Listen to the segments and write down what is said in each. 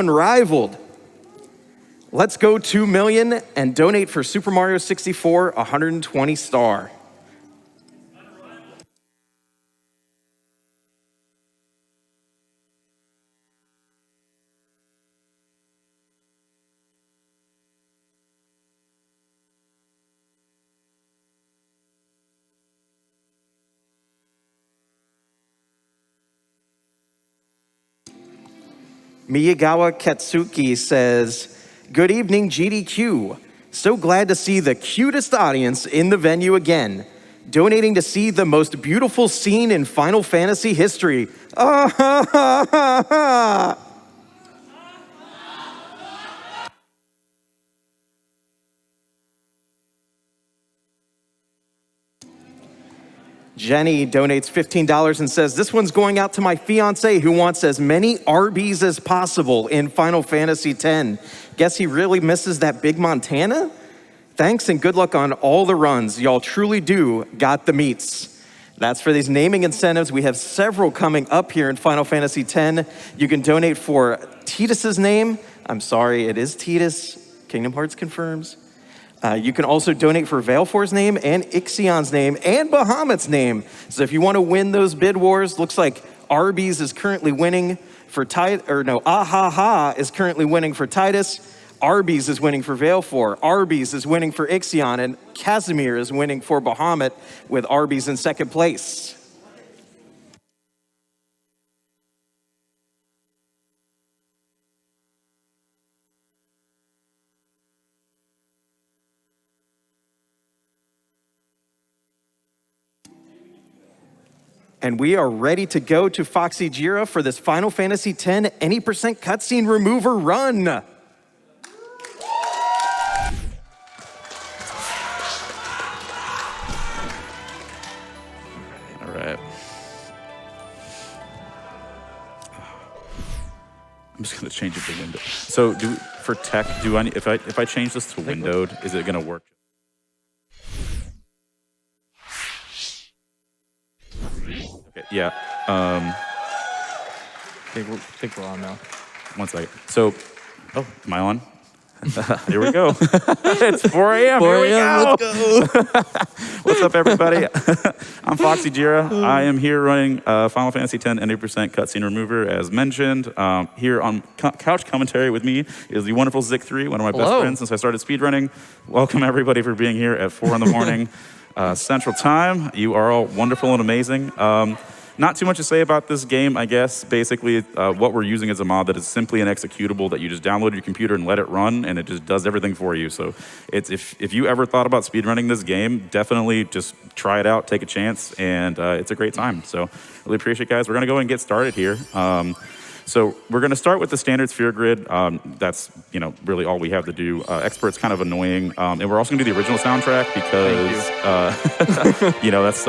Unrivaled. Let's go 2 million and donate for Super Mario 64 120 star. Miyagawa Katsuki says, good evening, GDQ. So glad to see the cutest audience in the venue again. Donating to see the most beautiful scene in Final Fantasy history. Jenny donates $15 and says, this one's going out to my fiance who wants as many Arby's as possible in Final Fantasy X. Guess he really misses that big Montana? Thanks and good luck on all the runs. Y'all truly do got the meats. That's for these naming incentives. We have several coming up here in Final Fantasy X. You can donate for Tidus's name. I'm sorry, it is Tidus. Kingdom Hearts confirms. You can also donate for Valefor's name and Ixion's name and Bahamut's name. So if you want to win those bid wars, looks like Arby's is currently winning for Ahaha is currently winning for Tidus. Arby's is winning for Valefor. Arby's is winning for Ixion, and Casimir is winning for Bahamut with Arby's in second place. And we are ready to go to FoxyJira for this Final Fantasy X any % cutscene remover run. All right. I'm just gonna change it to window. So for tech, if I change this to windowed, is it gonna work? Okay, yeah. I think we're on now. One second. So, oh, am I on? Here we go. It's 4 a.m. 4 Here we a.m. go. Let's go. What's up, everybody? I'm FoxyJira. I am here running Final Fantasy X 90% cutscene remover, as mentioned. Here on couch commentary with me is the wonderful Zik3, one of my best friends since I started speedrunning. Welcome, everybody, for being here at 4 in the morning Central Time. You are all wonderful and amazing. Not too much to say about this game, I guess. Basically, what we're using is a mod that is simply an executable that you just download your computer and let it run, and it just does everything for you. So it's if you ever thought about speedrunning this game, definitely just try it out, take a chance, and it's a great time. So really appreciate it, guys. We're going to go and get started here. So we're going to start with the standard sphere grid. That's really all we have to do. Expert's kind of annoying, and we're also going to do the original soundtrack because that's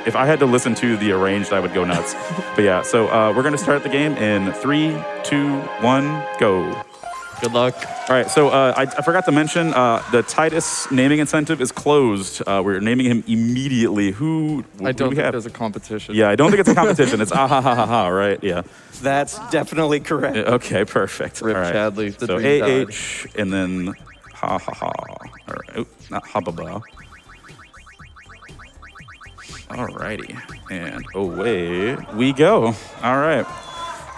if I had to listen to the arranged, I would go nuts. But yeah, so we're going to start the game in 3, 2, 1, go. Good luck. All right, so I forgot to mention the Tidus naming incentive is closed. We're naming him immediately. I don't think there's a competition. Yeah, I don't think it's a competition. It's ah-ha-ha-ha-ha, right? Yeah. That's definitely correct. Okay, perfect. Rip all right. Chadley. So A-H and then ha-ha-ha. All right, oops, not ha-ba-ba. All righty, and away we go. All right,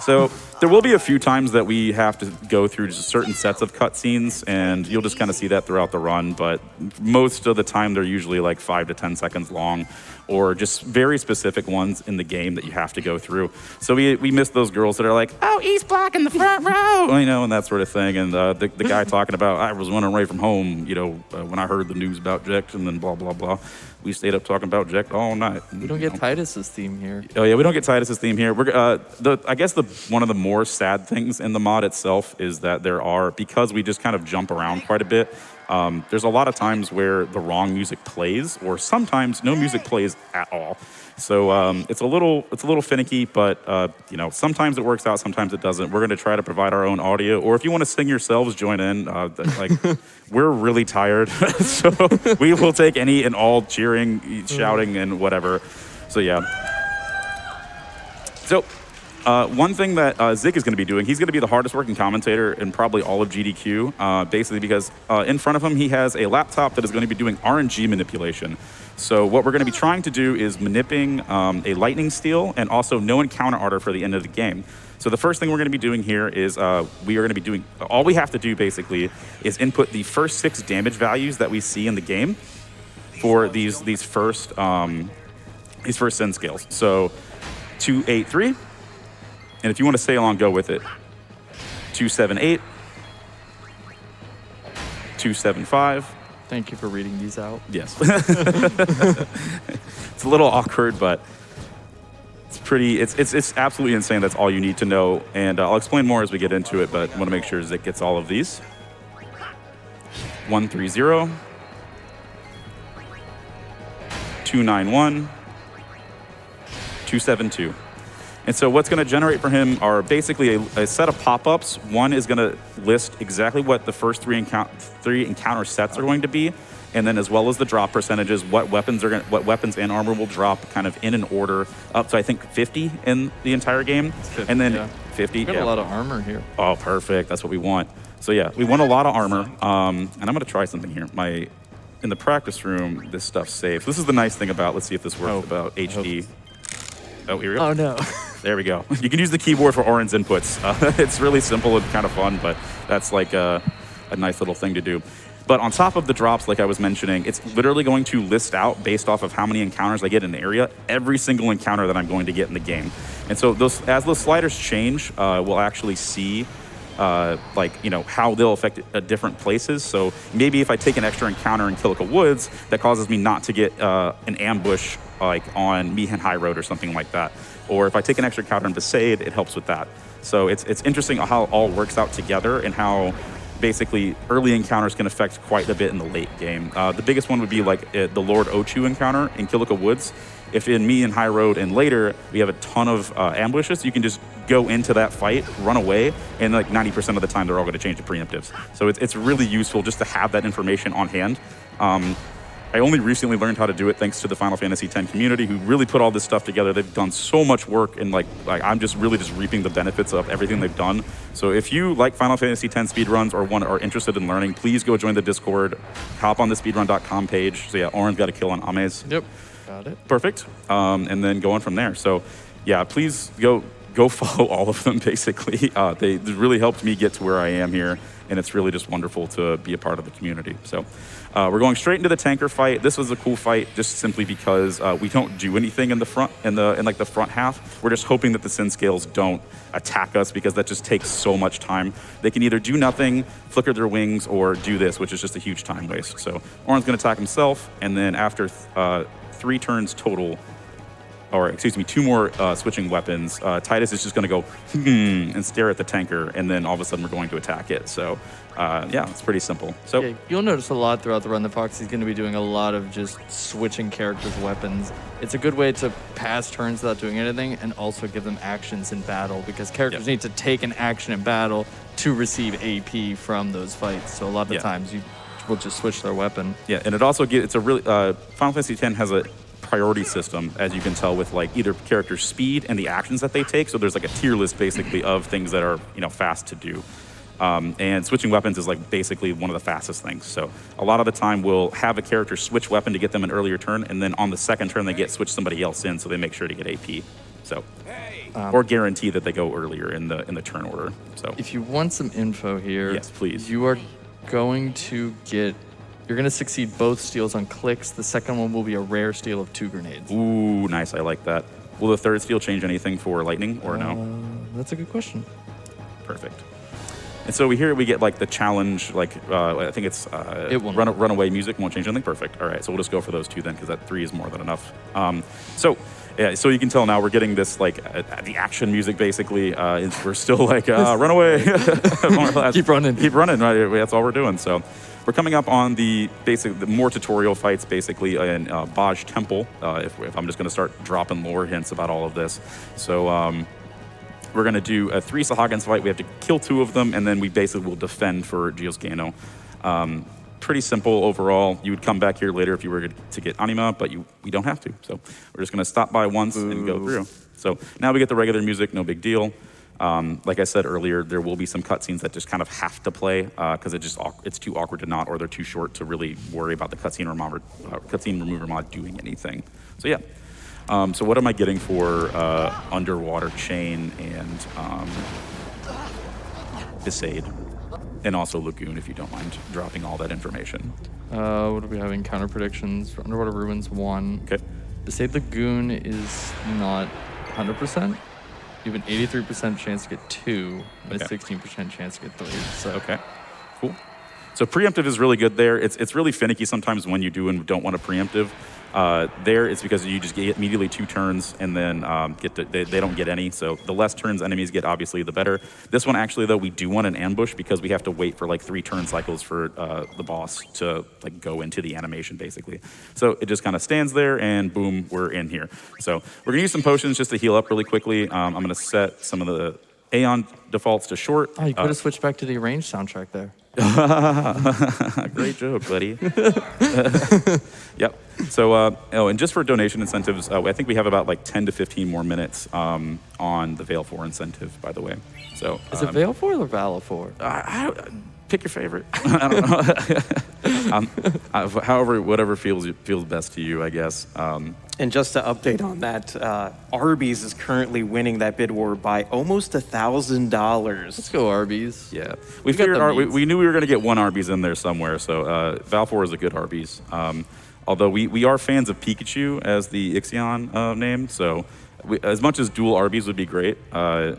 so there will be a few times that we have to go through just certain sets of cutscenes, and you'll just kind of see that throughout the run, but most of the time they're usually like 5 to 10 seconds long, or just very specific ones in the game that you have to go through. So we miss those girls that are like, oh, East Block in the front row, and that sort of thing, and the guy talking about, I was running away from home, when I heard the news about Jekt, and then blah, blah, blah. We stayed up talking about Jekt all night. We don't get Tidus's theme here. Oh yeah, we don't get Tidus's theme here. I guess one of the more sad things in the mod itself is that because we just kind of jump around quite a bit, there's a lot of times where the wrong music plays, or sometimes no music plays at all. So it's a little finicky, but sometimes it works out, sometimes it doesn't. We're going to try to provide our own audio, or if you want to sing yourselves, join in. We're really tired, so we will take any and all cheering, shouting, and whatever. So yeah. So One thing that Zik is going to be doing, he's going to be the hardest working commentator in probably all of GDQ, basically because in front of him he has a laptop that is going to be doing RNG manipulation. So what we're going to be trying to do is manipping a lightning steal and also no encounter order for the end of the game. So the first thing we're going to be doing here is we are going to be doing, all we have to do basically is input the first 6 damage values that we see in the game for these first sin scales. So 283, and if you want to stay along, go with it. 278, 275. Thank you for reading these out. Yes. It's a little awkward, but it's pretty, it's absolutely insane. That's all you need to know. And I'll explain more as we get into it, but I want to make sure Zik gets all of these. 130, 291, 272. And so what's going to generate for him are basically a set of pop-ups. One is going to list exactly what the first three encounter sets are going to be, and then as well as the drop percentages, what weapons and armor will drop kind of in an order up to I think 50 in the entire game. 50, and then yeah. 50. Got a lot of armor here. Oh, perfect. That's what we want. So yeah, we want a lot of armor. And I'm going to try something here. In the practice room, this stuff's safe. This is the nice thing about, let's see if this works, about HD. Oh, here we go. Oh, no. There we go. You can use the keyboard for Orin's inputs. It's really simple and kind of fun, but that's like a nice little thing to do. But on top of the drops, like I was mentioning, it's literally going to list out, based off of how many encounters I get in the area, every single encounter that I'm going to get in the game. And so as those sliders change, we'll actually see how they'll affect different places. So maybe if I take an extra encounter in Killica Woods, that causes me not to get an ambush like on Meehan High Road or something like that. Or if I take an extra encounter in Besaid, it helps with that. So it's interesting how it all works out together and how basically early encounters can affect quite a bit in the late game. The biggest one would be like the Lord Ochu encounter in Killica Woods. If in Meehan High Road and later we have a ton of ambushes, you can just go into that fight, run away, and like 90% of the time they're all going to change to preemptives. So it's really useful just to have that information on hand. I only recently learned how to do it thanks to the Final Fantasy X community, who really put all this stuff together. They've done so much work, and like I'm just reaping the benefits of everything they've done. So if you like Final Fantasy X speedruns or are interested in learning, please go join the Discord, hop on the speedrun.com page. So yeah, Oren's got a kill on Ames. Yep, got it. Perfect. And then go on from there. So yeah, please go follow all of them, basically. They really helped me get to where I am here, and it's really just wonderful to be a part of the community. So we're going straight into the tanker fight. This was a cool fight just simply because we don't do anything in the front, in the front half. We're just hoping that the sin scales don't attack us, because that just takes so much time. They can either do nothing, flicker their wings, or do this, which is just a huge time waste. So Oren's going to attack himself, and then after 3 turns total, or excuse me, 2 more switching weapons, Titus is just going to go and stare at the tanker, and then all of a sudden we're going to attack it. So yeah, it's pretty simple. So yeah, you'll notice a lot throughout the run that Foxy's going to be doing a lot of just switching characters' weapons. It's a good way to pass turns without doing anything, and also give them actions in battle, because characters need to take an action in battle to receive AP from those fights. So a lot of the times you will just switch their weapon. Yeah, and it also it's a really Final Fantasy X has a priority system, as you can tell, with like either character speed and the actions that they take. So there's like a tier list basically of things that are fast to do. And switching weapons is like basically one of the fastest things. So a lot of the time we'll have a character switch weapon to get them an earlier turn, and then on the second turn they switch somebody else in, so they make sure to get AP. So or guarantee that they go earlier in the turn order. So if you want some info here, yes, please. You are going to get. You're going to succeed both steals on clicks. The second one will be a rare steal of 2 grenades. Ooh, nice. I like that. Will the third steal change anything for lightning or no? That's a good question. Perfect. And so we get like the challenge, like I think it's runaway music won't change anything. Perfect. All right, so we'll just go for those 2 then, because that 3 is more than enough. So you can tell now we're getting this like the action music basically. We're still like run away, keep running. Right? That's all we're doing. So we're coming up on the more tutorial fights basically in Baj Temple. If I'm just going to start dropping lore hints about all of this, so. We're going to do a 3 Sahagins fight. We have to kill 2 of them, and then we basically will defend for Gios Gano. Pretty simple overall. You would come back here later if you were to get Anima, but we don't have to. So we're just going to stop by once and go through. So now we get the regular music, no big deal. Like I said earlier, there will be some cutscenes that just kind of have to play because it's too awkward to not, or they're too short to really worry about the cutscene remover mod doing anything. So yeah. So what am I getting for underwater chain and Besaid, and also Lagoon, if you don't mind dropping all that information. What are we having? Counter predictions for Underwater Ruins 1. Okay. The Save Lagoon is not 100%. You have an 83% chance to get 2, and a 16% chance to get 3. So. Okay, cool. So preemptive is really good there. It's really finicky sometimes when you do and don't want a preemptive. There, it's because you just get immediately 2 turns and then they don't get any. So the less turns enemies get, obviously, the better. This one, actually, though, we do want an ambush because we have to wait for like 3 turn cycles for the boss to like go into the animation, basically. So it just kind of stands there and boom, we're in here. So we're gonna use some potions just to heal up really quickly. I'm gonna set some of the Aeon defaults to short. Oh, you could have switched back to the arranged soundtrack there. Great joke, buddy. Yep. So, and just for donation incentives, I think we have about like 10 to 15 more minutes on the Veil 4 incentive, by the way. So is it Veil 4 or Valor 4? Pick your favorite. I don't know. However, whatever feels best to you, I guess. And just to update on that, Arby's is currently winning that bid war by almost $1,000. Let's go Arby's. Yeah, we knew we were going to get one Arby's in there somewhere. So Val4 is a good Arby's. Although we are fans of Pikachu as the Ixion name. So as much as dual Arby's would be great, Pikachu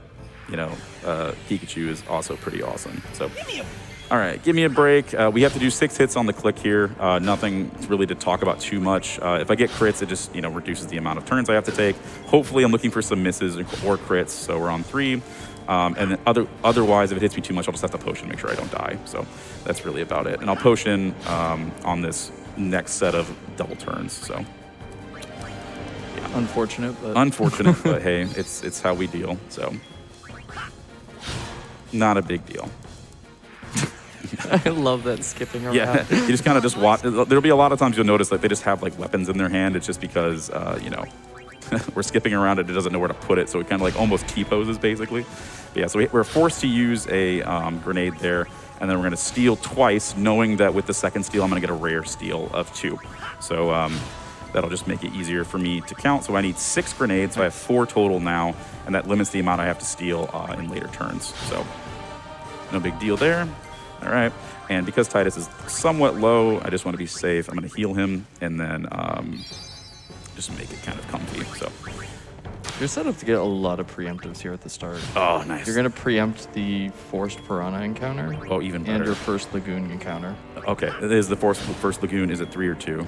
is also pretty awesome. So. All right, give me a break. We have to do 6 hits on the click here. Nothing really to talk about too much. If I get crits, it just reduces the amount of turns I have to take. Hopefully, I'm looking for some misses or crits, so we're on 3. And then otherwise, if it hits me too much, I'll just have to potion, make sure I don't die. So that's really about it. And I'll potion on this next set of double turns. So yeah. Unfortunate, but hey, it's how we deal. So not a big deal. I love that skipping around. Yeah, you just kind of just watch. There'll be a lot of times you'll notice that they just have like weapons in their hand. It's just because, we're skipping around it. It doesn't know where to put it. So it kind of like almost T-poses basically. But yeah, so we're forced to use a grenade there. And then we're going to steal twice, knowing that with the second steal, I'm going to get a rare steal of 2. So that'll just make it easier for me to count. So I need 6 grenades. So I have 4 total now. And that limits the amount I have to steal in later turns. So no big deal there. All right, and because Titus is somewhat low, I just want to be safe. I'm going to heal him and then just make it kind of comfy. So you're set up to get a lot of preemptives here at the start. Oh, nice. You're going to preempt the Forced Piranha encounter. Oh, even better. And your first Lagoon encounter. Okay, is the first Lagoon, is it 3 or 2?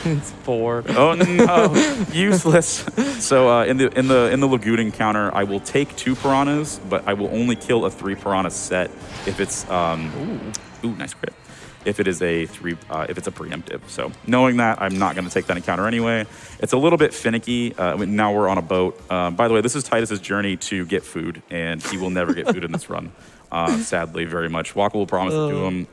It's 4. Oh no, useless. So in the Lagoon encounter, I will take 2 piranhas, but I will only kill a 3 piranha set if it's ooh, nice crit. If it is if it's a preemptive. So knowing that, I'm not going to take that encounter anyway. It's a little bit finicky. Now we're on a boat. By the way, this is Titus's journey to get food, and he will never get food in this run. Sadly, very much. Waka will promise it to him.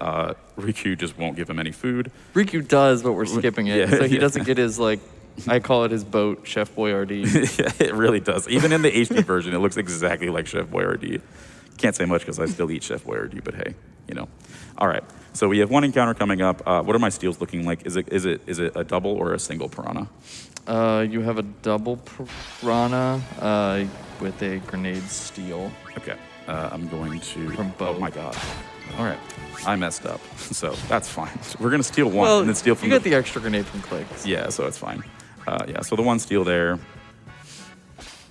Riku just won't give him any food. Riku does, but we're skipping it. Yeah, so he doesn't get his, I call it his boat, Chef Boyardee. Yeah, it really does. Even in the HD version, it looks exactly like Chef Boyardee. Can't say much because I still eat Chef Boyardee, but hey, All right, so we have 1 encounter coming up. What are my steals looking like? Is it a double or a single piranha? You have a double piranha with a grenade steal. Okay. I'm going to... From both. Oh, my God. All right. I messed up, so that's fine. We're going to steal 1 well, and then steal from you got the extra grenade from clicks. Yeah, so it's fine. So the 1 steal there.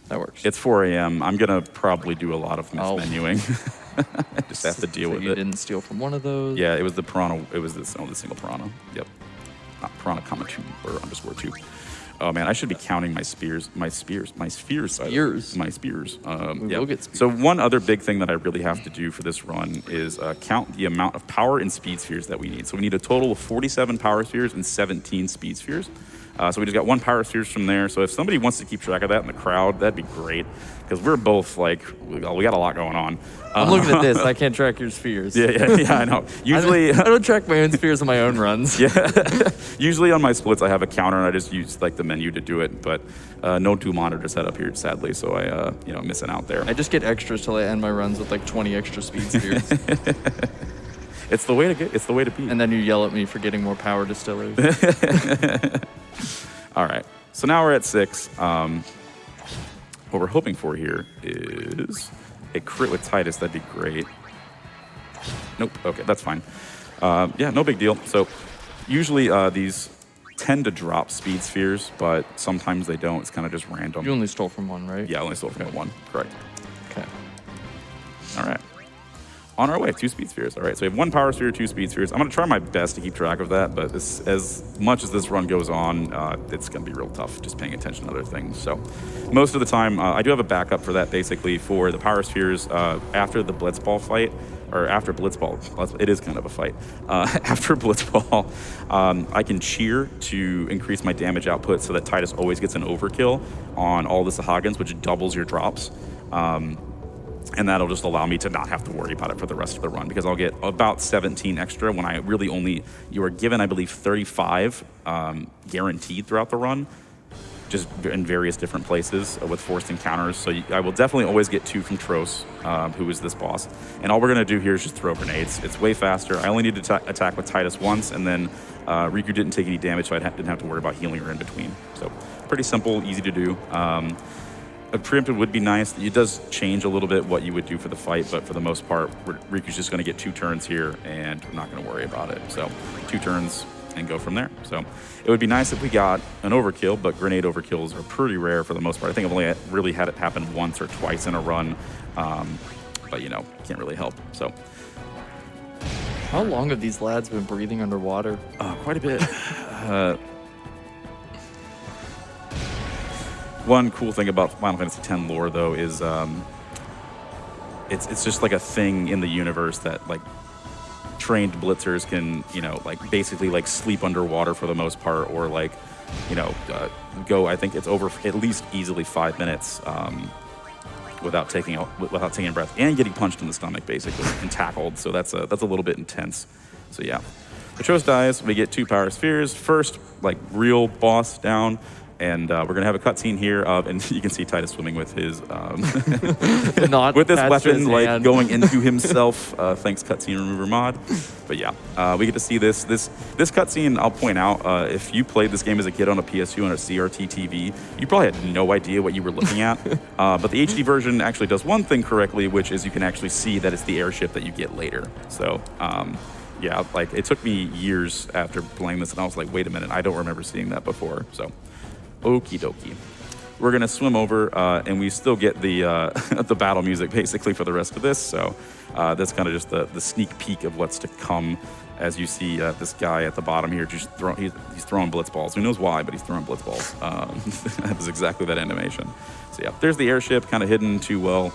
That works. It's 4 a.m. I'm going to probably do a lot of mismenuing. I just have to deal with it. You didn't steal from one of those? Yeah, it was the piranha. It was the single piranha. Yep. Not piranha, comma 2 or underscore 2. Oh man, I should be counting my spears. My spears. We'll get spears. So one other big thing that I really have to do for this run is count the amount of power and speed spheres that we need. So we need a total of 47 power spheres and 17 speed spheres. So we just got 1 power spheres from there. So if somebody wants to keep track of that in the crowd, that'd be great. Because we're both like, we got a lot going on. I'm looking at this. I can't track your spheres. Yeah, I know. Usually, I don't track my own spheres on my own runs. usually on my splits, I have a counter and I just use like the menu to do it. But no 2 monitor setup here, sadly. So I, missing out there. I just get extras till I end my runs with like 20 extra speed spheres. It's the way to be. And then you yell at me for getting more power distillers. All right. So now we're at 6. What we're hoping for here is a crit with Titus. That'd be great. Nope. Okay, that's fine. Yeah, no big deal. So usually these tend to drop speed spheres, but sometimes they don't. It's kind of just random. You only stole from 1, right? Yeah, I only stole from 1. Correct. Okay. All right. On our way, 2 speed spheres. All right, so we have 1 power sphere, 2 speed spheres. I'm going to try my best to keep track of that, but as much as this run goes on, it's going to be real tough just paying attention to other things. So most of the time, I do have a backup for that, basically, for the power spheres after the Blitzball fight, or after Blitzball. It is kind of a fight. After Blitzball, I can cheer to increase my damage output so that Titus always gets an overkill on all the Sahagins, which doubles your drops. And that'll just allow me to not have to worry about it for the rest of the run, because I'll get about 17 extra when I really only, you are given, I believe, 35 guaranteed throughout the run, just in various different places with forced encounters. So I will definitely always get 2 from Tros, who is this boss. And all we're going to do here is just throw grenades. It's way faster. I only need to attack with Titus once, and then Riku didn't take any damage, so I didn't have to worry about healing her in between. So pretty simple, easy to do. A preemptive would be nice. It does change a little bit what you would do for the fight, but for the most part, Riku's just going to get 2 turns here, and we're not going to worry about it. So 2 turns and go from there. So it would be nice if we got an overkill, but grenade overkills are pretty rare for the most part. I think I've only really had it happen once or twice in a run, but can't really help. So how long have these lads been breathing underwater? quite a bit. One cool thing about Final Fantasy X lore, though, is it's just like a thing in the universe that like trained blitzers can basically like sleep underwater for the most part, or like go. I think it's over at least easily 5 minutes without taking a breath and getting punched in the stomach basically and tackled. So that's a little bit intense. So yeah, Atros dies. We get 2 power spheres. First like real boss down. And we're gonna have a cutscene here of, and you can see Titus swimming with his Not with this weapon, like hand. going into himself. Thanks, cutscene remover mod. But yeah, we get to see this cutscene. I'll point out, if you played this game as a kid on a PS2 on a CRT TV, you probably had no idea what you were looking at. But the HD version actually does one thing correctly, which is you can actually see that it's the airship that you get later. So. Yeah, like it took me years after playing this, and I was like, wait a minute, I don't remember seeing that before. So. Okie dokie. We're gonna swim over, and we still get the the battle music basically for the rest of this. So that's kind of just the sneak peek of what's to come, as you see this guy at the bottom here just he's throwing blitz balls. Who knows why, but he's throwing blitz balls. That was exactly that animation. So yeah, there's the airship, kind of hidden too well.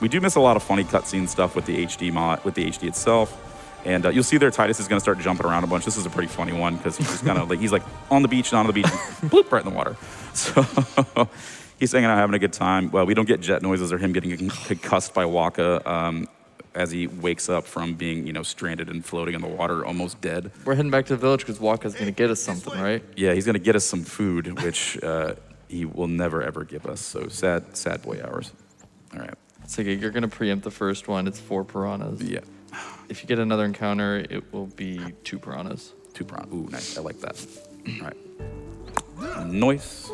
We do miss a lot of funny cutscene stuff with the HD mod, with the HD itself. And you'll see there Titus is going to start jumping around a bunch. This is a pretty funny one because he's just kind of like, he's like on the beach and on the beach, bloop, right in the water. So he's hanging out, having a good time. Well, we don't get jet noises or him getting concussed by Waka as he wakes up from being, stranded and floating in the water, almost dead. We're heading back to the village because Waka's going to get us something, right? Yeah, he's going to get us some food, which he will never, ever give us. So sad boy hours. All right. So you're going to preempt the first one. It's 4 piranhas. Yeah. If you get another encounter, it will be 2 piranhas. 2 piranhas. Ooh, nice. I like that. All right. Nice.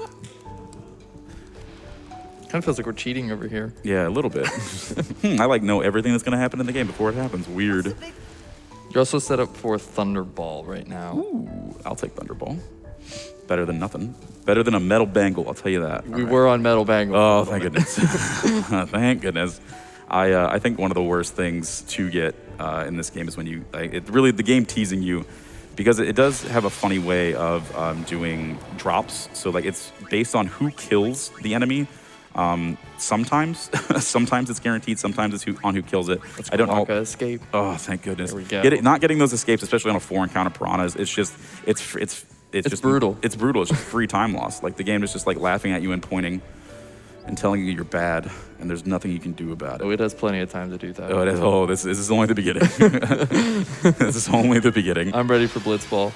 Kind of feels like we're cheating over here. Yeah, a little bit. I know everything that's going to happen in the game before it happens. Weird. You're also set up for Thunderball right now. Ooh, I'll take Thunderball. Better than nothing. Better than a metal bangle, I'll tell you that. We were on Metal Bangle. Oh, thank goodness. Thank goodness. I think one of the worst things to get in this game is when you, the game teasing you, because it does have a funny way of doing drops. So it's based on who kills the enemy. Sometimes it's guaranteed. Sometimes it's on who kills it. I don't know. Escape. Oh, thank goodness. There we go. Not getting those escapes, especially on a 4 encounter piranhas. It's just it's It's just brutal. It's brutal. It's just free time loss. Like the game is just like laughing at you and pointing and telling you you're bad, and there's nothing you can do about it. Oh, it has plenty of time to do that. This is only the beginning. This is only the beginning. I'm ready for Blitzball.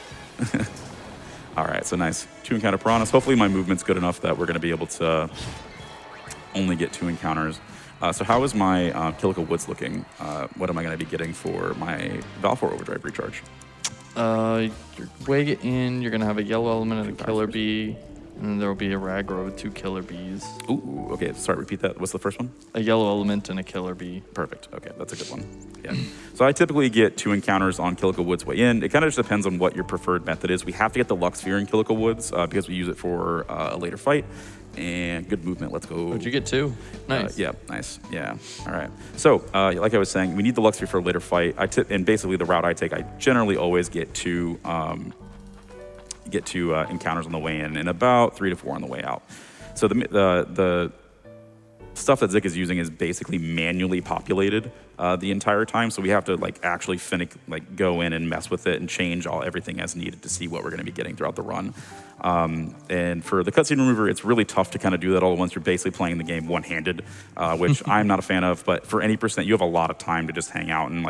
All right, so nice. 2 encounter piranhas. Hopefully my movement's good enough that we're going to be able to only get 2 encounters. So how is my Kilika Woods looking? What am I going to be getting for my Valfor Overdrive recharge? You're way in. You're gonna have a yellow element and a killer bee, and then there will be a Ragro with 2 killer bees. Ooh, okay. Sorry, repeat that. What's the first one? A yellow element and a killer bee. Perfect. Okay, that's a good one. Yeah. So I typically get 2 encounters on Kilika Woods way in. It kind of just depends on what your preferred method is. We have to get the Lux Sphere in Kilika Woods because we use it for a later fight. And good movement. Let's go. What'd you get 2? Nice. Yeah, nice. Yeah. All right. So, like I was saying, we need the Lux Sphere for a later fight. And basically the route I take, I generally always get 2 encounters on the way in and about 3 to 4 on the way out. So the stuff that Zik is using is basically manually populated the entire time. So we have to actually go in and mess with it and change everything as needed to see what we're going to be getting throughout the run. And for the cutscene remover, it's really tough to kind of do that all at once. You're basically playing the game one-handed, which I'm not a fan of. But for any percent, you have a lot of time to just hang out and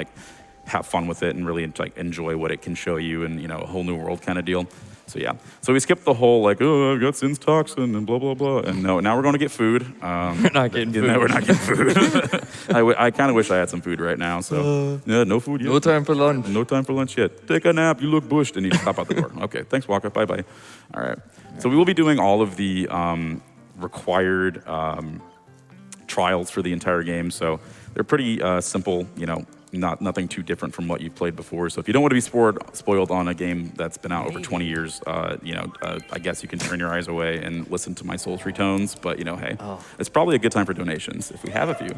have fun with it and really enjoy what it can show you and a whole new world kind of deal. So yeah, so we skipped the whole I've got Sin's toxin and blah blah blah, and no, now we're going to get food. We're not getting food. No, we're not getting food. I kind of wish I had some food right now. So yeah, no food yet. No time for lunch. No time for lunch yet. Take a nap. You look bushed, and you just hop out the door. Okay, thanks, Waka. Bye bye. All right. So we will be doing all of the required trials for the entire game. So they're pretty simple. Nothing too different from what you've played before. So if you don't want to be spoiled on a game that's been out over 20 years, I guess you can turn your eyes away and listen to my sultry tones. But hey, it's probably a good time for donations if we have a few.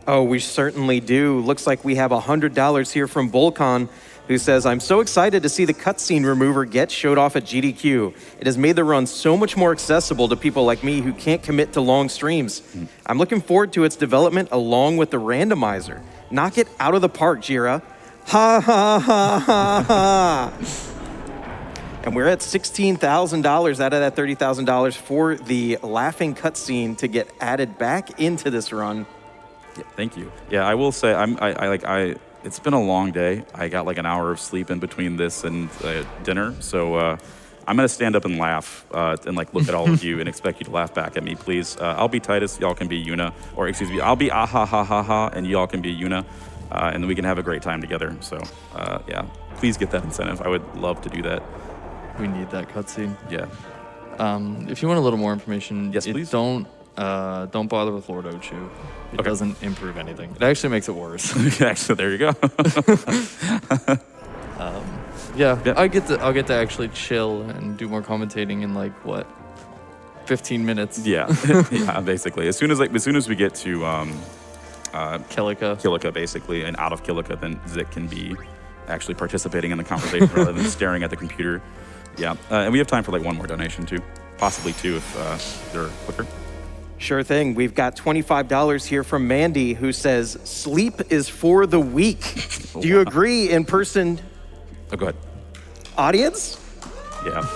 Oh, we certainly do. Looks like we have $100 here from Volcon, who says, I'm so excited to see the cutscene remover get showed off at GDQ. It has made the run so much more accessible to people like me who can't commit to long streams. I'm looking forward to its development along with the randomizer. Knock it out of the park, Jira. Ha ha ha ha ha. And we're at $16,000 out of that $30,000 for the laughing cutscene to get added back into this run. Yeah, thank you. Yeah, I will say it's been a long day. I got an hour of sleep in between this and dinner, so I'm gonna stand up and laugh and look at all of you and expect you to laugh back at me, please. I'll be Titus, y'all can be Yuna, or excuse me, I'll be ah ha ha ha ha, and y'all can be Yuna, and then we can have a great time together. So yeah, please get that incentive. I would love to do that. We need that cutscene. Yeah. If you want a little more information, yes, please. Don't bother with Lord Ochu. It doesn't improve anything. It actually makes it worse. Actually, there you go. Yeah, I'll get to actually chill and do more commentating in 15 minutes. Yeah, yeah, basically. As soon as we get to Kilika, basically, and out of Kilika, then Zik can be actually participating in the conversation rather than staring at the computer. Yeah, and we have time for one more donation too, possibly 2 if they're quicker. Sure thing. We've got $25 here from Mandy, who says, sleep is for the weak. Do you agree, in person? Oh, go ahead. Audience? Yeah.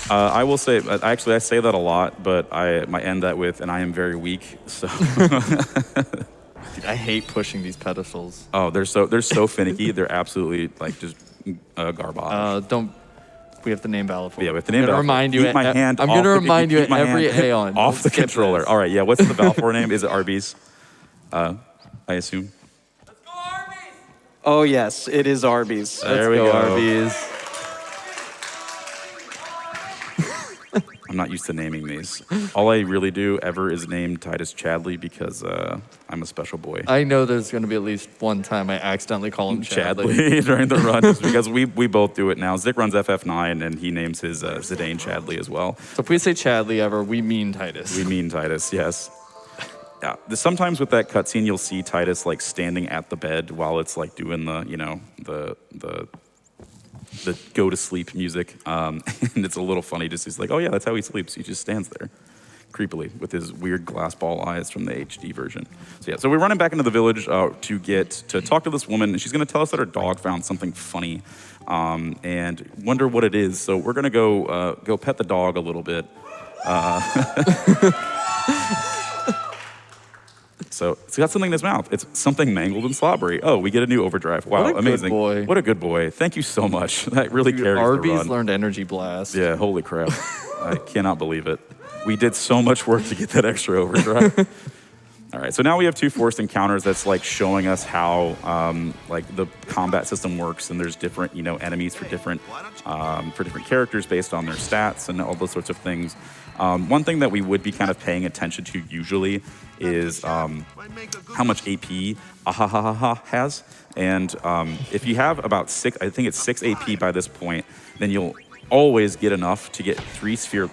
I will say, I say that a lot, but I end that with, and I am very weak, so. Dude, I hate pushing these pedestals. Oh, they're so finicky. They're absolutely just garbage. We have to name Balor for. Yeah, we have to name Balor. I'm going to remind you at every Aeon. Off the controller. All right, yeah. What's the Balor name? Is it Arby's? I assume. Let's go Arby's! Oh, yes, it is Arby's. There we go. Arby's. I'm not used to naming these. All I really do ever is name Titus Chadley because I'm a special boy. I know there's going to be at least one time I accidentally call him Chadley during the run, just because we both do it now. Zik runs FF9 and he names his Zidane Chadley as well. So if we say Chadley ever, we mean Titus. We mean Titus, yes. Yeah. Sometimes with that cutscene, you'll see Titus standing at the bed while it's doing the go to sleep music, and it's a little funny. Just he's oh yeah, that's how he sleeps. He just stands there. creepily with his weird glass ball eyes from the HD version. So yeah, so we're running back into the village to talk to this woman, and she's going to tell us that her dog found something funny, and wonder what it is. So we're going to go pet the dog a little bit. So it's got something in his mouth. It's something mangled and slobbery. Oh, we get a new overdrive. Wow, What a good amazing. boy. What a good boy. Thank you so much. That really carries the Arby's run. learned Energy Blast. Yeah, holy crap. I cannot believe it. We did so much work to get that extra overdrive. All right, so now we have 2 forced encounters that's like showing us how like the combat system works, and there's different enemies for different characters based on their stats and all those sorts of things. One thing that we would be kind of paying attention to usually is how much AP Ahahaha has, and if you have about 6 AP by this point, then you'll always get enough to get 3 sphere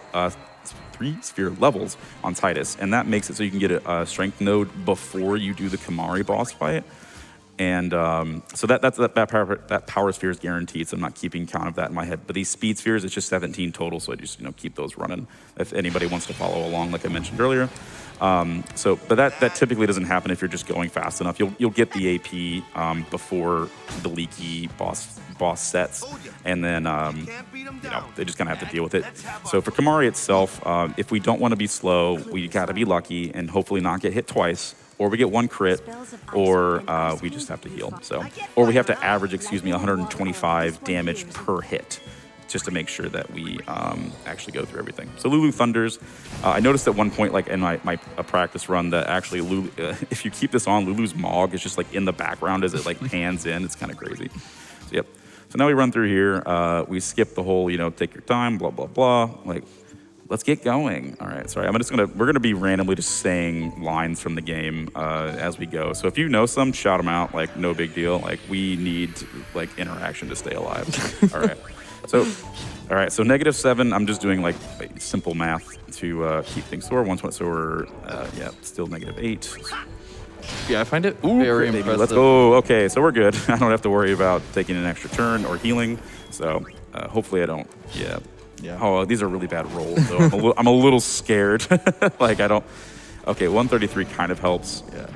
levels on Titus, and that makes it so you can get a strength node before you do the Kamari boss fight. And so that power sphere is guaranteed, so I'm not keeping count of that in my head. But these speed spheres, it's just 17 total, so I just keep those running if anybody wants to follow along, like I mentioned earlier. But that typically doesn't happen if you're just going fast enough. You'll get the AP before the leaky boss sets, and then they just kind of have to deal with it. So for Kamari itself, if we don't want to be slow, we got to be lucky and hopefully not get hit twice, or we get 1 crit, or we just have to heal. Or we have to average 125 damage per hit, just to make sure that we actually go through everything. So Lulu thunders. I noticed at one point, like in my practice run, that actually Lulu, if you keep this on, Lulu's Mog is just like in the background as it like pans in. It's kind of crazy. So yep. So now we run through here. We skip the whole, take your time, blah blah blah. Like, let's get going. All right. Sorry, we're gonna be randomly just saying lines from the game as we go. So if you know some, shout them out. Like, no big deal. Like, we need like interaction to stay alive. All right. So -7, I'm just doing like simple math to keep things sore. So we're, still -8. Yeah, I find it very impressive. Let's go. Okay, so we're good. I don't have to worry about taking an extra turn or healing. So hopefully I don't, yeah. Oh, these are really bad rolls, though. I'm a little scared. Like, I don't, okay, 133 kind of helps. Yeah.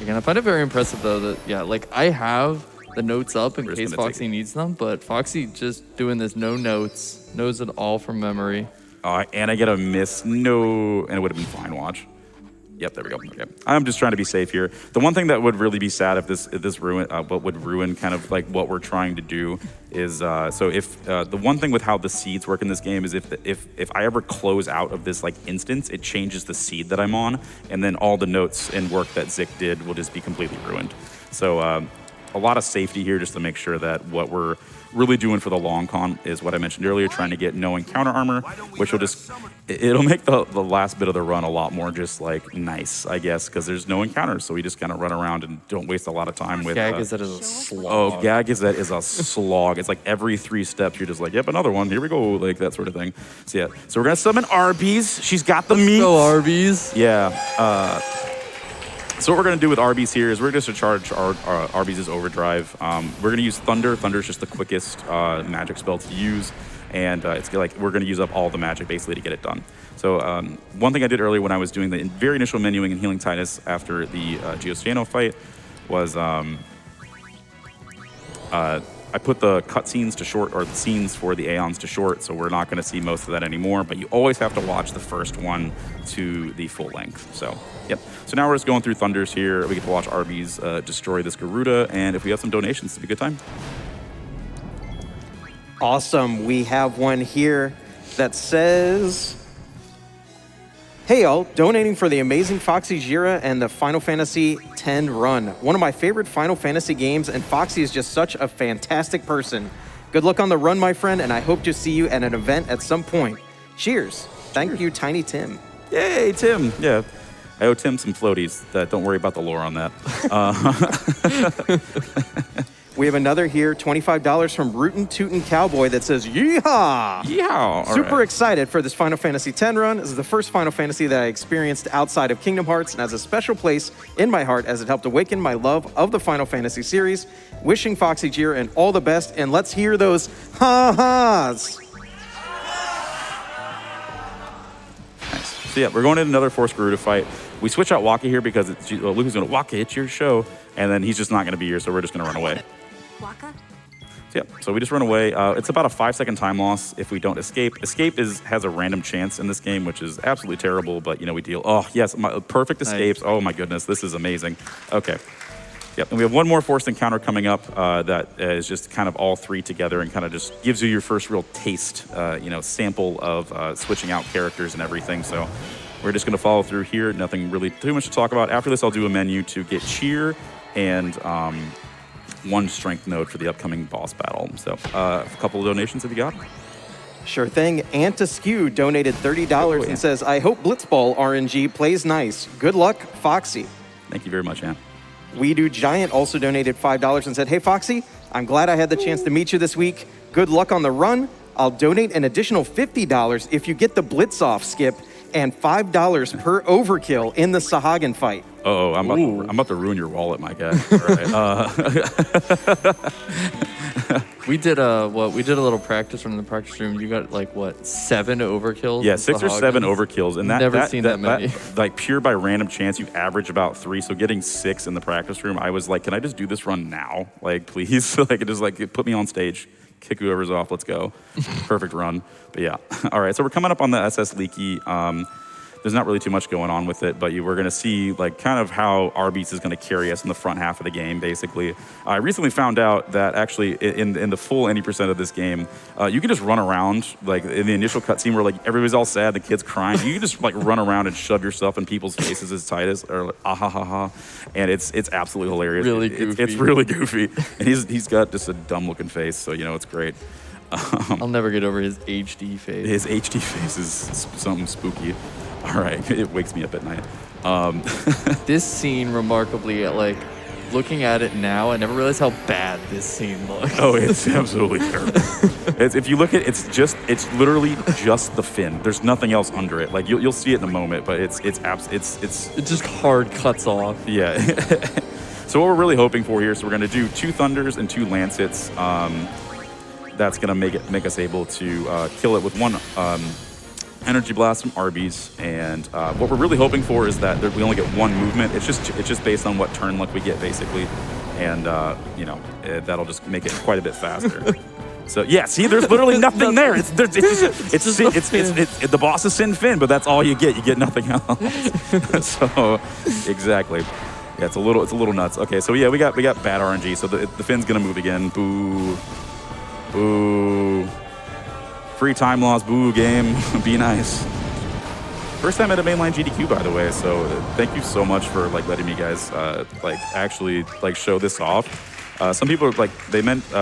Again, I find it very impressive, though, that, like, I have the notes up in case Foxy needs them, but Foxy just doing this no notes, knows it all from memory. And I get a miss. No, and it would have been fine, watch. Yep, there we go. Okay. I'm just trying to be safe here. The one thing that would really be sad if this ruin, what would ruin kind of like what we're trying to do is, so if the one thing with how the seeds work in this game is if I ever close out of this like instance, it changes the seed that I'm on, and then all the notes and work that Zik did will just be completely ruined. So a lot of safety here just to make sure that what we're really doing for the long con is what I mentioned earlier, trying to get no encounter armor, which will just, it'll make the last bit of the run a lot more just like nice, I guess, because there's no encounters, so we just kind of run around and don't waste a lot of time with... Gag is that is a slog. Oh, Gag is that is a slog. It's like every 3 steps, you're just like, yep, another one, here we go, like that sort of thing. So yeah, so we're gonna summon Arby's. She's got the meat. Go Arby's. Yeah. So what we're going to do with Arby's here is we're just going to charge our Arby's' overdrive. We're going to use Thunder. Thunder is just the quickest magic spell to use, and it's like we're going to use up all the magic basically to get it done. So one thing I did earlier when I was doing the very initial menuing and healing Titus after the Geosciano fight was I put the cutscenes to short, or the scenes for the Aeons to short, so we're not going to see most of that anymore, but you always have to watch the first one to the full length. So, yep. So now we're just going through Thunders here. We get to watch Arby's destroy this Garuda, and if we have some donations, it'll be a good time. Awesome. We have one here that says, hey y'all, donating for the amazing FoxyJira and the Final Fantasy X run. One of my favorite Final Fantasy games, and Foxy is just such a fantastic person. Good luck on the run, my friend, and I hope to see you at an event at some point. Cheers. Thank you, Tiny Tim. Yay, Tim. Yeah. I owe Tim some floaties. Don't worry about the lore on that. We have another here, $25 from Rootin' Tootin' Cowboy that says, yeehaw! Yeehaw! Super excited for this Final Fantasy X run. This is the first Final Fantasy that I experienced outside of Kingdom Hearts and has a special place in my heart as it helped awaken my love of the Final Fantasy series. Wishing FoxyJira and all the best, and let's hear those ha-has! Nice. So yeah, we're going into another Force Guru to fight. We switch out Waka here because Luca's going to Waka, it's your show, and then he's just not going to be here, so we're just going to run away. Waka? So yeah, so we just run away. It's about a 5-second time loss if we don't escape. Escape has a random chance in this game, which is absolutely terrible, but we deal. Oh yes, perfect escapes. Nice. Oh my goodness, this is amazing. Okay. Yep, and we have one more forced encounter coming up that is just kind of all three together and kind of just gives you your first real taste, sample of switching out characters and everything. So we're just going to follow through here. Nothing really too much to talk about. After this, I'll do a menu to get cheer and one strength node for the upcoming boss battle. So a couple of donations have you got? Sure thing. Antaskew donated $30 and says, I hope Blitzball RNG plays nice. Good luck, Foxy. Thank you very much, Ant. We Do Giant also donated $5 and said, hey, Foxy, I'm glad I had the chance to meet you this week. Good luck on the run. I'll donate an additional $50 if you get the Blitz off, Skip, and $5 per overkill in the Sahagin fight. Oh, I'm about to ruin your wallet, my guy. All right. We did a little practice run in the practice room. You got 7 overkills? Yeah, 6 or 7 overkills, and never seen that many. Like pure by random chance, you average about 3. So getting 6 in the practice room, I was like, can I just do this run now? Please, just put me on stage, kick whoever's off, let's go. Perfect run. But yeah, all right. So we're coming up on the SS Leaky. There's not really too much going on with it, but we're going to see kind of how Arby's is going to carry us in the front half of the game, basically. I recently found out that actually in the full 80% of this game, you can just run around, in the initial cutscene where everybody's all sad, the kid's crying, you can just run around and shove yourself in people's faces as tight as, or ah ha ha ha, and it's absolutely hilarious. Really goofy. It's really goofy, and he's got just a dumb looking face, so it's great. I'll never get over his HD face. His HD face is something spooky. All right, it wakes me up at night. This scene, remarkably, looking at it now, I never realized how bad this scene looks. Oh, it's absolutely terrible. If you look at it, it's literally just the fin. There's nothing else under it. You'll see it in a moment, but it's It just hard cuts off. Yeah. So what we're really hoping for here is we're gonna do 2 Thunders and 2 Lancets. That's gonna make us able to kill it with 1 Energy Blast from Arby's, and what we're really hoping for is that we only get 1 movement. It's just based on what turn luck we get, basically, and that'll just make it quite a bit faster. So yeah, see, there's literally nothing there. It's the boss is Sin Fin, but that's all you get. You get nothing else. So exactly, yeah, it's a little nuts. Okay, so yeah, we got bad RNG. So the Fin's gonna move again. Boo, boo. Free time loss, boo game, be nice. First time at a mainline GDQ, by the way, so thank you so much for letting me guys actually show this off. Some people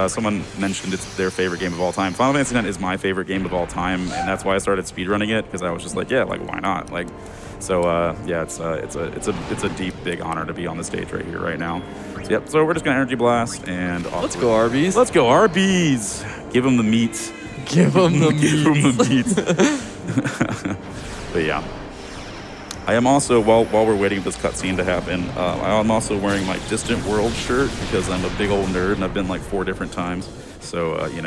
someone mentioned it's their favorite game of all time. Final Fantasy IX is my favorite game of all time, and that's why I started speedrunning it, because I was just why not? Yeah, it's a deep, big honor to be on the stage right here, right now. So, yep. So we're just gonna Energy Blast and off. Let's go, Arby's. Let's go, Arby's. Give him the meat. Give him the meat. But yeah, I am also, while we're waiting for this cutscene to happen, I'm also wearing my Distant World shirt because I'm a big old nerd and I've been 4 different times. So you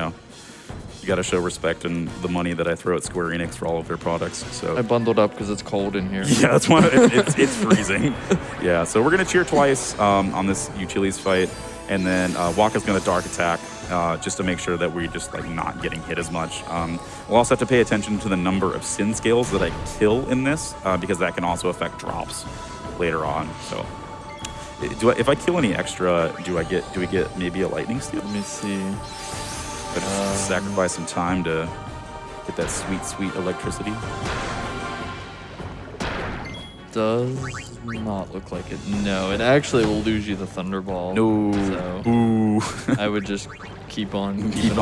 got to show respect and the money that I throw at Square Enix for all of their products. So I bundled up because it's cold in here. Yeah, that's why it's freezing. Yeah, so we're gonna cheer twice on this Utilities fight, and then Waka's gonna Dark Attack. Just to make sure that we're just not getting hit as much. We'll also have to pay attention to the number of sin scales that I kill in this, because that can also affect drops later on. So, if I kill any extra, do we get maybe a lightning steal? Let me see. I just sacrifice some time to get that sweet electricity. Does not look like it. No, it actually will lose you the Thunderball. No. So Ooh. I would just keep on keeping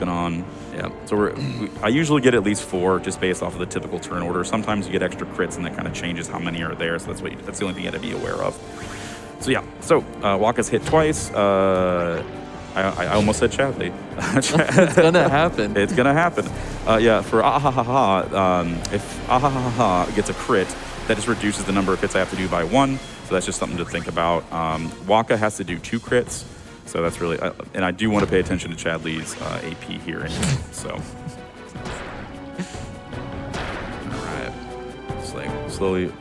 on. Yeah. So I usually get at least 4 just based off of the typical turn order. Sometimes you get extra crits and that kind of changes how many are there. So that's the only thing you got to be aware of. So yeah. So Waka's hit twice. I almost said Chadley. It's gonna happen. It's gonna happen. Yeah. For if Ahahaha gets a crit, that just reduces the number of hits I have to do by 1. So that's just something to think about. Waka has to do 2 crits. So that's really, and I do want to pay attention to Chadley's AP here. So. All right. slowly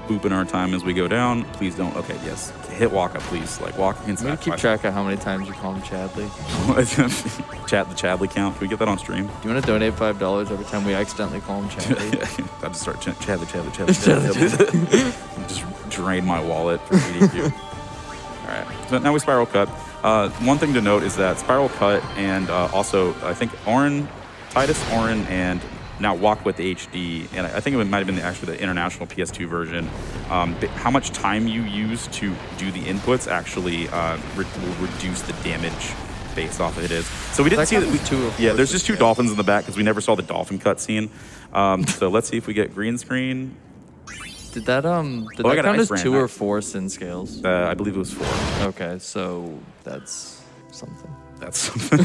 booping our time as we go down. Please don't. Okay, yes. Hit Waka, please. Like, Waka can I'm gonna keep track of how many times you call him Chadley. Chat the Chadley count. Can we get that on stream? Do you want to donate $5 every time we accidentally call him Chadley? I just start Chadley. Just drain my wallet for eating you. All right. So now we spiral cut. One thing to note is that spiral cut and also I think Titus, Orin, and now Walk with HD, and I think it might have been actually the international PS2 version. How much time you use to do the inputs actually will reduce the damage based off of it is. So we didn't see that. Yeah, there's just two dolphins in the back because we never saw the dolphin cutscene. So let's see if we get green screen. Did that count as 2 or 4 sin scales? I believe it was 4. Okay, so that's something. That's something.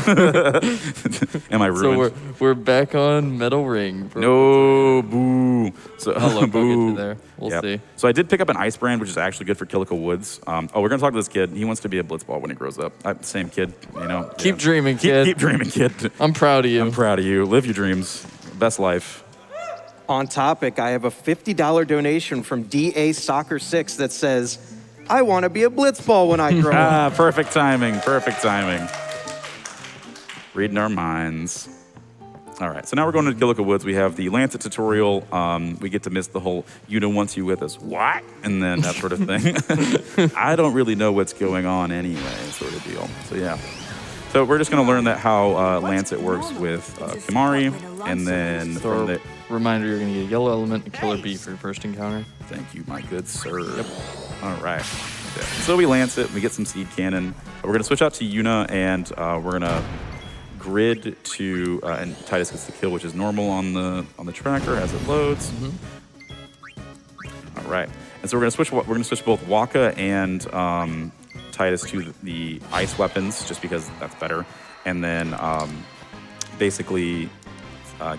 Am I ruined? So we're back on Metal Ring. No, boo. So I'll look, boo. I'll get you there. We'll see. So I did pick up an ice brand, which is actually good for Killico Woods. We're gonna talk to this kid. He wants to be a blitzball when he grows up. Same kid, you know. Keep dreaming, kid. Keep dreaming, kid. I'm proud of you. I'm proud of you. Live your dreams. Best life. On topic, I have a $50 donation from DA Soccer 6 that says, I want to be a blitzball when I grow up. Perfect timing. Perfect timing. Reading our minds. All right, so now we're going to Killico Woods. We have the Lancet tutorial. We get to miss the whole "Una wants you with us," what? And then that sort of thing. I don't really know what's going on anyway, sort of deal. So yeah. So we're just going to learn that how Lancet works with Kimari, and then from the reminder, you're going to get a yellow element and killer bee for your first encounter. Thank you, my good sir. Yep. All right. Yeah. So we lance it. We get some seed cannon. We're going to switch out to Yuna, and we're going to grid to and Titus gets the kill, which is normal on the tracker as it loads. All right. And so we're going to switch both Waka and Titus to the ice weapons, just because that's better. And then basically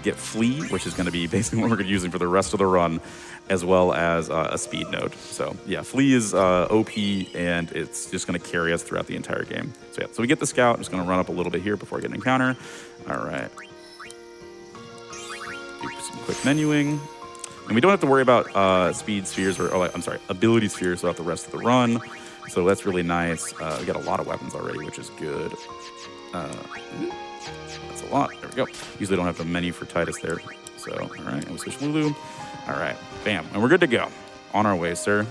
get Flee, which is going to be basically what we're going to be using for the rest of the run, as well as a speed node. So yeah, Flee is OP, and it's just going to carry us throughout the entire game. So yeah, so we get the scout. I'm just going to run up a little bit here before I get an encounter. All right. Do some quick menuing. And we don't have to worry about speed spheres, ability spheres throughout the rest of the run. So that's really nice. We got a lot of weapons already, which is good. That's a lot. There we go. Usually don't have the menu for Titus there. So, all right, and we switch Lulu. All right, bam, and we're good to go. On our way, sir.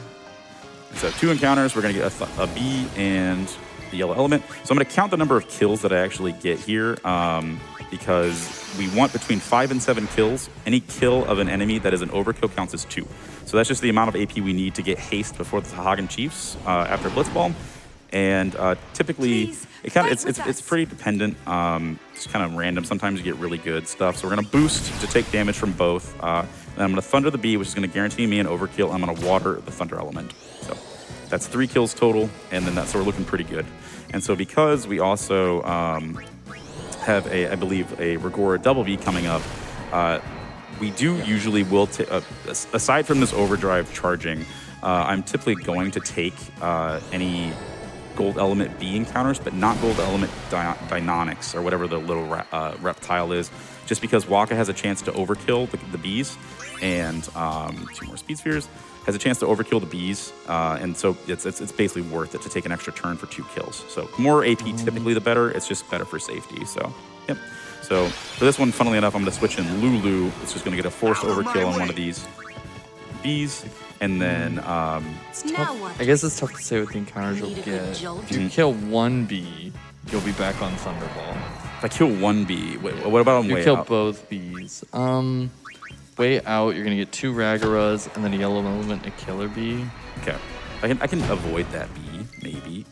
So 2 encounters. We're gonna get a bee and the yellow element. So I'm gonna count the number of kills that I actually get here, because we want between 5 and 7 kills. Any kill of an enemy that is an overkill counts as 2. So that's just the amount of AP we need to get haste before the Hagen Chiefs after Blitzball. And typically, it's pretty dependent. It's kind of random. Sometimes you get really good stuff. So we're gonna boost to take damage from both. Then I'm gonna Thunder the Bee, which is gonna guarantee me an overkill. I'm gonna Water the Thunder element. So that's 3 kills total, and then so we're looking pretty good. And so because we also have I believe a Rigora Double B coming up, we do usually will aside from this overdrive charging, I'm typically going to take any gold element bee encounters, but not gold element dynamics or whatever the little reptile is, just because Waka has a chance to overkill the bees, and 2 more speed spheres, has a chance to overkill the bees, and so it's basically worth it to take an extra turn for 2 kills. So more AP typically the better. It's just better for safety. So yep. So for this one, funnily enough, I'm going to switch in Lulu. It's just going to get a forced overkill on one of these bees. And then, I guess it's tough to say what the encounters you'll get. If you kill 1 bee, you'll be back on Thunderball. If I kill 1 bee, wait, what about on way out? You kill both bees. Way out, you're gonna get 2 Ragaras and then a yellow element and a killer bee. Okay, I can avoid that bee, maybe.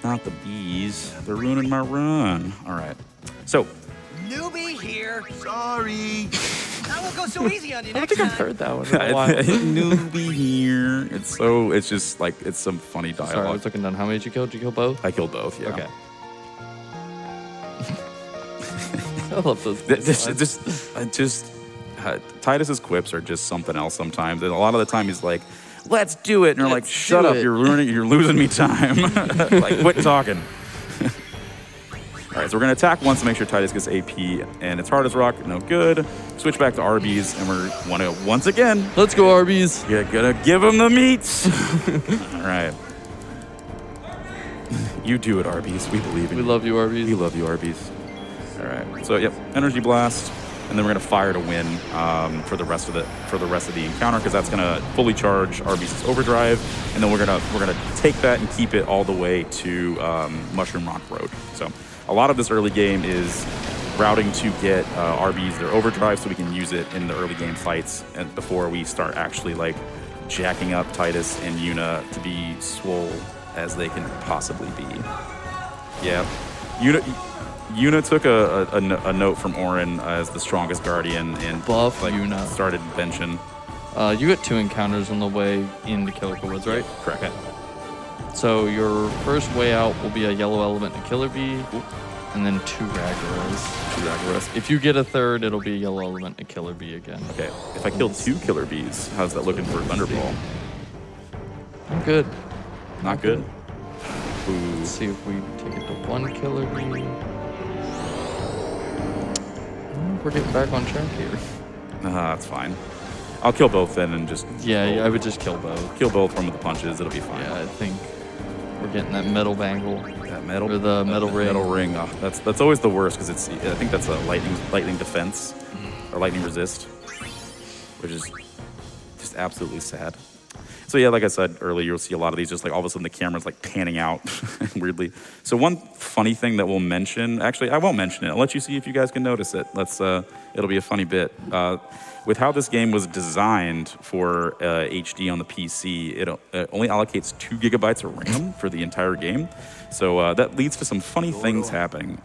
Not the bees. They're ruining my run. All right, so. Newbie here. Sorry. I won't go so easy on you next I think I've heard that one in a while. Newbie here. It's just like, it's some funny dialogue. Sorry, I was looking down. How many did you kill? Did you kill both? I killed both, yeah. Okay. I love those. Titus's quips are just something else sometimes. And a lot of the time he's like, let's do it. And you're like, shut up, you're losing me time. Like, quit talking. All right, so we're gonna attack once to make sure Titus gets AP, and it's hard as rock, no good. Switch back to Arby's, and we're wanna once again. Let's go, Arby's. You're gonna give him the meats. All right. You do it, Arby's. We believe in you. We love you, Arby's. We love you, Arby's. All right. So yep, energy blast, and then we're gonna fire to win for the rest of the encounter, because that's gonna fully charge Arby's overdrive, and then we're gonna take that and keep it all the way to Mushroom Rock Road. So a lot of this early game is routing to get Arby's their overdrive, so we can use it in the early game fights, and before we start actually like jacking up Titus and Yuna to be swole as they can possibly be. Yeah, Yuna took a note from Orin as the strongest guardian and Buff like Yuna. started benching. You get 2 encounters on the way into Killer Woods, right? Correct. Okay. So your first way out will be a yellow element and a killer bee, and then 2 Ragdoras. 2 Ragdoras. If you get a third, it'll be a yellow element and a killer bee again. Okay. If I kill 2 killer bees, how's that looking for Thunderball? I'm good. Not good. Ooh. Let's see if we take it to 1 killer bee. We're getting back on track here. That's fine. I'll kill both then and just Yeah, I would just kill both. kill both from with the punches. It'll be fine. Yeah, I think we're getting that metal bangle. That metal Or the metal ring. Metal ring. Oh, that's always the worst, because it's I think that's a lightning defense or lightning resist, which is just absolutely sad. So yeah, like I said earlier, you'll see a lot of these just like all of a sudden the camera's like panning out weirdly. So one funny thing that we'll mention, actually I won't mention it. I'll let you see if you guys can notice it. It'll be a funny bit. With how this game was designed for HD on the PC, it only allocates 2 gigabytes of RAM for the entire game. So that leads to some funny things happening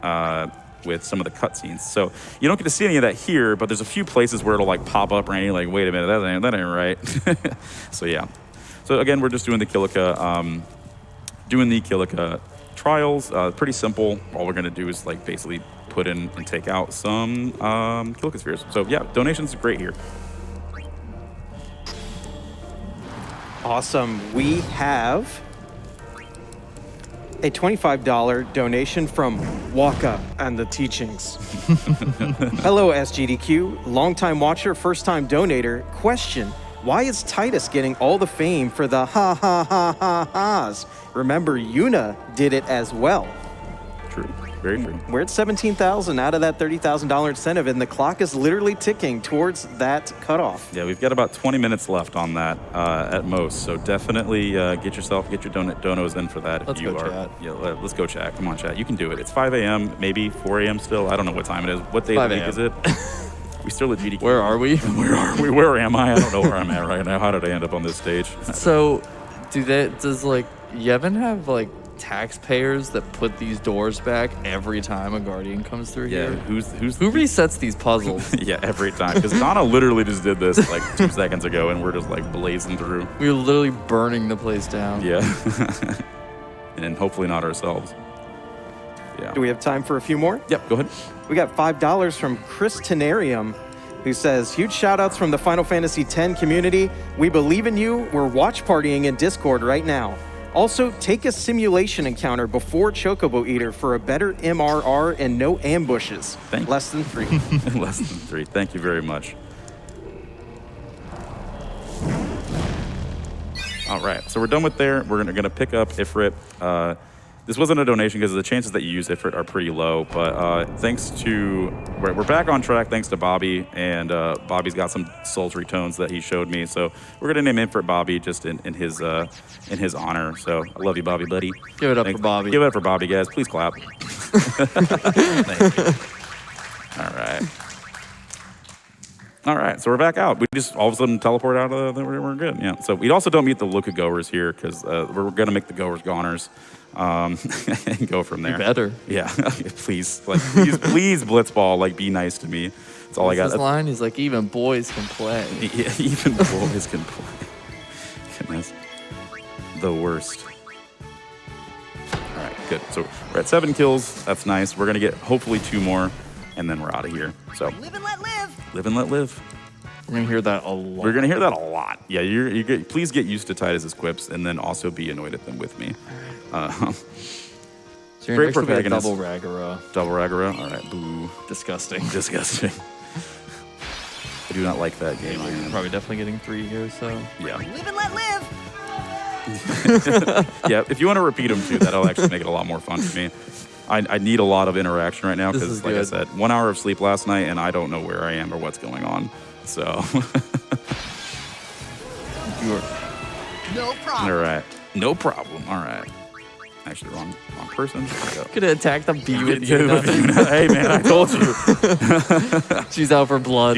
with some of the cutscenes. So you don't get to see any of that here, but there's a few places where it'll like pop up and you're like, wait a minute, that ain't right. So yeah. So again, we're just doing the Kilika, trials. Pretty simple. All we're gonna do is like basically put in and take out some Kilika spheres. So yeah, donations are great here. Awesome. We have a $25 donation from Waka and the Teachings. Hello, SGDQ. Longtime watcher, first-time donator. Question: why is Titus getting all the fame for the ha-ha-ha-ha-has? Remember, Yuna did it as well. True. Very true. We're at $17,000 out of that $30,000 incentive, and the clock is literally ticking towards that cutoff. Yeah, we've got about 20 minutes left on that at most. So definitely get your donos in for that. Let's if you go are. chat. Yeah, let's go chat. Come on, chat. You can do it. It's 5 a.m., maybe 4 a.m. still. I don't know what time it is. What day of the week is it? We still at GDQ. Where are we? Where are we? Where am I? I don't know where I'm at right now. How did I end up on this stage? So, does like Yevon have like taxpayers that put these doors back every time a guardian comes through Yeah, here? who Resets these puzzles? Yeah, every time. Because Donna literally just did this like 2 seconds ago, and we're just like blazing through. We were literally burning the place down. Yeah. And hopefully not ourselves. Yeah. Do we have time for a few more? Yep, go ahead. We got $5 from Chris Tenarium, who says, huge shout outs from the Final Fantasy X community. We believe in you. We're watch partying in Discord right now. Also, take a simulation encounter before Chocobo Eater for a better MRR and no ambushes. Less than 3. Less than 3. Thank you very much. All right, so we're done with there. We're gonna pick up Ifrit. This wasn't a donation because the chances that you use Ifrit are pretty low, but thanks to, we're back on track thanks to Bobby, and Bobby's got some sultry tones that he showed me, so we're gonna name Ifrit Bobby just in his honor. So I love you, Bobby, buddy. Give it up for Bobby. Give it up for Bobby, guys. Please clap. Thank you. All right, so we're back out. We just all of a sudden teleport out of the, we're good. Yeah. So we also don't meet the Luca goers here because we're gonna make the goers goners. And go from there. You better. Yeah, please, like, please, Blitzball, like, be nice to me. That's all I got. His line, he's like, even boys can play. Yeah, even boys can play. Goodness, the worst. All right, good. So we're at 7 kills. That's nice. We're gonna get hopefully 2 more, and then we're out of here. So Live and let live. Live and let live. We're gonna hear that a lot. We're gonna hear that a lot. Yeah, please get used to Titus's quips, and then also be annoyed at them with me. So So your Great next will be a protagonist. double Ragara. Double Ragara. All right. Boo. Disgusting. Disgusting. I do not like that game. Probably definitely getting 3 here, so. Yeah. Live and let live. Yeah. If you want to repeat them too, that'll actually make it a lot more fun for me. I need a lot of interaction right now This because, is like I good. said, 1 hour of sleep last night and I don't know where I am or what's going on. So. No problem. All right. No problem. All right. Actually, wrong person. Could have attacked the bee with you. Hey man, I told you. She's out for blood.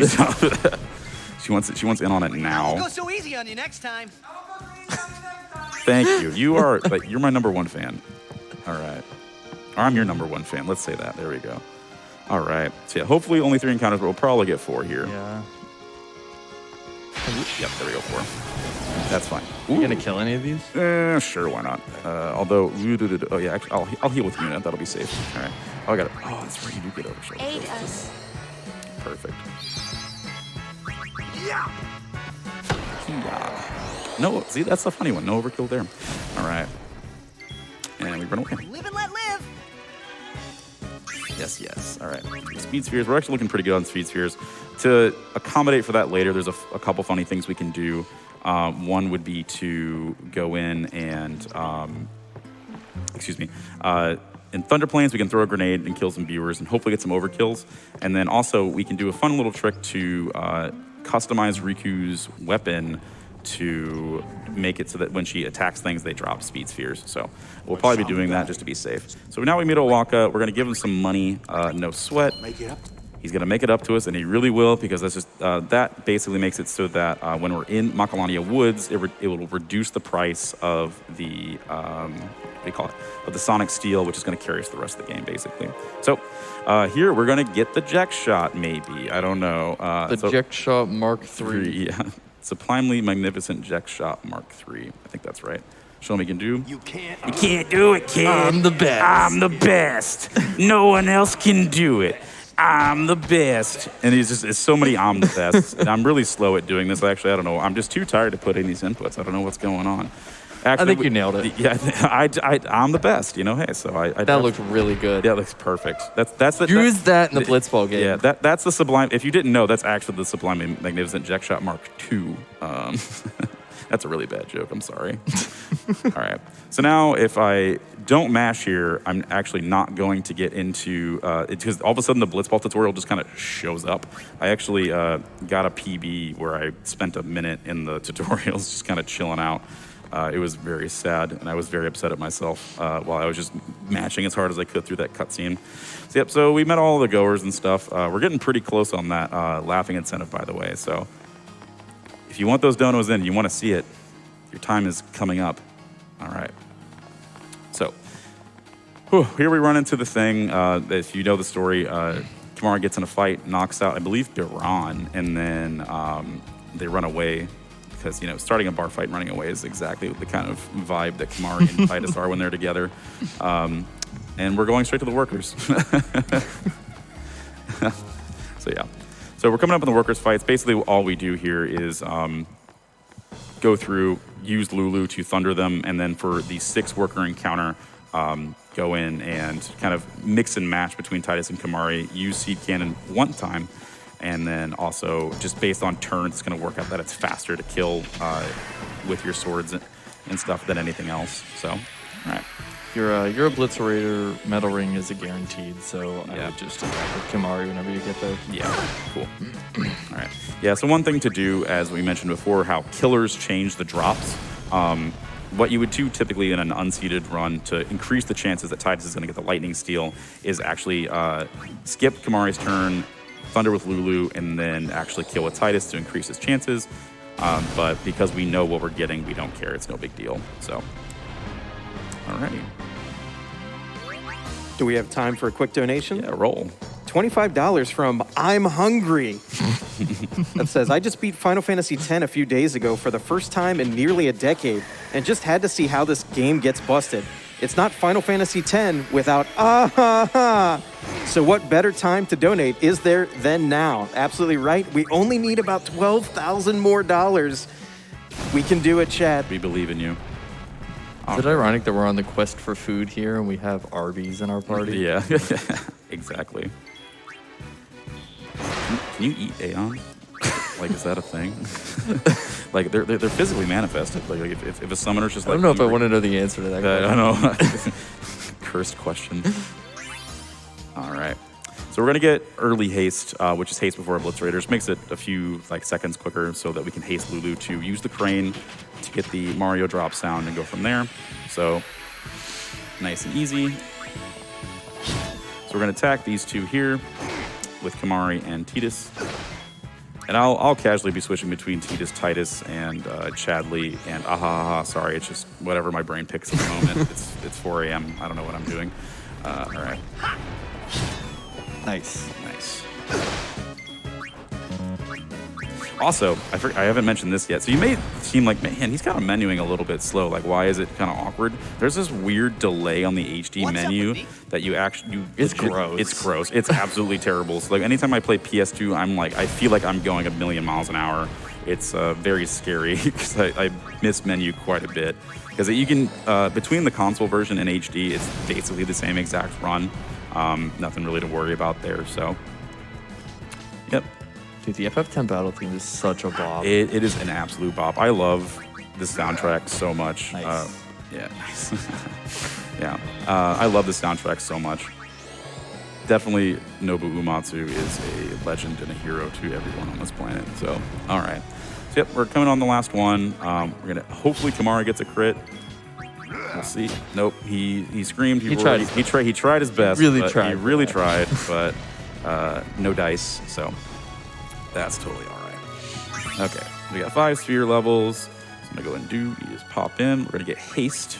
She wants in on it I won't now. go so easy on you next time. Thank you. You're my number 1 fan. All right. Or I'm your number 1 fan. Let's say that. There we go. All right. So yeah, hopefully only 3 encounters, but we'll probably get 4 here. Yeah. Yep. There we go. 4. That's fine. You gonna kill any of these? Sure, why not? Although, oh yeah, actually, I'll heal with Unit. That'll be safe. All right. Oh, I got it. Oh, that's right. You do get over shoulder. Aid us. Perfect. Yeah. Yeah. No, see, that's the funny one. No overkill there. All right. And we run away. Live and let live. Yes, yes. All right. Speed spheres. We're actually looking pretty good on speed spheres. To accommodate for that later, there's a couple funny things we can do. One would be to go in and, in Thunder Plains, we can throw a grenade and kill some viewers and hopefully get some overkills. And then also we can do a fun little trick to customize Riku's weapon to make it so that when she attacks things, they drop speed spheres. So we'll probably be doing that just to be safe. So now we meet Owaka. We're going to give him some money, no sweat. He's going to make it up to us, and he really will, because that's just that basically makes it so that when we're in Macalania Woods, it will reduce the price of the what do you call it? Of the Sonic Steel, which is going to carry us the rest of the game, basically. So here we're going to get the Jack Shot, maybe. I don't know. The Jack Shot Mark III. Yeah, Sublimely Magnificent Jack Shot Mark III. I think that's right. Show me what you can do. You can't. You can't do it, kid. I'm the best. I'm the best. No one else can do it. I'm the best. And it's so many I'm the best. And I'm really slow at doing this. Actually, I don't know. I'm just too tired to put in these inputs. I don't know what's going on. Actually, I think you nailed it. Yeah, I'm the best. You know, hey, so I That looks really good. Yeah, it looks perfect. That's the Use that in the Blitzball game. Yeah, that's the Sublime. If you didn't know, that's actually the Sublime Magnificent Jack Shot Mark II. That's a really bad joke. I'm sorry. All right. So now if I don't mash here, I'm actually not going to get into it, because all of a sudden the Blitzball tutorial just kind of shows up. I actually got a PB where I spent a minute in the tutorials just kind of chilling out. It was very sad, and I was very upset at myself while I was just matching as hard as I could through that cutscene. So, yep, so we met all the goers and stuff. We're getting pretty close on that laughing incentive, by the way. So if you want those donos in, you want to see it, your time is coming up. All right. So here we run into the thing. If you know the story, Kimahri gets in a fight, knocks out, I believe, Biran, and then they run away. Because, starting a bar fight and running away is exactly the kind of vibe that Kimahri and Titus are when they're together. And we're going straight to the workers. So, yeah. So we're coming up in the workers' fights. Basically, all we do here is go through, use Lulu to thunder them, and then for the 6-worker encounter, go in and kind of mix and match between Titus and Kimahri, use Seed Cannon one time, and then also just based on turns, it's going to work out that it's faster to kill with your swords and stuff than anything else. So, all right. Your Obliterator Metal Ring is a guaranteed, so Yeah. I would just attack with Kimahri whenever you get there. Yeah, cool. All right. Yeah, so one thing to do, as we mentioned before, how killers change the drops. What you would do typically in an unseeded run to increase the chances that Titus is going to get the Lightning Steel is actually skip Kimahri's turn, thunder with Lulu, and then actually kill with Titus to increase his chances. But because we know what we're getting, we don't care. It's no big deal. So, alrighty. Do we have time for a quick donation? Yeah, roll. $25 from I'm Hungry. That says, I just beat Final Fantasy X a few days ago for the first time in nearly a decade and just had to see how this game gets busted. It's not Final Fantasy X without So what better time to donate is there than now? Absolutely right. We only need about $12,000 more dollars. We can do it, Chad. We believe in you. Is it ironic that we're on the quest for food here and we have Arby's in our party? Yeah, exactly. Can you eat Aeon? Like, is that a thing? Like, they're physically manifested. Like, if a summoner's just I like... don't know if I want to know the answer to that I question. don't know. Cursed question. All right. So we're going to get early haste, which is haste before a Blitz Raiders. Makes it a few seconds quicker so that we can haste Lulu to use the crane to get the Mario drop sound and go from there. So nice and easy. So we're going to attack these two here with Kamari and Tidus. And I'll casually be switching between Tidus, Titus, and Chadley, and Ahaha. Sorry, it's just whatever my brain picks at the moment. It's 4 a.m. I don't know what I'm doing. All right. Nice. Also, I haven't mentioned this yet. So you may seem like, man, he's kind of menuing a little bit slow. Like, why is it kind of awkward? There's this weird delay on the HD menu that you actually... It's gross. It's gross. It's absolutely terrible. So, like, anytime I play PS2, I feel like I'm going a million miles an hour. It's very scary because I miss menu quite a bit. Because you can, between the console version and HD, it's basically the same exact run. Nothing really to worry about there, so... Yep. Dude, the FF10 battle theme is such a bop. It is an absolute bop. I love this soundtrack so much. Nice. Yeah, nice. Yeah, I love the soundtrack so much. Definitely, Nobu Uematsu is a legend and a hero to everyone on this planet. So, all right. So, yep, we're coming on the last one. We're gonna hopefully Kamara gets a crit. We'll see. Nope, he screamed. He tried his best. He really tried, but no dice. So. That's totally all right. Okay, we got 5 sphere levels. So I'm gonna go and just pop in. We're gonna get haste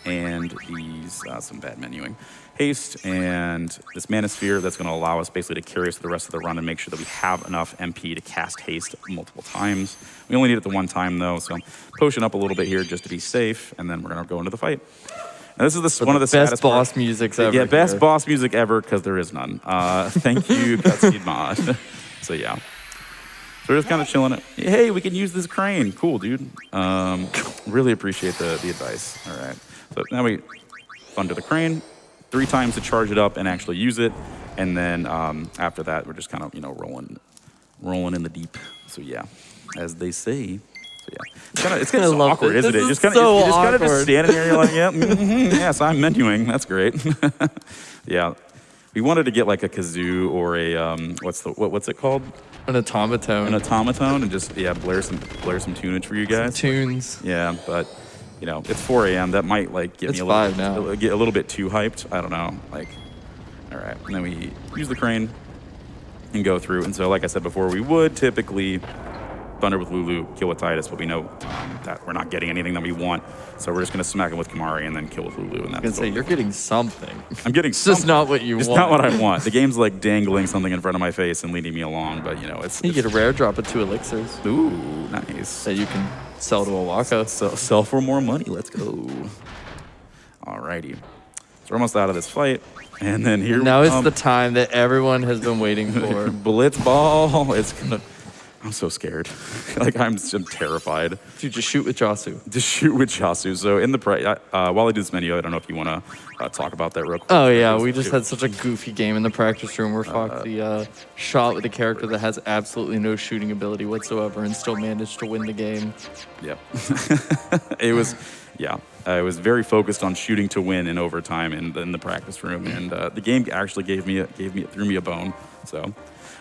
and these, some bad menuing. Haste and this manosphere that's gonna allow us basically to carry us the rest of the run and make sure that we have enough MP to cast haste multiple times. We only need it the one time though, so I'm potion up a little bit here just to be safe, and then we're gonna go into the fight. And this is one of the best boss musics ever. Yeah, best boss music ever, because there is none. Thank you, Cutscene Mod. So yeah. So we're just kind of chilling it. Hey, we can use this crane. Cool, dude. Really appreciate the advice. All right. So now we thunder the crane 3 times to charge it up and actually use it. And then after that, we're just kind of, rolling in the deep. So yeah, as they say. So yeah, it's kind of awkward, isn't it? Just kind of standing there. You're like, yeah, yes, I'm menuing. That's great. Yeah, we wanted to get like a kazoo or a what's it called? An automaton. An automaton, and just blare some tunage for you guys. Some tunes. Yeah, but it's 4 a.m. That might get me a little bit too hyped. I don't know. All right, and then we use the crane and go through. And so, like I said before, we would typically thunder with Lulu, kill with Titus, but we know that we're not getting anything that we want. So we're just going to smack him with Kamari and then kill with Lulu. And that's you're getting something. I'm getting something. It's just not what you want. It's not what I want. The game's like dangling something in front of my face and leading me along, but it's... You get a rare drop of 2 elixirs. Ooh, nice. That you can sell to a Waka. Sell for more money. Let's go. Alrighty. So we're almost out of this fight. And then here now is the time that everyone has been waiting for. Blitz ball. It's gonna... I'm so scared. I'm terrified. Dude, just shoot with Jasu. Just shoot with Jasu. So in the while I do this menu, I don't know if you want to talk about that real quick. Oh yeah, we just had such a goofy game in the practice room where Foxy shot with a character that has absolutely no shooting ability whatsoever and still managed to win the game. Yep. It was, I was very focused on shooting to win in overtime in the practice room, and the game actually threw me a bone. So, all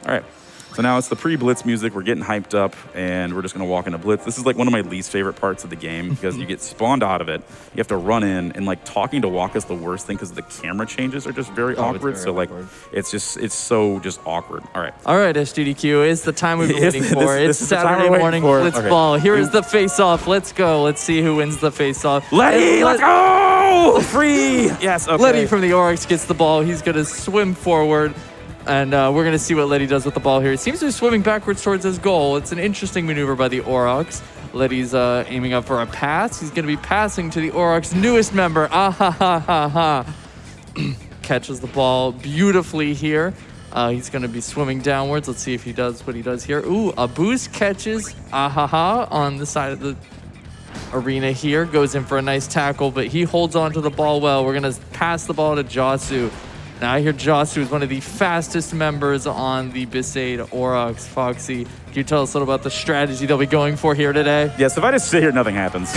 right. So now it's the pre-Blitz music. We're getting hyped up, and we're just going to walk into Blitz. This is one of my least favorite parts of the game because you get spawned out of it. You have to run in, and talking to Waka's the worst thing because the camera changes are just very awkward. Awkward. It's so awkward. All right. All right, SGDQ. It's the time we've been waiting for. It's Saturday morning Blitz ball. Here is the face-off. Let's go. Let's see who wins the face-off. Letty, let's go! Free! Yes, okay. Letty from the Oryx gets the ball. He's going to swim forward. And we're going to see what Letty does with the ball here. It seems to be swimming backwards towards his goal. It's an interesting maneuver by the Aurochs. Letty's aiming up for a pass. He's going to be passing to the Aurochs' newest member. Catches the ball beautifully here. He's going to be swimming downwards. Let's see if he does what he does here. Ooh, a boost catches on the side of the Arena here goes in for a nice tackle, but he holds on to the ball well. We're going to pass the ball to Jasu. Now I hear Jasu is one of the fastest members on the Besaid Aurochs. Foxy, can you tell us a little about the strategy they'll be going for here today? Yes, if I just sit here, nothing happens.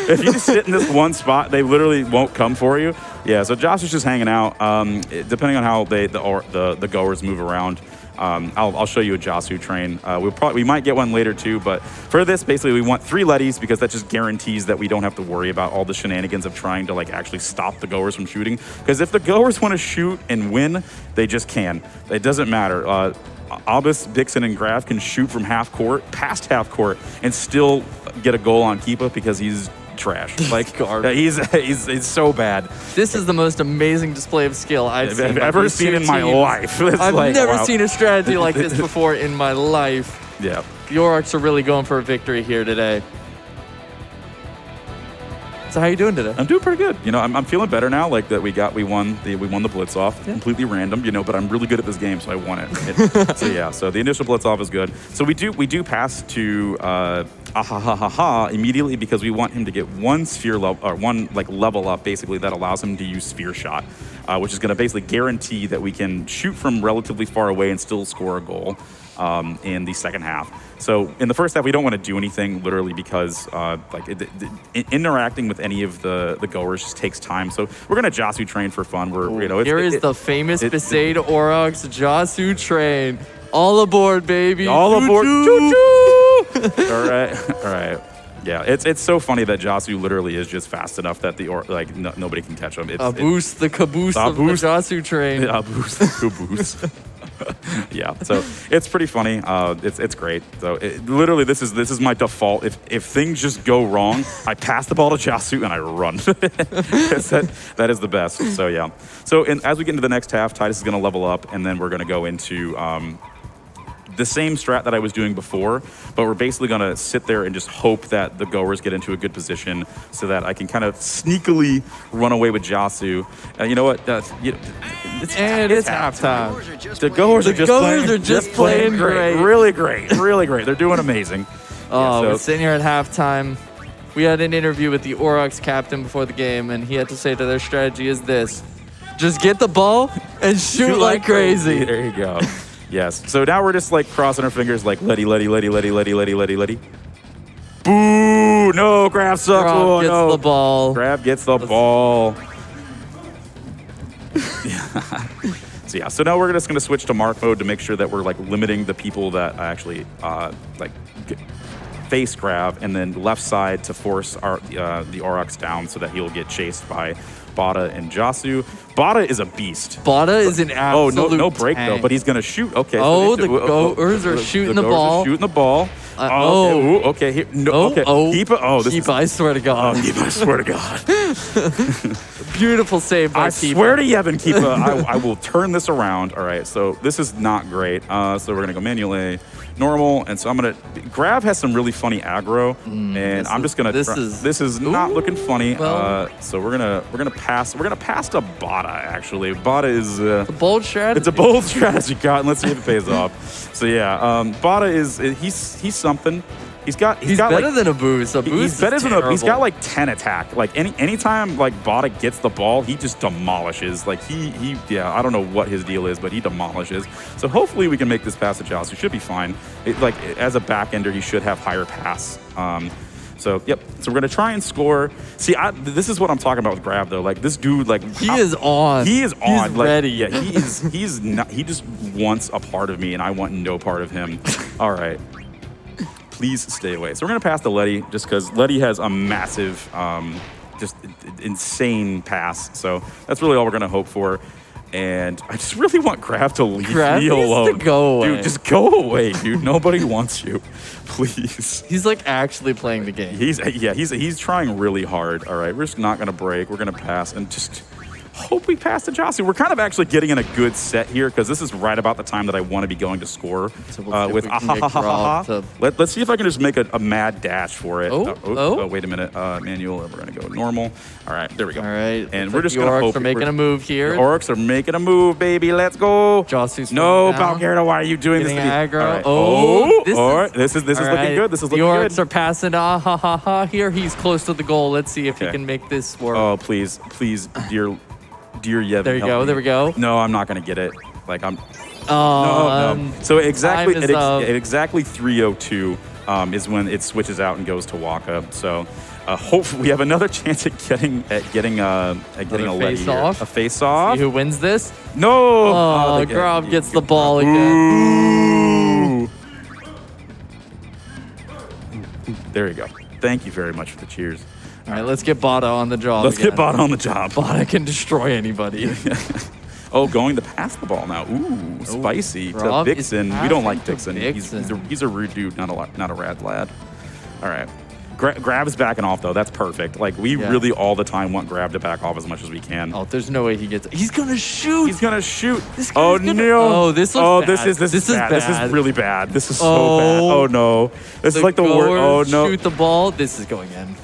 If you just sit in this one spot, they literally won't come for you. Yeah, so Josh is just hanging out. Depending on how the goers move around, I'll show you a Jasu train. We might get one later too, but for this, basically, we want 3 Letties because that just guarantees that we don't have to worry about all the shenanigans of trying to like actually stop the goers from shooting. Because if the goers want to shoot and win, they just can. It doesn't matter. Albus, Dixon, and Graf can shoot from half court, past half court, and still get a goal on Keepa because he's trash. Like he's so bad. This is the most amazing display of skill I've ever seen in my life. I've never seen a strategy like this before in my life. Yeah. The Aurochs are really going for a victory here today. So how you doing today? I'm doing pretty good. You know, I'm feeling better now. Like that we won the blitz off. Yeah. Completely random, you know, but I'm really good at this game, so I won it. So yeah, so the initial blitz off is good. So we do pass to immediately because we want him to get one sphere level or one like level up basically that allows him to use sphere shot, which is going to basically guarantee that we can shoot from relatively far away and still score a goal in the second half. So in the first half, we don't want to do anything literally because interacting with any of the goers just takes time. So we're going to Jasu train for fun. Here is the famous Besaid Aurochs Jasu train. All aboard, baby. All aboard. Choo-choo. All right. Yeah, it's so funny that Jasu literally is just fast enough that nobody can catch him. Boost the caboose of the Jasu train. Yeah, boost the caboose. Yeah, so it's pretty funny. It's great. So literally, this is my default. If things just go wrong, I pass the ball to Jasu and I run. that is the best. So yeah. So as we get into the next half, Titus is going to level up, and then we're going to go into the same strat that I was doing before, but we're basically going to sit there and just hope that the goers get into a good position so that I can kind of sneakily run away with Jasu. You know what? It's halftime. The goers are just playing great. Really great. They're doing amazing. We're sitting here at halftime. We had an interview with the Aurochs captain before the game, and he had to say that their strategy is this. Just get the ball and shoot like crazy. There you go. Yes. So now we're just like crossing our fingers like letty. Boo! No, Graf sucks. Graf gets the ball. Graf gets the ball. So yeah. So now we're just gonna switch to mark mode to make sure that we're like limiting the people that actually face Graf, and then left side to force the Aurochs down so that he'll get chased by Bada and Jasu. Bada is a beast. Bada is an absolute no break tank. though, but he's gonna shoot. Okay. The goers are shooting the ball. Shooting the ball. Okay. Keepa, I swear to God. Keepa, I swear to God. Beautiful save by Keepa. I swear to Yevon, Keepa, I will turn this around. All right, so this is not great. So we're going to go manual A, normal, and so I'm going to... Grab has some really funny aggro, and I'm just going to... This is not looking funny. Well, so we're gonna pass to Bada, actually. Bada is... it's a bold strategy. It's a bold strategy, God, and let's see if it pays off. So yeah, Bada is... He's something. He's better than a boost. He's better than a. He's got like 10 attack. Like anytime like Bada gets the ball, he just demolishes. Like yeah, I don't know what his deal is, but he demolishes. So hopefully we can make this pass to Jasu. He should be fine. As a back ender, he should have higher pass. So yep. So we're gonna try and score. See, this is what I'm talking about with Grab though. Like this dude, like he is on. He is on. He's ready. Yeah, he's not. He just wants a part of me, and I want no part of him. All right. Please stay away. So we're gonna pass to Letty just because Letty has a massive, just insane pass. So that's really all we're gonna hope for. And I just really want Graf to leave me alone. To go away. Dude, just go away, dude. Nobody wants you. Please. He's like actually playing the game. He's trying really hard. All right, we're just not gonna break. We're gonna pass and just Hope we pass to Josu. We're kind of actually getting in a good set here because this is right about the time that I want to be going to score So we'll see with if we can get Rob to- Let's see if I can just make a mad dash for it. Oh. Wait a minute. Manual. We're going to go normal. All right, there we go. All right. And looks we're like just the going to Aurochs hope are making a move The here. Aurochs are making a move, baby. Let's go. Josu's No, down. Balgerda, why are you doing Getting this to me? aggro. All right. Oh, all right. This is all looking right. good. This is the looking Aurochs good. are passing. Here he's close to the goal. Let's see if he Okay. can make this work. Oh, please, dear Yevon. There you help go, me. there we go. No, I'm not going to get it. Like I'm. Oh, No. So exactly time is up. at exactly 3:02 is when it switches out and goes to Waka. So hopefully we have another chance at getting a Letty face here. off? A face off. See who wins this? No. Oh, Grob gets the ball again. Ooh. There you go. Thank you very much for the cheers. All right, let's get Bada on the job. Let's again. get Bada on the job. Bada can destroy anybody. Oh, going to pass the ball now. Ooh, spicy to Rob is Vixen. We don't like passing to Vixen. He's a rude dude, not a rad lad. All right. Grab is backing off, though. That's perfect. Like, we really all the time want Grab to back off as much as we can. Oh, there's no way he gets it. He's going to shoot. He's going to shoot. This guy's Oh, gonna- no. Oh, this looks bad. This is bad. This bad. is really bad. This is so bad. Oh, no. This is like the worst. Oh, no. Shoot the ball. This is going in.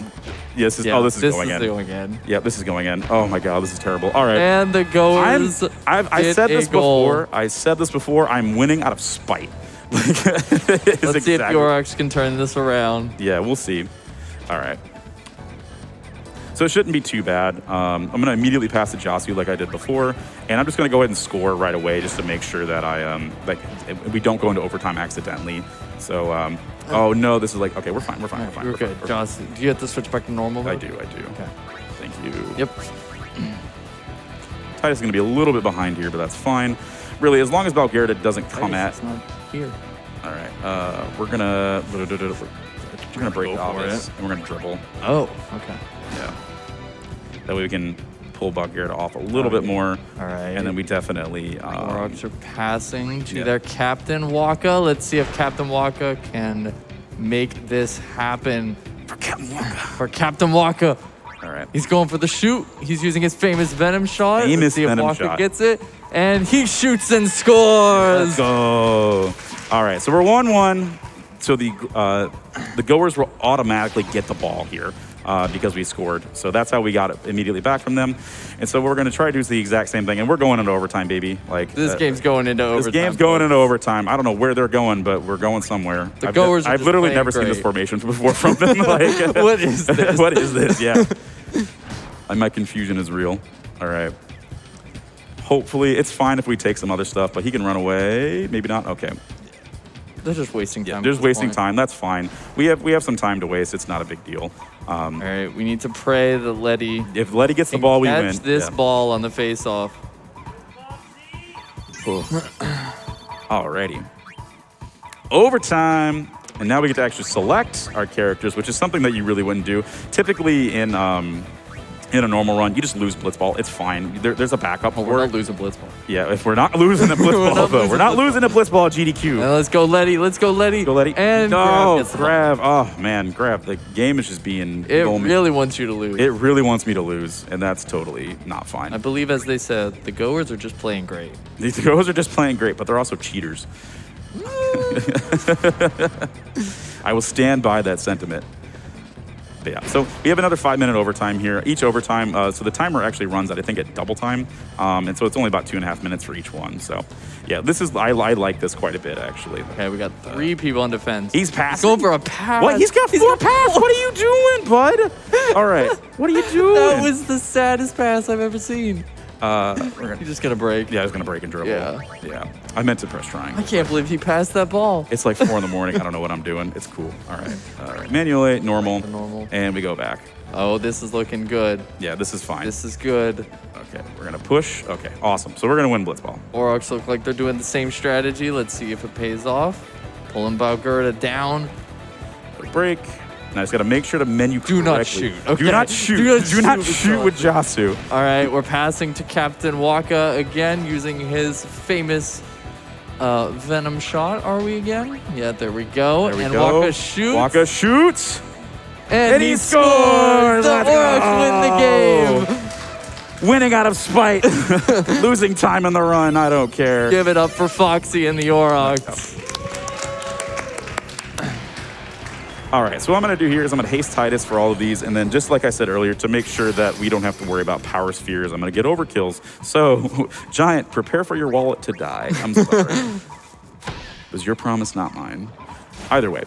Yes. Yeah, This is going in. going in. Yep, this is going in. Oh, my God. This is terrible. All right. And the goers. I get said a this goal. before. I said this before. I'm winning out of spite. Let's see if the Aurochs can turn this around. Yeah, we'll see. All right. So it shouldn't be too bad. I'm going to immediately pass to Josu like I did before, and I'm just going to go ahead and score right away just to make sure that we don't go into overtime accidentally. So, oh no, this is like, okay, we're fine. You're good. Joss, do you have to switch back to normal I mode? do. Okay. Thank you. Yep. Titus is going to be a little bit behind here, but that's fine. Really, as long as Balgerda doesn't come Titus at. is not here. All right, we're gonna break Go off for this, it. and we're gonna dribble. Oh, okay. Yeah. That way we can pull Balgerda off a little bit more. All right. And then we definitely. Aurochs are passing to yeah. their Captain Waka. Let's see if Captain Waka can make this happen. For Captain Waka. All right. He's going for the shoot. He's using his famous Venom shot. Let's see if Venom Waka shot. gets it. And he shoots and scores. Let's go. All right, so we're 1-1. So the goers will automatically get the ball here because we scored. So that's how we got it immediately back from them. And so what we're going to try to do is the exact same thing. And we're going into overtime, baby. Like This game's going into overtime. This game's going into overtime. I don't know where they're going, but we're going somewhere. The goers are I've just literally playing never seen this great. formation before from them. Like, What is this? What is this? Yeah. My confusion is real. All right. Hopefully, it's fine if we take some other stuff, but he can run away. Maybe not. Okay. They're just wasting time. They're at just this wasting point. time. That's fine. We have some time to waste. It's not a big deal. All right, we need to pray that Letty If Letty gets the can ball, we catch win. this Yeah. ball on the face-off. Alrighty. Overtime. And now we get to actually select our characters, which is something that you really wouldn't do. Typically in a normal run, you just lose blitzball. It's fine. There's a backup for We're it. not losing blitzball. Yeah, if we're not losing a blitzball, though. We're not losing a blitzball at GDQ. Now let's go, Letty. Let's go, Letty. Go, Letty. And no, gets the ball. Grab. Oh, man, Grab. The game is just being... It really wants you to lose. It really wants me to lose, and that's totally not fine. I believe, as they said, the goers are just playing great. These girls are just playing great, but they're also cheaters. I will stand by that sentiment. But yeah, so we have another 5-minute overtime here. Each overtime, so the timer actually runs at, I think, at double time. And so it's only about 2.5 minutes for each one. So yeah, I like this quite a bit, actually. Okay, we got 3 people on defense. He's passing. Going for a pass. What? He's got 4 passes. What are you doing, bud? All right. What are you doing? That was the saddest pass I've ever seen. We're He's just going to break. Yeah, I was going to break and dribble. Yeah. I meant to press triangle. I can't believe he passed that ball. It's like 4 in the morning. I don't know what I'm doing. It's cool. All right. Manually, normal. Normal. And we go back. Oh, this is looking good. Yeah, this is fine. This is good. Okay, we're going to push. Okay, awesome. So we're going to win blitzball. Aurochs look like they're doing the same strategy. Let's see if it pays off. Pulling Balgerda down. Break. Now I just got to make sure to menu Do not correctly. shoot. Okay. Do not shoot. Do not shoot with Josu. All right, we're passing to Captain Waka again using his famous Venom shot. Are we again? Yeah, there we go. There we and go. Waka shoots. Waka shoots. And he scores! The Let's Aurochs go. win the game. Winning out of spite. Losing time in the run. I don't care. Give it up for Foxy and the Aurochs. All right, so what I'm going to do here is I'm going to haste Titus for all of these, and then just like I said earlier, to make sure that we don't have to worry about power spheres, I'm going to get overkills. So, Giant, prepare for your wallet to die. I'm sorry. It was your promise, not mine. Either way.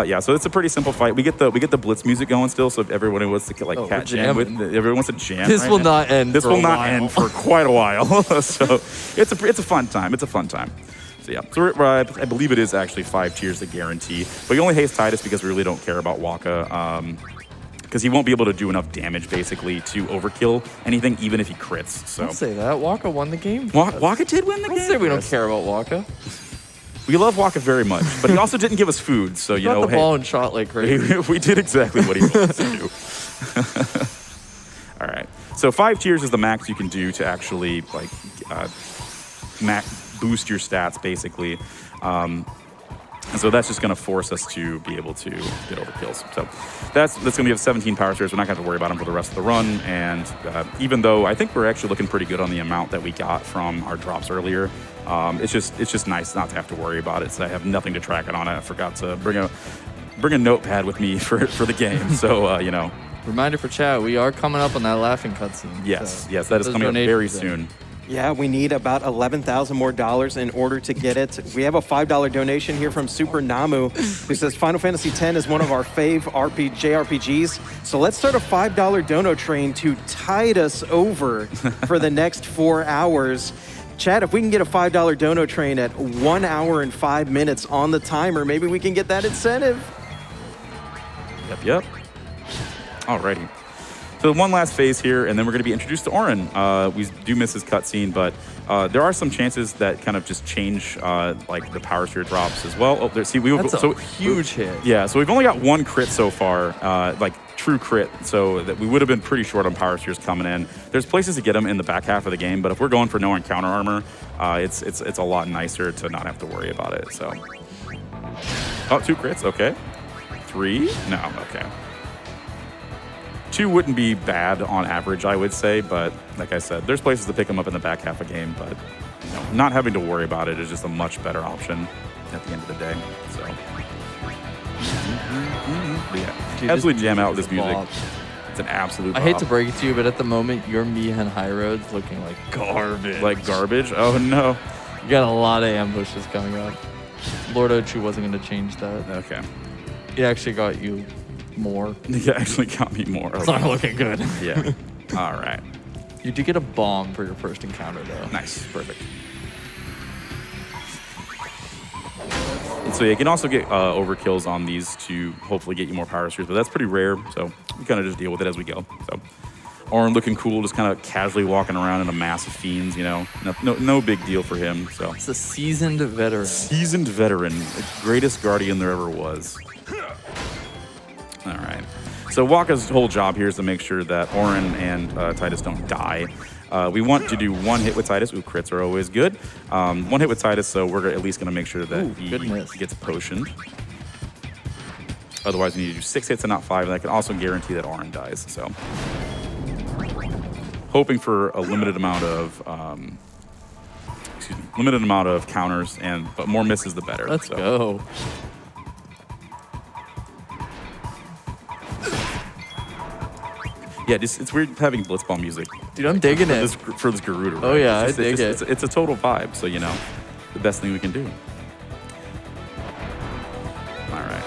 Yeah, so it's a pretty simple fight. We get the blitz music going still, so if everyone wants to get like cat jam with, everyone wants to jam. This will not end. This will not end for quite a while. So it's a fun time. It's a fun time. So yeah, so I believe it is actually 5 tiers to guarantee, but you only haste Titus because we really don't care about Waka, because he won't be able to do enough damage basically to overkill anything, even if he crits. So Don't say that. Waka won the game. Waka did win the game. Don't say we don't care about Waka. We love Waka very much, but he also didn't give us food, so you Got know, the ball and shot like crazy. we did exactly what he wanted us to do. All right, so 5 tiers is the max you can do to actually like boost your stats basically. And so that's just going to force us to be able to get overkills. So that's going to be 17 power spheres. We're not going to have to worry about them for the rest of the run. And even though I think we're actually looking pretty good on the amount that we got from our drops earlier, it's just nice not to have to worry about it. So I have nothing to track it on. I forgot to bring a notepad with me for the game. So you know. Reminder for chat: we are coming up on that laughing cutscene. Yes, so yes, that is coming up very soon. Yeah, we need about $11,000 more in order to get it. We have a $5 donation here from Super Namu, who says Final Fantasy X is one of our fave JRPGs. So let's start a $5 dono train to tide us over for the next 4 hours. Chad, if we can get a $5 dono train at 1 hour and 5 minutes on the timer, maybe we can get that incentive. Yep. Alrighty. So one last phase here, and then we're going to be introduced to Auron. We do miss his cutscene, but there are some chances that kind of just change like the power sphere drops as well. Oh, there, see, That's a huge hit. Yeah, so we've only got 1 crit so far, like true crit, so that we would have been pretty short on power spheres coming in. There's places to get them in the back half of the game, but if we're going for no encounter armor, it's a lot nicer to not have to worry about it. So, 2 crits, okay. 3, no, okay. 2 wouldn't be bad on average, I would say, but like I said, there's places to pick them up in the back half of the game, but you know, not having to worry about it is just a much better option at the end of the day. So, but yeah, Dude, absolutely jam out with this is a music. bop. It's an absolute I hate bop. to break it to you, but at the moment, your Mihan High Road's looking like garbage. Like garbage? Oh no. You got a lot of ambushes coming up. Lord Ochu wasn't going to change that. Okay. It actually got you more. It actually got me more. It's not looking good. Yeah. All right. You did get a bomb for your first encounter, though. Nice. Perfect. And so yeah, you can also get overkills on these to hopefully get you more power spheres, but that's pretty rare, so we kind of just deal with it as we go. So Auron looking cool, just kind of casually walking around in a mass of fiends, you know. No big deal for him. So It's a seasoned veteran. seasoned veteran, the greatest guardian there ever was. All right. So Waka's whole job here is to make sure that Auron and Titus don't die. We want to do 1 hit with Titus. Ooh, crits are always good. 1 hit with Titus, so we're at least going to make sure that he gets potioned. Otherwise, we need to do 6 hits and not 5, and that can also guarantee that Auron dies. So, hoping for a limited amount of counters, but more misses the better. Let's go. Yeah, it's weird having blitzball music. Dude, I'm digging it. For this Garuda. Right? Oh, yeah, It's I dig it. It's a total vibe, so, you know, the best thing we can do. All right.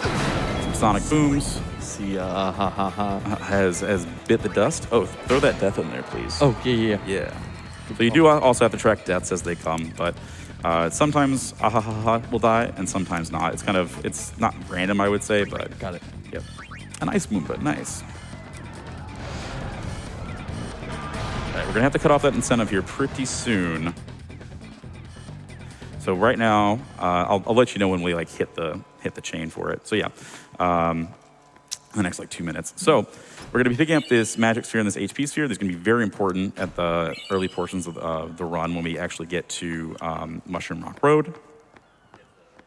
Some sonic booms. See, Has bit the dust. Oh, throw that death in there, please. Oh, yeah. Yeah. So you do also have to track deaths as they come, but sometimes will die and sometimes not. It's not random, I would say, but Got it. Yep. A nice move, but nice. All right, we're gonna have to cut off that incentive here pretty soon. So right now, I'll let you know when we like hit the chain for it. So yeah, the next like 2 minutes. So we're gonna be picking up this magic sphere and this HP sphere. This is gonna be very important at the early portions of the run when we actually get to Mushroom Rock Road.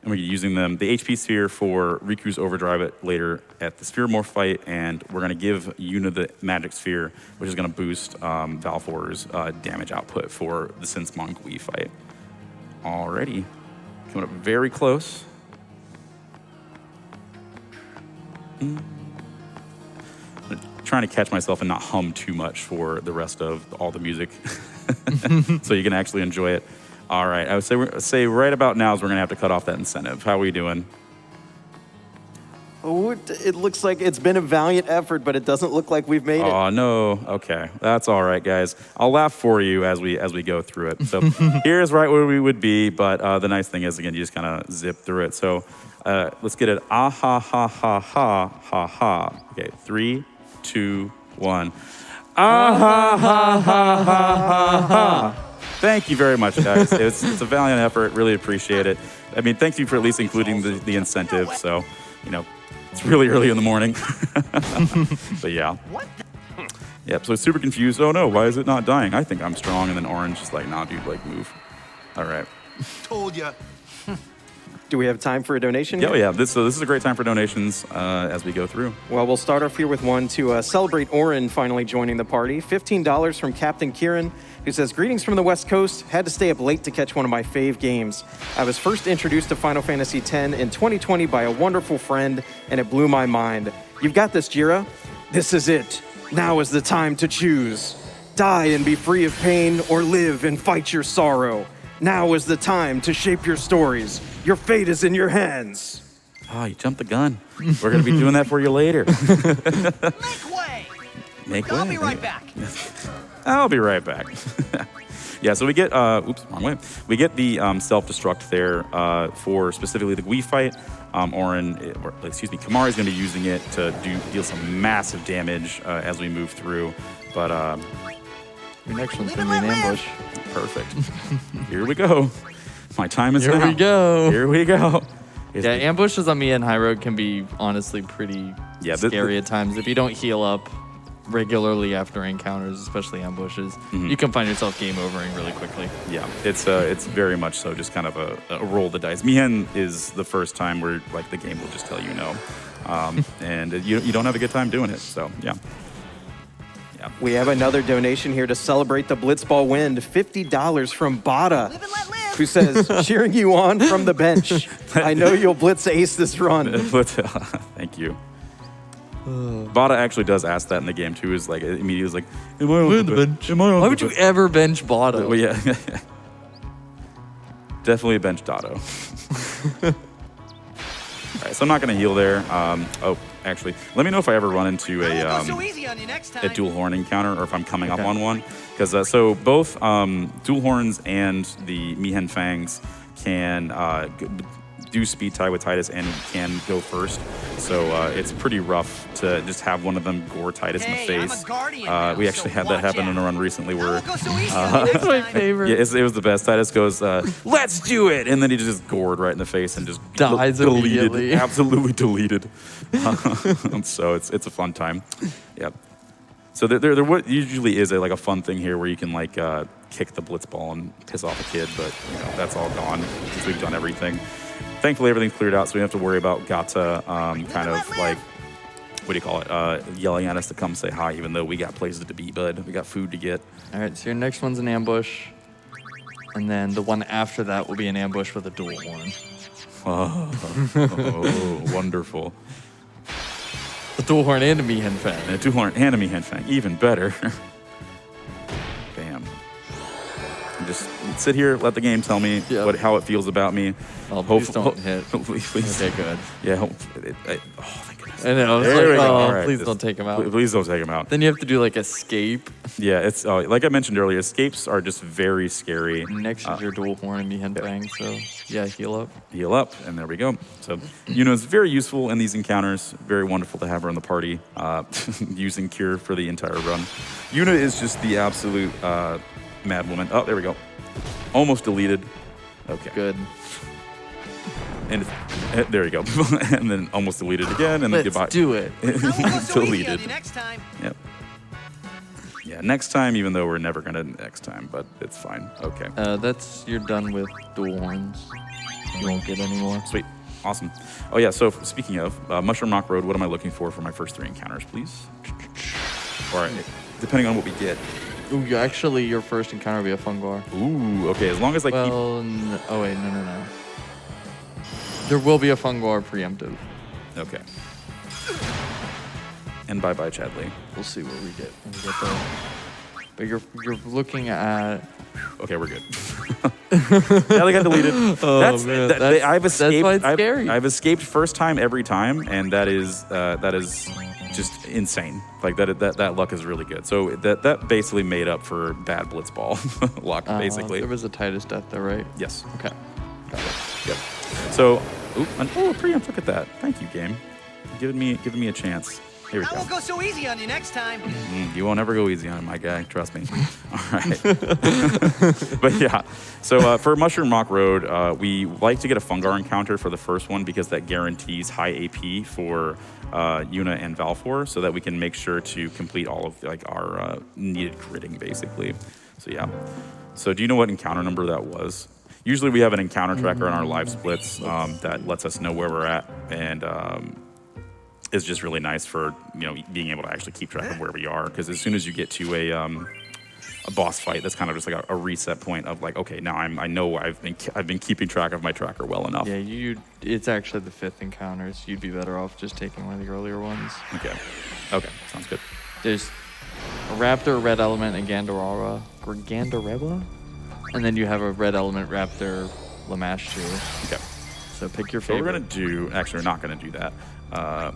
and we're using them, the HP sphere for Riku's overdrive it later at the sphere morph fight, and we're gonna give Yuna the magic sphere, which is gonna boost Valfor's damage output for the Sinsmon Gui fight. Alrighty, coming up very close. Trying to catch myself and not hum too much for the rest of all the music so you can actually enjoy it. All right, I would say right about now is we're gonna have to cut off that incentive. How are we doing? Oh, it looks like it's been a valiant effort, but it doesn't look like we've made it. Oh no, okay, that's all right, guys. I'll laugh for you as we go through it. So here's right where we would be, but the nice thing is, again, you just kind of zip through it. So let's get it. Ah ha ha ha ha ha ha. Okay, 3, 2, 1. Ah ha ha ha ha ha ha. Thank you very much, guys. It's a valiant effort. Really appreciate it. I mean, thank you for at least including the incentive. So, you know, it's really early in the morning. But yeah. Yep, so it's super confused. Oh no, why is it not dying? I think I'm strong. And then Orange is like, nah, dude, like move. All right. Told ya. Do we have time for a donation? Yeah, yeah. This is a great time for donations as we go through. Well, we'll start off here with one to celebrate Oren finally joining the party. $15 from Captain Kieran, who says, greetings from the West Coast. Had to stay up late to catch one of my fave games. I was first introduced to Final Fantasy X in 2020 by a wonderful friend, and it blew my mind. You've got this, Jira. This is it. Now is the time to choose. Die and be free of pain, or live and fight your sorrow. Now is the time to shape your stories. Your fate is in your hands. Oh, you jumped the gun. We're going to be doing that for you later. Make way. Make way. I'll be right back. I'll be right back. Yeah, so we get, oops, wrong way. We get the self-destruct there for specifically the Wii fight. Kamari's going to be using it to deal some massive damage as we move through. But Your next one's going to be an ambush. Perfect. Here we go. My time is Here now. we go. Here we go. Yeah, ambushes on me and High Road can be honestly pretty scary at times. If you don't heal up regularly after encounters, especially ambushes, you can find yourself game overing really quickly. Yeah, it's very much so just kind of a roll the dice. Mihen is the first time where like the game will just tell you no, and you don't have a good time doing it. So yeah. We have another donation here to celebrate the Blitzball win. $50 from Bada, Live and let live. who says, cheering you on from the bench. I know you'll blitz ace this run. Thank you. Bada actually does ask that in the game too. Is like immediately is like, am I on the bench? Am I on Why the would you bench? ever bench Bada? Well, yeah. Definitely a bench Dotto. All right, so I'm not going to heal there. Actually, let me know if I ever run into I won't go so easy on you next time. a dual horn encounter or if I'm coming up on one. Because so both dual horns and the Mihen Fangs can do speed tie with Titus and can go first. So it's pretty rough to just have one of them gore Titus in the Hey, I'm face. a guardian now, We actually so had that watch happen in a out. run recently I where won't go so easy on you next My time. favorite. yeah, it was the best. Titus goes, let's do it. And then he just gored right in the face and just Dies deleted. immediately. Absolutely deleted. So it's a fun time. Yep. So there what usually is a fun thing here where you can kick the blitzball and piss off a kid, but that's all gone since we've done everything. Thankfully, everything's cleared out, so we don't have to worry about Gata kind of like, what do you call it, yelling at us to come say hi, even though we got places to be, bud. We got food to get. All right, so your next one's an ambush. And then the one after that will be an ambush with a dual horn. Oh, wonderful. A dual horn and a Mihen Fang. And a two-horn and a Mihen Fang, even better. Bam. And just sit here, let the game tell me how it feels about me. Oh, please don't hit. Please. Okay, good. Yeah, thank goodness. I know. I was There like, we go. oh, All right, please don't take him out. Please don't take him out. Then you have to do escape. Yeah, it's like I mentioned earlier, escapes are just very scary. Next is your dual horn and Mihen Fang, so yeah, heal up. Heal up, and there we go. So, it's very useful in these encounters. Very wonderful to have her in the party, using Cure for the entire run. Yuna is just the absolute mad woman. Oh, there we go. Almost deleted. Okay. Good. And there you go. And then almost deleted again, and then Let's goodbye. do it. I won't go so easy on Deleted. you next time. Yep. Yeah, next time, even though we're never gonna next time, but it's fine. Okay. You're done with dual horns. you won't get any more. Sweet. Awesome. Oh, yeah, so speaking of Mushroom Rock Road, what am I looking for my first 3 encounters, please? Or depending on what we get. Ooh, actually, your first encounter will be a Fungar. Ooh, okay, as long as I keep... Oh, wait, no. There will be a Fungar preemptive. Okay. And bye-bye, Chadley. We'll see what we get when we get there. But you're looking at... Okay, we're good. Yeah, they got deleted. Man, I've escaped. That's why it's scary. I've escaped first time every time, and that is just insane. Like that luck is really good. So that basically made up for bad blitzball luck, basically. There was a Titus death there, right? Yes. Okay. Got it. Yep. So, preempt. Look at that. Thank you, game. Giving me a chance. Here we I go. won't go so easy on you next time. You won't ever go easy on it, my guy. Trust me. All right. But yeah, so for Mushroom Rock Road, we like to get a Fungar encounter for the first one because that guarantees high AP for Yuna and Valfor, so that we can make sure to complete all of our needed critting, basically. So yeah. So do you know what encounter number that was? Usually we have an encounter tracker on our live splits that lets us know where we're at, and is just really nice for being able to actually keep track of where we are. Because as soon as you get to a boss fight, that's kind of just like a reset point of like, okay, now I know I've been keeping track of my tracker well enough. Yeah, it's actually the 5th encounters. You'd be better off just taking one of the earlier ones. Okay, sounds good. There's a Raptor, Red Element, and Gandarewa. And then you have a Red Element Raptor Lamash too. Okay. So pick your So favorite. we're gonna do. Actually, we're not gonna do that.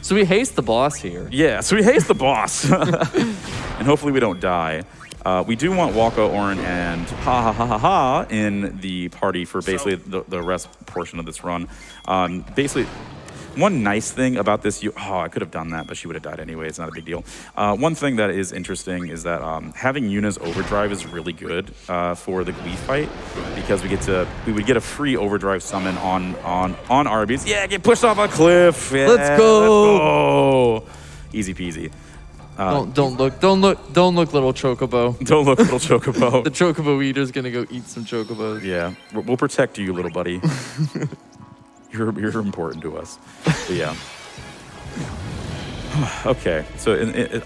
So we haste the boss here. Yeah. So we haste the boss, and hopefully we don't die. We do want Walka, Orin, and Ha in the party for basically the rest portion of this run. Basically, one nice thing about this, I could have done that, but she would have died anyway. It's not a big deal. One thing that is interesting is that having Yuna's overdrive is really good for the Glee fight because we would get a free overdrive summon on Arby's. Yeah, get pushed off a cliff. Yeah, Let's go. Easy peasy. Don't look, little Chocobo. Don't look, little Chocobo. The Chocobo eater's gonna go eat some Chocobos. Yeah, we'll protect you, little buddy. You're important to us. But yeah. Okay, so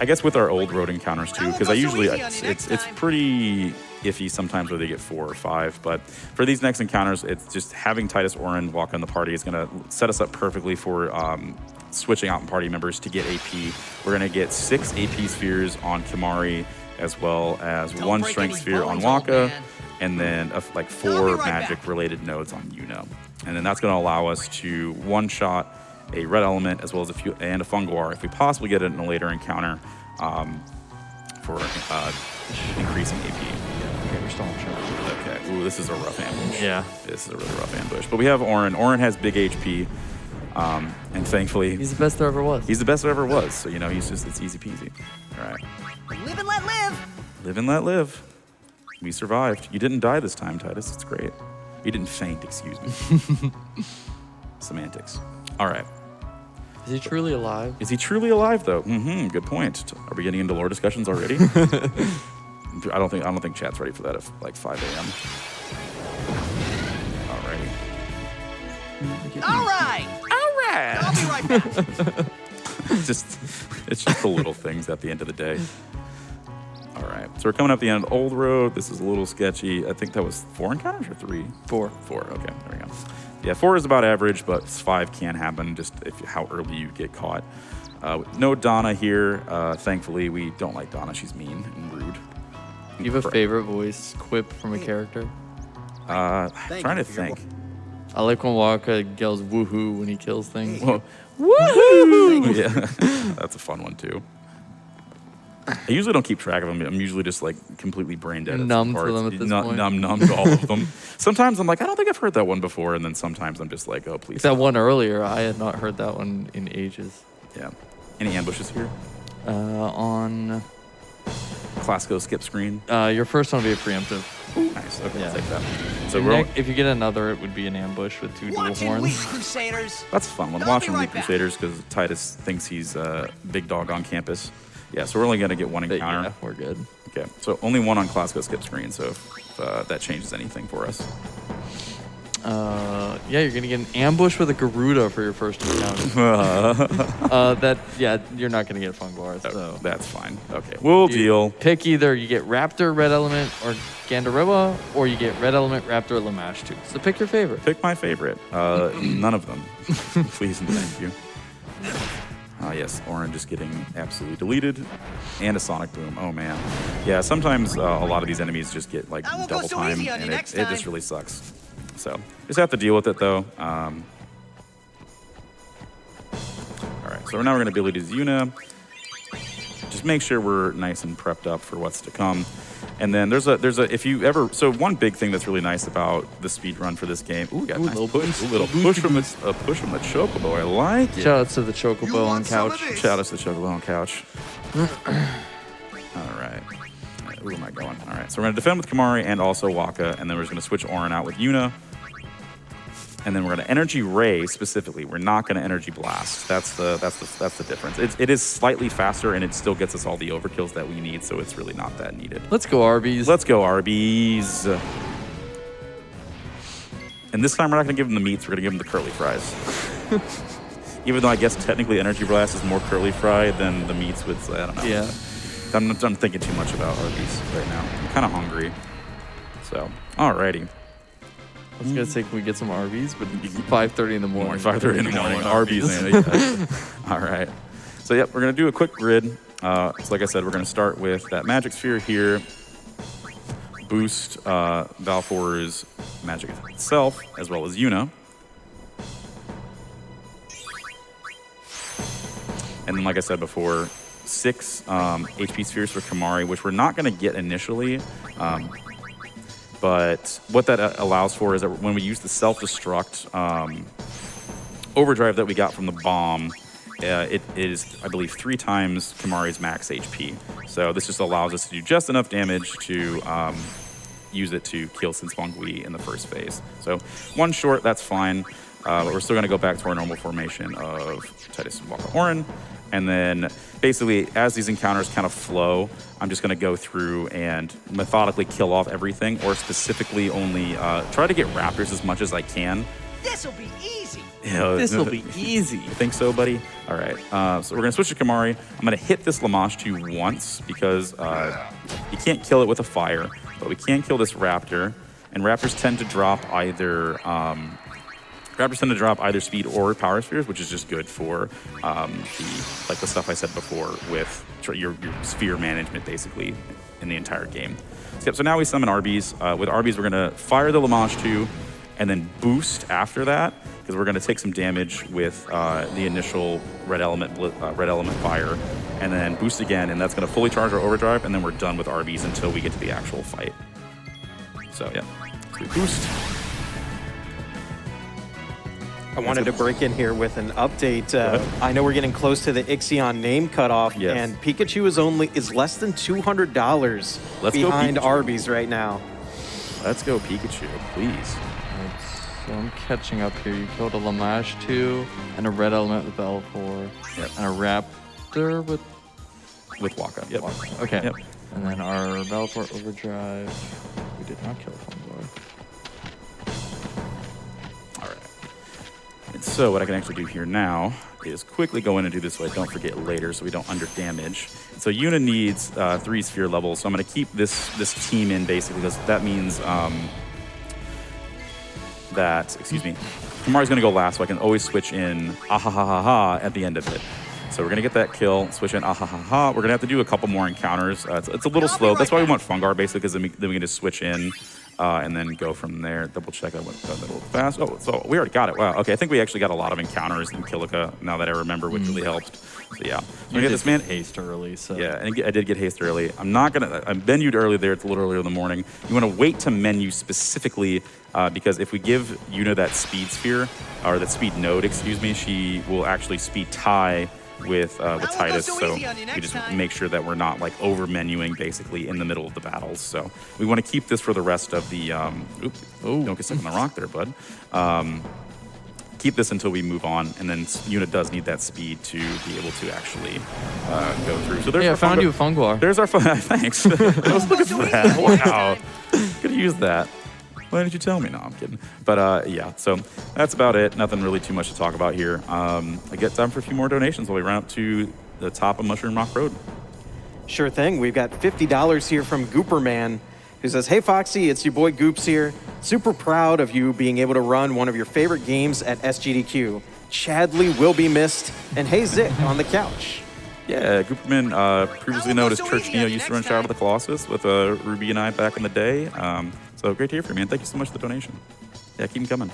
I guess with our old road encounters too, because it's pretty iffy sometimes where they get 4 or 5. But for these next encounters, it's just having Titus Orin walk on the party is gonna set us up perfectly for switching out party members to get AP. We're gonna get 6 AP spheres on Kimari, as well as 1 strength sphere on Waka, and then 4 magic-related nodes on Yuna. And then that's going to allow us to one-shot a red element as well as a Fungar if we possibly get it in a later encounter for increasing AP. Okay, we're still on track. Okay. Ooh, this is a rough ambush. Yeah. This is a really rough ambush. But we have Orin. Orin has big HP, and thankfully He's the best there ever was. he's the best there ever was. So it's easy peasy. All right. Live and let live. Live and let live. We survived. You didn't die this time, Titus. It's great. You didn't faint, excuse me. Semantics. All right. Is he truly alive? Is he truly alive, though? Good point. Are we getting into lore discussions already? I don't think chat's ready for that at like 5 a.m. Alrighty. All right. I'll be right back. It's just the little things at the end of the day. All right, so we're coming up the end of Old Road. This is a little sketchy. I think that was 4 encounters or 3? 4. 4, okay, there we go. Yeah, 4 is about average, but 5 can happen just how early you get caught. No Donna here. Thankfully, we don't like Donna. She's mean and rude. Do you have a favorite voice quip from a character? Trying to think. I like when Waka yells woohoo when he kills things. Woohoo! Yeah, that's a fun one, too. I usually don't keep track of them. I'm usually just like completely brain dead. Numb to them at this point. Numb to all of them. Sometimes I'm like, I don't think I've heard that one before, and then sometimes I'm just like, oh please. That one earlier, I had not heard that one in ages. Yeah. Any ambushes here? On Classico skip screen. Your first one would be a preemptive. Nice. Okay, Yeah. I'll take that. So If you get another, it would be an ambush with 2 dual Watching horns. Leap Crusaders. that's a fun one. I'll be Watching right Leap back. Crusaders because Titus thinks he's a big dog on campus. Yeah, so we're only gonna get 1 But encounter. yeah, we're good. Okay, so only 1 on Classico skip screen. So if that changes anything for us. Yeah, you're gonna get an ambush with a Garuda for your first encounter. You're not gonna get Fungar, so That's fine. Okay, we'll deal. Pick either you get Raptor, Red Element, or Gandarilla, or you get Red Element, Raptor, Lamashtu. So pick your favorite. Pick my favorite. None of them. Please and thank you. Yes, Orange is getting absolutely deleted. And a Sonic Boom. Oh, man. Yeah, sometimes a lot of these enemies just get, like, I won't go double so time, easy on you and next it just time. really sucks. So, just have to deal with it, though. All right, so now we're going to ability Yuna. Just make sure we're nice and prepped up for what's to come. And then if you ever, so one big thing that's really nice about the speed run for this game. Ooh, we got a nice push. A little push from the Chocobo. I like it. Shout out to the Chocobo on couch. Shout out to the Chocobo on couch. All right. Where am I going? All right. So we're going to defend with Kamari and also Waka, and then we're just going to switch Orin out with Yuna. And then we're going to Energy Ray specifically. We're not going to Energy Blast. That's the difference. It is slightly faster, and it still gets us all the overkills that we need, so it's really not that needed. Let's go Arby's. Let's go Arby's. And this time we're not going to give them the meats. We're going to give them the curly fries. Even though I guess technically Energy Blast is more curly fry than the meats with, I don't know. Yeah. I'm thinking too much about Arby's right now. I'm kind of hungry. So, alrighty. I was gonna say, can we get some Arby's? But 5:30 in the morning. 5:30 in the morning. Arby's. All right. So, yep, we're going to do a quick grid. So, like I said, we're going to start with that Magic Sphere here. Boost Balfour's magic itself, as well as Yuna. And then, like I said before, 6 HP spheres for Kamari, which we're not going to get initially. But what that allows for is that when we use the self-destruct overdrive that we got from the bomb, it is, I believe, 3 times Kamari's max HP. So this just allows us to do just enough damage to use it to kill Sinsbongui in the first phase. So 1 short, that's fine. But we're still going to go back to our normal formation of Titus and Waka Orin. And then basically, as these encounters kind of flow, I'm just going to go through and methodically kill off everything, or specifically only try to get Raptors as much as I can. This'll be easy. This will be easy. You think so, buddy? All right. So we're going to switch to Kamari. I'm going to hit this Lamashtu once because you can't kill it with a fire, but we can kill this Raptor. And Raptors tend to drop either speed or power spheres, which is just good for the stuff I said before with your sphere management, basically, in the entire game. So now we summon Arby's. With Arby's, we're going to fire the Lamashtu and then boost after that, because we're going to take some damage with the initial red element fire, and then boost again, and that's going to fully charge our overdrive, and then we're done with Arby's until we get to the actual fight. So yeah, so we boost. I wanted to break in here with an update. I know we're getting close to the Ixion name cutoff, Yes. and Pikachu is less than $200 Let's go behind Pikachu. Arby's right now. Let's go Pikachu, please. So I'm catching up here. You killed a Lamashtu and a Red Element with L4. Yep. And a Raptor with With Waka, yep. Waka. Okay. Yep. And then our Belfort Overdrive. We did not kill Fungar. All right. And so what I can actually do here now is quickly go in and do this so I don't forget later, so we don't under damage. So Yuna needs 3 sphere levels, so I'm going to keep this team in basically, because that means Kamari's going to go last, so I can always switch in Ahahaha at the end of it. So we're going to get that kill, switch in Ahahaha. We're going to have to do a couple more encounters. It's a little slow. That's why we want Fungar, basically, because then we can just switch in and then go from there. Double check. I went a little fast. Oh, so we already got it. Wow. Okay, I think we actually got a lot of encounters in Kilika now that I remember, which really helped. So yeah. You get did this man haste early, so. Yeah, and I did get haste early. I'm menued early there. It's a little earlier in the morning. You want to wait to menu specifically because if we give Yuna that speed sphere, or that speed node, excuse me, she will actually speed tie with Titus, so we just make sure that we're not like over menuing basically in the middle of the battles. So we want to keep this for the rest of the don't get stuck on the rock there, bud. Keep this until we move on, and then Yuna does need that speed to be able to actually go through. So there's I found you a Fungar. There's our thanks. I was looking for that. Wow, could use that. Why didn't you tell me? No, I'm kidding. But yeah, so that's about it. Nothing really too much to talk about here. I get time for a few more donations while we run up to the top of Mushroom Rock Road. Sure thing. We've got $50 here from Gooperman, who says, "Hey Foxy, it's your boy Goops here. Super proud of you being able to run one of your favorite games at SGDQ. Chadley will be missed, and hey Zick on the couch." Yeah, Gooperman, previously known as Church Neo, used to run Shadow of the Colossus with Ruby and I back in the day. So great to hear from you, and thank you so much for the donation. Yeah, keep them coming.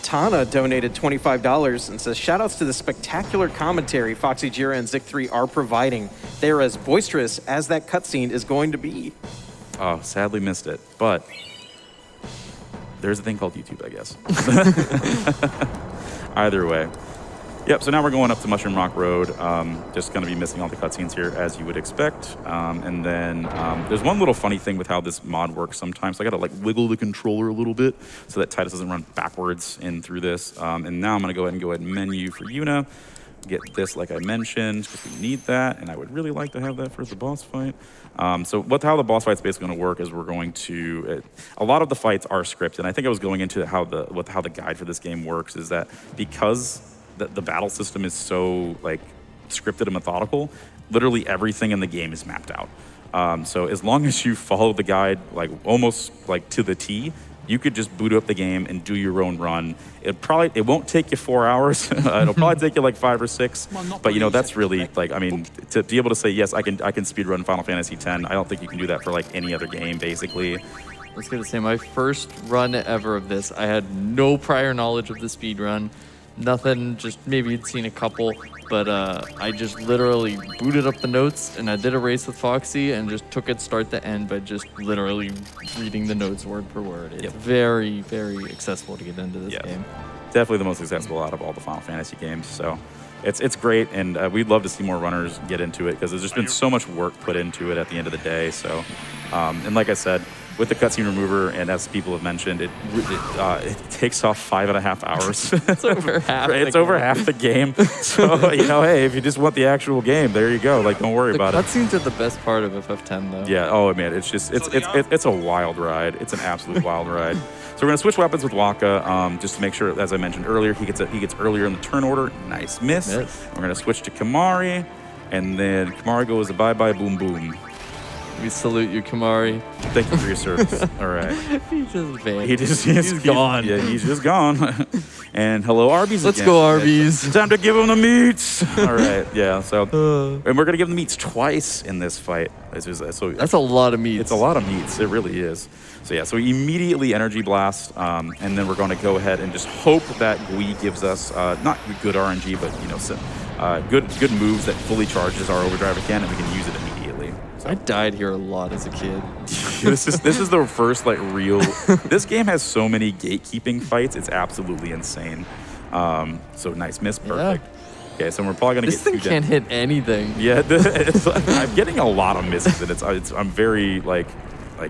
Tana donated $25 and says, "Shoutouts to the spectacular commentary FoxyJira and Zick3 are providing. They are as boisterous as that cutscene is going to be." Oh, sadly missed it, but there's a thing called YouTube, I guess. Either way. Yep, so now we're going up to Mushroom Rock Road. Just going to be missing all the cutscenes here, as you would expect. And then there's one little funny thing with how this mod works sometimes. So I got to like wiggle the controller a little bit so that Titus doesn't run backwards in through this. And now I'm going to go ahead and menu for Yuna. Get this like I mentioned, because we need that. And I would really like to have that for the boss fight. So how the boss fight's basically going to work is we're going to... a lot of the fights are scripted. And I think I was going into how the guide for this game works is that because... The battle system is so like scripted and methodical, literally everything in the game is mapped out. So as long as you follow the guide like almost like to the T, you could just boot up the game and do your own run. It won't take you 4 hours. It'll probably take you like 5 or 6. But you know, that's really like, I mean, to be able to say, yes, I can speedrun Final Fantasy X, I don't think you can do that for like any other game basically. I was gonna say, my first run ever of this, I had no prior knowledge of the speed run. Nothing, just maybe you'd seen a couple, but I just literally booted up the notes and I did a race with Foxy and just took it start to end by just literally reading the notes word for word. It's very, very accessible to get into this game. Definitely the most accessible out of all the Final Fantasy games. So it's great, and we'd love to see more runners get into it because there's just been so much work put into it at the end of the day. So, and like I said, with the cutscene remover, and as people have mentioned, it takes off 5.5 hours. It's over half. It's over half the game. So you know, hey, if you just want the actual game, there you go. Like, don't worry about it. Cutscenes are the best part of FF10, though. Yeah. Oh man, it's just it's a wild ride. It's an absolute wild ride. So we're gonna switch weapons with Waka, just to make sure, as I mentioned earlier, he gets earlier in the turn order. Nice miss. We're gonna switch to Kimahri, and then Kimahri goes bye bye boom boom. We salute you, Kimahri. Thank you for your service. All right. He just vanished. He's gone. Yeah, he's just gone. And hello, Arby's. Let's again. go, Arby's. Time to give him the meats. All right. Yeah. So, and we're gonna give him the meats twice in this fight. So that's a lot of meats. It's a lot of meats. It really is. So yeah. So immediately energy blast, and then we're going to go ahead and just hope that Gui gives us not good RNG, but you know, good moves that fully charges our overdrive again, and we can use it immediately. I died here a lot as a kid. This is the first like real. This game has so many gatekeeping fights. It's absolutely insane. So nice miss, perfect. Yeah. Okay, so we're probably gonna this thing can't hit anything. Yeah, I'm getting a lot of misses, and I'm very like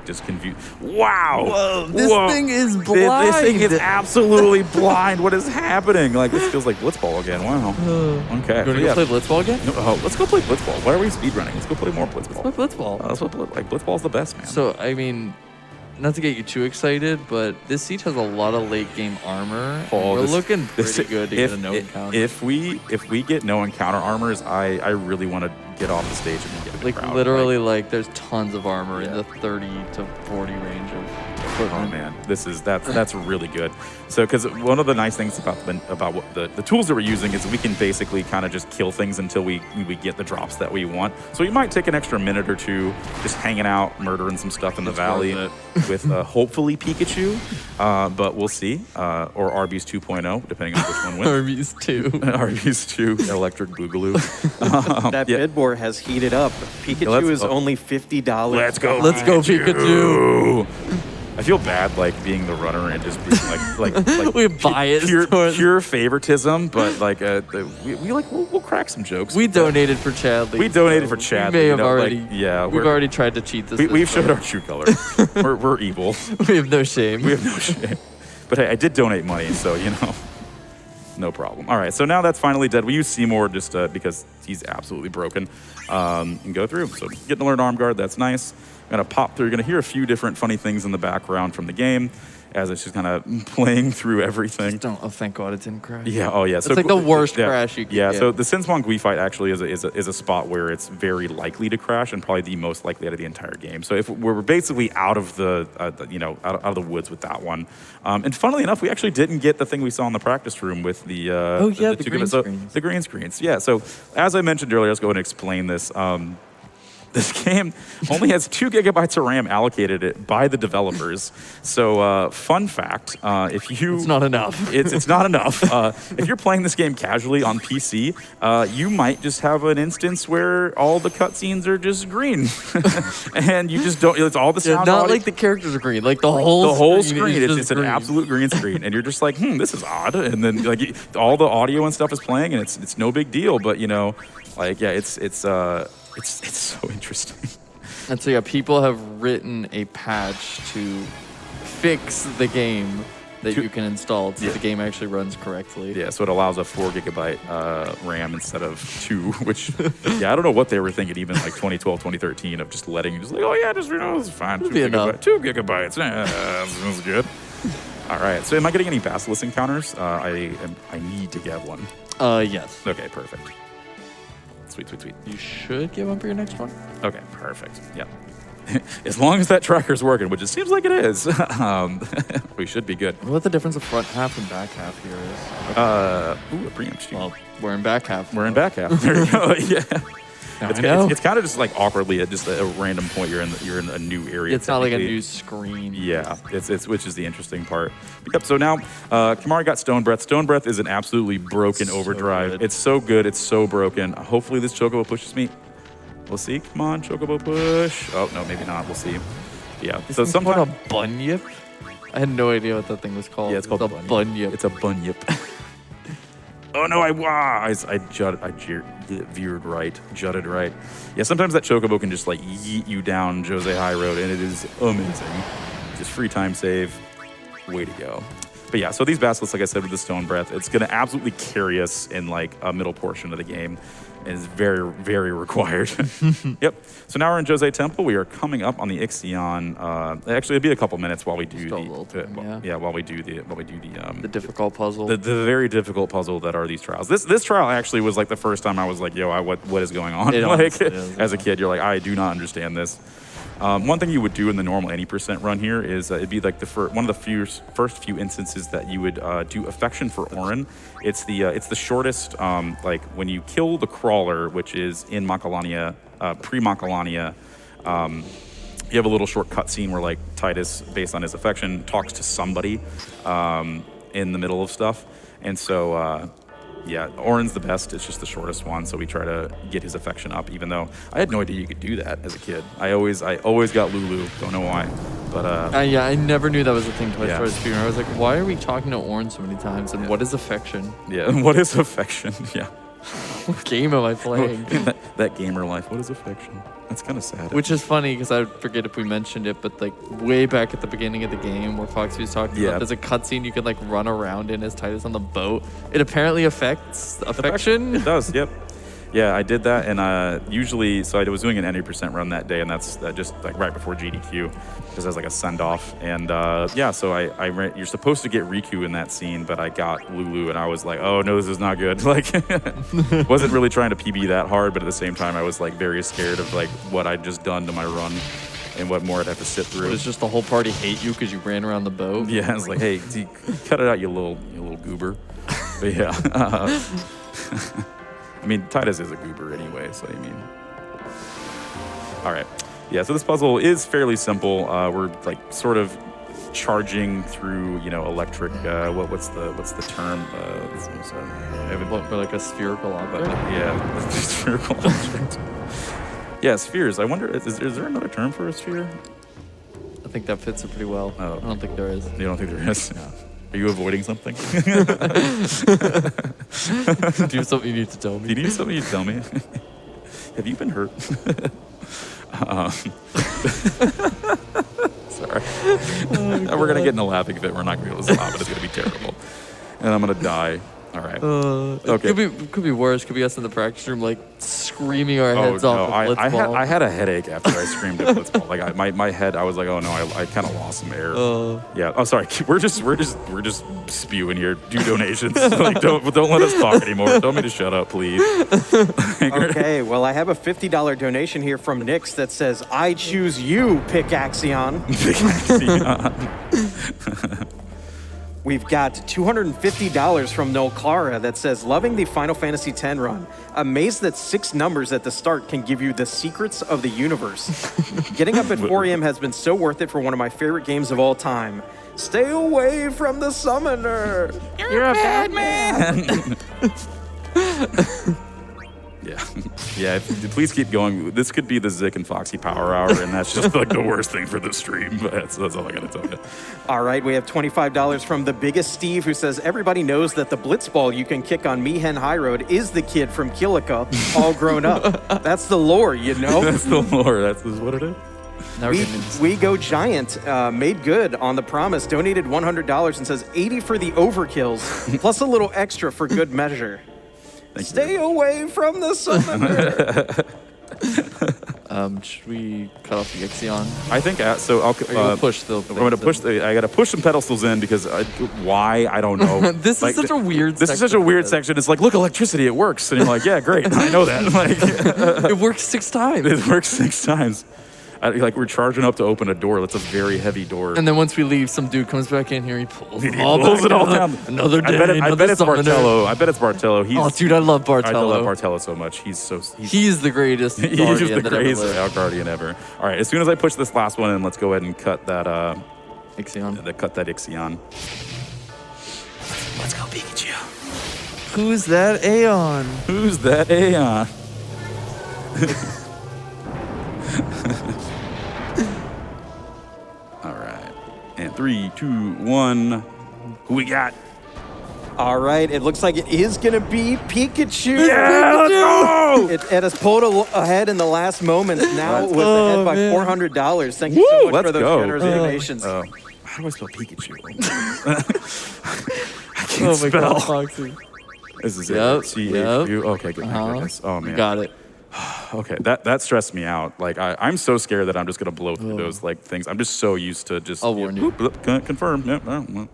just confused. Wow! Whoa! This thing is blind. This thing is absolutely blind. What is happening? Like this feels like Blitzball again. Wow. Okay. You want to go play Blitzball again? No, let's go play Blitzball. Why are we speedrunning? Let's go play more Blitzball. Let's play Blitzball. Blitzball's the best, man. So I mean, not to get you too excited, but this seat has a lot of late game armor. We're looking pretty good to get a no encounter. If we get no encounter armors, I really want to get off the stage and get in the crowd. Literally, like there's tons of armor in the 30 to 40 range of equipment. Oh man, that's really good. So because one of the nice things about what the tools that we're using is we can basically kind of just kill things until we get the drops that we want. So you might take an extra minute or two just hanging out, murdering some stuff in the valley with hopefully Pikachu, but we'll see, or Arby's 2.0, depending on which one wins. Arby's 2. Arby's 2, Electric Boogaloo. That bidboard has heated up. Pikachu is only $50. Let's go, Pikachu. I feel bad like being the runner and just being like we bias pure favoritism, but like we'll crack some jokes. We donated for Chadley. We donated for Chadley. We may have already. We've already tried to cheat this. We've showed our true colors. we're evil. We have no shame. We have no shame. But hey, I did donate money, so you know. No problem. All right, so now that's finally dead. We use Seymour just because he's absolutely broken. And go through. So getting to learn arm guard, that's nice. I'm gonna pop through. You're gonna hear a few different funny things in the background from the game as it's just kind of playing through everything. Don't. Oh, thank God it didn't crash. Yeah. Oh, yeah. It's like the worst crash you can get. get. So the Sinsmon Gui fight actually is a spot where it's very likely to crash and probably the most likely out of the entire game. So if we're basically out of the out of the woods with that one. And funnily enough, we actually didn't get the thing we saw in the practice room with the the green screens. The green screens. Yeah. So as I mentioned earlier, let's go ahead and explain this. This game only has 2 gigabytes of RAM allocated by the developers. So, fun fact: if you It's not enough. it's not enough. If you're playing this game casually on PC, you might just have an instance where all the cutscenes are just green, and you just don't. It's all the sound. Not audio. like the characters are green. Like the whole screen. is It's an absolute green screen, and you're just like, this is odd. And then like all the audio and stuff is playing, and it's no big deal. But it's so interesting. And so yeah, people have written a patch to fix the game that you can install so the game actually runs correctly. Yeah, so it allows a 4 gigabyte RAM instead of 2, which, I don't know what they were thinking, even like 2012, 2013, of just letting you just like, it's fine. 2 gigabytes. That's good. All right, so am I getting any basilisk encounters? I need to get one. Yes. Okay, perfect. Sweet. You should get one for your next one. Okay, perfect. Yep. As long as that tracker's working, which it seems like it is, we should be good. What the difference of front half and back half here is? A preempt. Well, we're in back half. We're in back half. There you go. Yeah. It's kind of just like awkwardly at just a random point you're in a new area. It's not like a new screen. Yeah, it's which is the interesting part. Yep. So now Kamari got Stone Breath. Stone Breath is an absolutely broken overdrive. Good. It's so good. It's so broken. Hopefully this Chocobo pushes me. We'll see. Come on, Chocobo push. Oh no, maybe not. We'll see. Yeah. So sometimes a bunyip. I had no idea what that thing was called. Yeah, it's called a bunyip. It's a bunyip. Oh no, I veered right, jutted right. Yeah, sometimes that Chocobo can just like yeet you down Jose High Road, and it is amazing. Just free time save, way to go. But yeah, so these basilisks, like I said, with the Stone Breath, it's gonna absolutely carry us in like a middle portion of the game. And it's very, very required. Yep. So now we're in Jose Temple. We are coming up on the Ixion. Actually, it'll be a couple minutes while we do while we do the difficult puzzle. The very difficult puzzle that are these trials. This trial actually was like the first time I was like, what is going on? Like as a kid, you're like, I do not understand this. One thing you would do in the normal any % run here is it'd be like one of the first few instances that you would do Affection for Orin. It's the shortest, like when you kill the crawler, which is in Macalania, pre-Macalania, you have a little short cutscene where like Titus, based on his affection, talks to somebody in the middle of stuff. And so yeah, Orin's the best. It's just the shortest one, so we try to get his affection up, even though I had no idea you could do that as a kid. I always got Lulu. Don't know why. But I never knew that was a thing until I started speaking. I was like, why are we talking to Orin so many times? And what is affection? Yeah, what is affection? Yeah. What game am I playing? that gamer life. What is affection? That's kind of sad. Which is funny because I forget if we mentioned it, but like way back at the beginning of the game where Foxy was talking about, there's a cutscene you can like run around in as Titus on the boat. It apparently affects affection. It does. Yep. Yeah, I did that, and usually, so I was doing an 90% run that day, and that's just like right before GDQ, because as like a send off, and so you're supposed to get Riku in that scene, but I got Lulu, and I was like, oh no, this is not good. Like, wasn't really trying to PB that hard, but at the same time, I was like very scared of like what I'd just done to my run, and what more I'd have to sit through. It's just the whole party hate you because you ran around the boat. Yeah, I was like, hey, cut it out, you little goober. But yeah. I mean, Titus is a goober anyway, so I mean. All right. Yeah, so this puzzle is fairly simple. We're like sort of charging through, electric, what's the term? We're like a spherical object. Yeah, spherical object. Yeah, spheres. I wonder, is there another term for a sphere? I think that fits it pretty well. Oh. I don't think there is. You don't think there is? No. Are you avoiding something? Do you have something you need to tell me? Do you need something you tell me? Have you been hurt? Sorry. We're going to get in a laughing fit. We're not going to be able to stop it. It's going to be terrible. And I'm going to die. All right. Okay. Could be worse. Could be us in the practice room, like screaming our heads off. I had a headache after I screamed at Blitzball. Like my head, I was like, oh no, I kind of lost some air. Yeah. Oh, sorry. We're just spewing here. Do donations. Like don't let us talk anymore. Tell me to shut up, please. Okay. Well, I have a $50 donation here from Nix that says, "I choose you, Pickaxion." We've got $250 from Noel Clara that says, "Loving the Final Fantasy X run. Amazed that 6 numbers at the start can give you the secrets of the universe. Getting up at 4 a.m. has been so worth it for one of my favorite games of all time. Stay away from the summoner. You're a bad man." Yeah. Please keep going. This could be the Zik and Foxy Power Hour, and that's just like the worst thing for the stream. But that's all I gotta tell you. All right, we have $25 from the biggest Steve, who says, "Everybody knows that the blitzball you can kick on Mihen High Road is the kid from Kilika, all grown up. That's the lore, you know." That's the lore. That's what it is. We Go Giant made good on the promise, donated $100 and says 80 for the overkills, plus a little extra for good measure. Stay away from the summoner. Should we cut off the Ixion? I think so. I'll push the. I'm gonna push I gotta push some pedestals in because why I don't know. This is such a weird. This is such a weird section. It's like, look, electricity, it works, and you're like, yeah, great, I know that. Like, it works 6 times. It works 6 times. Like we're charging up to open a door. That's a very heavy door. And then once we leave, some dude comes back in here. He pulls it all down. Another day. I bet it's Bartello. I bet it's Bartello. Dude, I love Bartello. I love Bartello so much. He's the greatest. He's just the greatest guardian ever. All right, as soon as I push this last one in, let's go ahead and cut that Ixion. Cut that Ixion. Let's go, Pikachu. Who's that Aeon? Who's that Aeon? All right. And 3, 2, 1. Who we got? All right, it looks like it is going to be Pikachu. Yeah, let's go! It has pulled ahead in the last moments. Now it was ahead by $400. Thank you so much for those generous donations. How do I spell Pikachu? I can't spell. God, Foxy. This is it. C-H-U. Okay, good. Oh, man. Got it. Okay, that stressed me out. Like I'm so scared that I'm just gonna blow through those like things. I'm just so used to just. I'll warn you. Confirm. Yep. Well,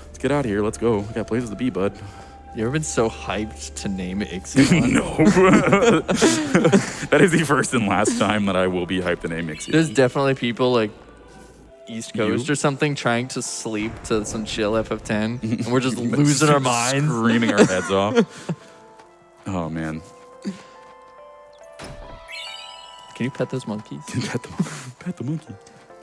let's get out of here. Let's go. We got places to be, bud. You ever been so hyped to name Ixion? No. That is the first and last time that I will be hyped to name Ixion. There's definitely people like East Coast or something trying to sleep to some chill FF10, and we're just losing our minds, screaming our heads off. Oh man. Can you pet those monkeys? Pet the monkey.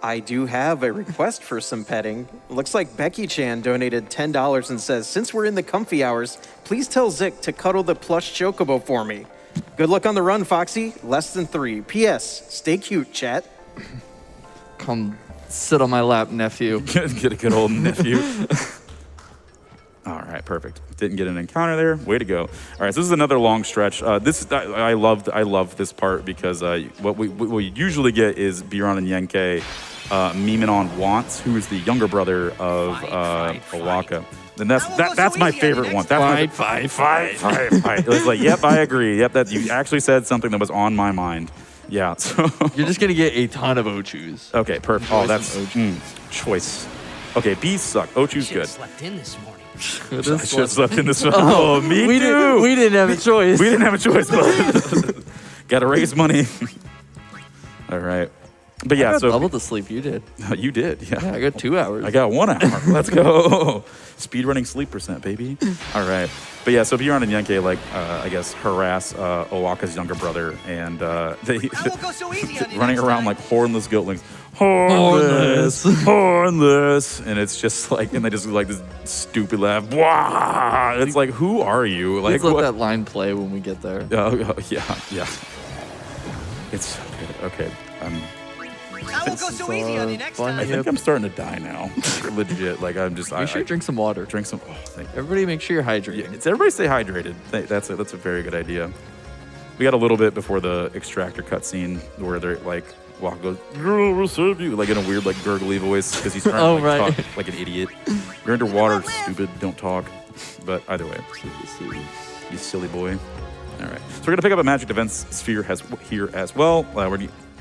I do have a request for some petting. Looks like Becky Chan donated $10 and says, "Since we're in the comfy hours, please tell Zik to cuddle the plush chocobo for me. Good luck on the run, Foxy. Less than 3. P.S. Stay cute, chat." Come sit on my lap, nephew. Get a good old nephew. All right, perfect. Didn't get an encounter there. Way to go. All right, so this is another long stretch. I love this part because what we usually get is Biron and Yenke memeing on Wants, who is the younger brother of Owaka. And that's my favorite one. That's fight. It was like, yep, I agree. Yep, that you actually said something that was on my mind. Yeah. So you're just gonna get a ton of Ochus. Okay, perfect. Oh, that's choice. Okay, B's suck. Ochu's good. Slept in this morning. I should have slept in this one. Oh, me too. We didn't have a choice. We didn't have a choice, but gotta raise money. All right. But yeah, so double the sleep you did. You did, yeah. I got 2 hours. I got 1 hour. Let's go. Speedrunning sleep percent, baby. All right. But yeah, so Biron and Yenke, like, I guess, harass Owaka's younger brother, and they running around like hornless goatlings. Hornless. And it's just like, and they just like this stupid laugh. Wah! It's like, who are you? Like, let that line play when we get there. Yeah. It's so good. Okay. I won't go so easy on you next time. I think I'm starting to die now. Legit. Like, I'm just. You should drink some water. Drink some. Oh, thank you. Everybody make sure you're hydrated. Yeah, everybody stay hydrated. That's a very good idea. We got a little bit before the extractor cutscene where they're like, Walk goes, "We'll serve you," like in a weird, like gurgly voice because he's trying to talk like an idiot. You're underwater, stupid. Don't talk. But either way, you silly boy. All right. So we're gonna pick up a magic defense sphere here as well.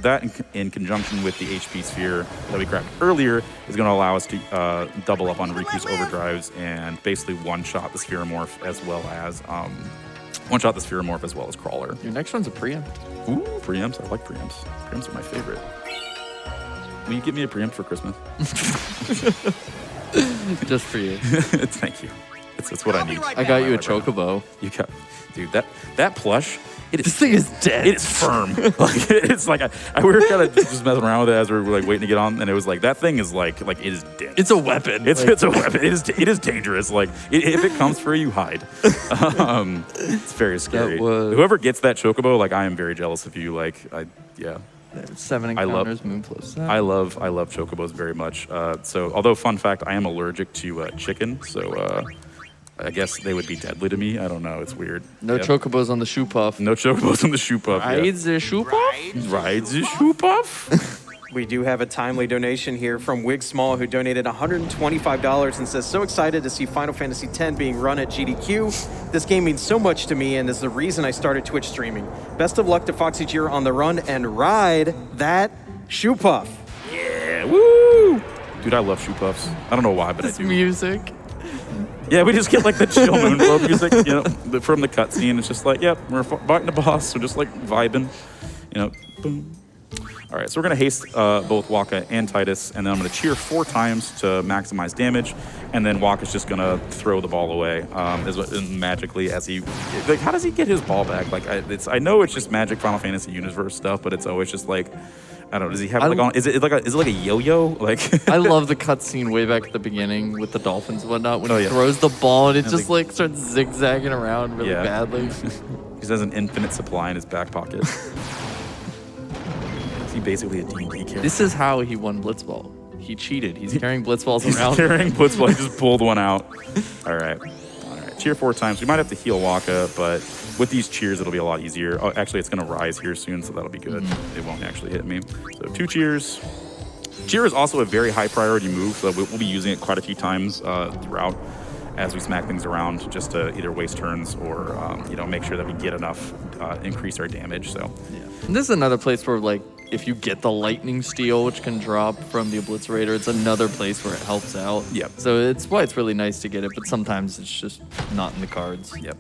That in conjunction with the HP sphere that we grabbed earlier is going to allow us to double up on Riku's overdrives and basically one-shot the Spheromorph as well as Crawler. Your next one's a preempt. Ooh, preempts. I like preempts. Preempts are my favorite. Will you give me a preempt for Christmas? Just for you. Thank you. It's what I need. I got you a chocobo. You got, dude. That plush. This thing is dead. It is firm. Like, it's like we were kind of just messing around with it as we were like waiting to get on, and it was like that thing is like it is dense. It's a weapon. It's a weapon. It is dangerous. Like if it comes for you, hide. It's very scary. Whoever gets that chocobo, like I am very jealous of you. Like 7 encounters, moon plus 7. I love chocobos very much. So although fun fact, I am allergic to chicken. So. I guess they would be deadly to me. I don't know. It's weird. No chocobos on the shoe puff. No chocobos on the shoe puff. Rides the shoe puff? Rides the shoe puff? We do have a timely donation here from Wig Small, who donated $125 and says, so excited to see Final Fantasy X being run at GDQ. This game means so much to me and is the reason I started Twitch streaming. Best of luck to FoxyJira on the run and ride that shoe puff. Yeah, woo! Dude, I love shoe puffs. I don't know why, but I do. Music. Yeah, we just get like the chill Moonblow music, from the cutscene. It's just like, yep, we're fighting a boss. We're just like vibing, boom. All right, so we're gonna haste both Waka and Titus, and then I'm gonna cheer 4 times to maximize damage, and then Waka's just gonna throw the ball away magically as he, like, how does he get his ball back? Like, I know it's just magic Final Fantasy Universe stuff, but it's always just like, I don't know. Does he have is it like a yo-yo? Like I love the cutscene way back at the beginning with the dolphins and whatnot when he throws the ball and it just like starts zigzagging around really badly. He has an infinite supply in his back pocket. Is he basically a D&D character? This is how he won Blitzball. He cheated. He's carrying Blitzballs around. He's carrying Blitzball. He just pulled one out. All right. Cheer 4 times. We might have to heal Waka, but with these cheers, it'll be a lot easier. Oh, actually, it's going to rise here soon, so that'll be good. It won't actually hit me. So 2 cheers. Cheer is also a very high priority move, so we'll be using it quite a few times throughout as we smack things around, just to either waste turns or make sure that we get enough, increase our damage. So And this is another place where, like, if you get the lightning steel, which can drop from the obliterator, it's another place where it helps out. Yep. So it's why it's really nice to get it, but sometimes it's just not in the cards. Yep.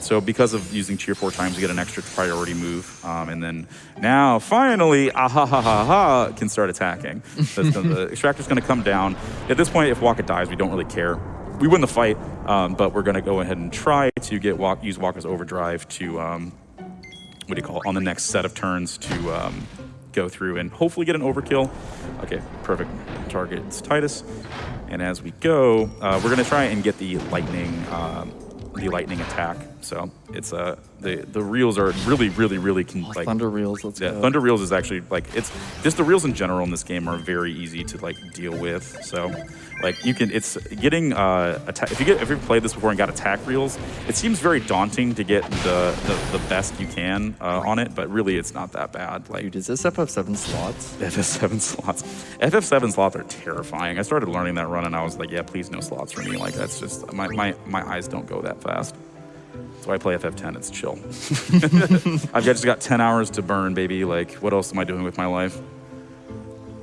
So because of using cheer 4 times, you get an extra priority move, and then now finally, can start attacking. The extractor's going to come down. At this point, if Waka dies, we don't really care. We win the fight, but we're going to go ahead and try to use Waka's overdrive to on the next set of turns to go through and hopefully get an overkill. Okay, perfect. Target is Titus, and as we go, we're going to try and get the lightning attack. So it's the reels are really like Thunder reels. Let's go. Thunder reels is actually like it's just the reels in general in this game are very easy to like deal with. So like it's getting if you played this before and got attack reels, it seems very daunting to get the best you can on it, but really it's not that bad. Like, Dude, is this FF7 slots? FF7 slots. FF7 slots are terrifying. I started learning that run and I was like, yeah, please no slots for me. Like that's just my eyes don't go that fast. That's why I play FF10. It's chill. I've just got 10 hours to burn, baby. Like, what else am I doing with my life?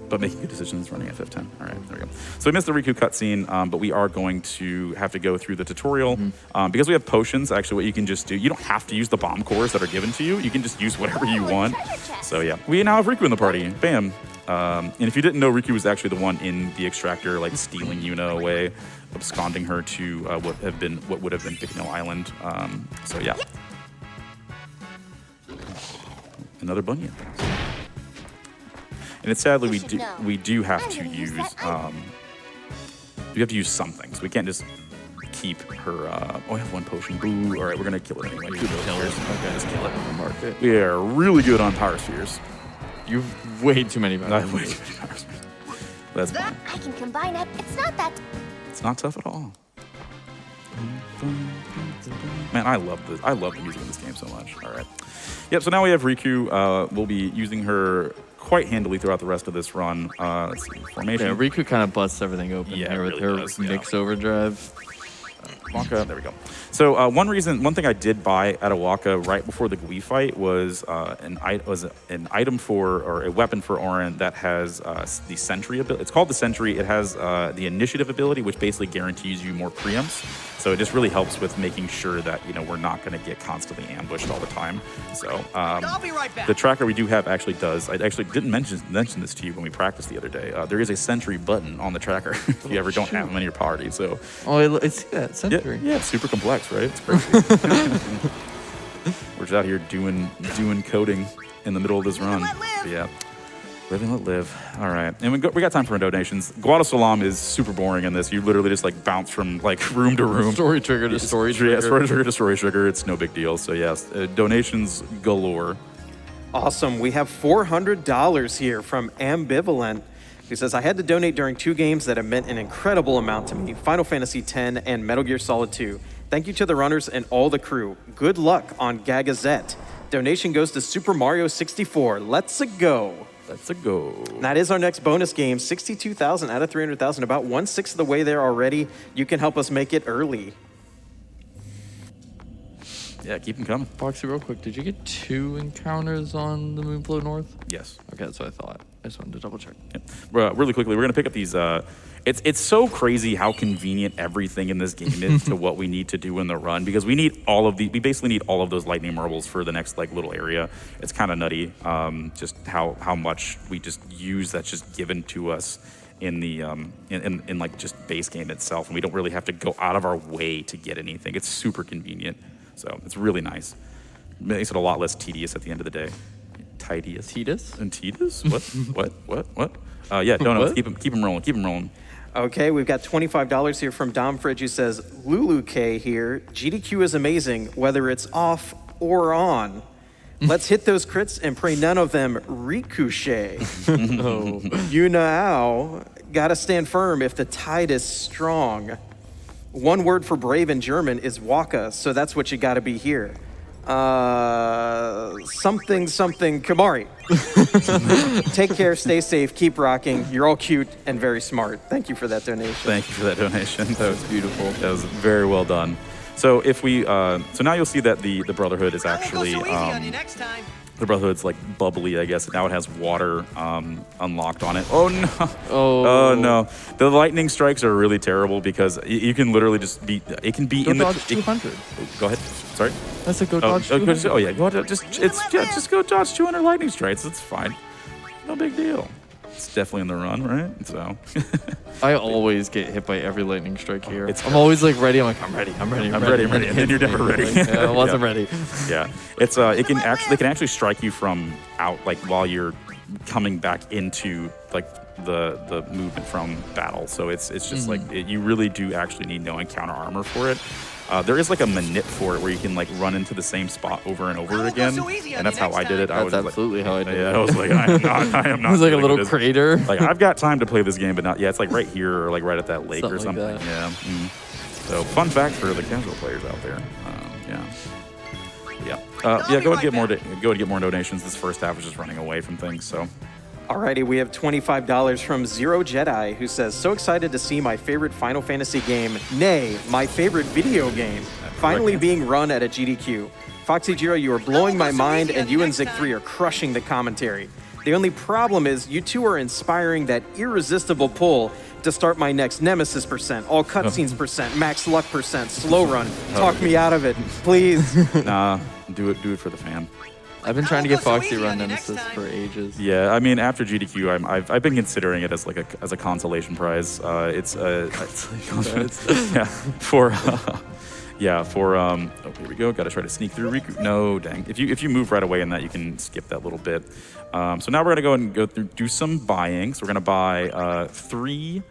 But making good decisions running FF10. All right, there we go. So we missed the Riku cutscene, but we are going to have to go through the tutorial. Because we have potions, actually what you can just do, you don't have to use the bomb cores that are given to you. You can just use whatever you want. So yeah, we now have Riku in the party. Bam. And if you didn't know, Riku was actually the one in the extractor, like stealing Yuna away, absconding her to what would have been Bicknell Island. So yeah. Another bunny. And it's sadly we do have to use something. So we can't just keep her. I have 1 potion. Boo! All right, we're gonna kill it anyway. Okay, just kill it. Market. We are really good on power spheres. You've way too many I have way too many power spheres. That's fine. I can combine it. It's not that. It's not tough at all. Man, I love the music in this game so much. All right. Yep. So now we have Riku. We'll be using her quite handily throughout the rest of this run. Let's see, formation. Yeah, Riku kind of busts everything open here with her mix overdrive. Waka, there we go. So one thing I did buy at a Waka right before the Gui fight was an item for, or a weapon for Orin that has the Sentry ability. It's called the Sentry. It has the Initiative ability, which basically guarantees you more preempts. So it just really helps with making sure that, you know, we're not going to get constantly ambushed all the time. So I'll be right back. the tracker we do have actually does. I actually didn't mention this to you when we practiced the other day. There is a Sentry button on the tracker if you ever don't have them in your party. So I see that Sentry. yeah, it's super complex, right? It's crazy. We're just out here doing coding in the middle of this run. Live and let live. Yeah. Live and let live. All right. And we got time for donations. Guadasalam is super boring in this. You literally just like bounce from like room to room. Story trigger to story trigger. Yeah, story trigger to story trigger. It's no big deal. So yes, donations galore. Awesome. We have $400 here from Ambivalent, who says, I had to donate during 2 games that have meant an incredible amount to me, Final Fantasy X and Metal Gear Solid 2. Thank you to the runners and all the crew. Good luck on Gagazette. Donation goes to Super Mario 64. Let's go. Let's go. And that is our next bonus game, 62,000 out of 300,000, about 1/6 of the way there already. You can help us make it early. Yeah, keep them coming. Foxy, real quick, did you get 2 encounters on the Moonflow North? Yes. Okay, that's what I thought. I just wanted to double check. Yeah. Really quickly, we're going to pick up these. It's so crazy how convenient everything in this game is to what we need to do in the run, because we need all of the. We basically need all of those lightning marbles for the next like little area. It's kind of nutty, just how much we just use that's just given to us in the in like just base game itself, and we don't really have to go out of our way to get anything. It's super convenient, so it's really nice. It makes it a lot less tedious at the end of the day. Tidious. Titus? And Titus? What? What? Yeah, donuts. Keep them rolling. Okay, we've got $25 here from Dom Fridge, who says, Lulu K here. GDQ is amazing, whether it's off or on. Let's hit those crits and pray none of them ricochet. Oh. You know, gotta stand firm if the tide is strong. One word for brave in German is Waka, so that's what you gotta be here. Something Kamari. Take care, stay safe, keep rocking. You're all cute and very smart. Thank you for that donation. Thank you for that donation. That was beautiful. That was very well done. So if we, so now you'll see that the Brotherhood is actually, I won't go so easy on you next time. the Brotherhood's like bubbly, I guess. Now it has water unlocked on it. Oh no! Oh no! The lightning strikes are really terrible because you can literally just be. It can be Go in dodge the. 200. Go ahead. Sorry. I said go dodge 200. Oh yeah. Go ahead. Just go dodge 200 lightning strikes. It's fine. No big deal. It's definitely in the run, right? So. I always get hit by every lightning strike here. It's- I'm always like ready. I'm like, I'm ready. I'm ready. And then you're never ready. Like, I wasn't Yeah. ready. Yeah, it's they can actually strike you from out, like while you're coming back into like the movement from battle. So it's just like you really do actually need no encounter armor for it. There is like a manip for it where you can like run into the same spot over and over won't go again, so easy on and that's you how next I did it. time. I That's was absolutely how I did yeah, it. I was like, I am not. It was like a doing little this. crater. Like I've got time to play this game, but not. Yeah, it's like right here or like right at that lake or Something something. like that. Yeah. So fun fact for the casual players out there. Yeah. Go ahead and get more donations. This first half was just running away from things. So. Alrighty, we have $25 from Zero Jedi, who says, so excited to see my favorite Final Fantasy game, nay, my favorite video game, finally being run at a GDQ. FoxyJira, you are blowing my mind, and you and Zig3 are crushing the commentary. The only problem is you two are inspiring that irresistible pull to start my next Nemesis percent, all cutscenes percent, max luck percent, slow run. Talk me out of it, please. Nah, do it for the fan. I've been trying to I'll get go so Foxy easy run on you next Nemesis time. for ages. Yeah, I mean, after GDQ, I've been considering it as like a consolation prize. It's yeah for oh, here we go. Got to try to sneak through Riku. No, dang. If you move right away in that, you can skip that little bit. So now we're gonna go through do some buying. So we're gonna buy 3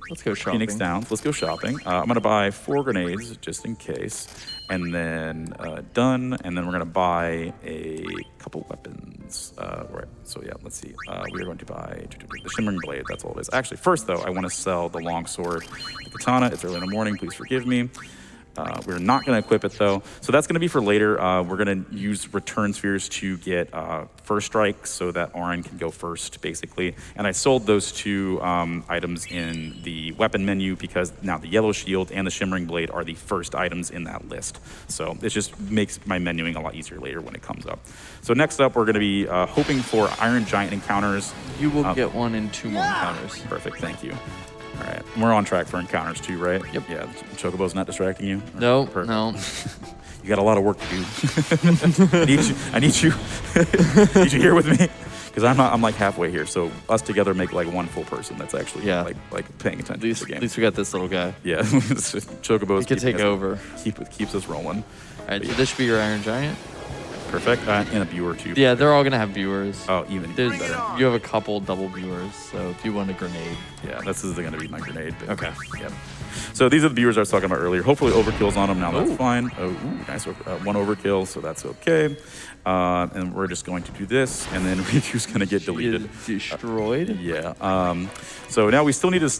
Let's go shopping. Phoenix Downs. Let's go shopping. I'm gonna buy 4 grenades just in case, and then done. And then we're gonna buy a couple weapons. Right. So yeah, let's see. We are going to buy the shimmering blade. That's all it is. Actually, first though, I want to sell the long sword, the katana. It's early in the morning. Please forgive me. We're not going to equip it though. So that's going to be for later. We're going to use return spheres to get first strike so that Orin can go first, basically. And I sold those 2 items in the weapon menu because now the yellow shield and the shimmering blade are the first items in that list. So it just makes my menuing a lot easier later when it comes up. So next up, we're going to be hoping for Iron Giant encounters. You will get one in 2 more encounters. Perfect, thank you. All right, we're on track for encounters too, right? Yep. Yeah, Chocobo's not distracting you? No, Perfect. no. You got a lot of work to do. I need you here with me, because I'm like halfway here. So us together make like one full person that's actually like paying attention to the game. At least we got this little guy. Yeah, Chocobo's He can take over. Keeps us rolling. All right, so this should be your Iron Giant. Perfect, and a viewer too. Yeah, they're all gonna have viewers. Oh, even There's, better. you have a couple double viewers, so if you want a grenade. Yeah, this is going to be my grenade. But Okay. Yep. So these are the viewers I was talking about earlier. Hopefully overkill's on them now. That's fine. Oh, nice. 1 overkill, so that's okay. And we're just going to do this, and then Riku's going to get deleted. Destroyed. Yeah. So now we still need to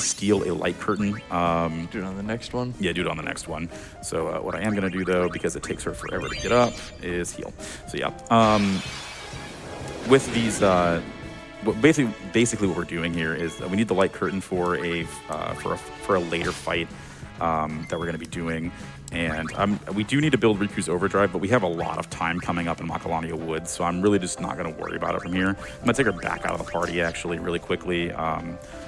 steal a light curtain. Do it on the next one. Yeah, do it on the next one. So what I am going to do though, because it takes her forever to get up, is heal. So yeah. With these. Basically what we're doing here is we need the light curtain for a later fight that we're going to be doing, and we do need to build Riku's overdrive, but we have a lot of time coming up in Macalania Woods, so I'm really just not going to worry about it from here. I'm going to take her back out of the party actually really quickly,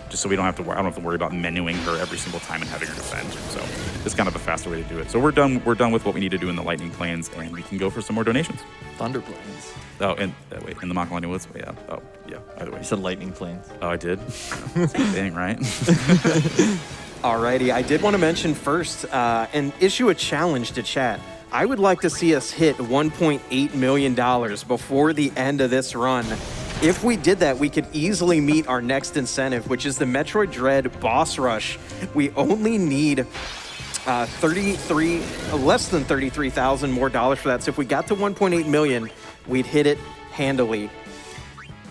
just so we don't have to I don't have to worry about menuing her every single time and having her defend. So it's kind of a faster way to do it. So we're done with what we need to do in the lightning plains, and we can go for some more donations. Thunder planes. Oh, and wait, in the Macalania Woods? Yeah. Oh, yeah. Either way. You said lightning planes. Oh, I did? Same thing, right? Alrighty, I did want to mention first and issue a challenge to chat. I would like to see us hit $1.8 million before the end of this run. If we did that, we could easily meet our next incentive, which is the Metroid Dread Boss Rush. We only need less than $33,000 more dollars for that. So if we got to 1.8 million, we'd hit it handily.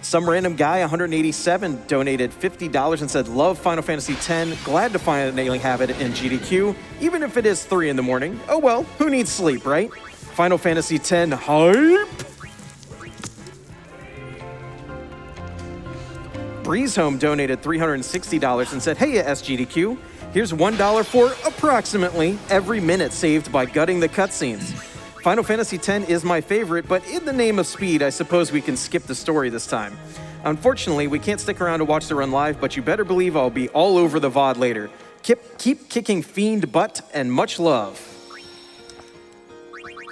Some random guy, 187, donated $50 and said, love Final Fantasy X, glad to finally have it in GDQ, even if it is 3 in the morning. Oh well, who needs sleep, right? Final Fantasy X hype! Breeze Home donated $360 and said, hey SGDQ, here's $1 for approximately every minute saved by gutting the cutscenes. Final Fantasy X is my favorite, but in the name of speed, I suppose we can skip the story this time. Unfortunately, we can't stick around to watch the run live, but you better believe I'll be all over the VOD later. Keep kicking fiend butt, and much love.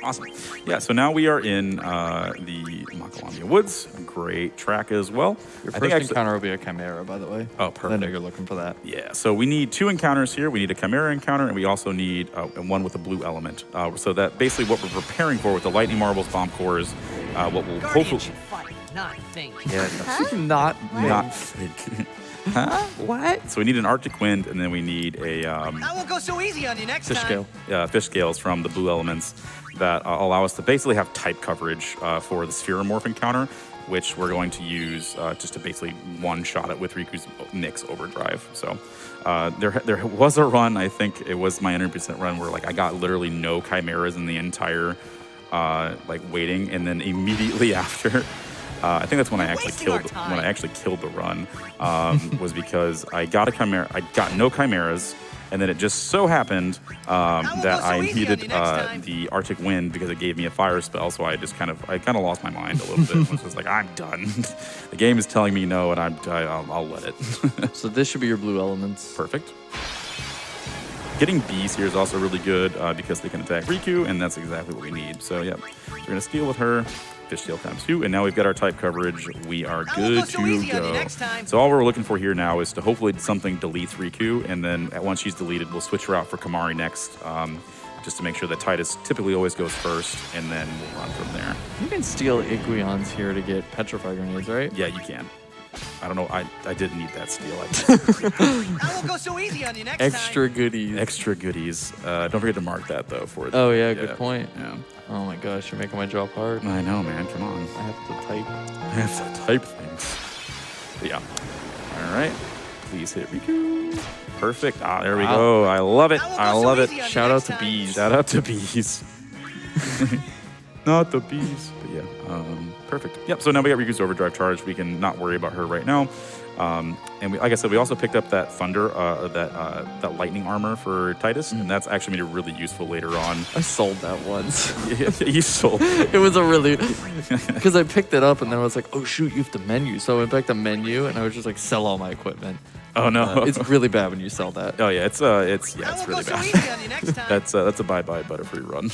Awesome. Yeah, so now we are in the Macalania Woods. Great track as well. Your first encounter will be a Chimera, by the way. Oh, perfect. I know you're looking for that. Yeah, so we need 2 encounters here. We need a Chimera encounter, and we also need one with a blue element. So that basically what we're preparing for with the lightning marbles, bomb cores, what will Guardian hopefully... should fight, not think. Yeah, Not think. Huh? What? So we need an Arctic Wind, and then we need a... I won't go so easy on you next fish time. scale. Fish scales from the blue elements that allow us to basically have type coverage for the Spheromorph encounter, which we're going to use just to basically one-shot it with Riku's Nyx overdrive. So there was a run, I think it was my 100% run, where like I got literally no chimeras in the entire waiting, and then immediately after. I think that's when I actually killed the run. Was because I got a chimera. I got no chimeras, and then it just so happened that I needed the Arctic Wind because it gave me a fire spell. So I kind of lost my mind a little bit. I was just like, I'm done. The game is telling me no, and I'll let it. So this should be your blue elements. Perfect. Getting bees here is also really good because they can attack Riku, and that's exactly what we need. So yeah, we're gonna steal with her. Fish Tail times 2, and now we've got our type coverage. We are good to go. So all we're looking for here now is to hopefully something deletes Riku, and then once she's deleted, we'll switch her out for Kamari next, just to make sure that Titus typically always goes first, and then we'll run from there. You can steal Iguions here to get Petrify grenades, right? Yeah, you can. I don't know. I didn't need that steal. I won't go so easy on you next Extra goodies. Extra goodies. Don't forget to mark that though for. Oh yeah, good point. Yeah. Oh my gosh, you're making my job hard. I know, man. Come on. I have to type. I have to type things. But yeah. All right. Please hit Riku. Perfect. Ah, there we go. I love it. I love it. Shout out to bees. Shout out to bees. Not the bees. But yeah, perfect. Yep, so now we got Riku's overdrive charge. We can not worry about her right now. And we, like I said, we also picked up that thunder, that lightning armor for Titus, and that's actually made it really useful later on. I sold that once. You sold it. It was a really, because I picked it up and then I was like, oh shoot, you have the menu. So I went back to menu and I was just like, sell all my equipment. Oh no, It's really bad when you sell that. oh yeah, it's really So bad. easy on you next time. That's a bye-bye Butterfree run.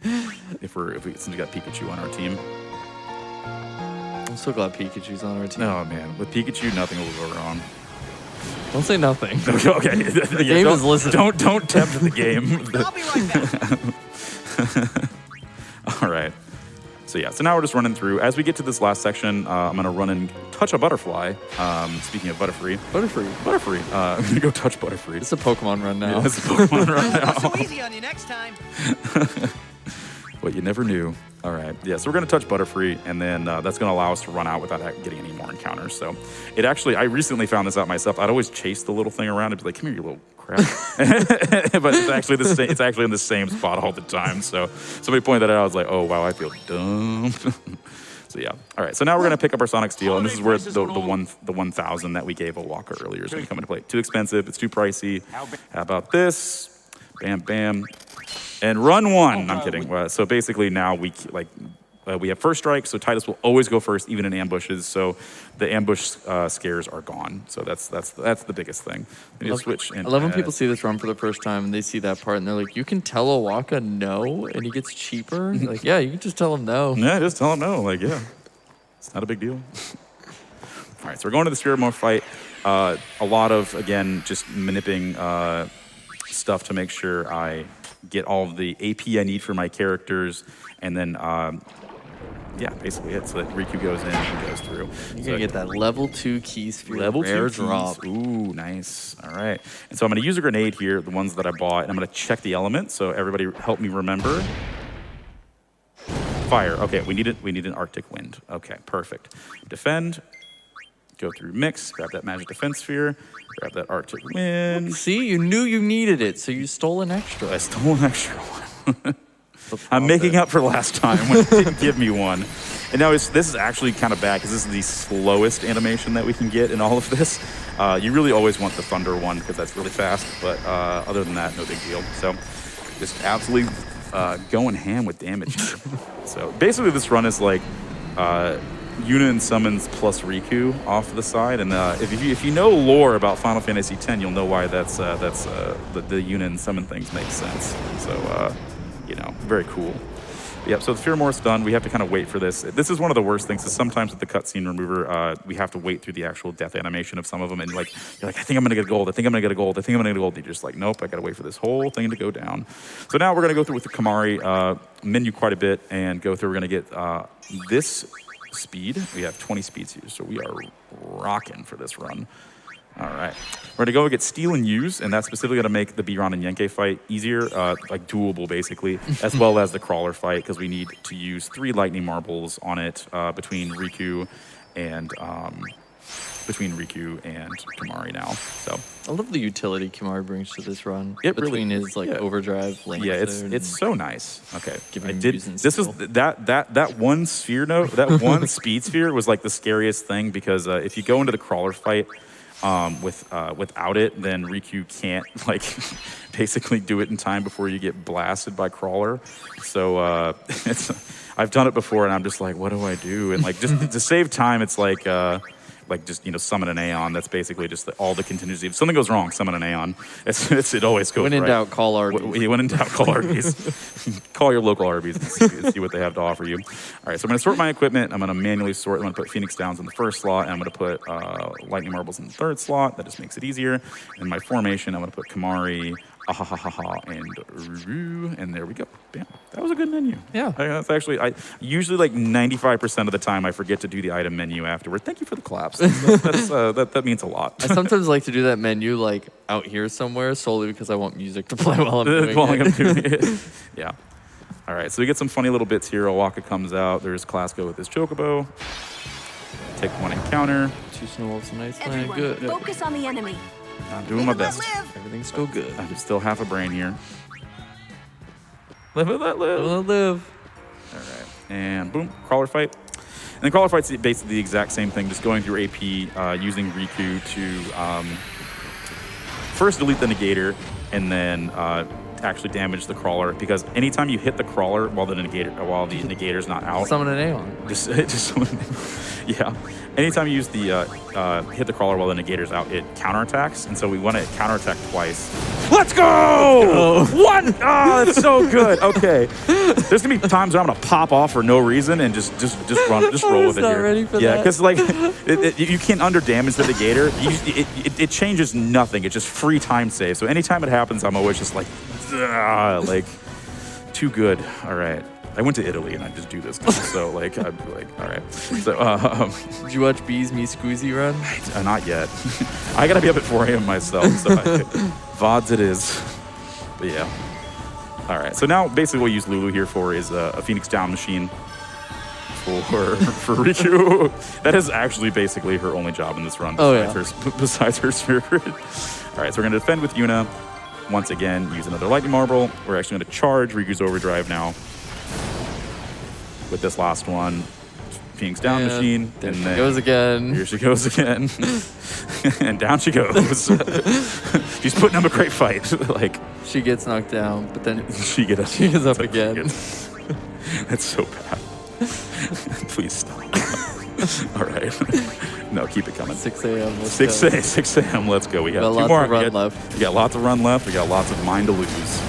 Since we got Pikachu on our team. I'm so glad Pikachu's on our team. Oh man, with Pikachu, nothing will go wrong. Don't say nothing. Okay, The game is listening. Don't tempt the game. I'll be right back. All right. So yeah, so now we're just running through. As we get to this last section, I'm gonna run and touch a Butterfly. Speaking of Butterfree, I'm gonna go touch Butterfree. It's a Pokemon run now. Yeah, it's a Pokemon run now. So easy on you next time. What you never knew. All right. Yeah, so we're going to touch Butterfree, and then that's going to allow us to run out without getting any more encounters. So it actually, I recently found this out myself. I'd always chase the little thing around and be like, come here, you little crap. But it's actually the same, it's actually in the same spot all the time. So somebody pointed that out. I was like, oh, wow, I feel dumb. So yeah. All right. So now we're going to pick up our Sonic Steel, and this is where the 1,000 that we gave O'Walker earlier is going to come into play. Too expensive. It's too pricey. How about this? Bam, bam. And run one. I'm kidding. So basically now we have first strike, so Titus will always go first, even in ambushes. So the ambush scares are gone. So that's the biggest thing. You switch. I love when people see this run for the first time and they see that part and they're like, "You can tell Owaka no, and he gets cheaper." Like, yeah, you can just tell him no. Yeah, just tell him no. Like, yeah, it's not a big deal. All right, so we're going to the Spirit Mode fight. A lot of, again, just manipulating stuff to make sure I get all of the AP I need for my characters, and then yeah, basically it. So that Riku goes in and goes through. You're gonna get that level 2 key sphere, Level 2 rare keys. drop. Ooh, nice. All right. And so I'm gonna use a grenade here, the ones that I bought, and I'm gonna check the element. So everybody help me remember. Fire. Okay, we need an Arctic Wind. Okay, perfect. Defend. Go through mix, grab that magic defense sphere, grab that Arctic Wind. See, you knew you needed it, so you stole an extra. I stole an extra one. I'm making up for last time when it didn't give me one. And now this is actually kind of bad because this is the slowest animation that we can get in all of this. You really always want the Thunder one because that's really fast, but other than that, no big deal. So just absolutely going ham with damage here. So basically this run is like Yuna and summons plus Riku off to the side, and if you know lore about Final Fantasy X, you'll know why the Yuna and summon things make sense. So you know, very cool. Yep. So the Fearmore's done. We have to kind of wait for this. This is one of the worst things. Is sometimes with the cutscene remover, we have to wait through the actual death animation of some of them, and you're like, I think I'm gonna get gold. I think I'm gonna get a gold. I think I'm gonna get a gold. You're just like, nope. I gotta wait for this whole thing to go down. So now we're gonna go through with the Kamari menu quite a bit and go through. We're gonna get this speed. We have 20 speeds here, so we are rocking for this run. All right, we're gonna go and get Steal and Use, and that's specifically gonna make the Biran and Yenke fight easier, like doable basically, as well as the Crawler fight, because we need to use 3 lightning marbles on it between Riku and Kamari now. So I love the utility Kamari brings to this run. It between really- his like yeah. overdrive length. yeah, there it's so nice. Okay, Giving I him did. using This was skill. that one sphere note, that one speed sphere was like the scariest thing because if you go into the Crawler fight. Without it, then Riku can't like basically do it in time before you get blasted by Crawler. So I've done it before, and I'm just like, what do I do? And like just to save time, it's like just summon an Aeon. That's basically just all the contingency. If something goes wrong, summon an Aeon. It always goes When in right. doubt, call Arby's. When in doubt, call Arby's. Call your local Arby's and see what they have to offer you. All right, so I'm going to sort my equipment. I'm going to manually sort. I'm going to put Phoenix Downs in the first slot, and I'm going to put Lightning Marbles in the third slot. That just makes it easier. In my formation, I'm going to put Kamari, and Ruru, and there we go. Bam. That was a good menu. Yeah. That's actually, I usually like 95% of the time I forget to do the item menu afterward. Thank you for the claps. That means a lot. I sometimes like to do that menu like out here somewhere solely because I want music to play while I'm doing it. Yeah. All right, so we get some funny little bits here. Owaka comes out. There's Klasko with his Chocobo. take one encounter. 2 snow wolves, nice plan. Everyone, Good. focus on the enemy. I'm doing my best. Everything's still good. I'm still half a brain here. Live and let live. Live. Live. All right, and boom, crawler fight. And the crawler fight's basically the exact same thing, just going through AP, using Riku to first delete the negator, and then actually damage the crawler. Because anytime you hit the crawler while the negator's not out, Summon an Aeon. just yeah. Anytime you use the hit the crawler while the negator's out, it counterattacks, and so we want to counterattack twice. Let's go! One! Oh, it's so good. Okay, there's gonna be times where I'm gonna pop off for no reason and just roll with it not here. ready for yeah, that. because like you can't under damage the negator. It changes nothing. It's just free time save. So anytime it happens, I'm always just like too good. All right. I went to Italy and I just do this now, so like I'm like, all right. So Did you watch Bees Me Squeezy run? not yet. I gotta be up at 4 a.m. myself, so VODs it is. But yeah. All right. So now basically what we use Lulu here for is a Phoenix Down machine for Riku. That is actually basically her only job in this run. Besides her Sphere Grid. All right. So we're gonna defend with Yuna. Once again, use another Lightning Marble. We're actually gonna charge Riku's Overdrive now. With this last one, Phoenix Down machine, There and she then goes again. Here she goes again, and down she goes. She's putting up a great fight. Like She gets knocked down, but then she gets up again. That's so bad. Please stop. All right. No, keep it coming. 6 a.m. 6 a.m. Let's go. We got two lots more. of run left. We got lots of run left. We got lots of mine to lose.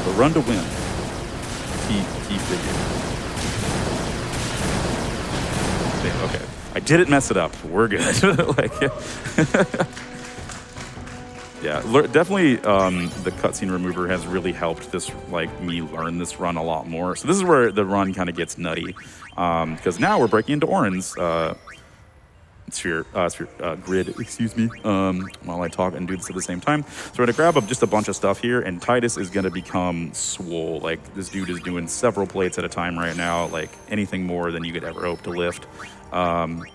But run to win. Key figure. Okay, I didn't mess it up. We're good. Definitely. The cutscene remover has really helped this, me learn this run a lot more. So this is where the run kind of gets nutty, because now we're breaking into Orin's sphere grid. Excuse me. While I talk and do this at the same time, so we're gonna grab up just a bunch of stuff here, and Titus is gonna become swole. Like this dude is doing several plates at a time right now. Like anything more than you could ever hope to lift. And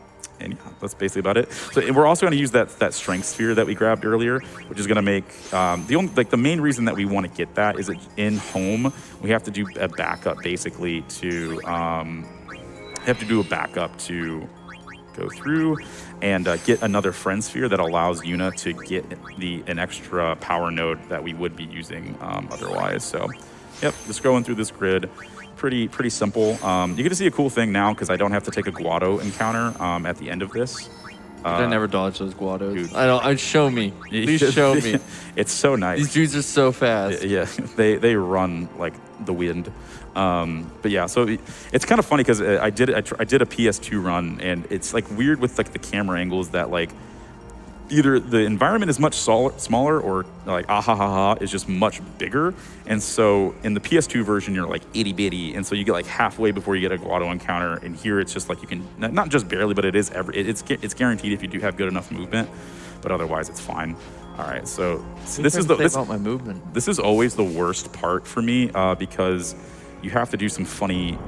yeah, that's basically about it. So we're also going to use that strength sphere that we grabbed earlier, which is going to make the main reason that we want to get that is that in home we have to do a backup basically to go through and get another friend sphere that allows Yuna to get an extra power node that we would be using otherwise. So yep, just going through this grid. Pretty simple. You get to see a cool thing now because I don't have to take a Guado encounter at the end of this. I never dodge those Guados. Dude. I don't. Show me. Please show me. It's so nice. These dudes are so fast. Yeah, they run like the wind. But yeah, so it's kind of funny because I did a PS2 run, and it's like weird with like the camera angles that like either the environment is much smaller or like Ahahaha is just much bigger. And so in the PS2 version, you're like itty bitty. And so you get like halfway before you get a Guado encounter. And here it's just like you can, not just barely, but it is it's guaranteed if you do have good enough movement, but otherwise it's fine. All right, so this is about my movement. This is always the worst part for me because you have to do some funny,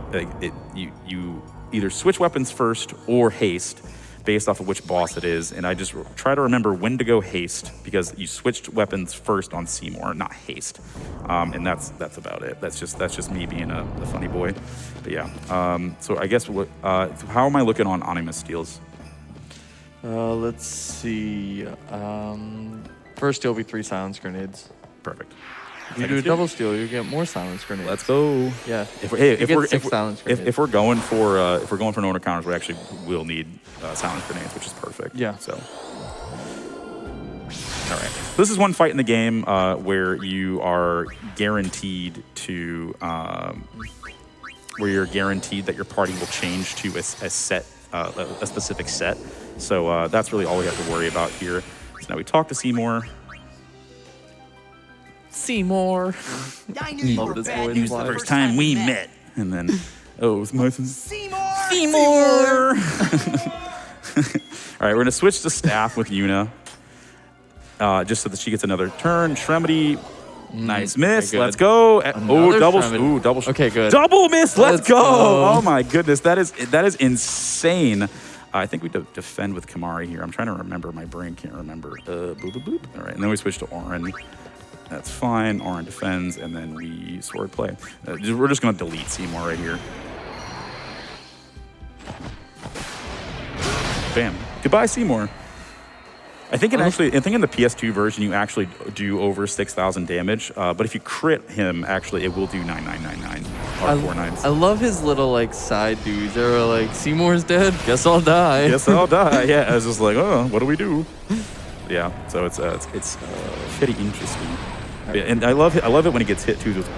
you either switch weapons first or haste, based off of which boss it is, and I just try to remember when to go haste because you switched weapons first on Seymour, not haste, and that's about it. That's just me being a funny boy. But yeah, so I guess how am I looking on Animus steals? Let's see. First steal will be 3 silence grenades. Perfect. If you do a double steal, you get more silence grenades. Let's go. Yeah. If we're going for no encounters, we actually will need silence grenades, which is perfect. Yeah. So. All right. This is one fight in the game where you are guaranteed to, that your party will change to a specific set. So that's really all we have to worry about here. So now we talk to Seymour. Seymour. I knew you Love were this bad boy. news The First time we met. And then, oh, it was my Seymour! Seymour! All right, we're going to switch to staff with Yuna. Just so that she gets another turn. Shremedy. Nice miss. good. Let's go. Another Double. Shremedy. Ooh, double. Okay, good. Double miss. Let's go. go. Oh my goodness, that is insane. I think we defend with Kamari here. I'm trying to remember. My brain can't remember. Boop, boop, boop. All right, and then we switch to Orin. That's fine. Orin defends, and then we sword play. We're just going to delete Seymour right here. Bam. Goodbye, Seymour. I think in the PS2 version you actually do over 6,000 damage, but if you crit him, actually it will do 9999 or 49s. I love his little like side dudes. They were like, Seymour's dead. Guess I'll die. Guess I'll die. Yeah, I was just like, oh, what do we do? Yeah, so it's pretty interesting. Yeah, and I love it when he gets hit too. Just,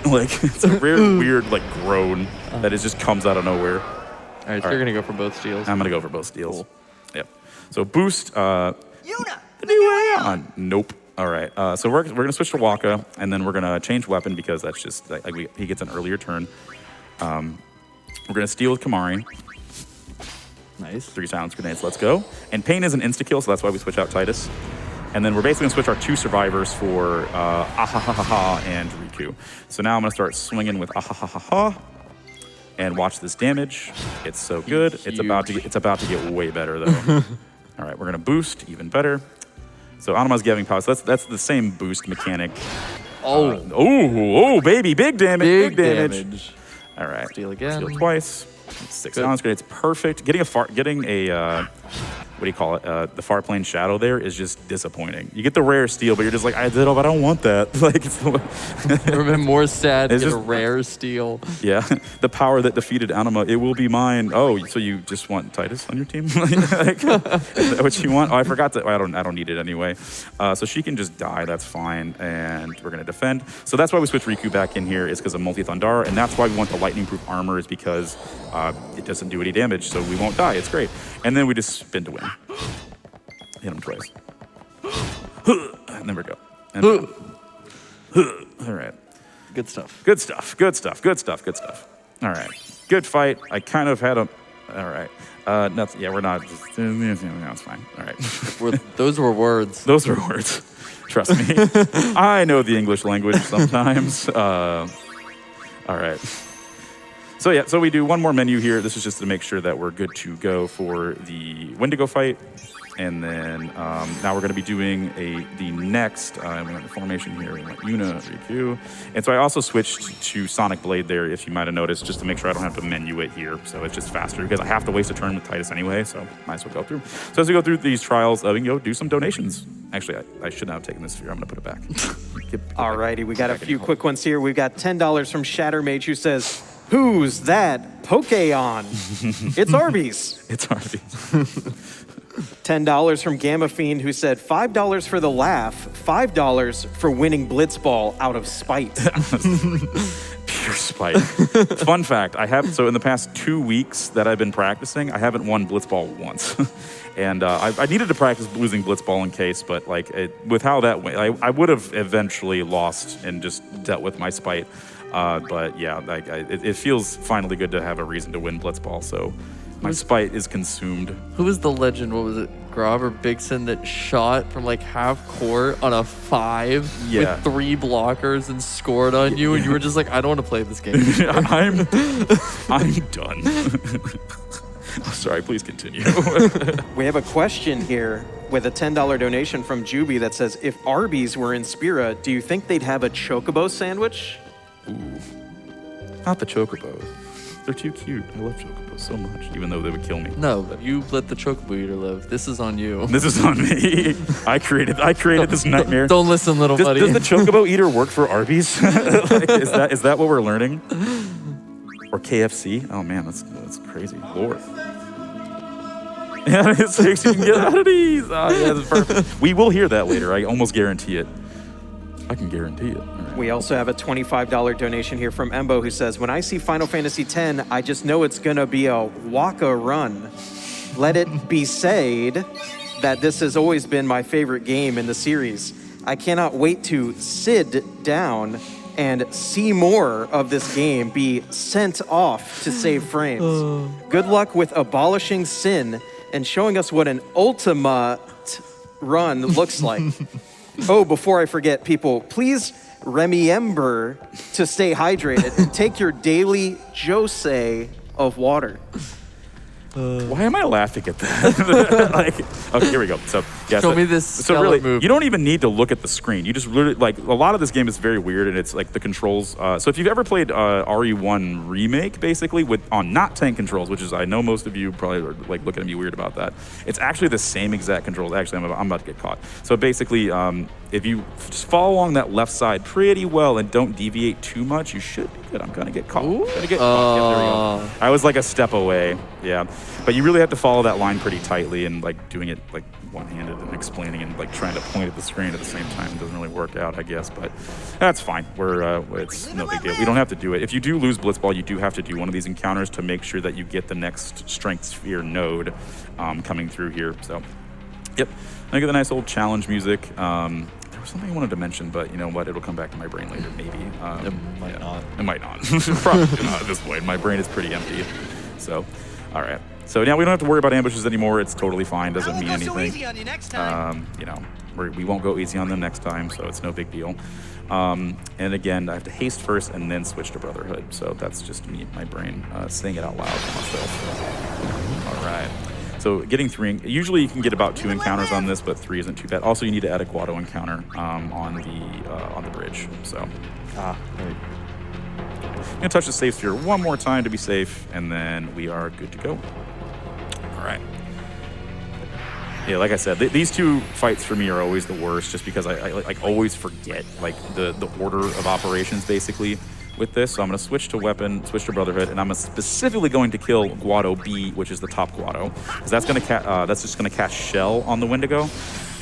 like it's a very weird like groan that it just comes out of nowhere. All right, so you're gonna go for both steals. I'm gonna go for both steals. Cool. Yep. So boost. Yuna, the new Aeon. Nope. All right. So we're gonna switch to Waka, and then we're gonna change weapon because that's just like he gets an earlier turn. We're gonna steal with Kamari. Nice. 3 silence grenades. Let's go. And Pain is an insta kill, so that's why we switch out Titus. And then we're basically gonna switch our 2 survivors for Ahahaha and Riku. So now I'm gonna start swinging with Ahahaha. And watch this damage. It's so good. Huge. It's about to get way better though. All right, we're gonna boost even better. So Anima's giving power. So that's the same boost mechanic. Oh, baby, big damage. Big damage. All right. Steal again. Steal twice. 6 silence grenades. Perfect. Getting a what do you call it? The far plane shadow there is just disappointing. You get the rare steal, but you're just like, I don't want that. Like, it's been more sad to get a rare steal. Yeah, the power that defeated Anima, it will be mine. Oh, so you just want Titus on your team? Like, is that what you want? Oh, I forgot that. I don't need it anyway. So she can just die. That's fine, and we're gonna defend. So that's why we switch Riku back in here. Is because of multi Thundara, and that's why we want the lightning proof armor. Is because it doesn't do any damage, so we won't die. It's great. And then we just spin to win. Hit him twice. And there we go. And all right. Good stuff. Good stuff. All right. Good fight. I kind of had a... All right. Nothing. Yeah, we're not... No, it's fine. All right. Those were words. Those were words. Trust me. I know the English language sometimes. All right. So yeah, so we do one more menu here. This is just to make sure that we're good to go for the Wendigo fight. And then now we're going to be doing the next, we have the formation here, we want Yuna, Riku. And so I also switched to Sonic Blade there, if you might have noticed, just to make sure I don't have to menu it here. So it's just faster because I have to waste a turn with Titus anyway, so might as well go through. So as we go through these trials, we can go do some donations. Actually, I shouldn't have taken this sphere. I'm going to put it back. Alrighty, we got a few quick ones here. We've got $10 from Shattermage who says, "Who's that Pokeon?" It's Arby's. It's Arby's. $10 from Gamma Fiend who said, $5 for the laugh, $5 for winning Blitzball out of spite. Pure spite. Fun fact, so in the past 2 weeks that I've been practicing, I haven't won Blitzball once. And I needed to practice losing Blitzball in case, but with how that went, I would have eventually lost and just dealt with my spite. But yeah, it feels finally good to have a reason to win Blitzball, so my spite is consumed. Who was the legend? What was it? Grob or Bigson that shot from like half court on a 5 with 3 blockers and scored on you, and you were just like, I don't want to play this game. I'm done. Oh, sorry, please continue. We have a question here with a $10 donation from Juby that says, if Arby's were in Spira, do you think they'd have a Chocobo sandwich? Ooh. Not the Chocobos. They're too cute. I love Chocobos so much, even though they would kill me. No, you let the Chocobo eater live. This is on you. This is on me. I created this nightmare. Don't listen, little buddy. Does the Chocobo eater work for Arby's? Is that what we're learning? Or KFC? Oh man, that's crazy. Lord. Yeah, it's 6. You can get out of these. Oh, yeah, that's perfect. We will hear that later. I almost guarantee it. I can guarantee it. Right. We also have a $25 donation here from Embo who says, when I see Final Fantasy X, I just know it's going to be a Waka run. Let it be said that this has always been my favorite game in the series. I cannot wait to sit down and see more of this game be sent off to save frames. Good luck with abolishing sin and showing us what an ultimate run looks like. Oh, before I forget, people, please remember to stay hydrated and take your daily jose of water. Why am I laughing at that? Okay, here we go. So, yeah. Show me this So really, move. you don't even need to look at the screen. You just really, a lot of this game is very weird, and it's like the controls. So if you've ever played RE1 Remake, basically on not tank controls, which is I know most of you probably are like looking at me weird about that. It's actually the same exact controls. Actually, I'm about to get caught. So basically, if you just follow along that left side pretty well and don't deviate too much, you should be good. I'm gonna get caught. Gonna get caught. Yep, there we go. I was like a step away. Yeah, but you really have to follow that line pretty tightly, and like doing it like one-handed and explaining and like trying to point at the screen at the same time doesn't really work out, I guess. But that's fine. It's no big deal. We don't have to do it. If you do lose Blitzball, you do have to do one of these encounters to make sure that you get the next Strength Sphere node coming through here. So, yep. I get the nice old challenge music. There was something I wanted to mention, but you know what? It'll come back to my brain later, maybe. It might not. It might not. Probably not at this point. My brain is pretty empty. So, all right. So now we don't have to worry about ambushes anymore. It's totally fine. Doesn't mean anything. So easy on you next time. You know, we won't go easy on them next time, so it's no big deal. And again, I have to haste first and then switch to Brotherhood. So that's just me, my brain, saying it out loud to myself. All right. So getting 3, usually you can get about 2 encounters on this, but 3 isn't too bad. Also, you need to add a Guado encounter on the bridge. So, Right. I'm gonna touch the safe sphere one more time to be safe, and then we are good to go. All right. Yeah, like I said, these 2 fights for me are always the worst, just because I like always forget like the order of operations basically with this. So I'm gonna switch to weapon, switch to Brotherhood, and I'm specifically going to kill Guado B, which is the top Guado, because that's just gonna cast Shell on the Wendigo,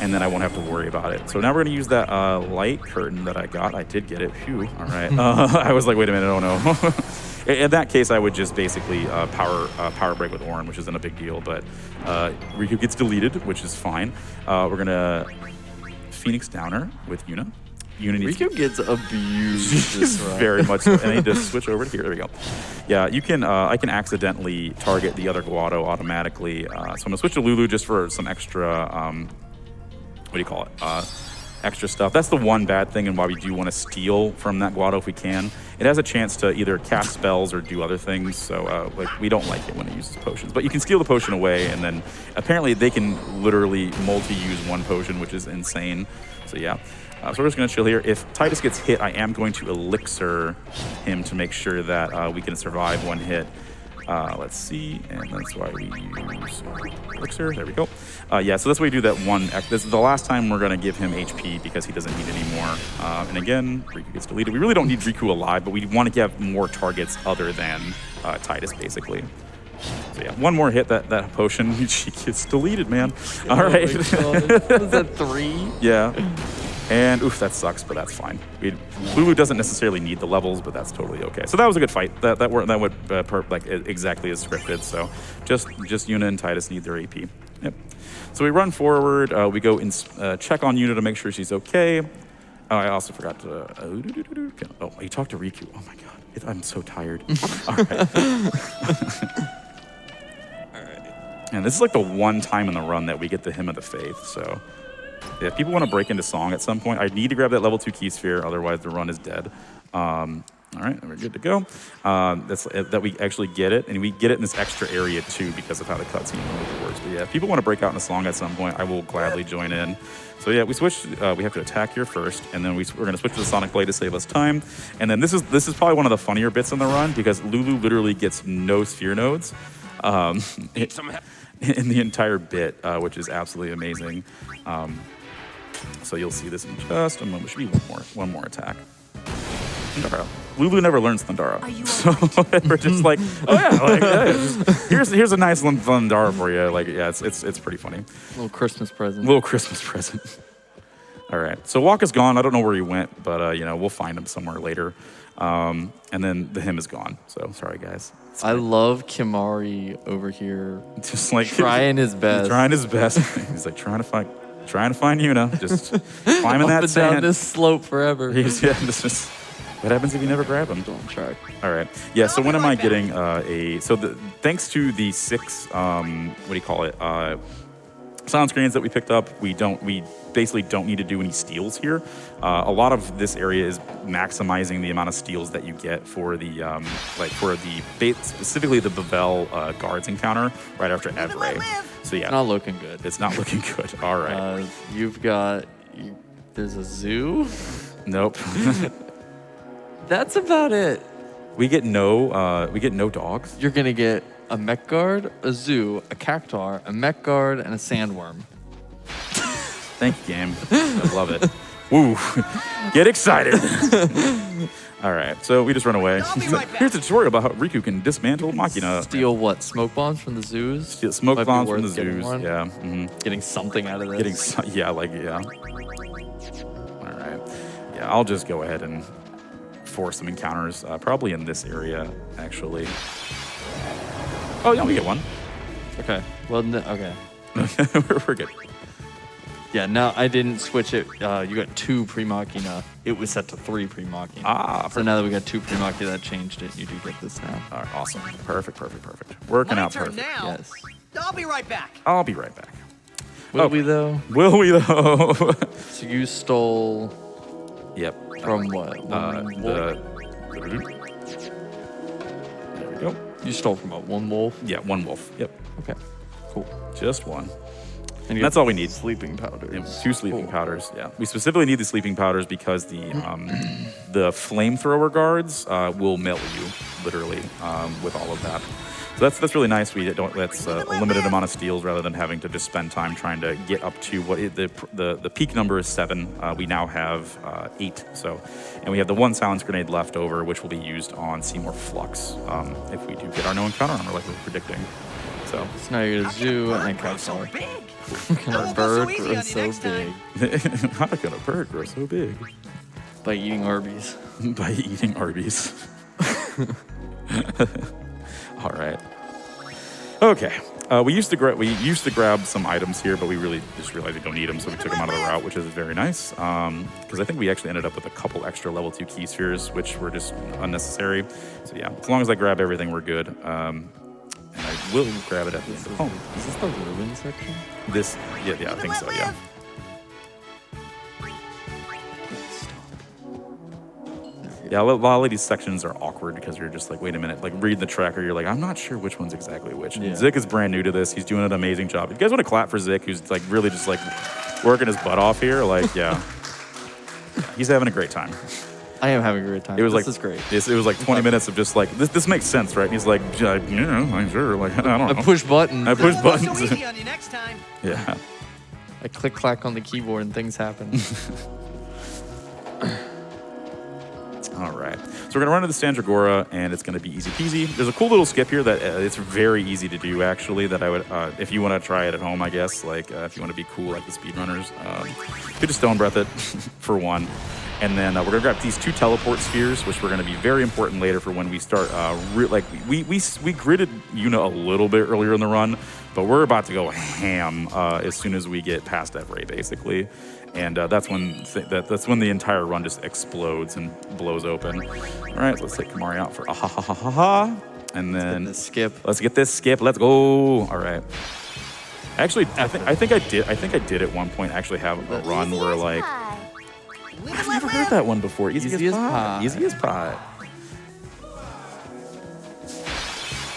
and then I won't have to worry about it. So now we're gonna use that light curtain that I got. I did get it. Phew. All right. I was like, wait a minute. Oh no. In that case, I would just basically power break with Orin, which isn't a big deal. But Riku gets deleted, which is fine. We're gonna Phoenix Downer with Yuna. Riku gets abused this run. Very much so. And I need to switch over to here. There we go. Yeah, you can. I can accidentally target the other Guado automatically. So I'm gonna switch to Lulu just for some extra. What do you call it? Extra stuff. That's the one bad thing, and why we do want to steal from that Guado if we can. It has a chance to either cast spells or do other things. So like we don't like it when it uses potions. But you can steal the potion away, and then apparently they can literally multi-use one potion, which is insane. So yeah. So we're just going to chill here. If Titus gets hit, I am going to elixir him to make sure that we can survive one hit. Let's see, and that's why we use elixir. There we go. Yeah, so that's why we do that one. This is the last time we're going to give him HP because he doesn't need any more. And again, Riku gets deleted. We really don't need Riku alive, but we want to have more targets other than Titus, basically. So yeah, one more hit, that potion, she gets deleted, man. All right. Was that 3? Yeah. And oof, that sucks, but that's fine. Lulu doesn't necessarily need the levels, but that's totally okay. So that was a good fight. That went like exactly as scripted. So just Yuna and Titus need their AP. Yep. So we run forward. We go and check on Yuna to make sure she's okay. Oh, I also forgot to. Oh, you talked to Riku. Oh my god, I'm so tired. All right. All right. And this is like the one time in the run that we get the Hymn of the Faith. So. Yeah, if people want to break into song at some point, I need to grab that level 2 key sphere, otherwise the run is dead. All right, we're good to go. That we actually get it, and we get it in this extra area too because of how the cutscene works. But yeah, if people want to break out in a song at some point, I will gladly join in. So yeah, we switch. We have to attack here first, and then we're going to switch to the Sonic Blade to save us time. And then this is probably one of the funnier bits in the run because Lulu literally gets no sphere nodes in the entire bit, which is absolutely amazing. So you'll see this in just a moment. Should be one more attack. Thundara. Lulu never learns Thundara. So we're just like, oh yeah, here's a nice little Thundara for you. Like, yeah, it's pretty funny. Little Christmas present. All right. So Waka's gone. I don't know where he went, but we'll find him somewhere later. And then the hymn is gone. So sorry, guys. I love Kimari over here. Just like trying his best. He's trying his best. He's like trying to find Yuna. Just climbing that sand. Down this slope forever. What happens if you never grab him? Don't try. All right. Yeah. So when am I getting thanks to the 6? What do you call it? sound screens that we picked up, we basically don't need to do any steals here. A lot of this area is maximizing the amount of steals that you get for the specifically the Bavel guards encounter right after Evray. So yeah, Not looking good. it's not looking good. All right. There's a zoo. Nope. That's about it. we get no dogs. You're gonna get a mech guard, a zoo, a cactar, a mech guard, and a sandworm. Thank you, game. I love it. Woo. Get excited. All right, so we just run away. I'll be right back. Here's a tutorial about how Riku can dismantle Machina. Steal what? Smoke bombs from the zoos? Steal smoke Might be bombs from the worth getting zoos. one. Yeah. Getting something out of this. Yeah. All right. Yeah, I'll just go ahead and force some encounters, probably in this area, actually. Oh, yeah, we get one. Okay. Well, okay. We're good. Yeah, no, I didn't switch it. You got 2 pre-machina. It was set to 3 pre-machina. Ah, So now that we got 2 pre-machina, that changed it. You do get this now. All right, awesome. Perfect. Working My out turn perfect. now. Yes. I'll be right back. I'll be right back. Will we though? Will we though? So you stole Yep. from what? One wolf? There we go. You stole from what? One wolf? Yeah, one wolf. Yep. Okay. Cool. Just one. And you That's got all we need. Sleeping powders. Yeah, 2 sleeping Cool. powders. Yeah, we specifically need the sleeping powders because the flamethrower guards will melt you literally with all of that. So that's really nice. That's a limited amount of steals rather than having to just spend time trying to get up to the peak number is 7. We now have 8. So, and we have the 1 silence grenade left over, which will be used on Seymour Flux if we do get our no encounter armor like we were predicting. So now you're a zoo and a cactar. Big. Can a bird grow so big? how can a bird grow so big? By eating Arby's. By eating Arby's. All right. Okay. We used to grab some items here, but we really just realized we don't need them, so we took them out of the route, which is very nice. Because I think we actually ended up with a couple extra level 2 key spheres, which were just unnecessary. So yeah, as long as I grab everything, we're good. And I will grab it at the end of home. Is this the ruin section? Yeah, I think so. Yeah. Yeah, a lot of these sections are awkward because you're just like, wait a minute, like read the tracker. You're like, I'm not sure which one's exactly which. Yeah. Zik is brand new to this. He's doing an amazing job. You guys want to clap for Zik, who's like really just like working his butt off here? Like, yeah, he's having a great time. I am having a great time. It was this like is great. It was like 20 minutes of just like this makes sense, right? And he's like, yeah, I'm sure. Like I don't know. I push buttons. I push So buttons. easy on you next time. Yeah. I click clack on the keyboard and things happen. All right. So we're going to run into the Standragora, and it's going to be easy peasy. There's a cool little skip here that it's very easy to do, actually, that I would, if you want to try it at home, I guess, like if you want to be cool like the speedrunners, you could just Stone Breath it for one. And then we're going to grab these 2 teleport spheres, which were going to be very important later for when we start, we gridded Yuna a little bit earlier in the run, but we're about to go ham as soon as we get past Evray, basically. And that's when the entire run just explodes and blows open. All right, so let's take Kamari out for ha. And then Let's skip. Let's get this skip. Let's go. All right. Actually, I think I did at one point actually have a run where like I've never heard that one before. Easy as pie. Easy as pie.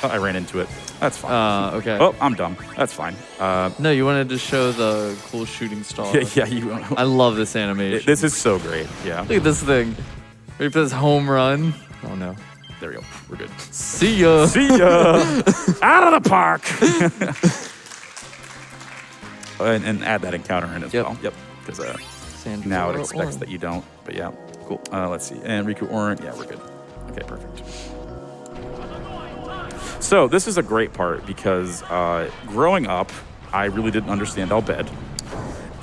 Oh, I ran into it. That's fine. Okay. Oh, I'm dumb. That's fine. No, you wanted to show the cool shooting star. Yeah. I love this animation. This is so great. Yeah. Look at this thing. Wait for this home run. Oh no. There we go. We're good. See ya. See ya. Out of the park. and add that encounter in as well. Yep. Because now it expects that you don't. But yeah. Cool. Let's see. And Riku Orin. Yeah, we're good. Okay, perfect. So this is a great part because growing up, I really didn't understand Al Bhed.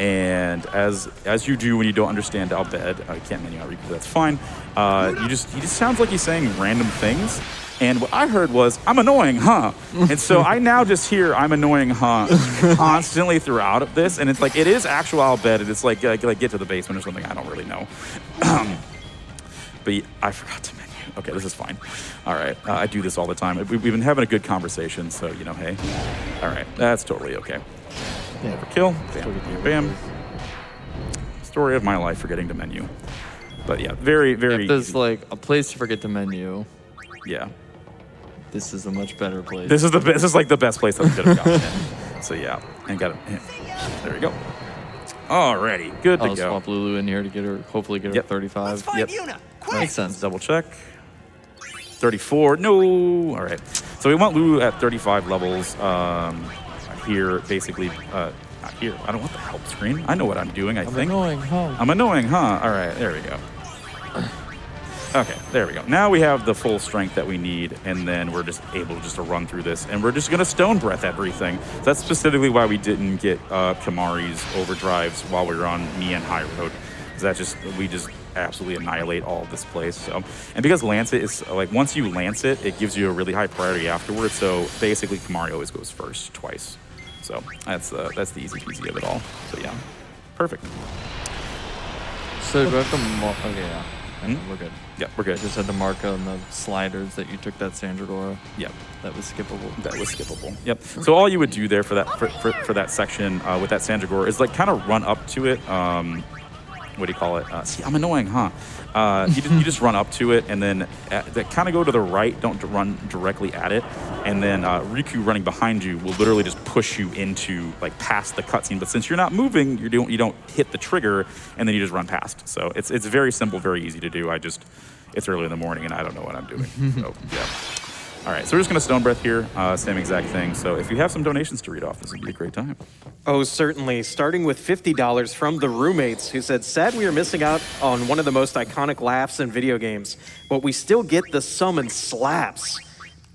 And as you do when you don't understand Al Bhed, I can't menu out Riku, that's fine. He just sounds like he's saying random things. And what I heard was, I'm annoying, huh? And so I now just hear I'm annoying, huh? constantly throughout this. And it's like, it is actual Al Bhed. And it's like get to the basement or something. I don't really know. But I forgot to menu. Okay, this is fine. All right, I do this all the time. We've been having a good conversation, so, hey. All right, that's totally okay. Never kill. Still get Bam. the Bam. overlays. Story of my life forgetting to menu. But yeah, very, very If there's easy. like a place to forget the menu, Yeah. this is a much better place. This is like the best place that we could have gotten in. So yeah, and got it. There we go. Alrighty, good to I'll go. swap Lulu in here to get her, hopefully get her Yep. 35. Let's find Yuna. Quick. Makes sense. Double check. 34. No. All right. So we want Lulu at 35 levels. Here, basically. Not here. I don't want the help screen. I know what I'm doing. I think. Annoying, huh? I'm annoying, huh? All right. There we go. Okay, there we go. Now we have the full strength that we need, and then we're just able just to run through this, and we're just gonna stone breath everything. That's specifically why we didn't get Kamari's overdrives while we were on me and High Road. We just absolutely annihilate all of this place. So, and because Lancet is like once you lance it, it gives you a really high priority afterwards. So basically, Kamari always goes first twice. So that's the easy peasy of it all. So yeah, perfect. So do I have to mark? Okay, yeah. We're good. Yeah, we're I good. just had to mark on the sliders that you took that Sandragora. Yep. That was skippable. That was skippable. Yep. So all you would do there for that section with that Sandragora is like kind of run up to it. What do you call it? See, I'm annoying, huh? You just run up to it and then kind of go to the right. Don't run directly at it. And then Riku running behind you will literally just push you into like past the cutscene. But since you're not moving, you don't hit the trigger, and then you just run past. So it's very simple, very easy to do. It's early in the morning and I don't know what I'm doing. So yeah. All right, so we're just gonna stone breath here, same exact thing. So if you have some donations to read off, this would be a great time. Oh, certainly. Starting with $50 from the roommates who said, sad we are missing out on one of the most iconic laughs in video games, but we still get the summon slaps.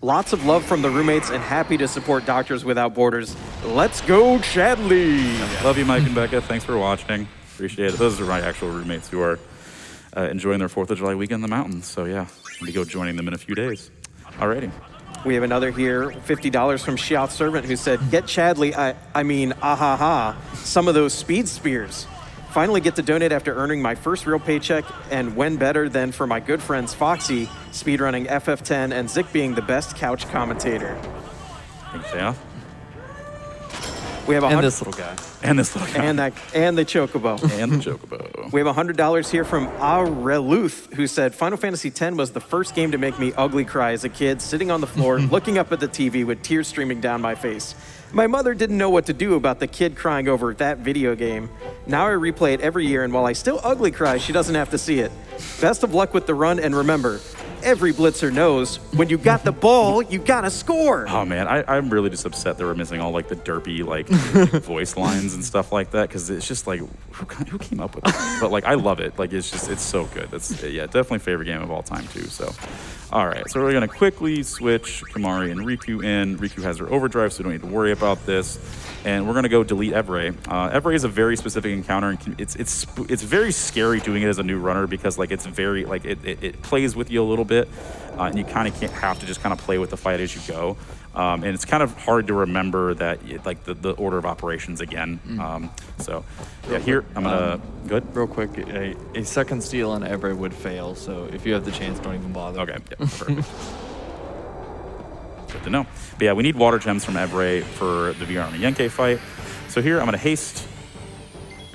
Lots of love from the roommates and happy to support Doctors Without Borders. Let's go, Chadley. Love you, Mike and Becca. Thanks for watching. Appreciate it. Those are my actual roommates who are enjoying their 4th of July weekend in the mountains. So yeah, I'm gonna go joining them in a few days. Alrighty. We have another here, $50 from Shout Servant who said, get Chadley, I mean, ahaha, some of those speed spears. Finally get to donate after earning my first real paycheck, and when better than for my good friends Foxy, speedrunning FF10, and Zick being the best couch commentator. Thanks, yeah. We have And this little guy. And this little guy. and the Chocobo. And the Chocobo. We have $100 here from Areluth, who said, Final Fantasy X was the first game to make me ugly cry as a kid, sitting on the floor, looking up at the TV with tears streaming down my face. My mother didn't know what to do about the kid crying over that video game. Now I replay it every year, and while I still ugly cry, she doesn't have to see it. Best of luck with the run, and remember, every blitzer knows when you got the ball, you gotta score. Oh man, I'm really just upset that we're missing all like the derpy like voice lines and stuff like that, because it's just like who came up with that? But like I love it. Like it's so good. That's yeah, definitely favorite game of all time too. So all right, so we're gonna quickly switch Kamari and Riku in. Riku has her overdrive, so we don't need to worry about this. And we're gonna go delete Evray. Evray is a very specific encounter, and it's very scary doing it as a new runner because like it's very like it plays with you a little bit, and you kind of can't have to just kind of play with the fight as you go. And it's kind of hard to remember that like the order of operations again. So yeah, here I'm gonna good. Real quick, a second steal on Evray would fail, so if you have the chance, don't even bother. Okay, yeah, perfect. Good to know. But yeah, we need water gems from Evray for the VR Army Yankee fight. So here I'm gonna haste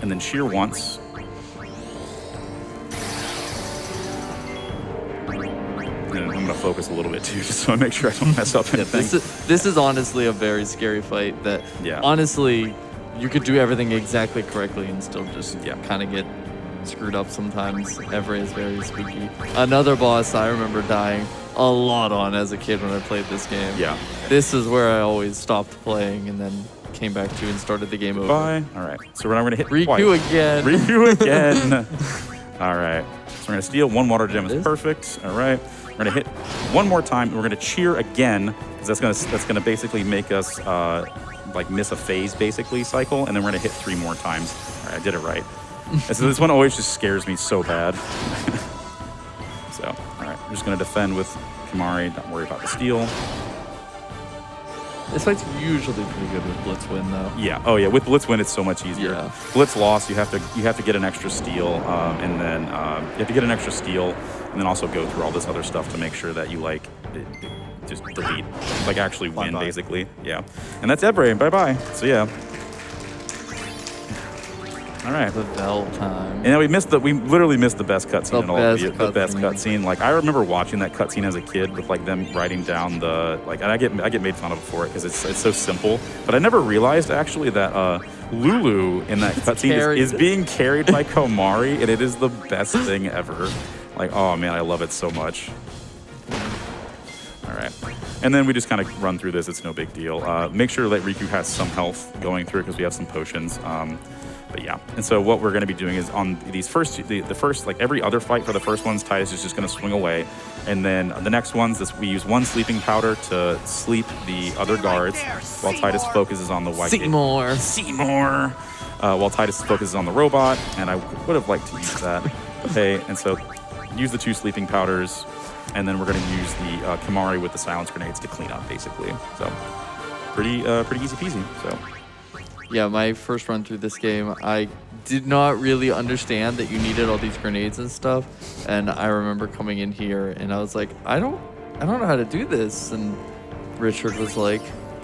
and then shear once. And I'm gonna focus a little bit too, just so I make sure I don't mess up anything. This is honestly a very scary fight that honestly you could do everything exactly correctly and still just kind of get screwed up sometimes. Evray is very spooky. Another boss I remember dying a lot on as a kid when I played this game. Yeah. This is where I always stopped playing and then came back to and started the game over. Bye. All right. So we're gonna hit Riku twice. again. Riku again. All right. So we're gonna steal one water gem is perfect. All right. We're gonna hit one more time. And we're gonna cheer again because that's gonna basically make us like miss a phase basically cycle, and then we're gonna hit 3 more times. All right, I did it right. And so this one always just scares me so bad. So, all right, we're just gonna defend with Kamari. Don't worry about the steal. This fight's usually pretty good with Blitz win though. Yeah. Oh yeah. With Blitz win, it's so much easier. Yeah. Blitz loss, you have to get an extra steal, and then you have to get an extra steal, and then also go through all this other stuff to make sure that you like just delete, like actually win basically. Yeah. And that's Evray. Bye bye. So yeah. All right. The bell time. And then we literally missed the best cutscene in all of the best cutscene. cutscene. Like I remember watching that cutscene as a kid with like them writing down the like, and I get made fun of for it because it's so simple. But I never realized actually that Lulu in that cutscene is being carried by Komari, and it is the best thing ever. Like, oh man, I love it so much. All right. And then we just kind of run through this. It's no big deal. Make sure that Riku has some health going through it because we have some potions. But yeah. And so what we're going to be doing is on these the first, like every other fight for the first ones, Titus is just going to swing away. And then the next ones, we use one sleeping powder to sleep the other guards while Titus focuses on the white. Seymour. While Titus focuses on the robot. And I would have liked to use that. Okay. And so use the 2 sleeping powders. And then we're going to use the Komari with the silence grenades to clean up, basically. So pretty easy peasy. So yeah, my first run through this game, I did not really understand that you needed all these grenades and stuff. And I remember coming in here and I was like, I don't know how to do this. And Richard was like,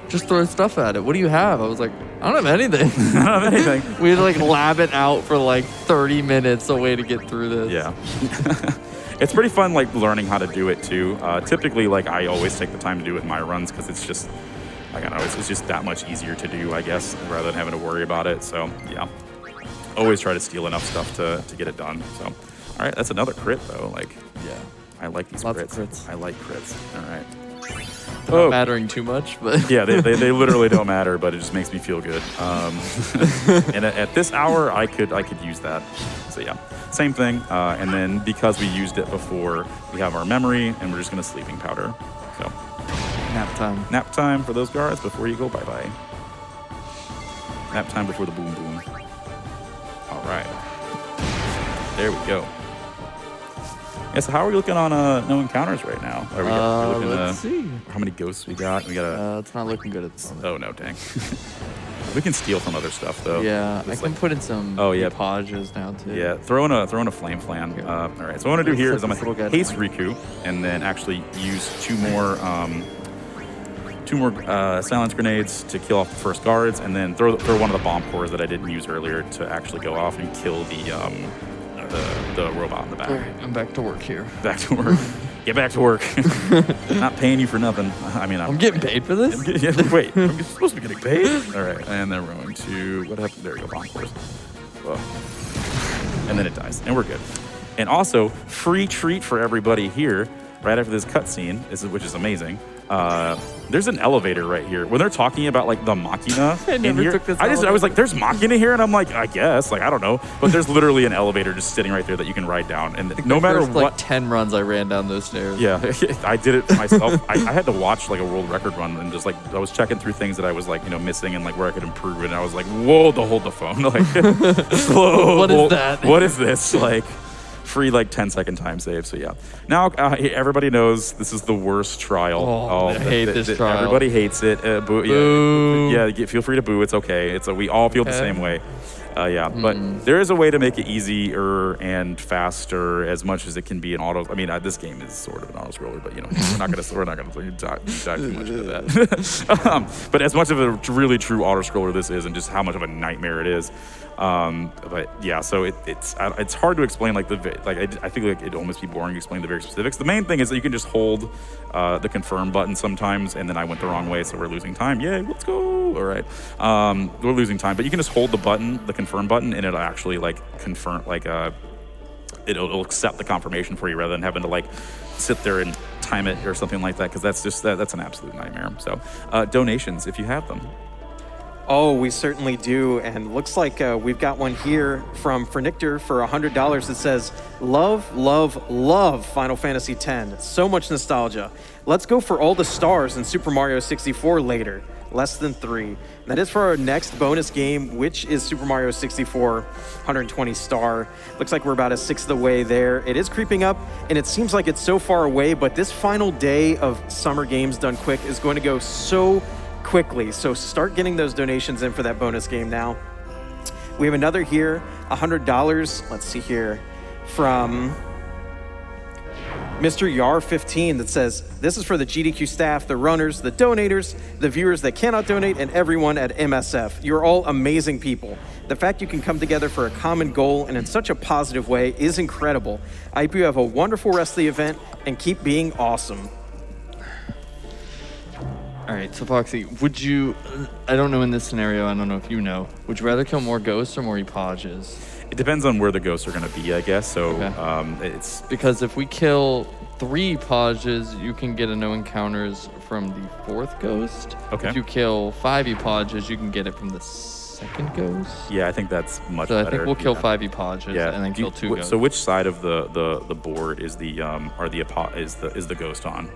just throw stuff at it. What do you have? I was like, I don't have anything. I don't have anything. We had to like lab it out for like 30 minutes a way to get through this. Yeah. It's pretty fun, like, learning how to do it, too. Typically, like, I always take the time to do it in my runs because it's just, I don't know, it's just that much easier to do, I guess, rather than having to worry about it. So, yeah. Always try to steal enough stuff to get it done. So, all right, that's another crit, though. Like, yeah. I like these Lots crits. of crits. I like crits. All right. Not mattering too much, but yeah, they literally don't matter, but it just makes me feel good. And at this hour, I could use that. So yeah, same thing. And then because we used it before, we have our memory, and we're just gonna sleeping powder. So nap time. Nap time for those guards before you go bye-bye. Nap time before the boom boom. All right, there we go. Yeah, so how are we looking on no encounters right now? Are we looking, let's see. How many ghosts we got? We got it's not looking good at the moment. Oh no, dang. We can steal from other stuff though. Yeah, I can put in some podges now too. Yeah, throw in a flame flan. All right, so what I'm gonna do here is I'm gonna haste Riku and then actually use two more silence grenades to kill off the first guards, and then throw one of the bomb cores that I didn't use earlier to actually go off and kill the robot in the back. All right, I'm back to work here. Back to work. Get back to work. Not paying you for nothing. I mean, I'm getting paid for this? Wait, I'm supposed to be getting paid? All right, and then we're going to, what happened? There we go, bomb cores. Whoa. And then it dies, and we're good. And also, free treat for everybody here, right after this cutscene, which is amazing. There's an elevator right here. When they're talking about like the Machina in here, I was like, there's Machina here, and I'm like, I guess, like I don't know, but there's literally an elevator just sitting right there that you can ride down, and no matter what. Like 10 runs, I ran down those stairs. Yeah, I did it myself. I had to watch like a world record run, and just like I was checking through things that I was like missing and like where I could improve it, and I was like, whoa, hold the phone, like slow. What is that? What is this like? Free like 10-second time save. So yeah, now everybody knows this is the worst trial. I hate this trial. Everybody hates it. Boo. Yeah, feel free to boo. It's okay. We all feel the same way. But there is a way to make it easier and faster, as much as it can be an auto. I mean, this game is sort of an auto scroller, but we're not gonna dive too much into that. But as much of a really true auto scroller this is, and just how much of a nightmare it is. But yeah, so it's hard to explain. I think like it'd almost be boring to explain the very specifics. The main thing is that you can just hold the confirm button sometimes, and then I went the wrong way, so we're losing time. Yay, let's go! All right, we're losing time, but you can just hold the confirm button, and it'll actually like confirm, like it'll accept the confirmation for you rather than having to like sit there and time it or something like that, because that's an absolute nightmare. So donations, if you have them. Oh, we certainly do, and looks like we've got one here from Fernictor for $100 that says, love, love, love Final Fantasy X. So much nostalgia. Let's go for all the stars in Super Mario 64 later. Less than 3. That is for our next bonus game, which is Super Mario 64 120 star. Looks like we're about a sixth of the way there. It is creeping up, and it seems like it's so far away, but this final day of Summer Games Done Quick is going to go so quickly. So start getting those donations in for that bonus game now. We have another here, $100. Let's see here, from Mr. Yar15 that says, this is for the GDQ staff, the runners, the donators, the viewers that cannot donate, and everyone at MSF. You're all amazing people. The fact you can come together for a common goal and in such a positive way is incredible. I hope you have a wonderful rest of the event and keep being awesome. All right, so Foxy, would you, I don't know in this scenario, I don't know if you know, would you rather kill more ghosts or more epoges? It depends on where the ghosts are going to be, I guess. So Okay. it's Because if we kill 3 epoges, you can get a no encounters from the 4th ghost. Okay. If you kill 5 epoges, you can get it from the 2nd ghost. yeah, I think that's much So I better. think we'll kill yeah. 5 epoges Yeah, and then kill 2 ghosts. So which side of the board is the is the ghost on?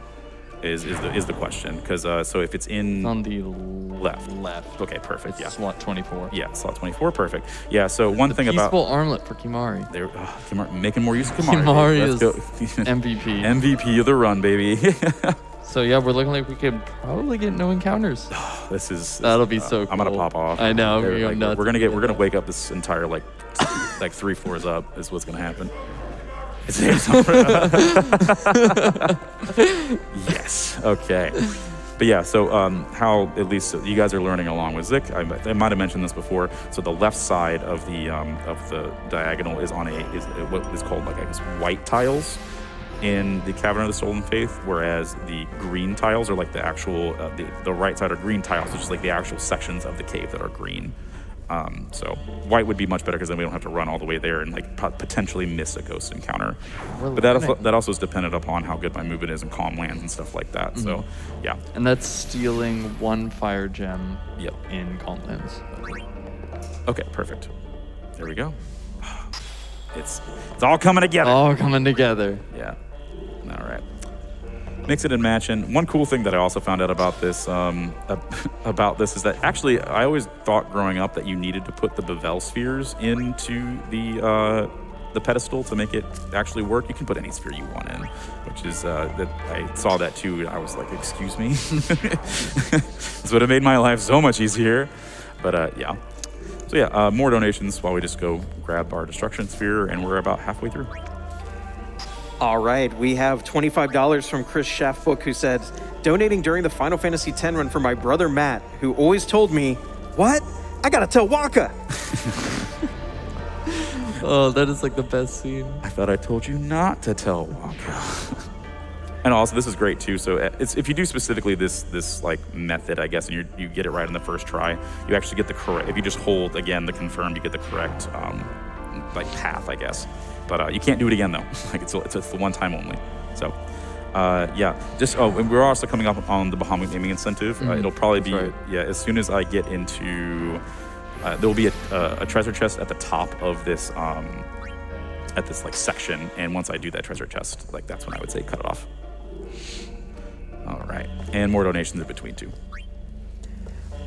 Is the question? Because so if it's in It's on the left. left. Okay, perfect. It's Yeah. slot 24. Yeah, slot 24, perfect. Yeah, so one thing about Peaceful armlet for Kimari. they're making more use of Kimari. Kimari Let's is go. MVP. MVP of the run, baby. So yeah, we're looking like we could probably get no encounters. That'll be so I'm gonna cool. pop off. I know, I'm They're gonna go like, nuts we're gonna wake up this entire like 3 floors up is what's gonna happen. Yes. Okay. But yeah, so how at least you guys are learning along with Zik. I might have mentioned this before. So the left side of the diagonal is on is what is called like I guess white tiles in the Cavern of the Stolen Faith, whereas the green tiles are like the actual the right side are green tiles, which is like the actual sections of the cave that are green. So white would be much better because then we don't have to run all the way there and like potentially miss a ghost encounter. But that also is dependent upon how good my movement is in calm lands and stuff like that. So yeah. And that's stealing 1 fire gem Yep. in Calmlands. Okay, perfect. There we go. It's all coming together. All coming together. Yeah. All right. Mix it and match in. One cool thing that I also found out about this is that actually I always thought growing up that you needed to put the bevel spheres into the pedestal to make it actually work. You can put any sphere you want in, which is that I saw that too. And I was like, excuse me. This would have made my life so much easier. But yeah. So yeah, more donations while we just go grab our destruction sphere, and we're about halfway through. All right, we have $25 from Chris Schaffbook, who said, donating during the Final Fantasy X run for my brother Matt, who always told me, what? I gotta tell Waka. Oh, that is like the best scene. I thought I told you not to tell Waka. And also, this is great too. So if you do specifically this like method, I guess, and you get it right in the first try, you actually get the correct. If you just hold again the confirmed, you get the correct like path, I guess. But you can't do it again though. Like it's the one time only. So yeah, just and we're also coming up on the Bahamut naming incentive. It'll probably be as soon as I get into there will be a treasure chest at the top of this at this like section, and once I do that treasure chest, like that's when I would say cut it off. All right, and more donations in between too.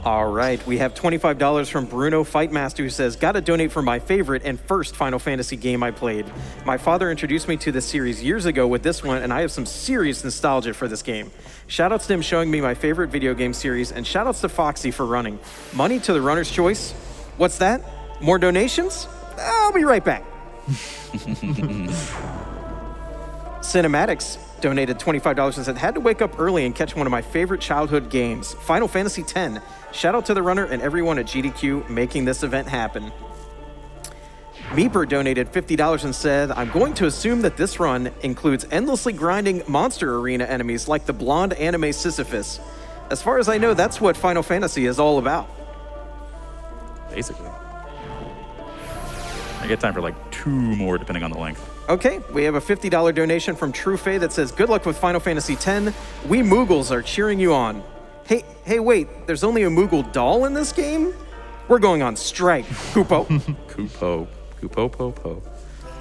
All right, we have $25 from Bruno Fightmaster, who says, gotta donate for my favorite and first Final Fantasy game I played. My father introduced me to this series years ago with this one, and I have some serious nostalgia for this game. Shoutouts to him showing me my favorite video game series, and shoutouts to Foxy for running. Money to the runner's choice. What's that? More donations? I'll be right back. Cinematics donated $25 and said, had to wake up early and catch one of my favorite childhood games, Final Fantasy X. Shout out to the runner and everyone at GDQ making this event happen. Meeper donated $50 and said, I'm going to assume that this run includes endlessly grinding monster arena enemies like the blonde anime Sisyphus. As far as I know, that's what Final Fantasy is all about. Basically. I get time for like 2 more depending on the length. Okay, we have a $50 donation from True Faye that says, good luck with Final Fantasy X. We Moogles are cheering you on. Hey, wait, there's only a Moogle doll in this game? We're going on strike, Kupo. Kupo.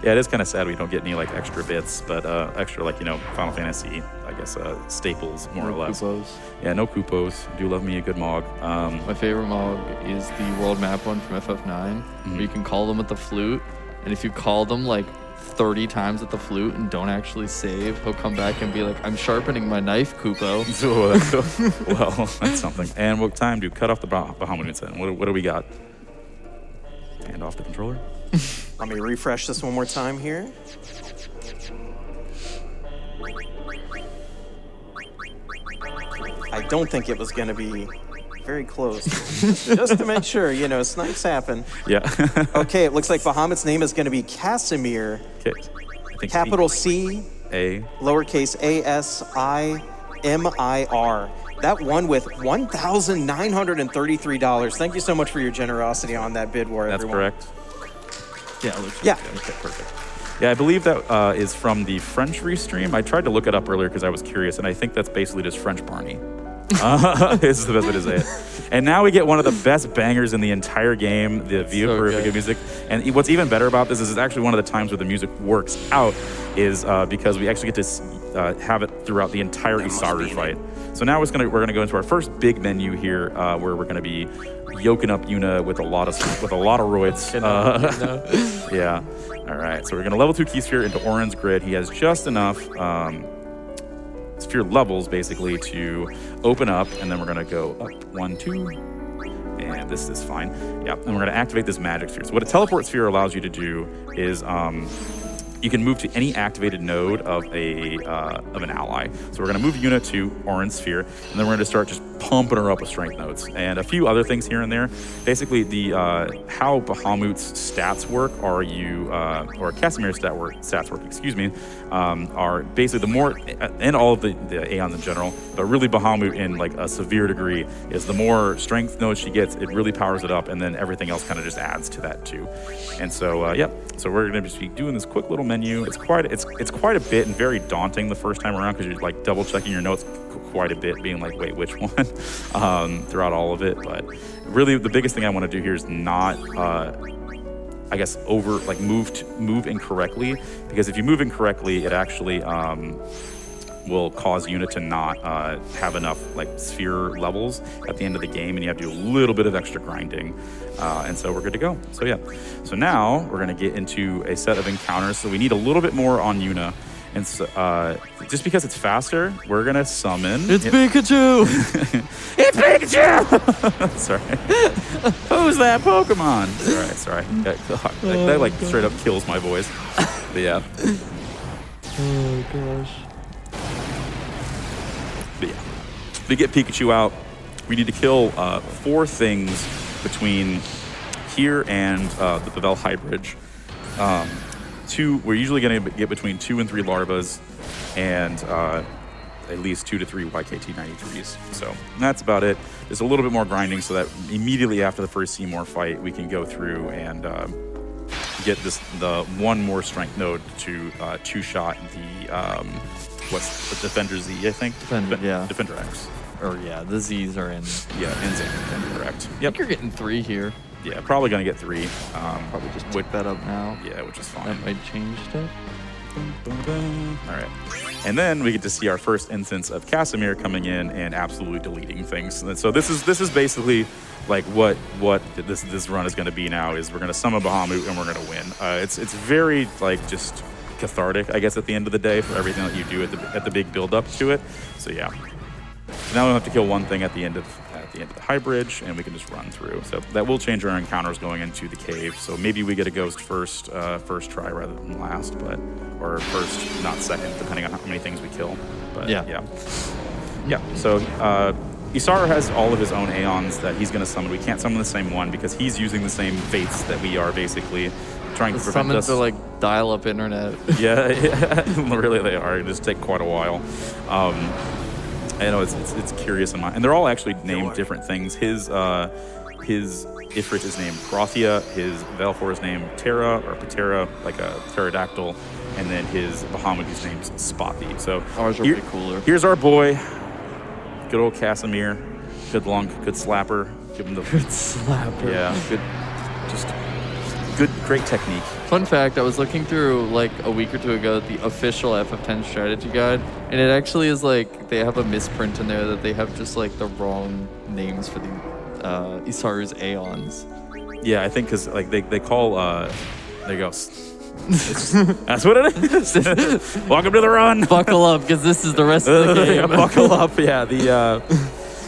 Yeah, it is kind of sad we don't get any like extra bits, but extra like, Final Fantasy, I guess, staples more or less. Kupos. Yeah, no Kupos. Do love me a good Mog. My favorite Mog is the world map one from FF9, where you can call them with the flute, and if you call them like 30 times with the flute and don't actually save, he'll come back and be like, I'm sharpening my knife, Kupo. Well, that's something. And what time to cut off the Bahamut incentive? What do we got? Hand off the controller. Let me refresh this one more time here. don't think it was going to be very close. Just to make sure, you know, snipes happen. Yeah. Okay, it looks like Bahamut's name is going to be Casimir. Okay. I think Capital C, A. lowercase ASIMIR. That one with $1,933. Thank you so much for your generosity on that bid war, That's everyone. correct. Yeah, it looks Yeah. Okay, perfect. Yeah, I believe that is from the French restream. I tried to look it up earlier because I was curious, and I think that's basically just French Barney. This is the best way to say it. And now we get one of the best bangers in the entire game, the Via So Perfect good. music. And what's even better about this is it's actually one of the times where the music works out is because we actually get to have it throughout the entire Isaru fight. So now we're gonna go into our first big menu here, where we're gonna be yoking up Yuna with a lot of roids. Yeah. All right. So we're gonna level 2 key sphere into Oren's grid. He has just enough sphere levels basically to open up, and then we're gonna go up 1, 2. And this is fine. Yeah, and we're gonna activate this magic sphere. So what a teleport sphere allows you to do is you can move to any activated node of an ally. So we're gonna move Yuna to Orange Sphere, and then we're gonna start just pumping her up with strength nodes and a few other things here and there. Basically, the how Bahamut's stats work are or Casimir's stats work, excuse me, are basically the more, and all of the Aeons in general, but really Bahamut in like a severe degree is the more strength nodes she gets, it really powers it up, and then everything else kind of just adds to that too. And so, so we're gonna just be doing this quick little menu. It's quite a bit and very daunting the first time around because you're like double checking your notes quite a bit, being like, wait, which one? Throughout all of it. But really, the biggest thing I want to do here is not, I guess, move incorrectly, because if you move incorrectly, it actually will cause Yuna to not have enough like sphere levels at the end of the game, and you have to do a little bit of extra grinding, and so we're good to go. So yeah, so now we're gonna get into a set of encounters. So we need a little bit more on Yuna, and so just because it's faster, we're gonna summon. It's Pikachu. It's Pikachu. Sorry, who's that Pokemon? Sorry. That like straight up kills my voice. But yeah. Oh gosh. But yeah, to get Pikachu out, we need to kill 4 things between here and the Pavel High Bridge. We're usually going to get between 2 and 3 larvas, and at least 2 to 3 YKT93s. So that's about it. There's a little bit more grinding so that immediately after the first Seymour fight, we can go through and get the 1 more strength node to 2-shot the what's the Defender Z, I think? Defender X. Or yeah, the Z's are in. Yeah, and Z, correct. I Yep. think you're getting 3 here. Yeah, probably gonna get 3. Probably just pick that up now. Yeah, which is fine. That might change stuff. All right. And then we get to see our first instance of Casimir coming in and absolutely deleting things. And so this is basically like what this run is going to be now. Is we're going to summon Bahamut and we're going to win. It's very like just cathartic, I guess, at the end of the day for everything that you do at the big build up to it. So yeah. So now we have to kill 1 thing at the end of the high bridge, and we can just run through. So that will change our encounters going into the cave. So maybe we get a ghost first try rather than last, or first, not second, depending on how many things we kill. But yeah. So Isaru has all of his own Aeons that he's going to summon. We can't summon the same one because he's using the same fates that we are, basically trying to prevent us. Summons are like dial-up internet. Yeah, really they are. It just take quite a while. I know it's curious in my, and they're all actually named different things. His Ifrit is named Brothia, his Velfor is named Terra or Patera, like a pterodactyl, and then his Bahamut is named Spotty. So Ours are way cooler. Here's our boy, good old Casimir, good slapper. Give him the Good slapper. Yeah, good, great technique. Fun fact, I was looking through like a week or 2 ago the official FF10 strategy guide, and it actually is like they have a misprint in there that they have just like the wrong names for the Isaru's Aeons. Yeah, I think because like they call there you go. That's what it is. Welcome to the run. Buckle up, because this is the rest of the game. Yeah, buckle up. Yeah,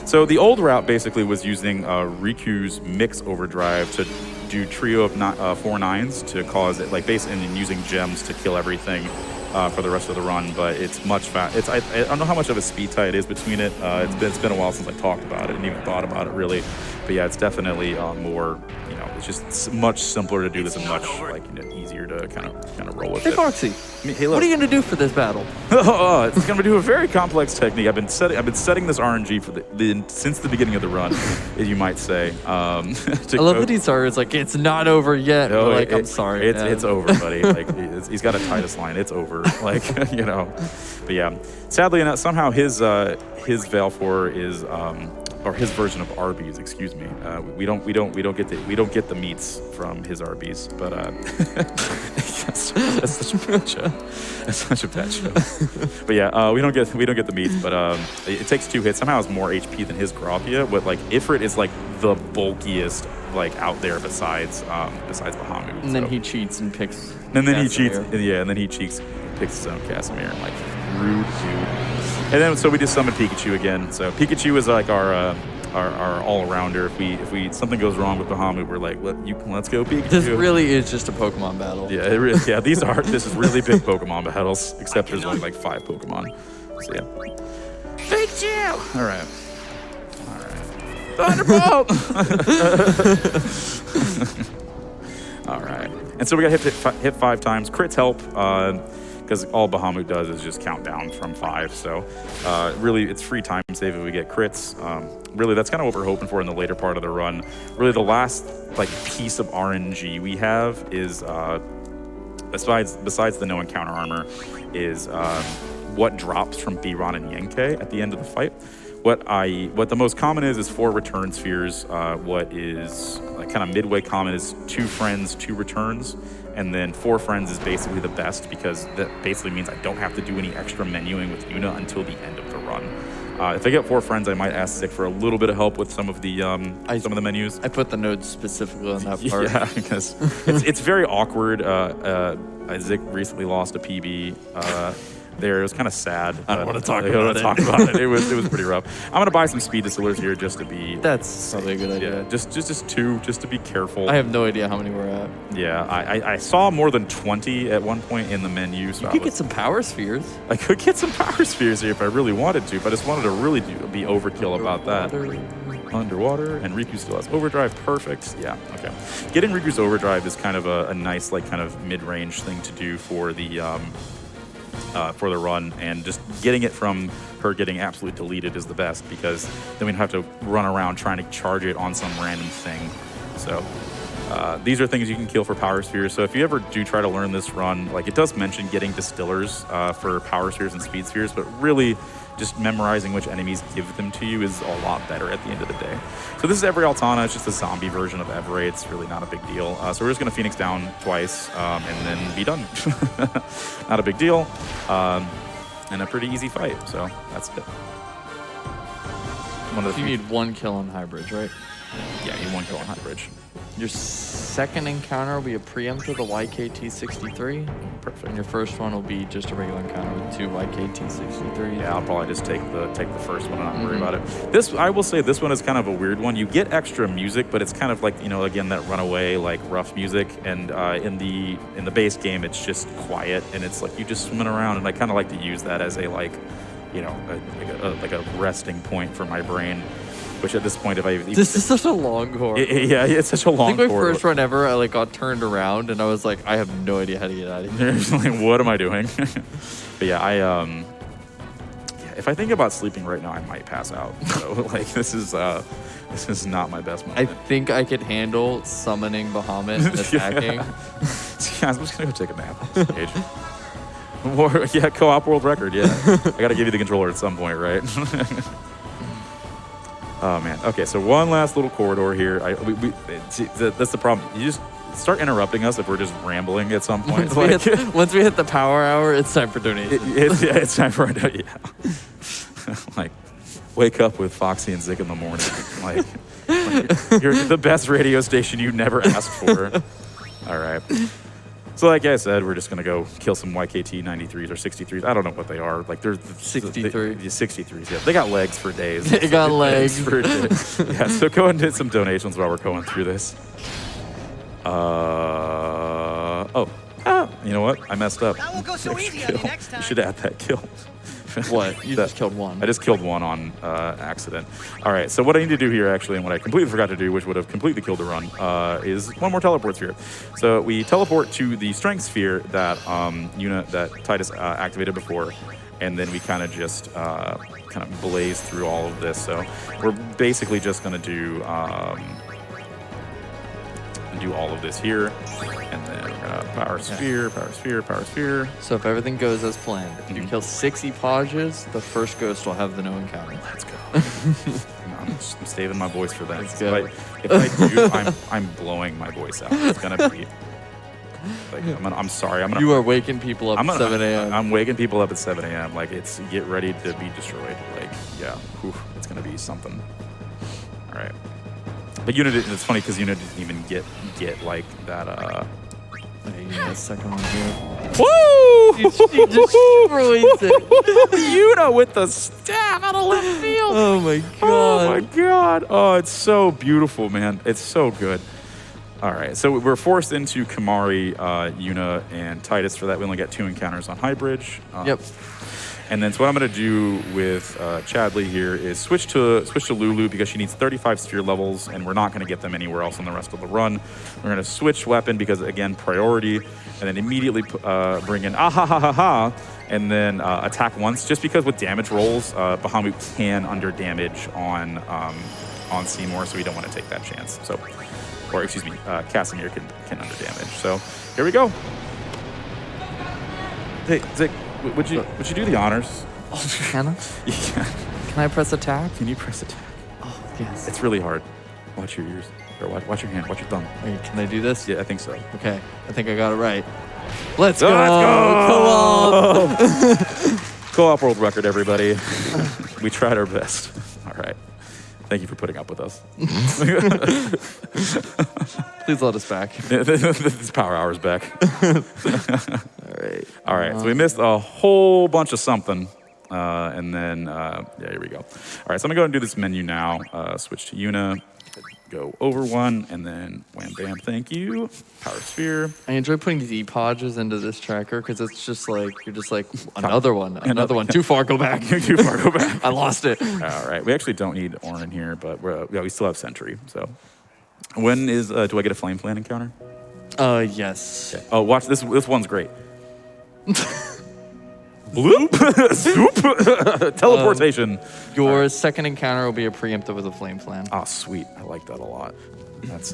so the old route basically was using Riku's Mix Overdrive to do trio of 4 9s to cause it, like basically, and then using gems to kill everything for the rest of the run, but it's much fast. I don't know how much of a speed tie it is between it. It's been a while since I talked about it and even thought about it really, but yeah, it's definitely more. It's just much simpler to do this and much easier to kind of roll with Hey, it. Foxy, Hey, look. what are you gonna do for this battle? It's going to do a very complex technique. I've been setting this RNG for since the beginning of the run, as you might say. I love that he started. It's like it's not over yet. No, We're like, I'm sorry. It's over, buddy. Like he's got a Titus line. It's over. Like But yeah, sadly enough, somehow his Valfor is or his version of Arby's. Excuse me. We don't get the meats from his Arby's, but that's such a bad show. But yeah, we don't get the meats, but it takes 2 hits. Somehow it's more HP than his Graphia. But like Ifrit is like the bulkiest out there besides Bahamut. And then he cheats and picks. And then Casimir. he cheats, picks his own Casimir. And like rude dude. And then so we just summon Pikachu again. So Pikachu is like our all-arounder. If we something goes wrong with Bahamut, we're like, let's go Pikachu. This really is just a Pokemon battle. Yeah, this is really big Pokemon battles, except there's only like 5 Pokemon. So yeah. Pikachu! All right. Thunderbolt! All right. And so we got hit 5 times. Crits help, because all Bahamut does is just count down from 5. So really, it's free time save if we get crits. Really, that's kind of what we're hoping for in the later part of the run. Really, the last piece of RNG we have is, besides the no encounter armor, is what drops from Biron and Yenke at the end of the fight. What the most common is 4 return spheres. What is kind of midway common is 2 friends, 2 returns, and then 4 friends is basically the best because that basically means I don't have to do any extra menuing with Yuna until the end of the run. If I get 4 friends, I might ask Zik for a little bit of help with some of the menus. I put the notes specifically on that part. Yeah, because it's very awkward. Zik recently lost a PB. There, it was kind of sad. I don't want to talk about it. It was pretty rough. I'm gonna buy some speed distillers here just to be. That's probably a good idea. Yeah, just 2, just to be careful. I have no idea how many we're at. Yeah, I saw more than 20 at one point in the menu. So You could get some power spheres. I could get some power spheres here if I really wanted to, but I just wanted to really be overkill about that. Underwater, and Riku still has overdrive. Perfect. Yeah. Okay. Getting Riku's overdrive is kind of a nice kind of mid-range thing to do for the run, and just getting it from her getting absolutely deleted is the best, because then we don't have to run around trying to charge it on some random thing. So these are things you can kill for power spheres. So if you ever do try to learn this run, it does mention getting distillers for power spheres and speed spheres, but really just memorizing which enemies give them to you is a lot better at the end of the day. So this is Every Altana. It's just a zombie version of Every. It's really not a big deal. So we're just going to Phoenix down twice and then be done. Not a big deal. And a pretty easy fight. So that's it. You need 1 kill on High Bridge, right? Yeah, you need 1 kill on High Bridge. Your second encounter will be a preempt with a YKT-63. Perfect. And your first one will be just a regular encounter with 2 YKT-63s. Yeah, I'll probably just take the first one and not worry about it. This, I will say, this one is kind of a weird one. You get extra music, but it's kind of again, that runaway, rough music. And in the base game, it's just quiet, and it's you just swimming around. And I kind of like to use that as a a resting point for my brain. Which at this point, This is such a long corridor. Yeah, it's such a long corridor. I think my first run ever, I got turned around and I was like, I have no idea how to get out of here. What am I doing? But yeah, if I think about sleeping right now, I might pass out. So this is not my best moment. I think I could handle summoning Bahamut and attacking. Yeah, I'm just gonna go take a nap on stage. Co-op world record. Yeah, I gotta give you the controller at some point, right? Oh man. Okay, so one last little corridor here. That's the problem. You just start interrupting us if we're just rambling at some point. Once we hit the power hour, it's time for donations. It's time for wake up with Foxy and Zik in the morning. You're the best radio station you never asked for. All right. So like I said, we're just going to go kill some YKT 93s or 63s. I don't know what they are. They're 63. 63s, yeah. They got legs for days. They got legs. For days. Yeah, so go ahead and hit some donations while we're going through this. You know what? I messed up. That won't go so easy on you next time. You should add that kill. What? You just killed one. I just killed one on accident. All right, so what I need to do here, actually, and what I completely forgot to do, which would have completely killed the run, is one more teleport sphere. So we teleport to the strength sphere that that Titus activated before, and then we kind of just kind of blaze through all of this. So we're basically just going to do all of this here, and then power sphere, power sphere, power sphere. So if everything goes as planned, if you kill 6 Epoges, the first ghost will have the no encounter. Let's go. I'm saving my voice for that. Let's go. If I do, I'm blowing my voice out. It's gonna be. Like, I'm sorry. You are waking people up at 7 a.m. I'm waking people up at 7 a.m. Like, it's get ready to be destroyed. Like, yeah, it's gonna be something. All right. But Unit, it's funny because Unit didn't even get like that. Yeah, second one here. Woo! She destroys it. Yuna with the staff out of left field. Oh my god. Oh my god. Oh, it's so beautiful, man. It's so good. All right, so we're forced into Kamari, Yuna, and Titus. For that, we only get 2 encounters on High Bridge. Yep. And then so what I'm going to do with Chadley here is switch to Lulu because she needs 35 sphere levels, and we're not going to get them anywhere else on the rest of the run. We're going to switch weapon because, again, priority, and then immediately bring in and then attack once. Just because with damage rolls, Bahamut can under damage on Seymour, so we don't want to take that chance. So, or excuse me, Casimir can under damage. So here we go. Hey, Zick. Would you do the honors? Oh, Hannah? Yeah. Can I press attack? Can you press attack? Oh, yes. It's really hard. Watch your ears. Or watch your hand. Watch your thumb. Wait, can I do this? Yeah, I think so. Okay, I think I got it right. Let's go! Let's go! Co-op world record, everybody. We tried our best. All right. Thank you for putting up with us. Please let us back. This power hour's back. Alright. All right, so we missed a whole bunch of something. And then, yeah, here we go. All right, so I'm going to go and do this menu now. Switch to Yuna. Go over one, and then wham, bam, thank you. Power sphere. I enjoy putting these Epoges into this tracker because it's just like, you're just like, another one. Too far, go back. Too far, go back. I lost it. All right, we actually don't need Ornn in here, but we still have Sentry. So when is, do I get a Flame Plan encounter? Yes. Okay. Oh, watch, this one's great. Bloop! Swoop! Teleportation. Your second encounter will be a preemptive with a flame plan. Oh, sweet. I like that a lot. That's,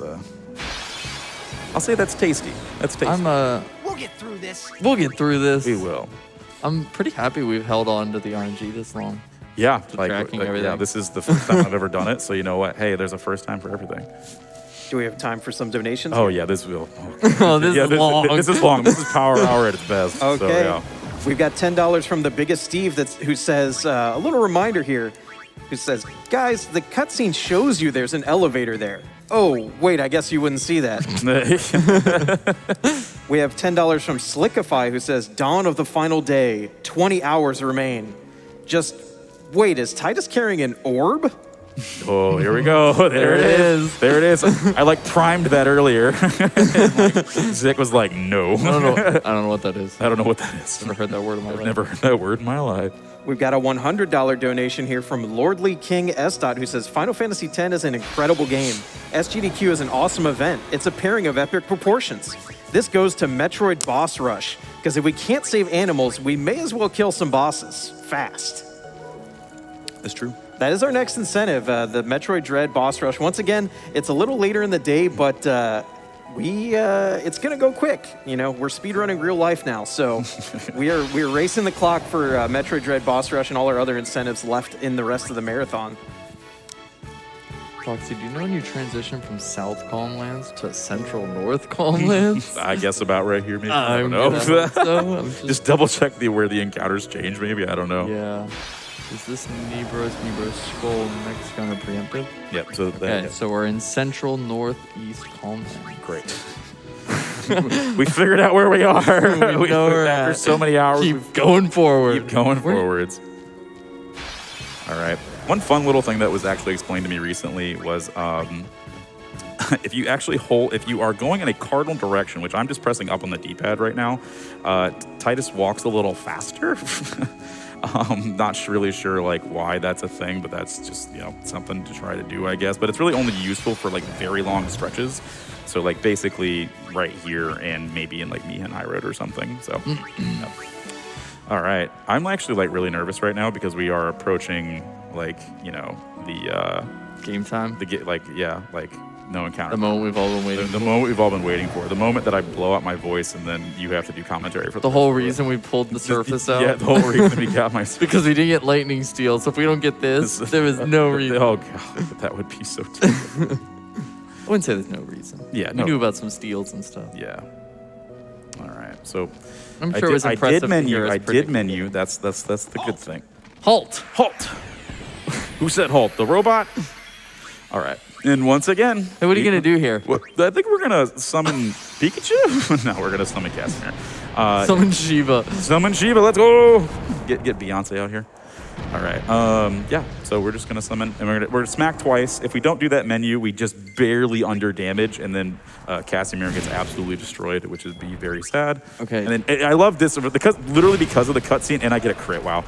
I'll say that's tasty. That's tasty. We'll get through this. We'll get through this. We will. I'm pretty happy we've held on to the RNG this long. Yeah. Tracking everything. Yeah, this is the first time I've ever done it, so you know what? Hey, there's a first time for everything. Do we have time for some donations? Oh, yeah, this will. Oh, this is long. This is long. This is power hour at its best. Okay. So, yeah. We've got $10 from the biggest Steve who says, a little reminder here, who says, guys, the cutscene shows you there's an elevator there. Oh, wait, I guess you wouldn't see that. We have $10 from Slickify, who says, dawn of the final day, 20 hours remain. Just, wait, is Titus carrying an orb? Oh, here we go. There it is. There it is. I primed that earlier. Zick was like, no. I don't know what that is. I don't know what that is. Never heard that word in my life. Never heard that word in my life. We've got a $100 donation here from Lordly King S. who says, Final Fantasy X is an incredible game. SGDQ is an awesome event. It's a pairing of epic proportions. This goes to Metroid Boss Rush, because if we can't save animals, we may as well kill some bosses fast. That's true. That is our next incentive, the Metroid Dread Boss Rush. Once again, it's a little later in the day, but it's gonna go quick. You know, we're speedrunning real life now, so we're racing the clock for Metroid Dread Boss Rush and all our other incentives left in the rest of the marathon. Foxy, do you know when you transition from South Calmlands to Central North Calmlands? I guess about right here, maybe. I don't know. Just double check where the encounters change, maybe. I don't know. Yeah. Is this Nebros Skull next counter preemptive? Yep. So okay, so we're in Central Northeast Calmlands. Great. We figured out where we are. We know we're after so many hours. Keep going forward. Keep going forwards. All right. One fun little thing that was actually explained to me recently was if you actually hold, if you are going in a cardinal direction, which I'm just pressing up on the D-pad right now, Titus walks a little faster. Not really sure like why that's a thing, but that's just, you know, something to try to do, I guess. But it's really only useful for like very long stretches. So like basically right here and maybe in like Mihan High Road or something. So, yeah. All right. I'm actually like really nervous right now because we are approaching like, you know, the Game time. No encounter. The moment we've all been waiting. The moment we've all been waiting for. The moment that I blow out my voice and then you have to do commentary for The whole reason we pulled the surface out. Yeah, the whole reason we got my because we didn't get lightning steel. So if we don't get this, there was no reason. Oh god, that would be so terrible. I wouldn't say there's no reason. Yeah, we knew about some steals and stuff. Yeah. All right. So I'm sure it was impressive. I did menu. That's the good thing. Halt. Who said halt? The robot? All right. And once again, Hey, what are you gonna do here? I think we're gonna summon Pikachu. No, we're gonna summon Casimir. Summon Shiva. Summon Shiva. Let's go. Get Beyonce out here. All right. Yeah. So we're just gonna summon, and we're gonna smack twice. If we don't do that menu, we just barely under damage, and then Casimir gets absolutely destroyed, which would be very sad. Okay. And then I love this because of the cutscene, and I get a crit. Wow.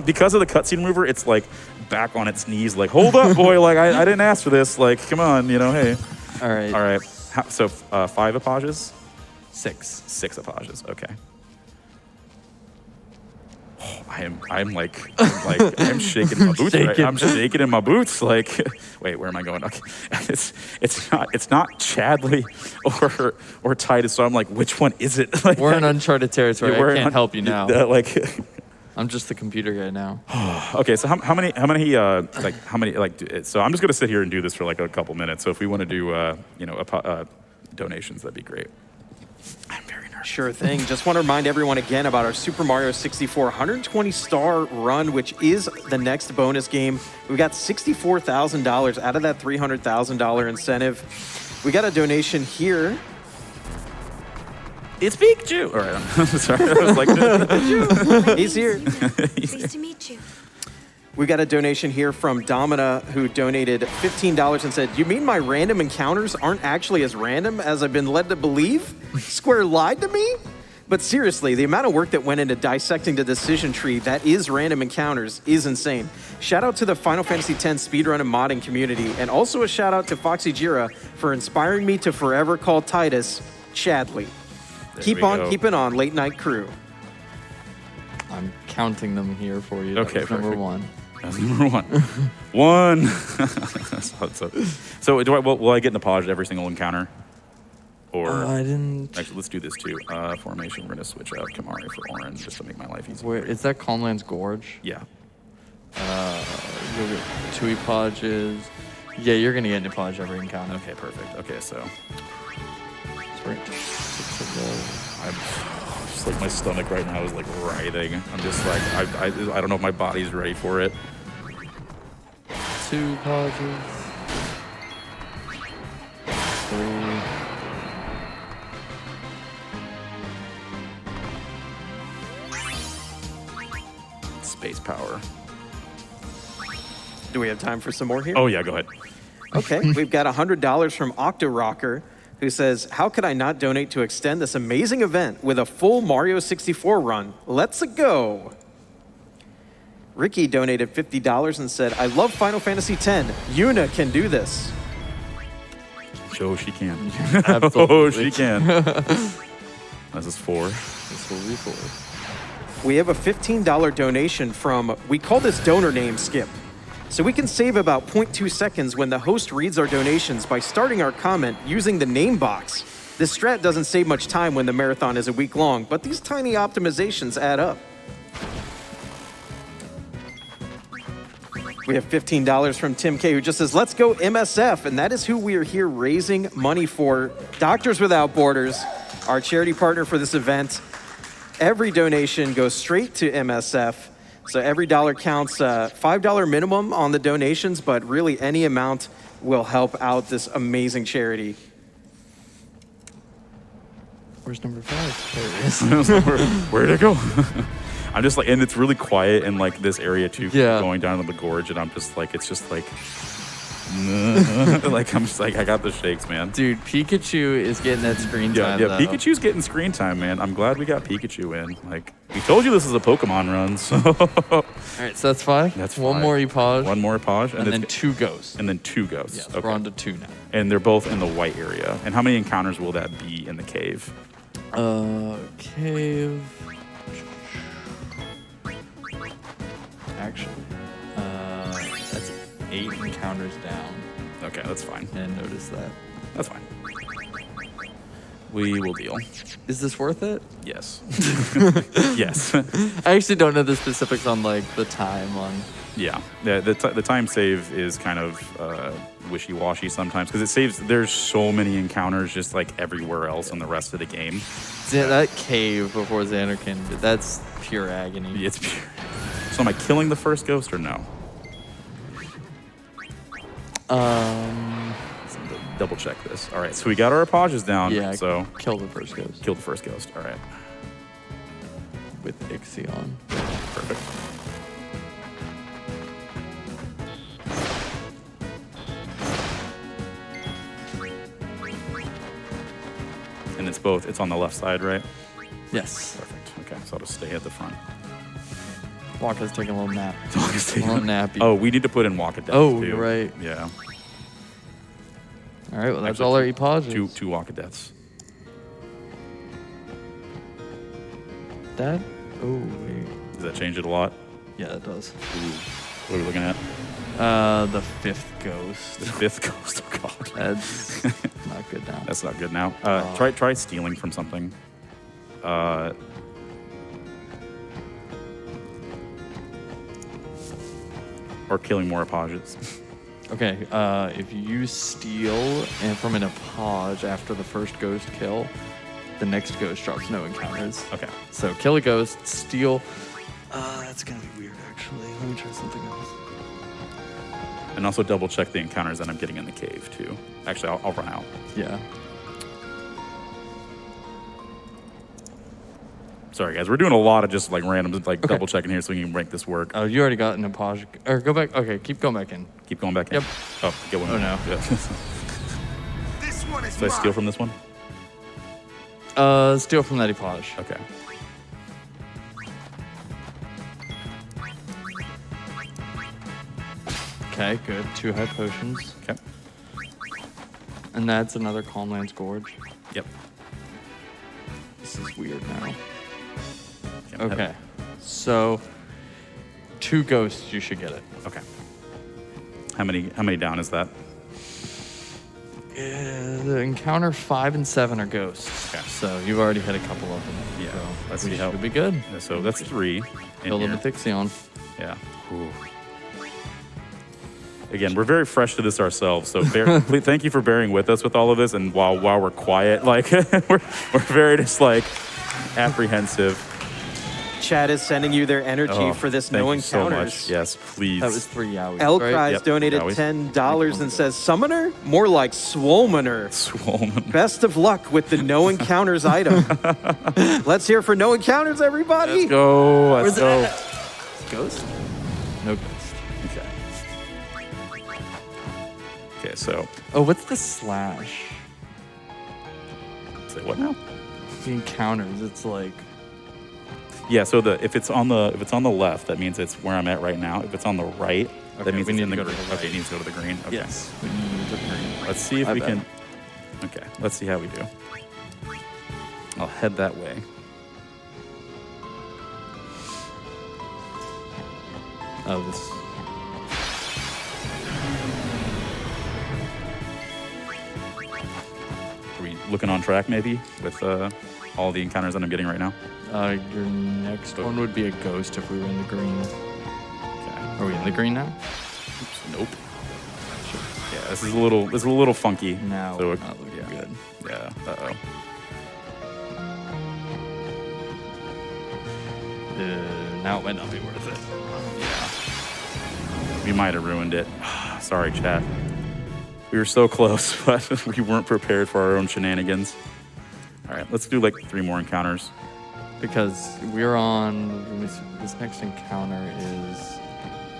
Because of the cutscene remover, it's like back on its knees, like hold up, boy. Like I didn't ask for this. Like come on, you know. Hey. All right. All right. So 5 Apages? 6. 6 Apages. Okay. Oh, I'm shaking in my boots. Right? I'm shaking in my boots. Like, wait, where am I going? Okay, it's not Chadley or Titus. So I'm like, which one is it? Like, We're in uncharted territory. I can't help you now. Like, I'm just the computer guy now. okay. So how many? So I'm just gonna sit here and do this for like a couple minutes. So if we want to do donations, that'd be great. I'm very nervous. Sure thing. Just want to remind everyone again about our Super Mario 64 120-star run, which is the next bonus game. We got $64,000 out of that $300,000 incentive. We got a donation here. It's Pikachu. All right, I'm sorry. I was like, He's here. Pleased to meet you. We got a donation here from Domina, who donated $15 and said, "You mean my random encounters aren't actually as random as I've been led to believe? Square lied to me?" But seriously, the amount of work that went into dissecting the decision tree that is random encounters is insane. Shout out to the Final Fantasy X speedrun and modding community, and also a shout out to FoxyJira for inspiring me to forever call Titus Chadley. Keep on keeping on, late night crew. I'm counting them here for you. Okay, That was number perfect. 1. That's number 1. So will I get an Apage every single encounter? Or I didn't. actually, let's do this too. Formation. We're gonna switch out Kamari for Orange just to make my life easier. Where is that? Calmlands Gorge. Yeah. You'll get 2 Epages. Yeah, you're gonna get an Epage every encounter. Okay, perfect. Okay, so Right. 6 of those. I'm just like my stomach right now is like writhing. I'm just like I don't know if my body's ready for it. 2 Epages. 3. Space power. Do we have time for some more here? Oh yeah, go ahead. Okay, we've got $100 from Octorocker, who says, "How could I not donate to extend this amazing event with a full Mario 64 run? Let's go." Ricky donated $50 and said, "I love Final Fantasy X. Yuna can do this." Joe, she can. Absolutely. Oh, she can. This is 4. This will be 4. We have a $15 donation from, we call this donor name Skip. So we can save about 0.2 seconds when the host reads our donations by starting our comment using the name box. This strat doesn't save much time when the marathon is a week long, but these tiny optimizations add up. We have $15 from Tim K, who just says, "Let's go MSF," and that is who we are here raising money for. Doctors Without Borders, our charity partner for this event. Every donation goes straight to MSF. So every dollar counts. $5 minimum on the donations, but really any amount will help out this amazing charity. Where's number 5? There it is. Where'd it go? I'm just like, and it's really quiet in like this area too, Yeah. going down to the gorge, and I'm just like, it's just like, Like, I'm just like, I got the shakes, man. Dude, Pikachu is getting that screen time. Yeah, though. Pikachu's getting screen time, man. I'm glad we got Pikachu in. Like, we told you this is a Pokemon run, so. All right, so that's 5. That's one 5. more Epage. One more Epage. And then 2 ghosts. And then 2 ghosts. Yes, Okay. we're on to 2 now. And they're both in the white area. And how many encounters will that be in the cave? Cave. Actually, that's 8 encounters down. Okay, that's fine. And notice that. That's fine. We will deal. Is this worth it? Yes. Yes. I actually don't know the specifics on like the time on. Yeah. The time save is kind of wishy-washy sometimes because it saves. There's so many encounters just like everywhere else in the rest of the game. That cave before Xanderkin, that's pure agony. It's pure. So am I killing the first ghost or no? Let's double check this. All right, so we got our Epages down. Yeah, So kill the first ghost. kill the first ghost. All right. With Ixion. Perfect. And it's both. It's on the left side, right? Yes. Perfect. Okay, so I'll just stay at the front. Waka's taking a little nap. Waka's taking a little nappy. Oh, we need to put in Waka Deaths, Oh, too. you're right. Yeah. All right, well, that's Actually, all our Epages. Two Waka Deaths. That? Oh, wait. Does that change it a lot? Yeah, it does. Ooh. What are we looking at? The 5th ghost. The 5th ghost. Oh, God. That's not good now. That's not good now. Try stealing from something. Or killing more Epages. Okay, if you use steal and from an Epage after the first ghost kill, the next ghost drops no encounters. Okay. So kill a ghost, steal. That's gonna be weird actually. Let me try something else. And also double check the encounters that I'm getting in the cave too. Actually, I'll run out. Yeah. Sorry guys, we're doing a lot of just like random like double checking here so we can make this work. Oh, you already got an Epage. Or go back. Okay, keep going back in. Keep going back in. Yep. Oh, get one. Oh, no. Yeah. This one is So I steal from this one? Steal from that Epage. Okay. Okay, good. 2 high potions. Okay. And that's another Calm Lands Gorge. Yep. This is weird now. Yep. Okay. So 2 ghosts, you should get it. Okay. How many down is that? The encounter 5 and 7 are ghosts. Okay. So you've already hit a couple of them. Yeah, So let's we see how- should be good. Yeah, so that's 3. in Kill them here. with Ixion. Yeah. Ooh. Again, we're very fresh to this ourselves, so please, thank you for bearing with us with all of this. And while we're quiet, like we're very just like apprehensive. Chad is sending you their energy Oh, for this thank no you so encounters. much. Yes, please. That was 3 Yowies, El right? Cries Yep. donated Yowies. $10 and says, Summoner? More like Swolmoner. Swollen. Best of luck with the no encounters item. Let's hear for no encounters, everybody. Let's go. Let's go. Ghost? No ghost. Okay. Okay, so Oh, what's the slash? say what now? The encounters, it's like... Yeah, so if it's on the left, that means it's where I'm at right now. If it's on the right, that Okay, means we it's need in the to go green. to the Okay, it right. needs to go to the green. Okay. Yes. We need to green. Let's see if I we bet. can. Okay, let's see how we do. I'll head that way. Oh, this... Are we looking on track maybe with all the encounters that I'm getting right now? Your next one would be a ghost if we were in the green. Okay. Are we in the green now? Oops, nope. Yeah, this is a little funky. Now, So not looking yeah. good. Yeah. Uh-oh. Now it might not be worth it. We might have ruined it. Sorry, chat. We were so close, but we weren't prepared for our own shenanigans. All right, let's do like 3 more encounters. Because we're on... let me see, this next encounter is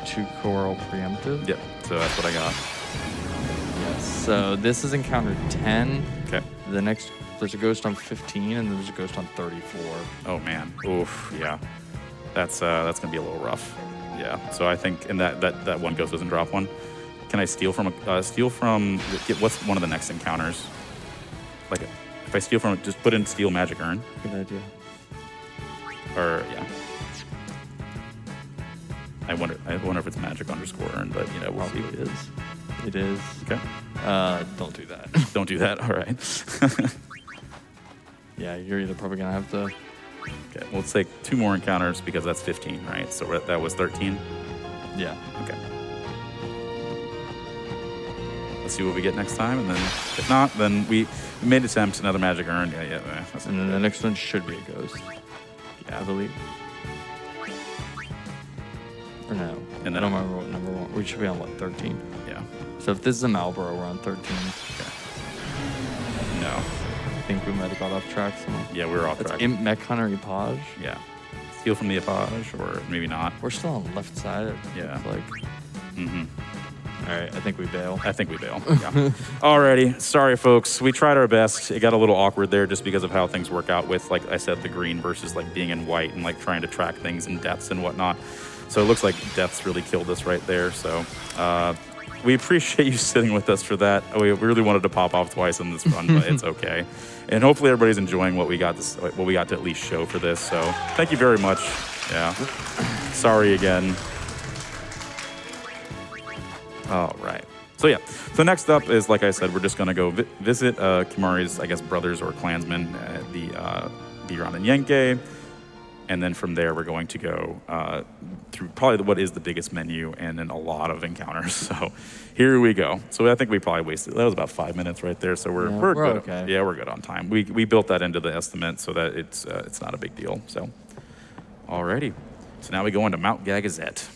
2 Coral Preemptive. Yep, so that's what I got. Yes. So this is encounter 10. Okay. The next, there's a ghost on 15, and there's a ghost on 34. Oh man. Oof. Yeah. That's gonna be a little rough. Yeah. So I think in that one ghost doesn't drop one. Can I steal from what's one of the next encounters? Like if I steal from just put in steal magic urn. Good idea. Or yeah. I wonder if it's magic _ urn, but you know we'll see. Probably is. It is. Okay. Don't do that. Don't do that. All right. Yeah, you're either probably gonna have to. Okay. Well, let's take 2 more encounters because that's 15, right? So that was 13. Yeah. Okay. Let's see what we get next time, and then if not, then we made attempts another magic urn. Yeah. That's And then the next one should be a ghost. Yeah. I believe. Or no. And then I don't remember what number one. We should be on what, 13? Yeah. So if this is a Marlboro, we're on 13. No. I think we might have got off track somewhere. Yeah, we were off That's track. Imp Mech Hunter Epage. Yeah. Steal from the Epage, or maybe not. We're still on the left side. Yeah. It's like. Mm-hmm. All right, I think we bail. I think we bail. Yeah. Alrighty. Sorry, folks. We tried our best. It got a little awkward there just because of how things work out with, like I said, the green versus like being in white and like trying to track things in depths and whatnot. So it looks like deaths really killed us right there. So we appreciate you sitting with us for that. We really wanted to pop off twice in this run, but it's okay. And hopefully everybody's enjoying what we got to at least show for this. So thank you very much. Yeah. Sorry again. All right. So yeah. So next up is, like I said, we're just gonna go visit Kimari's, I guess, brothers or clansmen, the Biran and Yenke. And then from there, we're going to go through probably what is the biggest menu and then a lot of encounters. So here we go. So I think we probably wasted, that was about 5 minutes right there. So we're good. Okay. Yeah, we're good on time. We built that into the estimate so that it's not a big deal. So, alrighty. So now we go into Mount Gagazet.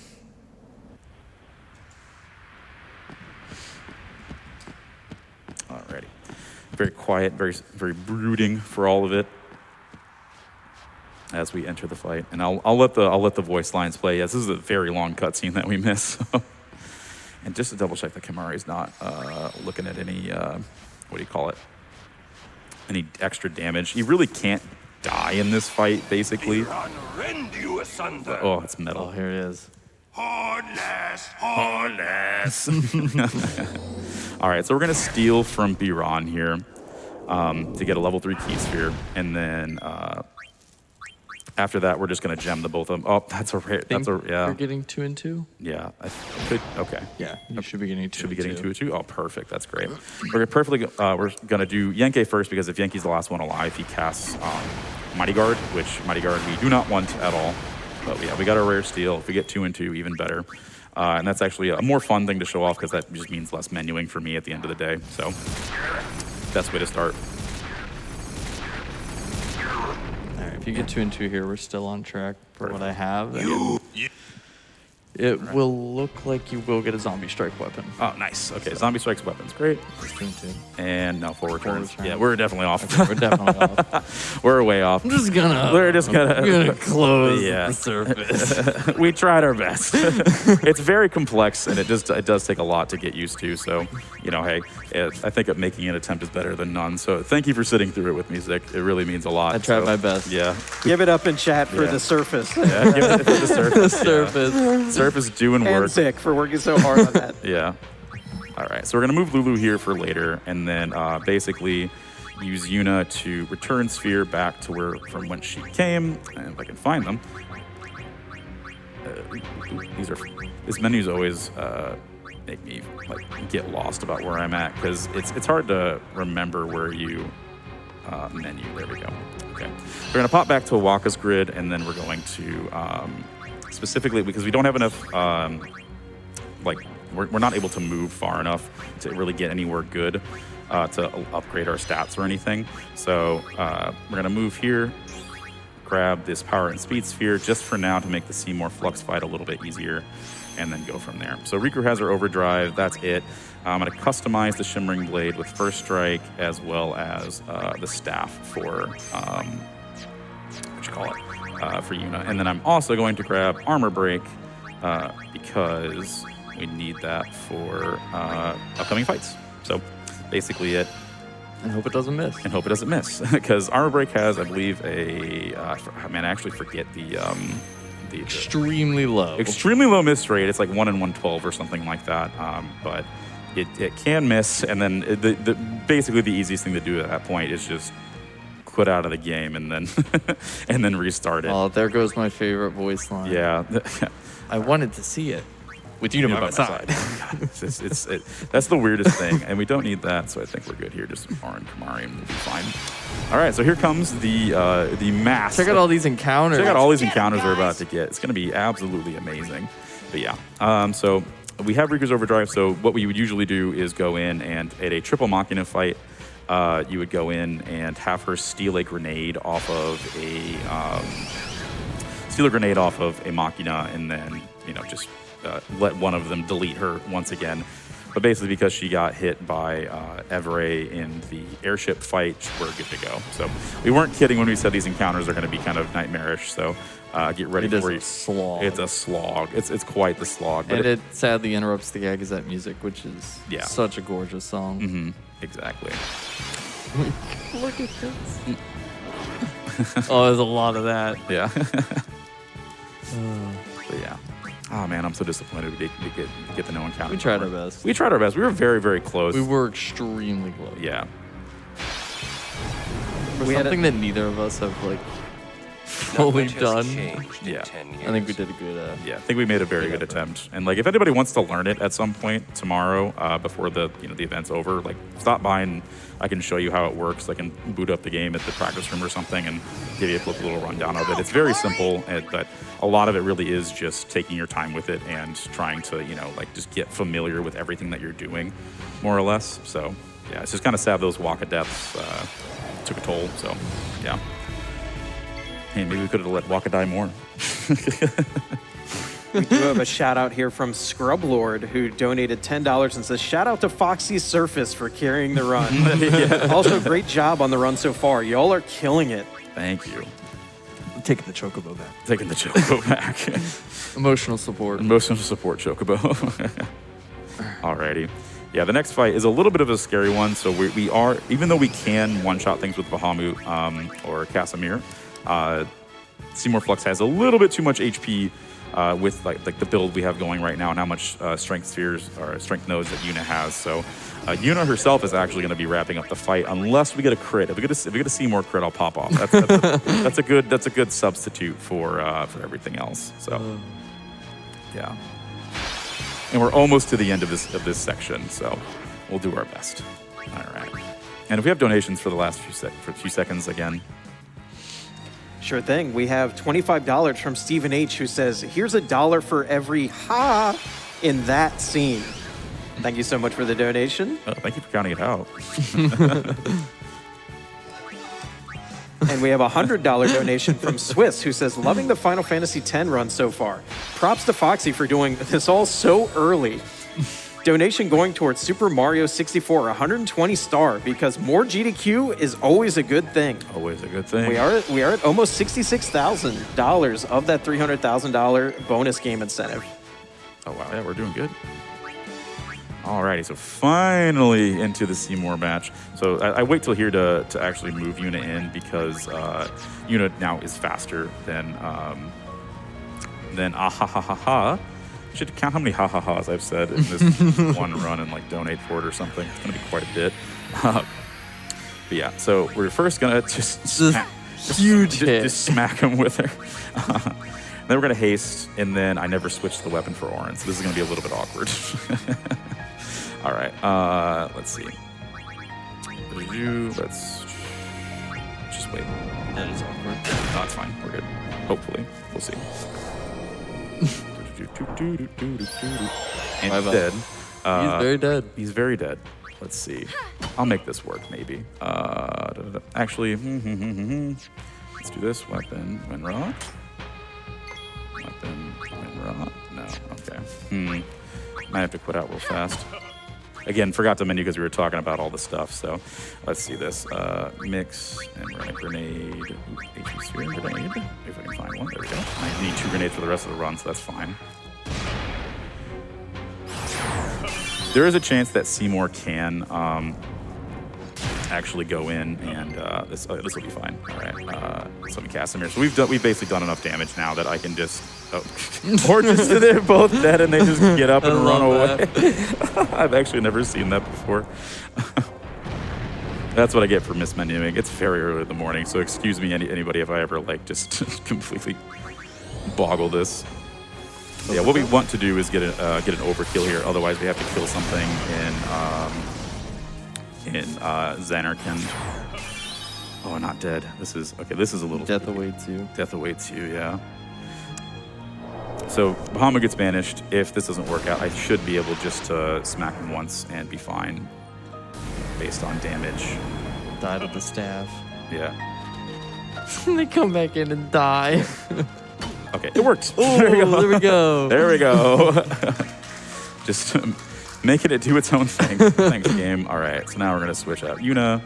Alrighty. Very quiet, very brooding for all of it as we enter the fight. And I'll let the voice lines play. Yes, this is a very long cutscene that we miss. So. And just to double check that Kimari's not looking at any what do you call it? Any extra damage. He really can't die in this fight, basically. Rend you asunder. Oh, it's metal. Oh, here it is. Hardness. All right, so we're gonna steal from Biran here to get a level 3 key sphere, and then after that, we're just gonna gem the both of them. Oh, yeah. You're getting 2 and 2? Yeah, I could. Okay. Yeah, you should be getting 2. Should be getting 2 and 2. Oh, perfect. That's great. We're gonna do Yenke first because if Yenke's the last one alive, he casts Mighty Guard, which Mighty Guard we do not want at all. But yeah, we got a rare steal. If we get 2 and 2, even better. And that's actually a more fun thing to show off because that just means less menuing for me at the end of the day. So, best way to start. All right, if you get 2 and 2 here, we're still on track for what I have. It will look like you will get a zombie strike weapon. Oh, nice. Okay, Zombie Strike's weapon's great. 2 and 2. And no, forward turns. turns. Yeah, we're definitely off. Okay, we're definitely off. We're way off. I'm just gonna. We're just gonna close Yeah. the surface. We tried our best. It's very complex, and it does take a lot to get used to. So, you know, hey, I think making an attempt is better than none. So, thank you for sitting through it with me, Zick. It really means a lot. I tried So, my best. Yeah. Give it up in chat for Yeah. the surface. Yeah. Give it the surface. Surface. Surface doing And work. Zick for working so hard on that. Yeah. All right. So we're gonna move Lulu here for later, and then basically use Yuna to return Sphere back to from whence she came, and if I can find them. This menu's always make me like get lost about where I'm at because it's hard to remember where you menu. There we go. Okay. We're gonna pop back to Waka's grid, and then we're going to specifically because we don't have enough. We're not able to move far enough to really get anywhere good to upgrade our stats or anything. So we're gonna move here, grab this power and speed sphere just for now to make the Seymour Flux fight a little bit easier, and then go from there. So Riku has her overdrive, that's it. I'm gonna customize the Shimmering Blade with First Strike as well as the staff for, for Yuna. And then I'm also going to grab Armor Break because We need that for upcoming fights. So basically it. And hope it doesn't miss. And hope it doesn't miss. Because Armor Break has, I believe, I actually forget the Extremely low. Extremely low miss rate. It's like 1 in 112 or something like that. But it can miss, and then basically the easiest thing to do at that point is just quit out of the game and then and then restart it. Oh, there goes my favorite voice line. Yeah. I wanted to see it with you by my side. That's the weirdest thing, and we don't need that, so I think we're good here. Just Orin Kamari, and we'll be fine. All right, so here comes the mass. Check out all these encounters. Check out all these encounters we're about to get. It's going to be absolutely amazing. But yeah, so we have Riku's Overdrive. So what we would usually do is go in and at a triple Machina fight, you would go in and have her steal a grenade off of a Machina, and then just let one of them delete her once again. But basically, because she got hit by Evere in the airship fight, we're good to go. So we weren't kidding when we said these encounters are going to be kind of nightmarish. So get ready for it. It's a slog. It's a slog. It's quite the slog. But and it sadly interrupts the Agazette music, which is such a gorgeous song. Mm-hmm. Exactly. Look at this. Oh, there's a lot of that. Yeah. But yeah. Oh man, I'm so disappointed we didn't get the no encounter. We tried our best. We tried our best. We were very, very close. We were extremely close. Yeah. For something that neither of us have fully done. Yeah. I think we did a good. Yeah, I think we made a very good attempt. And if anybody wants to learn it at some point tomorrow, before the event's over, stop by and I can show you how it works. I can boot up the game at the practice room or something and give you a little rundown of it. It's very simple, but a lot of it really is just taking your time with it and trying to, just get familiar with everything that you're doing, more or less. So, yeah, it's just kind of sad those Waka deaths took a toll. So, yeah. Hey, maybe we could have let Waka die more. We do have a shout out here from Scrub Lord, who donated $10 and says, shout out to Foxy Surface for carrying the run. Also, great job on the run so far. Y'all are killing it. Thank you. I'm taking the Chocobo back. Taking the Chocobo back. Emotional support. Emotional support, Chocobo. Alrighty. Yeah, the next fight is a little bit of a scary one. So we are, even though we can one-shot things with Bahamut or Casimir, Seymour Flux has a little bit too much HP with the build we have going right now and how much strength spheres or strength nodes that Yuna has. So Yuna herself is actually going to be wrapping up the fight unless we get a crit. If we get a Seymour crit, I'll pop off. That's a good substitute for everything else. So yeah, and we're almost to the end of this section. So we'll do our best. All right. And if we have donations for the last few seconds again. Sure thing. We have $25 from Stephen H., who says, here's $1 for every ha in that scene. Thank you so much for the donation. Thank you for counting it out. And we have a $100 donation from Swiss, who says, loving the Final Fantasy X run so far. Props to Foxy for doing this all so early. Donation going towards Super Mario 64, 120 star, because more GDQ is always a good thing. Always a good thing. We are at almost $66,000 of that $300,000 bonus game incentive. Oh wow, yeah, we're doing good. Alrighty, so finally into the Seymour match. So I wait till here to actually move Yuna in because Yuna now is faster than Ahahaha. I should count how many ha-ha-has I've said in this one run and donate for it or something. It's going to be quite a bit. But yeah, so we're first going to just smack him with her. Then we're going to haste, and then I never switched the weapon for Orin, so this is going to be a little bit awkward. All right, let's see. Let's just wait. That is awkward. No, it's fine. We're good. Hopefully. We'll see. And he's dead. He's very dead. He's very dead. Let's see. I'll make this work, maybe. Actually, let's do this. Weapon, Winrock. Weapon, Winrock. No, okay. Might have to quit out real fast. Again, forgot to menu because we were talking about all the stuff. So let's see this. Mix and run a grenade. HP sphere grenade. If I can find one. There we go. I need 2 grenades for the rest of the run, so that's fine. There is a chance that Seymour can actually go in, and this will be fine. All right, so let me cast him here. So we've basically done enough damage now that I can just, or just they're both dead and they just get up and run away. I've actually never seen that before. That's what I get for mismenuing. It's very early in the morning, so excuse me, anybody, if I ever like just completely boggle this. Yeah, what we want to do is get an overkill here. Otherwise, we have to kill something in Xanarkand. Oh, not dead. This is a little. Death awaits you. Death awaits you. Yeah. So Bahamut gets banished. If this doesn't work out, I should be able just to smack him once and be fine, based on damage. Died with the staff. Yeah. They come back in and die. Okay, it worked. Oh, there we go. There we go. Just making it do its own thing. Thanks, game. All right, so now we're gonna switch out Yuna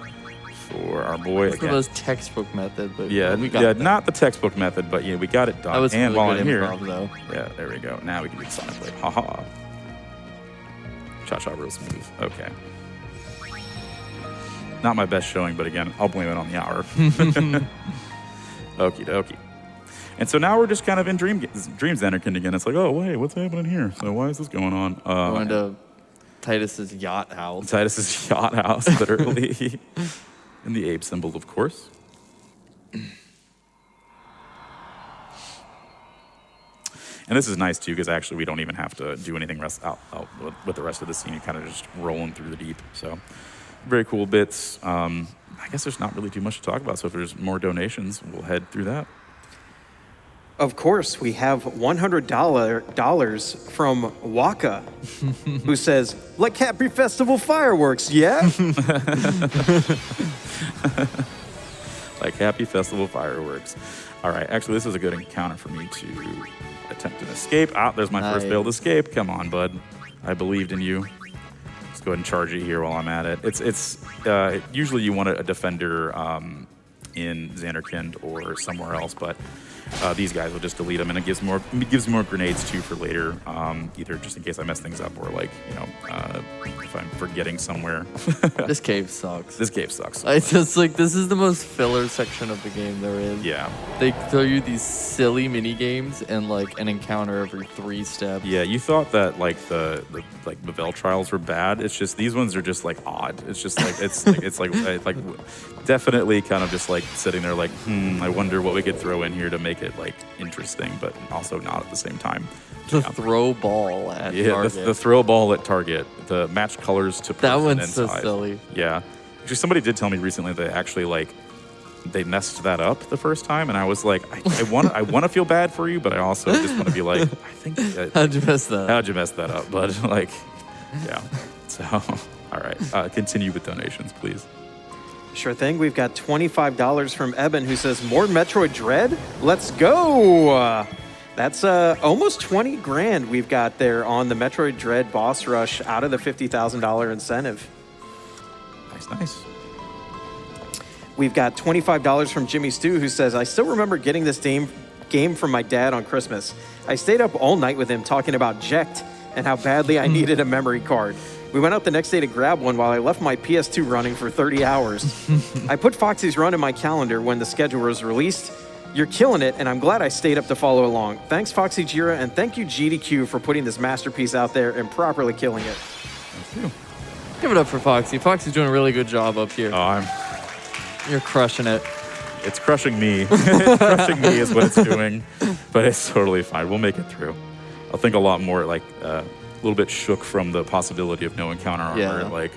for our boy. It's the most textbook method, but yeah, we got not the textbook method, but yeah, we got it done. That was and really while good I'm here, improv, though. yeah, there we go. Now we can do the Sonic Blade. Haha. Cha-cha real smooth. Okay. Not my best showing, but again, I'll blame it on the hour. Okie dokie. And so now we're just kind of in Dreams Xanarkand again. It's like, oh, wait, what's happening here? So why is this going on? Going to Titus's yacht house. Titus's yacht house, literally. And the ape symbol, of course. And this is nice, too, because actually we don't even have to do anything out with the rest of the scene. You're kind of just rolling through the deep. So very cool bits. I guess there's not really too much to talk about. So if there's more donations, we'll head through that. Of course, we have $100 from Waka, who says, like Happy Festival fireworks, yeah? Like Happy Festival fireworks. All right, actually, this is a good encounter for me to attempt an escape. Ah, there's my first failed escape. Come on, bud. I believed in you. Let's go ahead and charge it here while I'm at it. Usually you want a defender in Xanarkand or somewhere else, but these guys will just delete them, and it gives more grenades too for later, either just in case I mess things up or like, if I'm forgetting somewhere. This cave sucks. This cave sucks. It's just like, this is the most filler section of the game there is. Yeah. They throw you these silly mini games and like an encounter every 3 steps. Yeah, you thought that like the Mavel trials were bad. It's just these ones are just like odd. It's just like it's like definitely kind of just like sitting there like, I wonder what we could throw in here to make it like interesting, but also not at the same time. The throw ball at target. The throw ball at target. The match colors to person that one's inside. so silly. Yeah, actually, somebody did tell me recently that actually they messed that up the first time, and I was like, I want to feel bad for you, but I also just want to be like, I think how'd you mess that? How'd you mess that up, bud? Like, yeah. So, all right, continue with donations, please. Sure thing. We've got $25 from Eben, who says, more Metroid Dread? Let's go! That's almost 20 grand we've got there on the Metroid Dread boss rush out of the $50,000 incentive. Nice. We've got $25 from Jimmy Stu, who says, I still remember getting this game from my dad on Christmas. I stayed up all night with him talking about Jekt and how badly I needed a memory card. We went out the next day to grab one while I left my PS2 running for 30 hours. I put Foxy's run in my calendar when the schedule was released. You're killing it, and I'm glad I stayed up to follow along. Thanks, FoxyJira, and thank you, GDQ, for putting this masterpiece out there and properly killing it. Thank you. Give it up for Foxy. Foxy's doing a really good job up here. Oh, You're crushing it. It's crushing me. It's crushing me is what it's doing, but it's totally fine. We'll make it through. I'll think a lot more, like, a little bit shook from the possibility of no encounter armor.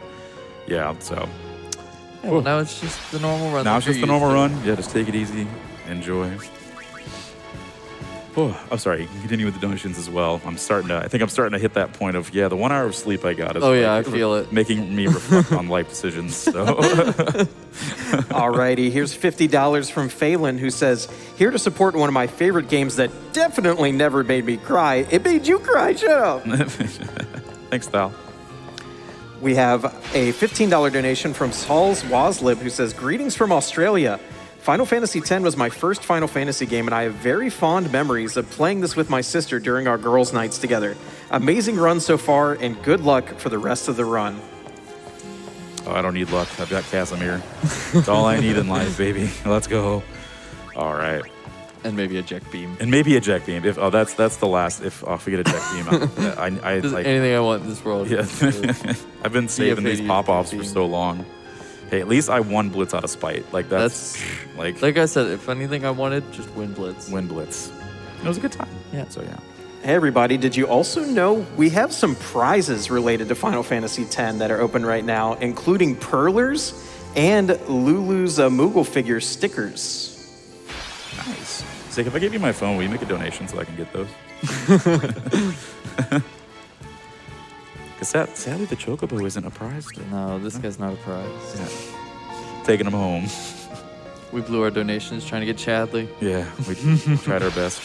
Yeah. So. Yeah, well, now it's just the normal run. Now it's just the normal run. Yeah, just take it easy. Enjoy. Oh, I'm sorry. You can continue with the donations as well. I think I'm starting to hit that point of, the 1 hour of sleep I got is I feel it. Making me reflect on life decisions. So. Alrighty, here's $50 from Phelan, who says, here to support one of my favorite games that definitely never made me cry. It made you cry, shut up. Thanks, Thal. We have a $15 donation from Saul's Waslib, who says, greetings from Australia. Final Fantasy X was my first Final Fantasy game, and I have very fond memories of playing this with my sister during our girls' nights together. Amazing run so far, and good luck for the rest of the run. Oh, I don't need luck. I've got Casimir. That's all I need in life, baby. Let's go. All right. And maybe a eject beam. And maybe a eject beam. If that's the last. If we get a eject beam, I Just like anything I want in this world. Yeah. I've been saving these BFAD pop-offs for beam. so long. Hey, at least I won Blitz out of spite. Like that's like I said, if anything I wanted, just win Blitz. win Blitz. It was a good time. Yeah. So yeah. Hey everybody, did you also know we have some prizes related to Final Fantasy X that are open right now, including Perlers and Lulu's Moogle figure stickers? Nice. Sick. If I give you my phone, will you make a donation so I can get those? Because sadly, the Chocobo isn't a prize still. No, this guy's not a prize. Yeah. Taking them home. We blew our donations trying to get Chadley. Yeah, we tried our best.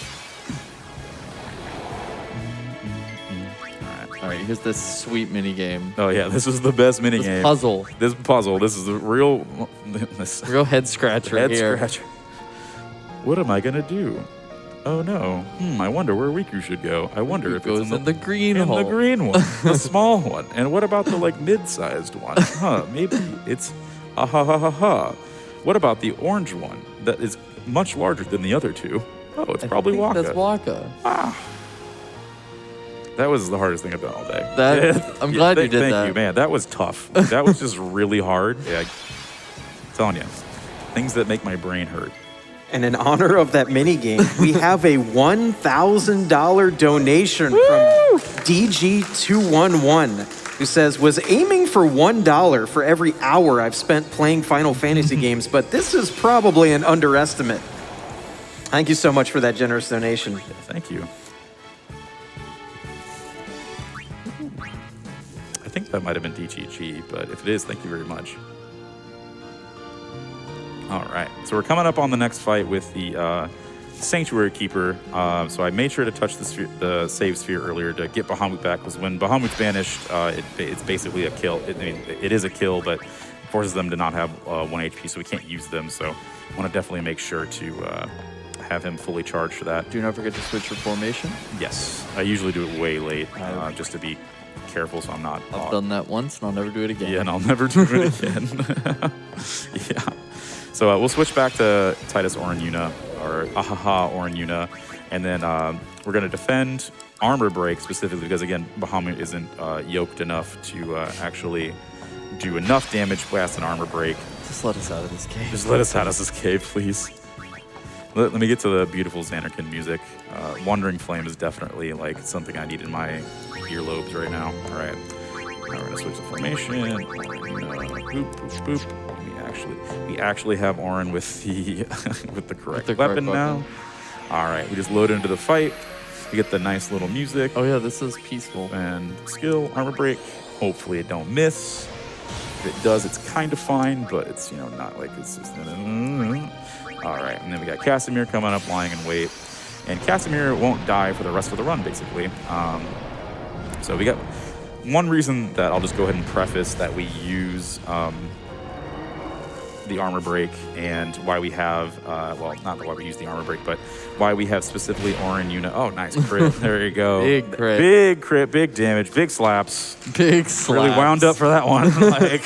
All right, here's this sweet mini game. Oh yeah, this was the best minigame. This puzzle. This puzzle. This is the real. This Real head scratcher head here. scratcher. What am I gonna do? Oh no. I wonder where Riku should go. I wonder if Goes it's in the green in hole. the green one, the small one. And what about the like mid-sized one? Huh? Maybe it's ha ha ha ha. What about the orange one that is much larger than the other two? Oh, it's probably I think Waka. That's Waka. That was the hardest thing I've done all day. I'm glad you did thank that. you, man. That was tough. That was just really hard. Yeah, I'm telling you, things that make my brain hurt. And in honor of that mini game, we have a $1,000 donation from DG211, who says, was aiming for $1 for every hour I've spent playing Final Fantasy games, but this is probably an underestimate. Thank you so much for that generous donation. Thank you. I think that might have been DGG, but if it is, thank you very much. All right, so we're coming up on the next fight with the Sanctuary Keeper. So I made sure to touch the save sphere earlier to get Bahamut back, because when Bahamut's banished, it's basically a kill. It is a kill, but forces them to not have 1 HP, so we can't use them. So I want to definitely make sure to have him fully charged for that. Do not forget to switch your formation. Yes, I usually do it way late, just to be careful so I'm not. I've done that once, and I'll never do it again. Yeah, and I'll never do it again. Yeah. So we'll switch back to Titus Oranyuna, or Ahaha Oranyuna, and then we're going to defend armor break specifically because, again, Bahamut isn't yoked enough to actually do enough damage blast and armor break. Just let us out of this cave. Just let us out of this cave, please. Let me get to the beautiful Xanarkin music. Wandering Flame is definitely like something I need in my earlobes right now. All right. Now we're going to switch the formation. Boop, boop, boop. We actually have Auron with the correct weapon now. All right, we just load into the fight. We get the nice little music. Oh yeah, this is peaceful. And skill, armor break. Hopefully it don't miss. If it does, it's kind of fine, but it's, not like it's just... All right, and then we got Casimir coming up, lying in wait. And Casimir won't die for the rest of the run, basically. So we got one reason that I'll just go ahead and preface that we use the armor break, and why we have, well, not why we use the armor break, but why we have specifically Oranyuna. Oh, nice crit. There you go. Big crit. Big crit, big damage, big slaps. Big slaps. Really wound up for that one. Like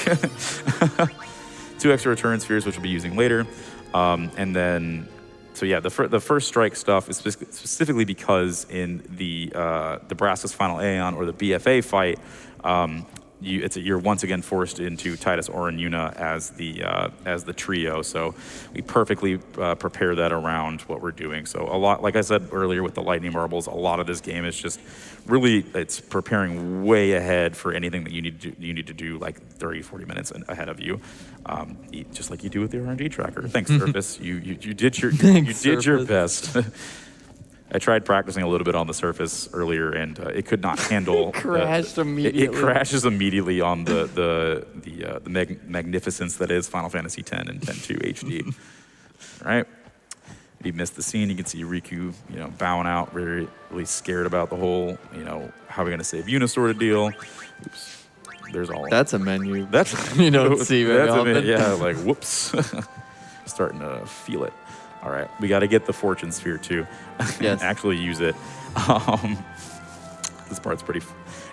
2 extra return spheres, which we'll be using later. And then, so yeah, the first strike stuff is specifically because in the Brass's Final Aeon or the BFA fight, you're once again forced into Titus Oranyuna as the trio. So we perfectly prepare that around what we're doing. So a lot, like I said earlier with the lightning marbles, a lot of this game is just really, it's preparing way ahead for anything that you need to do like 30, 40 minutes ahead of you. Just like you do with the RNG tracker. Thanks, Surface. You did your best. I tried practicing a little bit on the Surface earlier, and it could not handle. Crashed immediately. It crashes immediately on the magnificence that is Final Fantasy X and X-2 HD. All right. If you missed the scene, you can see Riku, bowing out, really scared about the whole, how are we going to save Yuna sort of deal. Oops. There's all. That's a menu. That's you don't see very that's often. Yeah, like whoops. Starting to feel it. All right, we got to get the fortune sphere too. Yes. Actually use it. This part's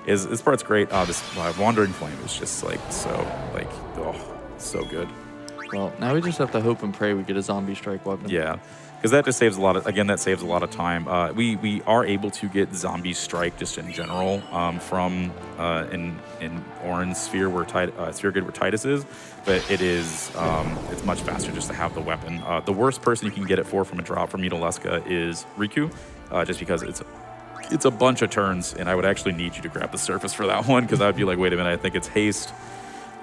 this part's great. This wandering flame is just like so good. Well, now we just have to hope and pray we get a zombie strike weapon. Yeah, because that just saves a lot of time. We are able to get zombie strike just in general from in orange sphere where sphere grid where Titus is, but it's much faster just to have the weapon. The worst person you can get it from a drop from Untitled is Riku, just because it's a bunch of turns, and I would actually need you to grab the surface for that one, because I would be like, wait a minute, I think it's haste,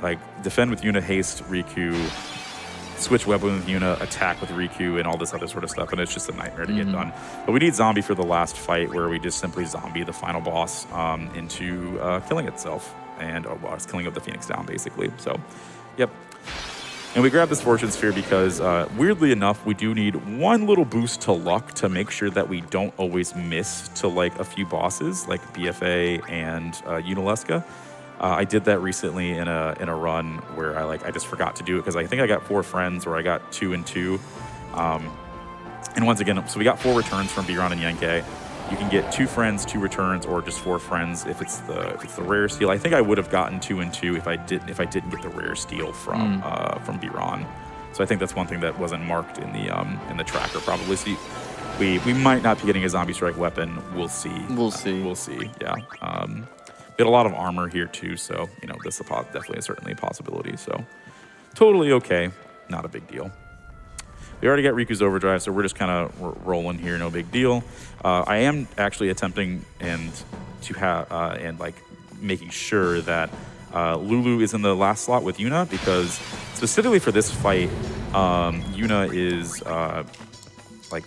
like defend with Yuna, haste Riku, switch weapon with Yuna, attack with Riku, and all this other sort of stuff, and it's just a nightmare to get done. But we need zombie for the last fight, where we just simply zombie the final boss into killing itself, and it's killing of the Phoenix down, basically. So, yep. And we grab this fortune sphere because, weirdly enough, we do need one little boost to luck to make sure that we don't always miss to like a few bosses, like BFA and Untitled. I did that recently in a run where I just forgot to do it because I think I got 4 friends, or I got 2 and 2. And once again, so we got 4 returns from Biran and Yankee. You can get 2 friends, 2 returns, or just 4 friends if it's the rare steal. I think I would have gotten 2 and 2 if I didn't get the rare steal from Biran. So I think that's one thing that wasn't marked in the tracker probably. So we might not be getting a zombie strike weapon. We'll see. We'll see. We'll see. Yeah. We had a lot of armor here too, so this is definitely certainly a possibility. So totally okay, not a big deal. We already got Riku's overdrive, so we're just kind of rolling here, no big deal. I am actually attempting making sure that Lulu is in the last slot with Yuna, because specifically for this fight, Yuna is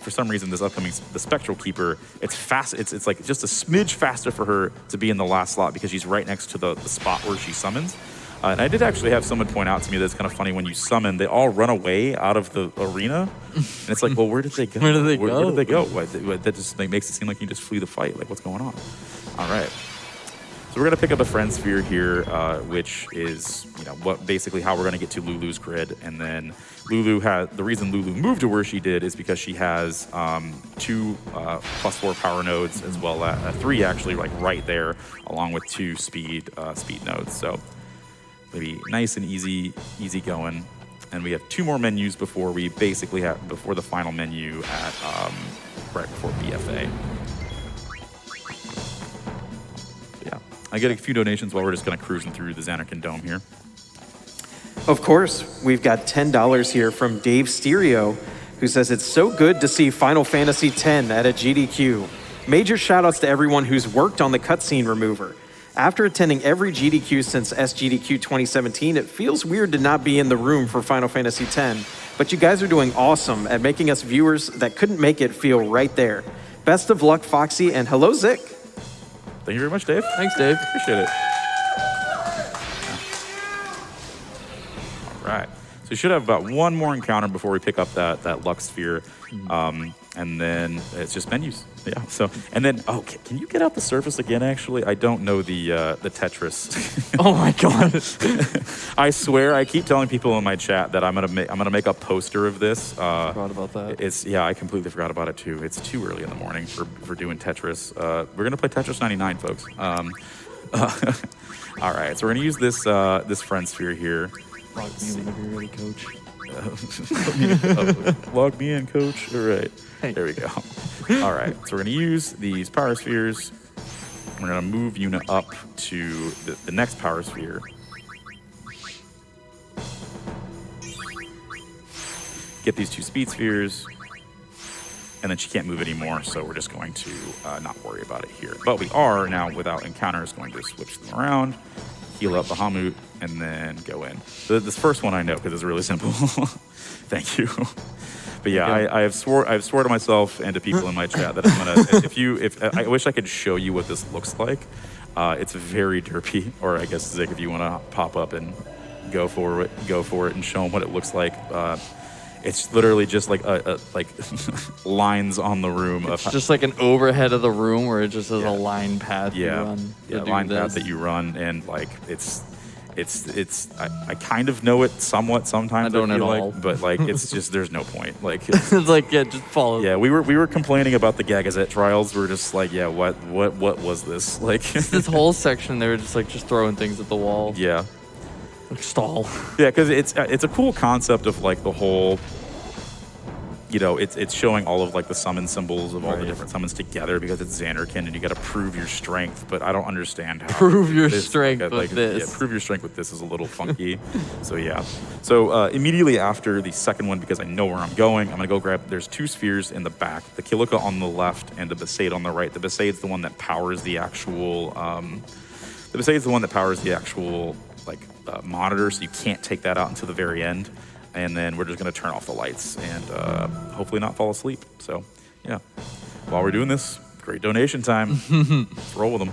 for some reason the Spectral Keeper, it's fast. It's like just a smidge faster for her to be in the last slot because she's right next to the spot where she summons. And I did actually have someone point out to me that it's kind of funny when you summon, they all run away out of the arena. And it's like, well, where did they go? Where did they go? Where did they go? That just makes it seem like you just flee the fight. Like, what's going on? All right. So we're going to pick up a friend sphere here, which is, basically how we're going to get to Lulu's grid. And then the reason Lulu moved to where she did is because she has 2 +4 power nodes, as well as 3 actually, right there, along with 2 speed nodes. So maybe nice and easy going. And we have 2 more menus before the final menu at right before BFA. I get a few donations while we're just kind of cruising through the Xanarkin Dome here. Of course, we've got $10 here from Dave Stereo, who says it's so good to see Final Fantasy X at a GDQ. Major shoutouts to everyone who's worked on the cutscene remover. After attending every GDQ since SGDQ 2017, it feels weird to not be in the room for Final Fantasy X, but you guys are doing awesome at making us viewers that couldn't make it feel right there. Best of luck, Foxy, and hello, Zick. Thank you very much, Dave. Thanks, Dave. Appreciate it. All right. So we should have about 1 more encounter before we pick up that Lux Sphere. And then it's just menus. Yeah. So, and then, can you get out the surface again, actually? I don't know the Tetris. Oh my God. I swear, I keep telling people in my chat that I'm gonna make a poster of this. Forgot about that. I completely forgot about it too. It's too early in the morning for doing Tetris. We're gonna play Tetris 99, folks. All right, so we're gonna use this friend sphere here. Log me in whenever you're ready, coach. Log me in, coach. All right. Hey. There we go. All right, so we're gonna use these power spheres. We're gonna move Yuna up to the next power sphere. Get these 2 speed spheres, and then she can't move anymore, so we're just going to not worry about it here. But we are now, without encounters, going to switch them around, heal up Bahamut, and then go in. This first one I know because it's really simple. Thank you. But yeah, I have swore to myself and to people in my chat that I'm gonna. I wish I could show you what this looks like. It's very derpy, or I guess Zick, if you want to pop up and go for it and show them what it looks like. It's literally just like lines on the room. It's just like an overhead of the room where it just has a line path you run. Yeah, line path that you run, and I kind of know it somewhat sometimes. I don't feel at all. but like it's just there's no point. Like It's like, yeah, just follow. yeah, we were complaining about the Gagazette trials. We're just like, yeah, what was this? Like This whole section, they were just throwing things at the wall. yeah. Like, stall. Yeah, because it's a cool concept of like the whole, it's showing all of like the summon symbols of all the different summons together because it's Xanderkin and you got to prove your strength. But I don't understand how Prove your strength with this. Yeah, prove your strength with this is a little funky. So yeah. So immediately after the second one, because I know where I'm going, I'm gonna go grab. There's 2 spheres in the back, the Kilika on the left and the Besaid on the right. The Besaid's the one that powers the actual. The Besaid's the one that powers the actual monitor, so you can't take that out until the very end. And then we're just going to turn off the lights and hopefully not fall asleep. So, yeah. While we're doing this, great donation time. Let's roll with them.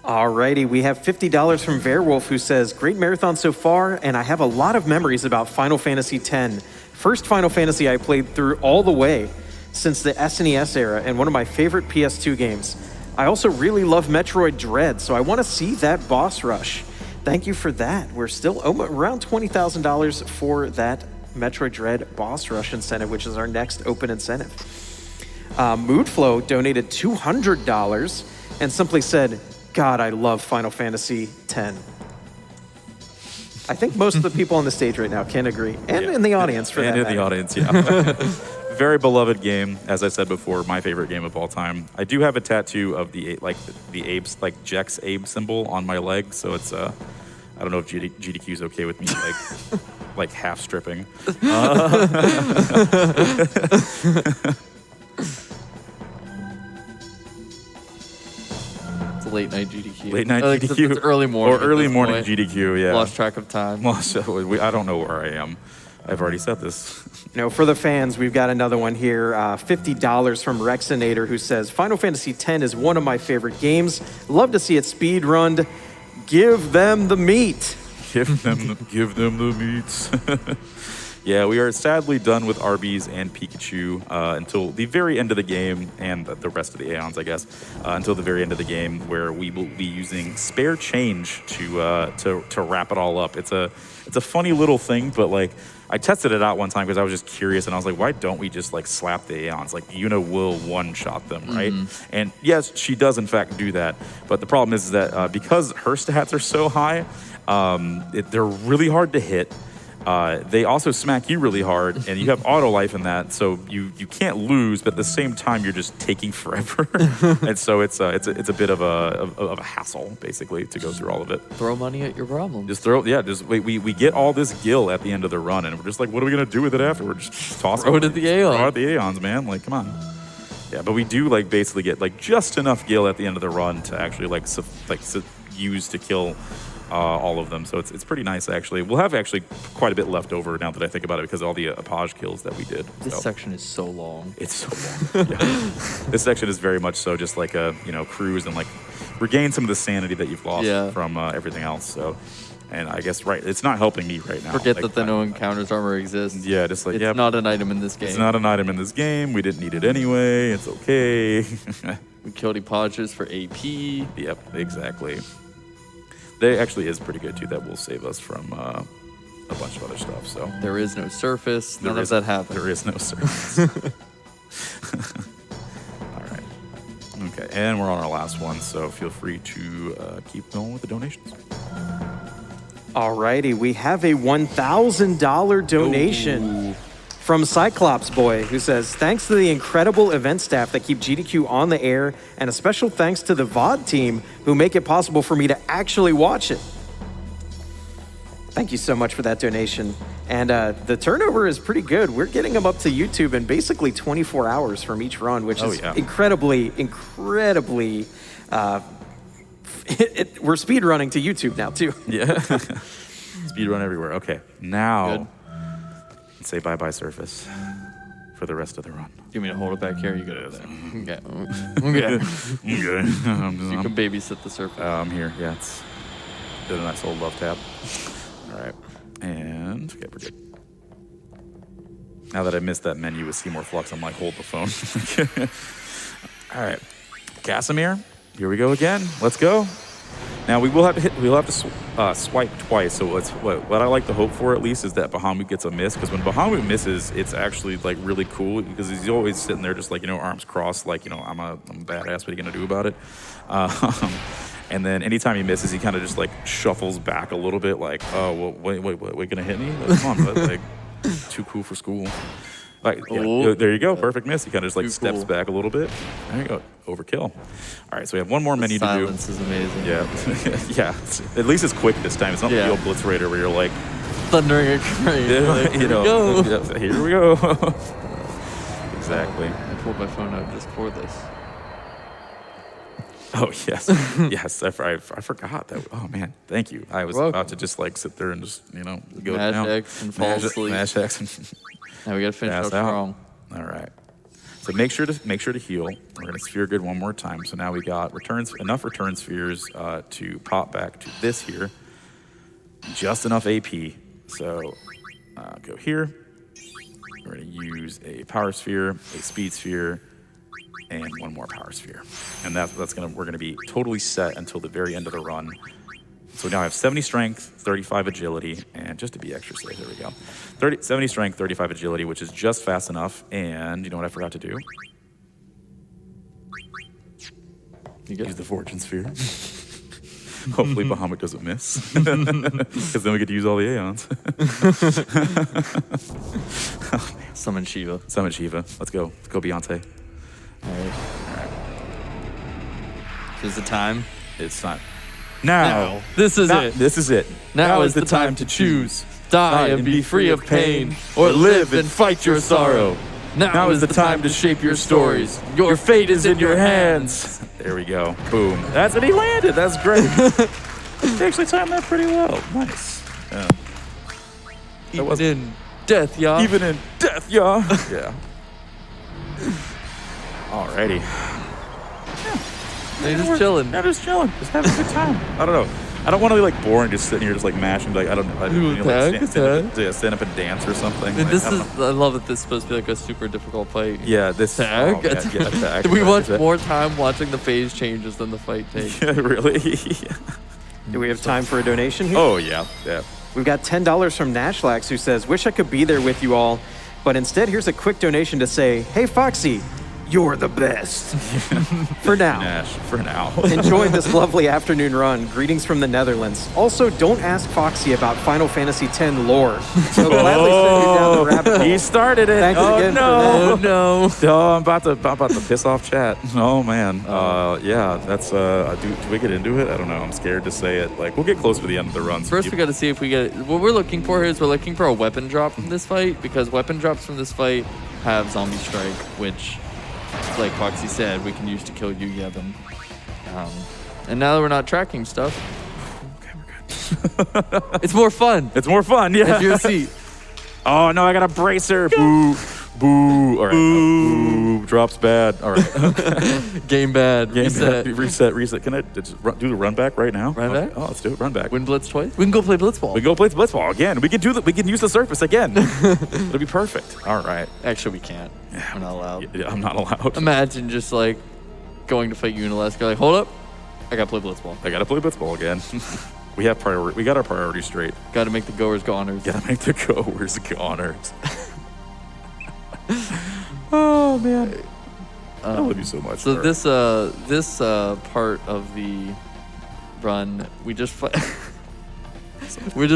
Alrighty, we have $50 from Verwolf who says, great marathon so far, and I have a lot of memories about Final Fantasy X. First Final Fantasy I played through all the way since the SNES era and one of my favorite PS2 games. I also really love Metroid Dread, so I want to see that boss rush. Thank you for that. We're still around $20,000 for that Metroid Dread boss rush incentive, which is our next open incentive. Moodflow donated $200 and simply said, God, I love Final Fantasy X. I think most of the people on the stage right now can agree, and in the audience for that And in matter. the audience, yeah. Very beloved game, as I said before, my favorite game of all time. I do have a tattoo of the Abe's, like Jex Abe symbol on my leg, so it's I don't know if GDQ is okay with me like half stripping. It's a late night GDQ. Late night Like, GDQ. It's early morning. Or early at this morning point. GDQ, yeah. Lost track of time. I don't know where I am. I've already said this. No, for the fans, we've got another one here. $50 from Rexinator who says, Final Fantasy X is one of my favorite games. Love to see it speed runned. Give them the meat. Give them the meats. Yeah, we are sadly done with Arby's and Pikachu until the very end of the game, and the rest of the Aeons, I guess, until the very end of the game, where we will be using spare change to wrap it all up. It's a funny little thing, but like I tested it out one time because I was just curious, and I was like, why don't we just like slap the Aeons? Like Yuna will one-shot them, right? And yes, she does in fact do that, but the problem is that because her stats are so high, they're really hard to hit. They also smack you really hard, and you have auto life in that, so you can't lose, but at the same time you're just taking forever, and so it's a bit of a hassle basically to go through all of it. Throw money at your problems. We get all this gil at the end of the run, and we're just like, what are we gonna do with it afterwards? Just toss Throw it at the Aeon. Throw it at the Aeons, man. Like, come on. Yeah, but we do like basically get like just enough gil at the end of the run to actually use to kill all of them, so it's pretty nice actually. We'll have actually quite a bit left over now that I think about it because of all the Apage kills that we did. This section is so long. It's so long. Yeah. This section is very much so just like a cruise and like regain some of the sanity that you've lost from everything else. So, and I guess it's not helping me right now. Forget that the no encounters armor exists. Yeah, just like it's not an item in this game. It's not an item in this game. We didn't need it anyway. It's okay. We killed Apages for AP. Yep, exactly. They actually is pretty good too. That will save us from a bunch of other stuff. So there is no surface. None of that happens. There is no surface. All right. Okay, and we're on our last one. So feel free to keep going with the donations. Alrighty, we have a $1,000 donation from Cyclops Boy, who says, thanks to the incredible event staff that keep GDQ on the air, and a special thanks to the VOD team who make it possible for me to actually watch it. Thank you so much for that donation. And the turnover is pretty good. We're getting them up to YouTube in basically 24 hours from each run, which is incredibly, we're speed running to YouTube now too. Yeah. Speed run everywhere. Okay, now Good. Say bye-bye surface for the rest of the run. You mean to hold it back here? You got it there. Okay. Okay. You can babysit the surface. I'm here. Yeah, it's did a nice old love tap. All right, and okay, we're good. Now that I missed that menu with Seymour Flux, I'm like, hold the phone. All right, Casimir, here we go again. Let's go. Now we'll have to swipe twice. So what I like to hope for at least is that Bahamut gets a miss, because when Bahamut misses, it's actually like really cool, because he's always sitting there just like, you know, arms crossed, like, you know, I'm a badass. What are you gonna do about it? And then anytime he misses, he kind of just like shuffles back a little bit, like, oh well, wait, gonna hit me? Like, come on, bud. Like, too cool for school. Like, yeah, there you go, perfect miss. He kind of just like steps back a little bit. There you go, overkill. All right, so we have one more menu to do. Silence is amazing. Yeah, yeah. At least it's quick this time. It's not the old Blitz Raider where you're like thundering a crane. Like, you know, here we go. Exactly. I pulled my phone out just for this. Oh yes, yes. I forgot that. Oh man, thank you. I was about to just like sit there and just, you know, go Mash down. X and fall asleep. Mash X. Now we gotta finish out strong. All right. So make sure to heal. We're gonna sphere grid one more time. So now we got enough return spheres to pop back to this here. Just enough AP. So go here. We're gonna use a power sphere, a speed sphere, and one more power sphere. And we're gonna be totally set until the very end of the run. So now I have 70 strength, 35 agility, and just to be extra safe, there we go. 70 strength, 35 agility, which is just fast enough. And you know what I forgot to do? Use the fortune sphere. Hopefully Bahamut doesn't miss, because then we get to use all the Aeons. Oh, man. Summon Shiva. Summon Shiva. Let's go. Let's go, Beyonce. All right. Is the time? It's time. Now. This is it. This is it. Now is the time to choose. Die and be free of pain, or live and fight your sorrow. Now is the time to shape your stories. Your fate is in your hands. There we go. Boom. And he landed. That's great. He actually timed that pretty well. Nice. Yeah. Even in death, y'all. Even in death, y'all. Yeah. Alrighty. They're just chilling. They're just chilling. Just having a good time. I don't know. I don't want to be like boring, just sitting here, just like mashing. Like stand up and dance or something. And like, I love that this is supposed to be like a super difficult fight. Yeah, this tag. Oh, man, yeah, tag. We want more time watching the phase changes than the fight takes. Yeah, really? Do we have time for a donation here? Oh yeah, yeah. We've got $10 from Nashlax, who says, "Wish I could be there with you all, but instead here's a quick donation to say, hey Foxy, you're the best." For now. Nash, for now. Enjoy this lovely afternoon run. Greetings from the Netherlands. Also, don't ask Foxy about Final Fantasy X lore. He'll gladly send you down the rabbit hole. He started it. Thanks again for that. No. Oh, I'm about to piss off chat. Oh man. Yeah, that's do we get into it? I don't know. I'm scared to say it. Like, we'll get close to the end of the run. So First we gotta see if we get what we're looking for here is we're looking for a weapon drop from this fight, because weapon drops from this fight have Zombie Strike, which, like Foxy said, we can use to kill Yu Yevon. And now that we're not tracking stuff, okay, we're good. it's more fun. It's more fun, yeah. If you're see. Oh no, I got a bracer. Boo. Boo. All right. Boo. Drops bad. All right. Game bad. Reset. Can I just do the run back right now? Run back? Oh, let's do it. Run back. Win Blitz twice? We can go play Blitzball. We can go play Blitzball again. We can use the surface again. It'll be perfect. All right. Actually, we can't. We're not allowed. Yeah, I'm not allowed. Imagine just like going to fight Untitled. Like, hold up. I gotta play Blitzball. I gotta play Blitzball again. We got our priorities straight. Gotta make the goers goners. Gotta make the goers goners. Oh man, I love you so much. So this part of the run, we're just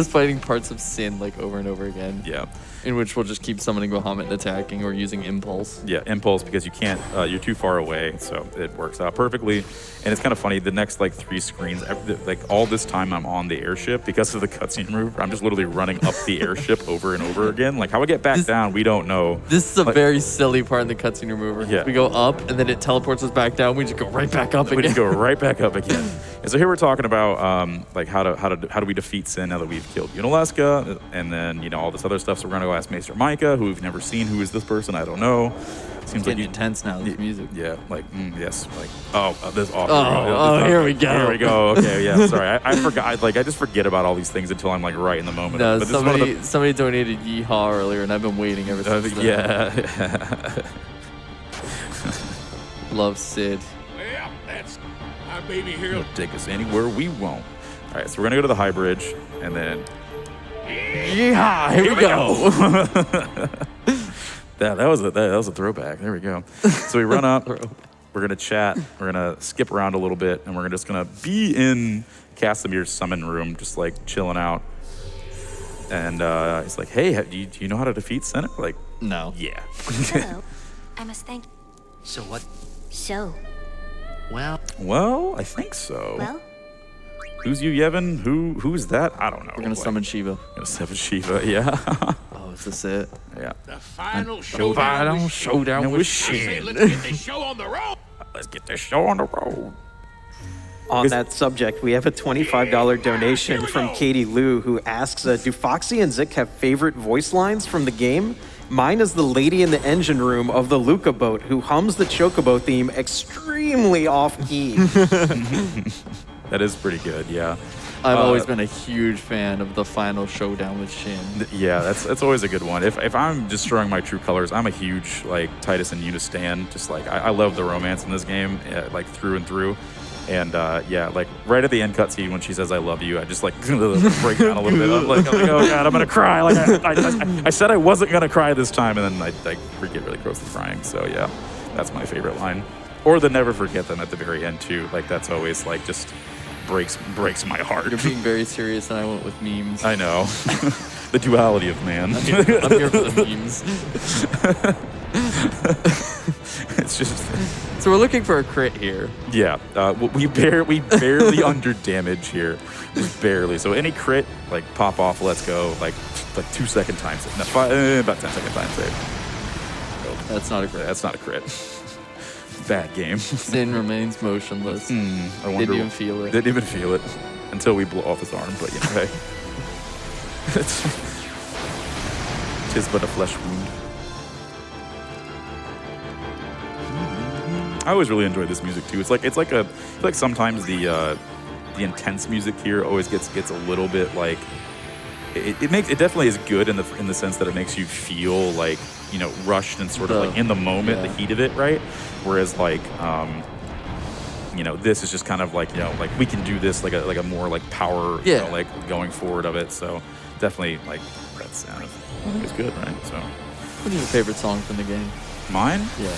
fighting parts of Sin like over and over again. Yeah. In which we'll just keep summoning Bahamut and attacking, or using Impulse. Yeah, Impulse, because you can't, you're too far away, so it works out perfectly. And it's kind of funny, the next like 3 screens, like all this time I'm on the airship, because of the cutscene remover, I'm just literally running up the airship over and over again. Like how I get back down, we don't know. This is a very silly part in the cutscene remover. Yeah. We go up and then it teleports us back down. We just go right back up again. We just go right back up again. And so here we're talking about like how do we defeat Sin now that we've killed Untitled, and then, you know, all this other stuff. So we're gonna go ask Maester Micah, who we've never seen. Who is this person? I don't know. Seems like intense now. This music. Yeah, like yes, like this awkward. Oh, here we go. Here we go. Okay, yeah. Sorry, I forgot. Like I just forget about all these things until I'm like right in the moment. No, but somebody donated Yeehaw earlier, and I've been waiting ever since. Then. Yeah. Love Sid. Well, that's Hi, baby, here. It'll take us anywhere we want. All right, so we're gonna go to the high bridge, and then Yeah, here we go. that was a throwback. There we go. So we run up. We're gonna chat. We're gonna skip around a little bit, and we're just gonna be in Casimir's summon room, just like chilling out. And he's like, "Hey, do you know how to defeat Senate?" Like, No. yeah. Hello. I must thank. So what? So, Well, Well, I think so. well, Who's you, Yevon? Who's that? I don't know. We're gonna summon Shiva. Gonna summon Shiva. Yeah. Oh, is this it? Yeah. The final Final showdown with Say, Shin. let's get this show on the road. Let's get this show on the road. On that subject, we have a $25 donation from Katie Lou who asks, do Foxy and Zik have favorite voice lines from the game? Mine is the lady in the engine room of the Luca boat who hums the Chocobo theme extremely off-key. That is pretty good, yeah. I've always been a huge fan of the final showdown with Shin. Yeah, that's always a good one. If I'm just showing my true colors, I'm a huge like Titus and Yuna stan. Just like I love the romance in this game, like through and through. And yeah, like right at the end cutscene when she says "I love you," I just like break down a little bit. I'm like, oh god, I'm gonna cry. Like I said I wasn't gonna cry this time, and then I get really close to crying. So yeah, that's my favorite line. Or the "never forget them" at the very end too. Like that's always like just breaks my heart. You're being very serious, and I went with memes. I know. The duality of man. I'm here for the memes. It's just, So we're looking for a crit here. yeah. We barely under damage here, just barely. So any crit, like pop off, let's go, like 2 second time save. No, about 10 second time save. That's not a crit. That's not a crit. Bad game. Sin remains motionless. I wonder. Didn't even feel it. Didn't even feel it until we blow off his arm. But yeah, hey. Tis but a flesh wound. I always really enjoy this music too. It's like sometimes the intense music here always gets a little bit like it definitely is good in the sense that it makes you feel like, you know, rushed and sort of like in the moment, yeah. the heat of it, right? Whereas like you know, this is just kind of like, you know, like we can do this like a more like power, you know, like going forward of it. So definitely like that sound is good, right? So What is your favorite song from the game? mine. Yeah.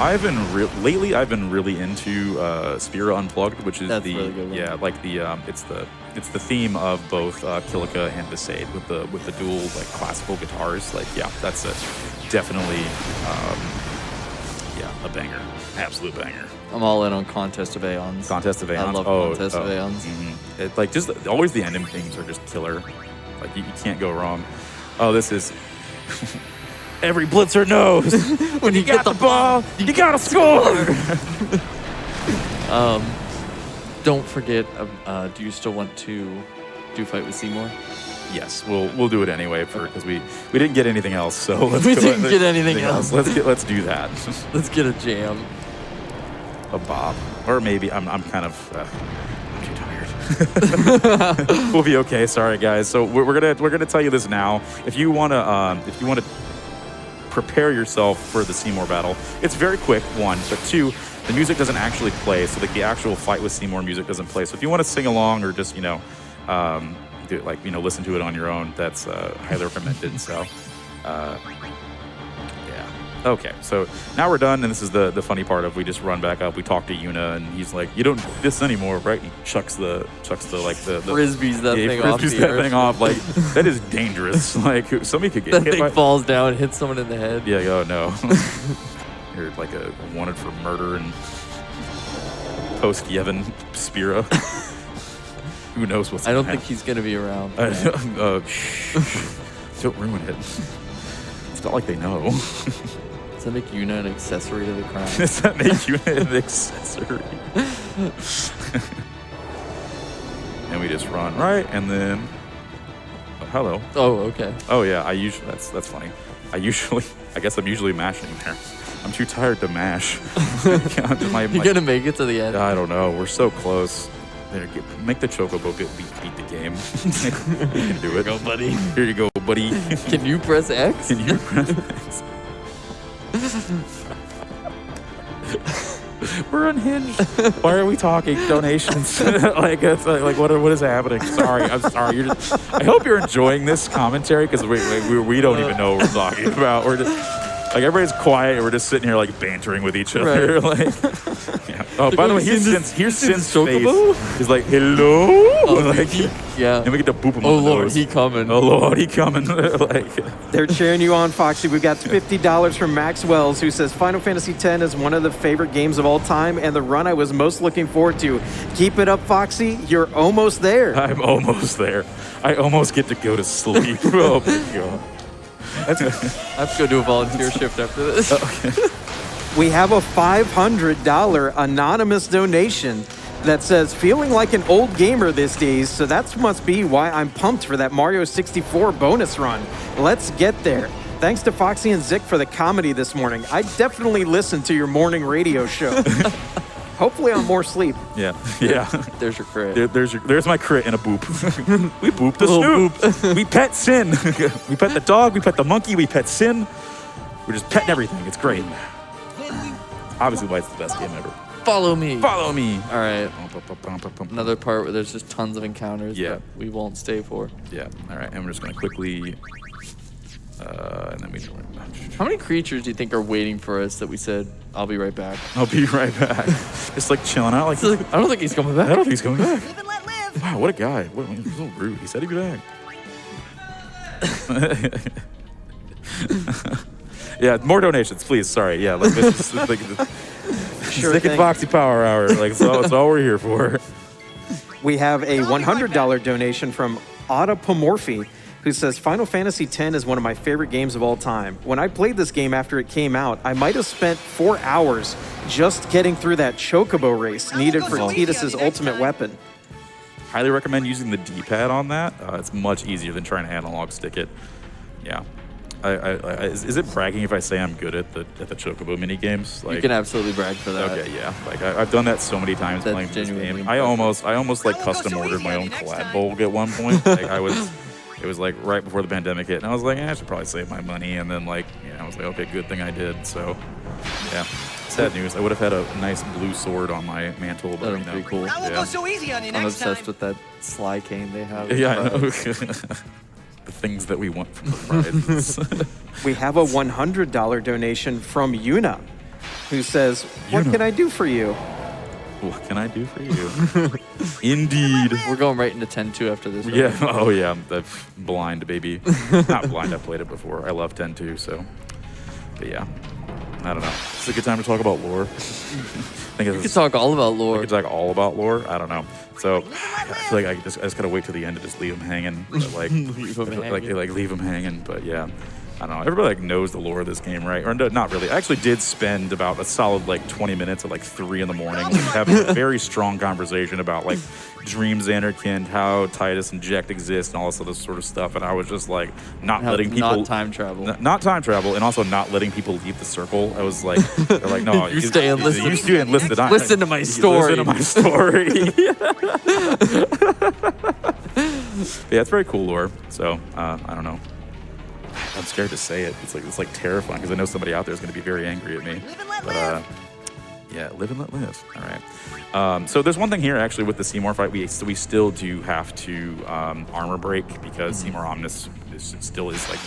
I've been really into Spira Unplugged, which is That's the really good one. yeah, like the it's the theme of both Kilika and Besaid with the dual like classical guitars. Like yeah, that's definitely a banger, absolute banger. I'm all in on Contest of Aeons. Contest of Aeons. I love Contest of Aeons. It, like just always the ending themes are just killer. Like you can't go wrong. Oh, this is. Every blitzer knows when you get the ball, you gotta score. Don't forget, do you still want to do Fight with Seymour? Yes, we'll do it anyway because we didn't get anything else. So let's We go- didn't get anything else. Let's do that. Let's get a jam. A bob, or maybe I'm kind of. I'm too tired. We'll be okay. Sorry, guys. So we're gonna tell you this now. If you wanna prepare yourself for the Seymour battle, it's very quick. 1, but 2, the music doesn't actually play. So like the actual Fight with Seymour music doesn't play. So if you want to sing along or just do it, like listen to it on your own, that's highly recommended. So yeah. Okay, so now we're done, and this is the funny part of we just run back up. We talk to Yuna, and he's like, "You don't do this anymore, right?" He chucks the like the Frisbees that yeah, thing off frisbees the that earth. thing off. Like that is dangerous. Like somebody could get That hit thing by. falls down, hits someone in the head. Yeah. Oh no. You're like a wanted for murder and post Yevon Spira. Who knows what's? I don't gonna think he's gonna be around. Don't ruin it. It's not like they know. Does that make Yuna an accessory to the crime? Does that make you an accessory? And we just run right, and then hello. Oh, okay. Oh yeah, that's funny. I guess I'm usually mashing there. I'm too tired to mash. You're gonna make it to the end. I don't know. We're so close. There, make the Chocobo beat the game. You can do it. Go, buddy. Here you go, buddy. Can you press X? Can you press X? We're unhinged. Why are we talking donations? Like, it's like what is happening? Sorry, I'm sorry. I hope you're enjoying this commentary because we don't even know what we're talking about. We're just like everybody's quiet and we're just sitting here like bantering with each other. Right. Like, yeah. Oh, by the way, here's Sin's face. Chocobo? He's like, hello. Like, Yeah. and we get to boop him. Oh on the Lord, nose. he coming. Oh Lord, he coming. Like, They're cheering you on, Foxy. We've got $50 from Max Wells, who says Final Fantasy X is one of the favorite games of all time and the run I was most looking forward to. Keep it up, Foxy. You're almost there. I'm almost there. I almost get to go to sleep. Oh my God. I have to go do a volunteer shift after this. We have a $500 anonymous donation that says, feeling like an old gamer these days, so that must be why I'm pumped for that Mario 64 bonus run. Let's get there. Thanks to Foxy and Zick for the comedy this morning. I definitely listened to your morning radio show. Hopefully on more sleep. Yeah, yeah. There's your crit. There's my crit and a boop. We booped the Little Snoop. We pet Sin. We pet the dog. We pet the monkey. We pet Sin. We're just petting everything. It's great. Obviously, why it's the best game ever. Follow me. Follow me. All right. Another part where there's just tons of encounters Yeah. that we won't stay for. Yeah. All right. And we're just gonna quickly. And then we. How many creatures do you think are waiting for us that we said, I'll be right back? I'll be right back. Just like chilling out. Like, I don't think he's coming back. I don't think he's coming back. Live and let live. Wow, what a guy. He's so rude. He said he'd be back. Yeah, more donations, please. Sorry. Yeah, like this is like Sure Zick and thing. Foxy Power Hour. Like, it's all we're here for. We have a $100 donation from Autopomorphy, who says Final Fantasy X is one of my favorite games of all time. When I played this game after it came out, I might have spent 4 hours just getting through that chocobo race needed for Tidus's ultimate weapon. Highly recommend using the D-pad on that. It's much easier than trying to analog stick it. Yeah. Is it bragging if I say I'm good at the chocobo mini games? Like, You can absolutely brag for that. okay, yeah. Like I've done that so many times That's playing this genuinely game. I almost like custom ordered my own collab bowl at one point. Like it was like right before the pandemic hit, and I was like, I should probably save my money. And then like, I was like, okay, good thing I did. So, yeah. Sad news. I would have had a nice blue sword on my mantle, but That'd be pretty cool. I won't go so easy on you I'm next time. obsessed with that sly cane they have. Yeah, I know. The things that we want from the prizes. We have a $100 donation from Yuna, who says, what can I do for you? What can I do for you? Indeed. We're going right into 10-2 after this. Right? Yeah. Oh, yeah. That's blind, baby. Not blind. I've played it before. I love 10 too. So, but yeah, I don't know. It's a good time to talk about lore. We could talk all about We lore. could talk all about lore. I don't know. So I feel like I just gotta wait till the end to just leave them hanging. But like, Leave 'em hanging. like leave them hanging. But yeah. I don't know. Everybody like knows the lore of this game, right? Or no, not really. I actually did spend about a solid like 20 minutes at like 3 in the morning having a very strong conversation about like Dreams Anarchind, how Tidus and Ject exist, and all this other sort of stuff. And I was just like not letting people Not time travel. not time travel, and also not letting people leave the circle. I was like, they're like, no, You stay and listen. You stay and listen. Listen to my story. Listen to my story. Yeah, it's very cool lore. So I don't know. I'm scared to say it. It's like terrifying because I know somebody out there is going to be very angry at me. Live and let But live. yeah, live and let live. All right. So there's one thing here actually with the Seymour fight. We still do have to armor break because Seymour Omnis still is like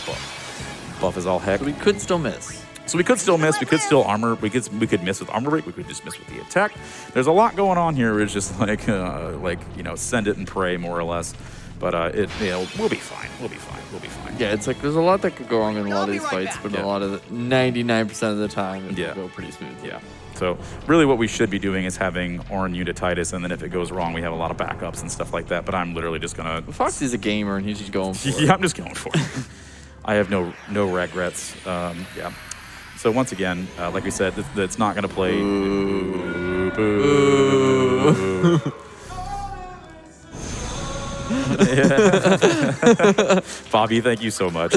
buff as all heck. So we could still miss. So we could still miss. We could still armor. We could miss with armor break. We could just miss with the attack. There's a lot going on here. It's just like send it and pray more or less. But we'll be fine. We'll be fine. We'll be fine. Yeah, it's like there's a lot that could go wrong in a lot of these I'll be right fights, back. but Yeah. a lot of 99% of the time it Yeah. will go pretty smoothly. Yeah. So really what we should be doing is having Orin Unititis, and then if it goes wrong, we have a lot of backups and stuff like that. But I'm literally just going to... Foxy's a gamer and he's just going for it. Yeah, I'm just going for it. I have no regrets. Yeah. So once again, like we said, it's not going to play... Boo. Boo. Bobby, thank you so much.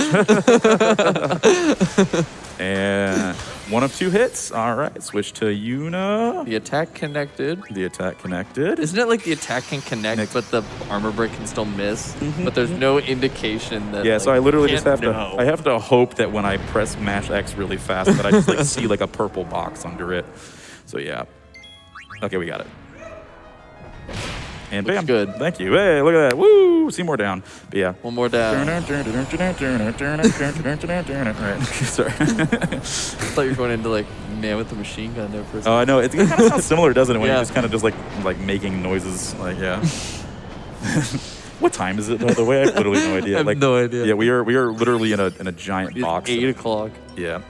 And one of 2 hits. All right, switch to Yuna. The attack connected. The attack connected. Isn't it like the attack can connect, but the armor break can still miss? But there's no indication that. Yeah, like, so I literally just can't have know. to. I have to hope that when I press Mash X really fast, that I just like see like a purple box under it. So yeah, Okay, we got it. And Looks bam. good. Thank you. Hey, look at that. Woo! See more down. But yeah. One more down. All right. Sorry. I thought you were going into like man with the machine gun there for a second. Oh, I know. It kind of sounds similar, doesn't it? When Yeah. you're just kind of just like making noises. Like, yeah. What time is it, by the way? I have literally no idea. I have no idea. Yeah, we are literally in a giant It's box. 8 o'clock. Yeah.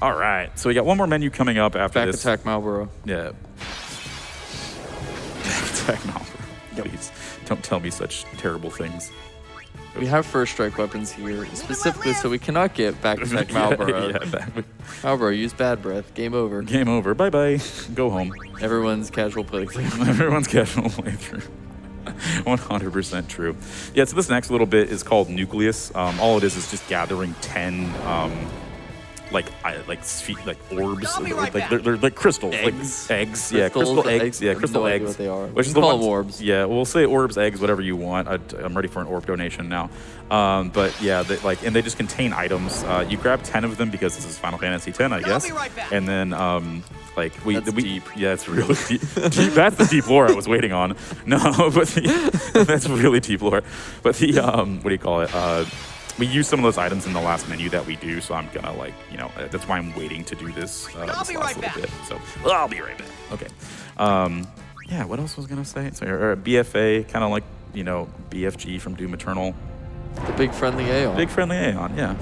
All right. So we got one more menu coming up after Back this. attack Marlboro. Yeah. Back attack Malboro. Please don't tell me such terrible things. We have first strike weapons here specifically so we cannot get back attack Marlboro. Yeah, Marlboro, use bad breath. Game over. game over. Bye bye. Go home. Everyone's casual playthrough. Everyone's casual playthrough. 100% true. Yeah, so this next little bit is called Nucleus. All it is just gathering 10 like orbs, I'll be right like back. they're like crystals, Eggs. like eggs, yeah, Crystals, crystal eggs, eggs. I yeah, have crystal no idea eggs. what they are. Which is We the call ones, them orbs. Yeah, we'll say orbs, eggs, whatever you want. I'm ready for an orb donation now. But yeah, and they just contain items. You grab 10 of them because this is Final Fantasy X, I guess. be right back. And then That's deep. Yeah, it's really deep. That's the deep lore I was waiting on. No, but that's really deep lore. But the what do you call it? We use some of those items in the last menu that we do, so I'm gonna that's why I'm waiting to do this, this be last right little back. bit. So I'll be right back. Okay. Yeah, what else was I gonna say? So or BFA, kind of like BFG from Doom Eternal. The big friendly Aeon. Big friendly Aeon, yeah.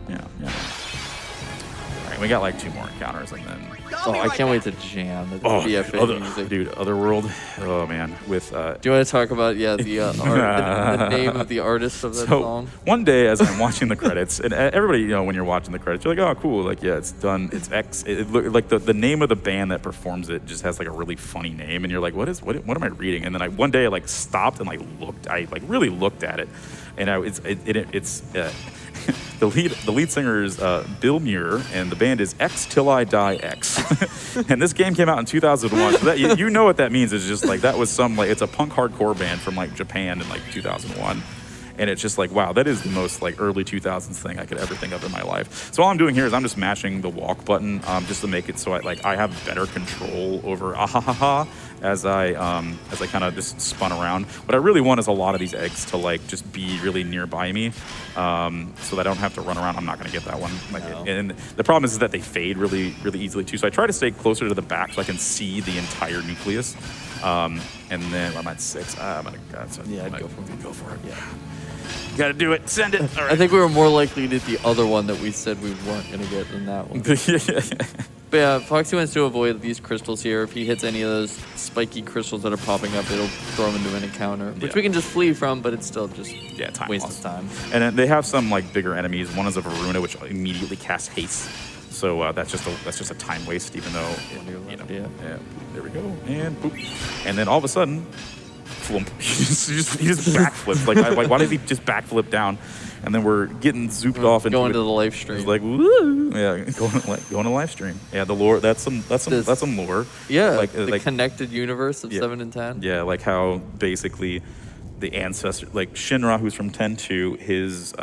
Yeah. All right, we got like 2 more encounters and then. Oh, I can't wait to jam the BFA music. Dude, Otherworld. Oh man, with. Do you want to talk about the name of the artist of that song? One day, as I'm watching the credits, and everybody, when you're watching the credits, you're like, oh, cool, like yeah, it's done. It's X. It look like the name of the band that performs it just has like a really funny name, and you're like, what am I reading? And then one day I stopped and looked. I really looked at it, and it's. The lead singer is Bill Muir, and the band is X Till I Die X. And this game came out in 2001. So that, you know what that means. It's just that was it's a punk hardcore band from Japan in 2001. And it's just wow, that is the most early 2000s thing I could ever think of in my life. So all I'm doing here is I'm just mashing the walk button just to make it so I have better control over ahahaha as I kind of just spun around. What I really want is a lot of these eggs to just be really nearby me, so that I don't have to run around. I'm not gonna get that one. And the problem is that they fade really really easily too. So I try to stay closer to the back so I can see the entire nucleus. And then I'm at 6. I'm gonna go for it. Yeah. Gotta do it. Send it. All right. I think we were more likely to get the other one that we said we weren't going to get than that one. But yeah, Foxy wants to avoid these crystals here. If he hits any of those spiky crystals that are popping up, it'll throw him into an encounter, which we can just flee from, but it's still just time waste loss. of time. And then they have some bigger enemies. One is a Varuna, which immediately casts haste. So that's just a time waste, even though yeah. There we go, and boop, and then all of a sudden, flump. he just backflips. Why did he just backflip down? And then we're getting zooped off into going to the live stream. It's woo, yeah, going to live stream. Yeah, the lore. That's some lore. Yeah, the connected universe of 7 and 10. Yeah, how basically the ancestor, Shinra, who's from 10-2, his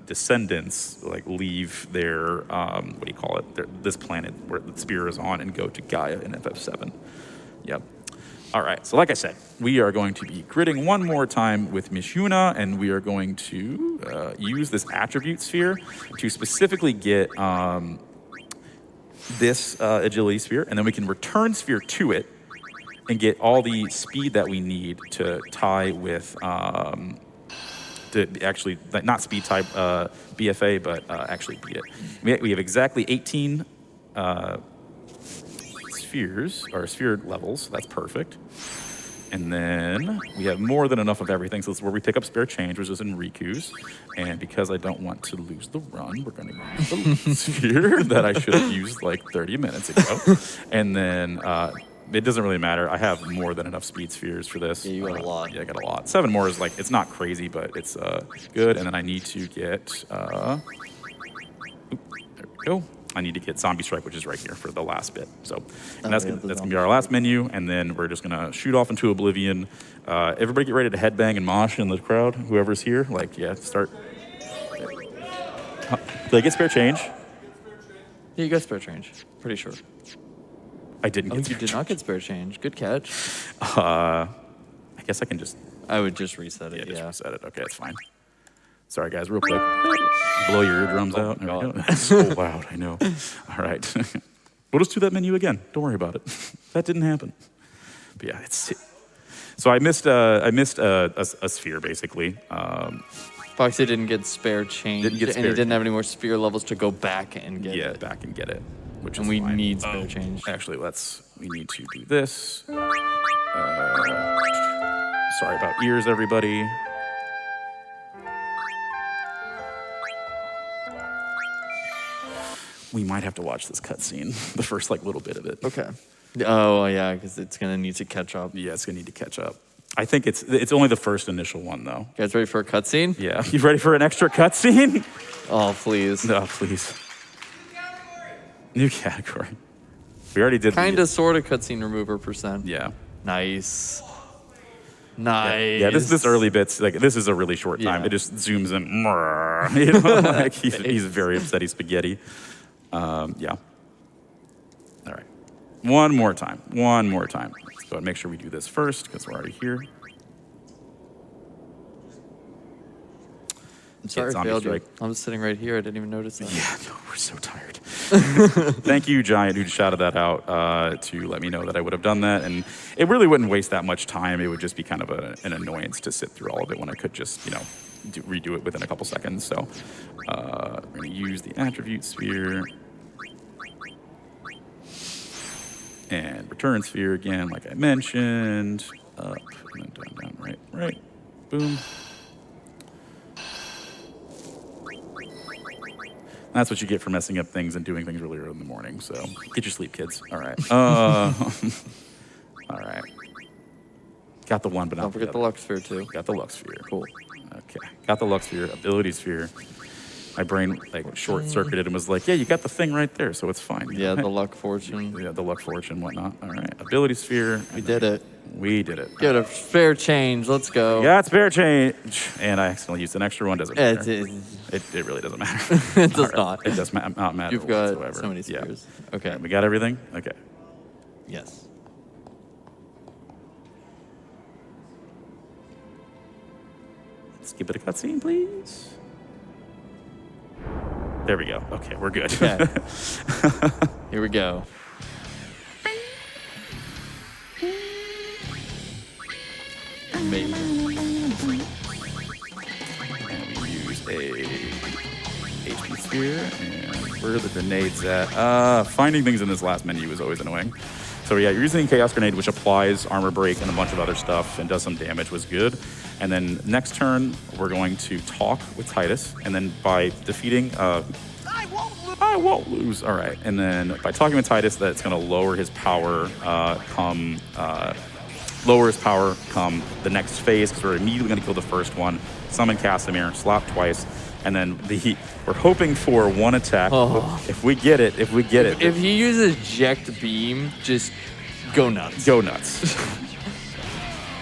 descendants leave their what do you call it? This planet where the spear is on and go to Gaia in FF7. Yep. All right. So like I said, we are going to be gridding one more time with Miss Yuna, and we are going to use this attribute sphere to specifically get this agility sphere, and then we can return sphere to it and get all the speed that we need to tie with to actually not speed type BFA, but actually beat it. We have exactly 18 spheres or sphere levels. That's perfect. And then we have more than enough of everything. So this is where we pick up spare change, which is in Riku's. And because I don't want to lose the run, we're going to use the sphere that I should have used 30 minutes ago. And then it doesn't really matter. I have more than enough speed spheres for this. Yeah, you got a lot. Yeah, I got a lot. 7 more is it's not crazy, but it's good. And then I need to get, there we go. I need to get Zombie Strike, which is right here for the last bit. So, and that's gonna be our last menu, and then we're just gonna shoot off into oblivion. Everybody get ready to headbang and mosh in the crowd. Whoever's here, start. Did I get spare change? Yeah, you got spare change. Pretty sure. I didn't Oh, get you spare did not get spare change. Good catch. I guess I can just I would just reset it. just Yeah. reset it. Okay, that's fine. Sorry, guys, real quick. Blow your eardrums out. There we God. go. That's so loud, I know. All right. We'll just do that menu again. Don't worry about it. That didn't happen. But yeah, so I missed a sphere, basically. Foxy didn't get spare change. Didn't get and spare he didn't have any more sphere levels to go back and get Yeah, it. back and get it, which And is we fine. need spare change. Actually, we need to do this. Sorry about ears, everybody. We might have to watch this cutscene, the first little bit of it. Okay. Oh, yeah, because it's going to need to catch up. Yeah, it's gonna need to catch up. I think it's only the first initial one though. You guys ready for a cutscene? Yeah, you ready for an extra cutscene? Oh, please. No, please. New category. We already did. Kind of, sort of cutscene remover %. Yeah. Nice. Nice. Yeah, this early bits, this is a really short time. Yeah. It just zooms in. You know, he's very upset. He's spaghetti. Yeah. All right. One more time. Let's go ahead and make sure we do this first because we're already here. I'm sorry, zombie failed you. strike. I'm just sitting right here. I didn't even notice that. Yeah, no, we're so tired. Thank you, Giant, who shouted that out to let me know that I would have done that. And it really wouldn't waste that much time. It would just be kind of an annoyance to sit through all of it when I could just, redo it within a couple seconds. So we're going to use the attribute sphere. And return sphere again, like I mentioned. Up and then down, right. Boom. That's what you get for messing up things and doing things really early in the morning. So get your sleep, kids. All right. All right. Got the one, but not Don't forget the other. luck sphere, too. Got the Lux sphere. Cool. Okay. Got the Lux sphere, ability sphere. My brain short circuited and was like, yeah, you got the thing right there, so it's fine. Yeah, the luck fortune. Yeah, the luck fortune, whatnot. All right. Ability sphere. We did it. We did it. Get a spare change. Let's go. Got spare change. And I accidentally used an extra one. Doesn't matter. It really doesn't matter. It does not. It does not matter. You've got whatsoever. so many spheres. Yeah. Okay. We got everything? Okay. Yes. Skip it a cutscene, please. There we go. Okay, we're good. Okay. Here we go. Amazing. And we use a HP sphere. And where are the grenades at? Finding things in this last menu is always annoying. So yeah, you're using Chaos Grenade, which applies armor break and a bunch of other stuff and does some damage, was good. And then next turn, we're going to talk with Titus. And then by defeating, I won't lose. All right. And then by talking with Titus, that's going to lower his power come the next phase, because we're immediately going to kill the first one, summon Casimir, slap twice, and then we're hoping for one attack. Oh. If we get it. If he uses eject beam, just go nuts. Go nuts.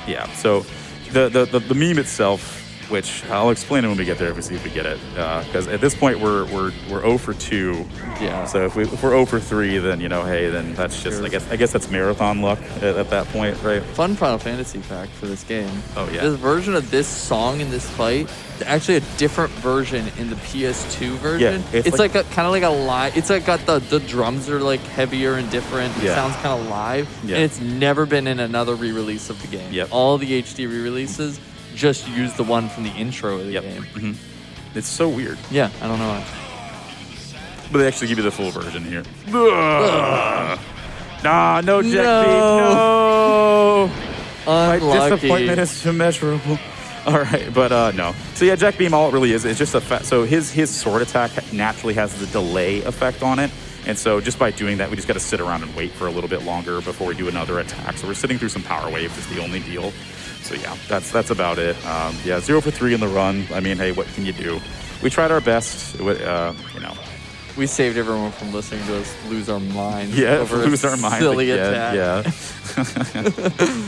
Yeah, so the meme itself, which I'll explain it when we get there if we get it, because at this point we're 0 for 2. Yeah. So if we're 0 for 3, then hey, then that's just Sure. I guess that's marathon luck at that point, right? Fun Final Fantasy fact for this game. Oh, yeah. This version of this song in this fight, there's actually a different version in the PS2 version. Yeah, it's like kind of like a live. It's got the drums are heavier and different. It Yeah. sounds kind of live, Yeah. and it's never been in another re-release of the game. Yep. All the HD re-releases just use the one from the intro of the game. Mm-hmm. It's so weird. Yeah, I don't know why. But they actually give you the full version here. Nah, no Jack No. Beam, no! My Unlucky. disappointment is immeasurable. All right, but no. So yeah, Jack Beam, all it really is just so his sword attack naturally has the delay effect on it. And so just by doing that, we just got to sit around and wait for a little bit longer before we do another attack. So we're sitting through some power waves is the only deal. So yeah, that's about it. 0 for 3 in the run. I mean, hey, what can you do? We tried our best. We saved everyone from listening to us lose our minds. Yeah, over lose a our minds silly again. attack. Yeah.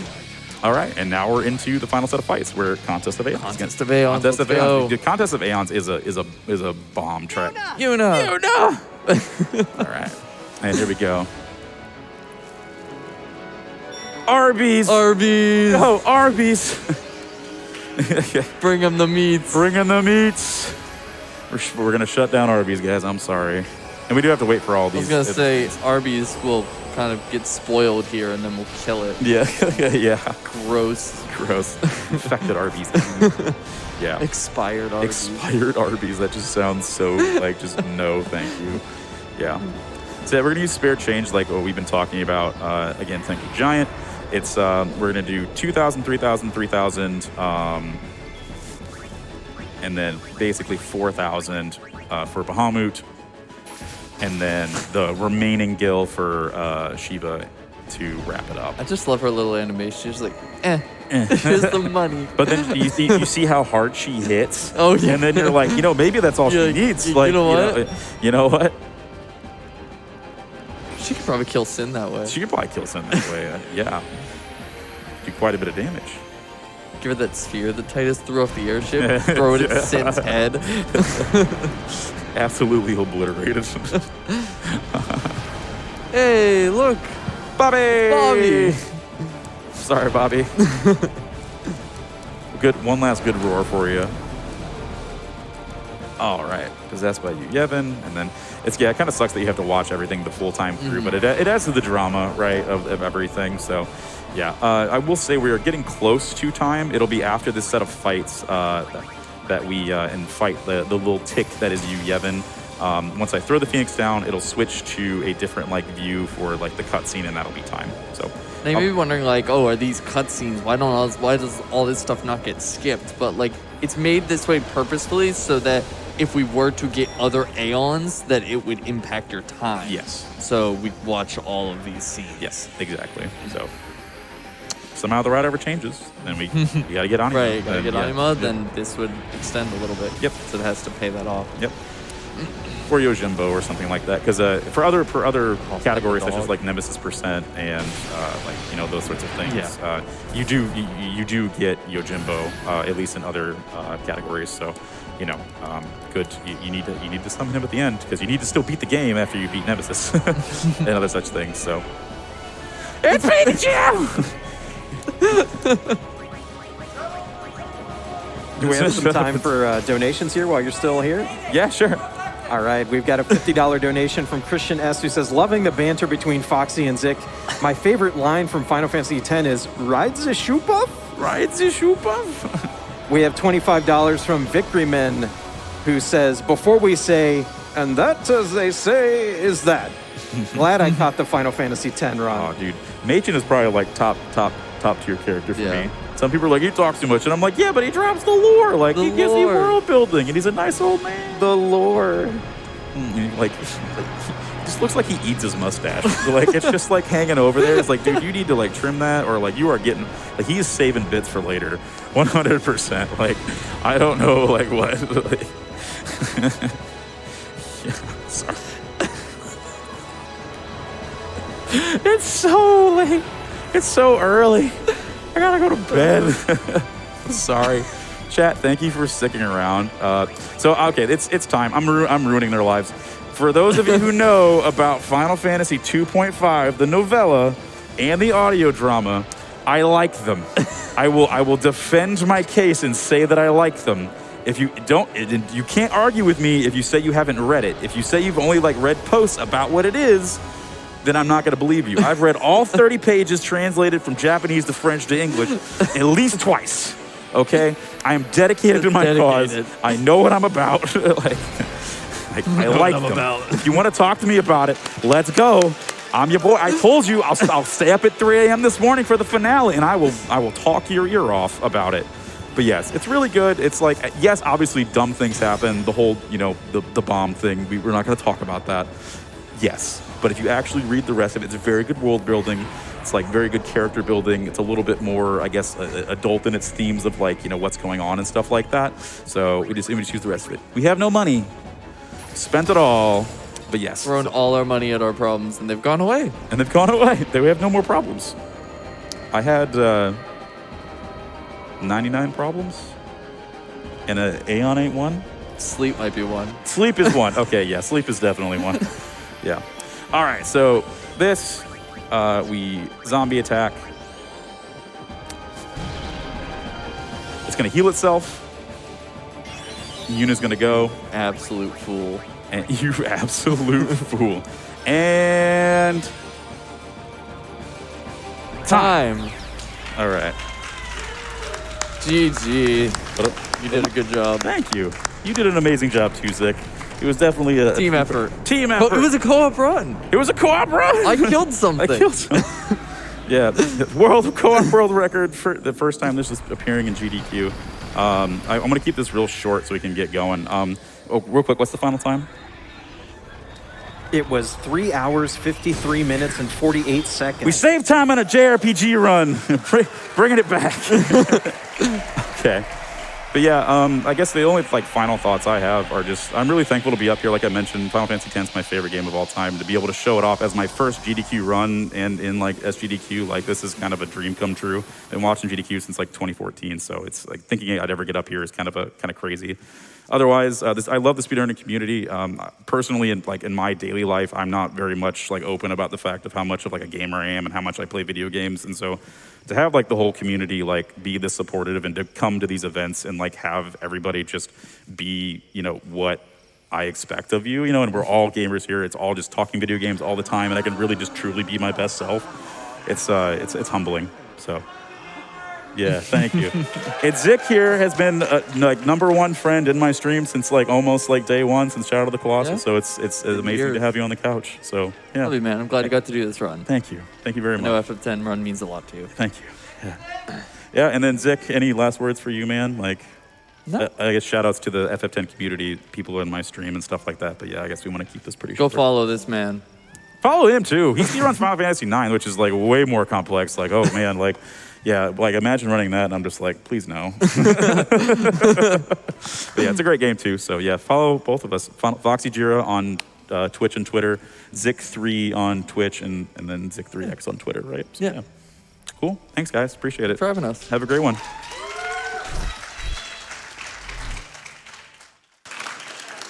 All right, and now we're into the final set of fights. We're Contest of Aeons. Contest of Aeons, Contest of let's go. Aeons. The Contest of Aeons is a bomb track. You know. All right, and here we go. Arby's. Arby's. Oh, Arby's. Bring him the meats. Bring in the meats. We're going to shut down Arby's, guys. I'm sorry. And we do have to wait for all I these. was gonna say Arby's will kind of get spoiled here, and then we'll kill it. Yeah, yeah. Gross. Gross. Infected Arby's. Yeah. Expired Arby's. Expired Arby's. That just sounds so like just no, thank you. Yeah. So we're gonna use spare change like what we've been talking about. Again, thank you, Giant. It's we're gonna do 2,000, 3,000, 3,000, and then basically 4,000 for Bahamut, and then the remaining gil for Shiva to wrap it up. I just love her little animation. She's like, here's the money. But then you see how hard she hits. Oh, yeah. And then you're like, maybe that's all Yeah, she needs. you Like, know what? You know what? She could probably kill Sin that way. She could probably kill Sin that way. Yeah. Do quite a bit of damage. Give her that sphere that Titus threw off the airship. Throw it at Sin's head. Absolutely obliterated. Hey, look. Bobby! Bobby. Sorry, Bobby. One last good roar for you. All right, possessed by you, Yevon, and then it kind of sucks that you have to watch everything the full time through, but it adds to the drama, right, of everything. So, yeah, I will say we are getting close to time. It'll be after this set of fights that we fight the little tick that is you, Yevon. Once I throw the Phoenix down, it'll switch to a different view for the cutscene, and that'll be time. So. Now you may be wondering, are these cutscenes? Why does all this stuff not get skipped? But it's made this way purposefully so that if we were to get other Aeons, that it would impact your time. Yes. So we watch all of these scenes. Yes, exactly. So somehow the route ever changes, then we gotta get Anima. Right, gotta get Anima, then this would extend a little bit. Yep. So it has to pay that off. Yep. Or Yojimbo or something like that, because for other categories such as Nemesis percent and those sorts of things, you do get Yojimbo at least in other categories. So good. You need to summon him at the end because you need to still beat the game after you beat Nemesis and other such things. So it's me, the Jim. Do we have some time for donations here while you're still here? Yeah, sure. All right, we've got a $50 donation from Christian S. who says, loving the banter between Foxy and Zik. My favorite line from Final Fantasy X is, ride the shoe puff? Ride the shoe puff? We have $25 from Victoryman, who says, before we say, and that, as they say, is that. Glad I caught the Final Fantasy X run. Oh, dude. Machen is probably top tier character for me. Some people are like, he talks too much. And I'm like, yeah, but he drops the lore. He gives you world building. And he's a nice old man. The lore. He just looks like he eats his mustache. It's just hanging over there. It's like, dude, you need to trim that, or you are getting he's saving bits for later, 100%. I don't know what. Yeah, sorry. It's so late. It's so early. I gotta go to bed. Sorry. Chat, thank you for sticking around. Okay, it's time. I'm ruining their lives. For those of you who know about Final Fantasy 2.5, the novella, and the audio drama, I like them. I will defend my case and say that I like them. If you don't, you can't argue with me if you say you haven't read it. If you say you've only read posts about what it is, then I'm not going to believe you. I've read all 30 pages translated from Japanese to French to English at least twice. Okay? I am dedicated to my cause. I know what I'm about. I like them. If you want to talk to me about it, let's go. I'm your boy. I told you I'll stay up at 3 a.m. this morning for the finale, and I will talk your ear off about it. But yes, it's really good. It's yes, obviously dumb things happen. The whole, the bomb thing. We're not going to talk about that. Yes. But if you actually read the rest of it, it's very good world building. It's very good character building. It's a little bit more, I guess, adult in its themes of what's going on and stuff like that. So we just use the rest of it. We have no money. Spent it all. But yes. Thrown all our money at our problems, and they've gone away. We have no more problems. I had 99 problems. And an Aeon ain't one. Sleep might be one. Sleep is one. Okay, yeah, sleep is definitely one. Yeah. All right, so this, we zombie attack, It's going to heal itself. Yuna's going to go. Absolute fool. And you absolute fool. And Time. all right. GG. You did a good job. Thank you. You did an amazing job too, Zick. It was definitely a Team effort. Team effort. But it was a co-op run. It was a co-op run. I killed something. I killed something. Yeah, the world co-op world record for the first time this is appearing in GDQ. I'm going to keep this real short so we can get going. Real quick, what's the final time? It was 3 hours, 53 minutes, and 48 seconds. We saved time on a JRPG run. Bringing it back. Okay. But yeah, I guess the only final thoughts I have are just, I'm really thankful to be up here. Like I mentioned, Final Fantasy X is my favorite game of all time. To be able to show it off as my first GDQ run and in SGDQ, this is kind of a dream come true. Been watching GDQ since 2014, so it's thinking I'd ever get up here is kind of crazy. Otherwise, I love the speedrunning community. Personally, in my daily life, I'm not very much open about the fact of how much of a gamer I am and how much I play video games, and so to have the whole community be this supportive and to come to these events and have everybody just be what I expect of you, and we're all gamers here. It's all just talking video games all the time, and I can really just truly be my best self. It's humbling. So. Yeah, thank you. And Zick here has been #1 friend in my stream since almost day one, since Shadow of the Colossus. Yeah. So it's amazing to have you on the couch. So yeah. Love you, man. I'm glad you got to do this run. Thank you very much. I know FF10 run means a lot to you. Thank you. Yeah. Yeah, and then Zick, any last words for you, man? No. I guess shout outs to the FF10 community, people in my stream and stuff like that. But yeah, I guess we want to keep this pretty Go short. follow this man. Follow him too. He runs Final Fantasy 9, which is way more complex. Oh man, yeah, imagine running that, and I'm just please no. But yeah, it's a great game too. So yeah, follow both of us. FoxyJira on Twitch and Twitter, Zick3 on Twitch, and then Zick3X on Twitter, right? So, Yeah. Cool. Thanks, guys. Appreciate it. Thanks for having us. Have a great one.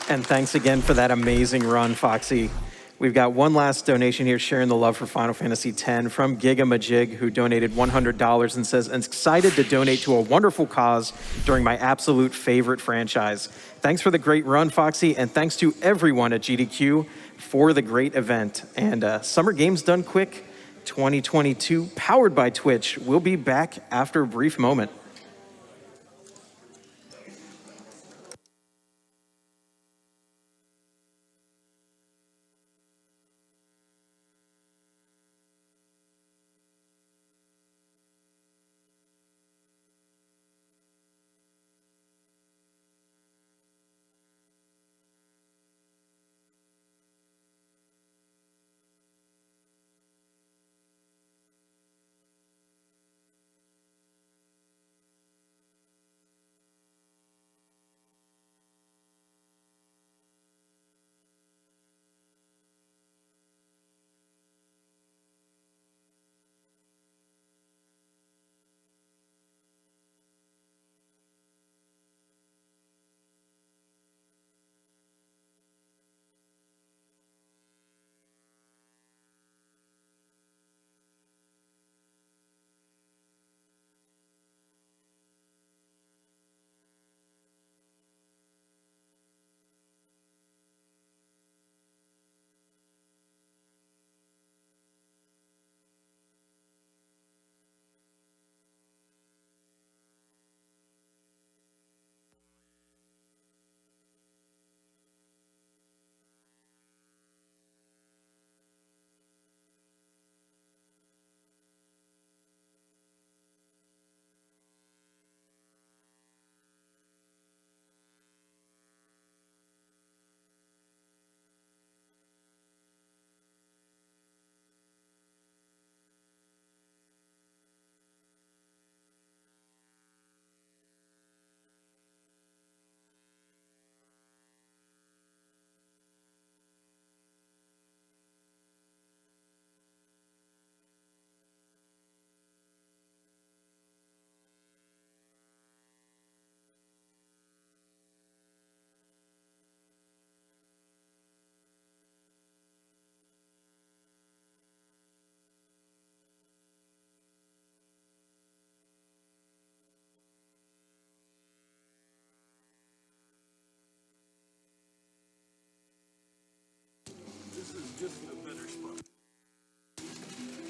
And thanks again for that amazing run, Foxy. We've got one last donation here sharing the love for Final Fantasy X from Gigamajig, who donated $100 and says, excited to donate to a wonderful cause during my absolute favorite franchise. Thanks for the great run, Foxy, and thanks to everyone at GDQ for the great event. And Summer Games Done Quick 2022, powered by Twitch, will be back after a brief moment.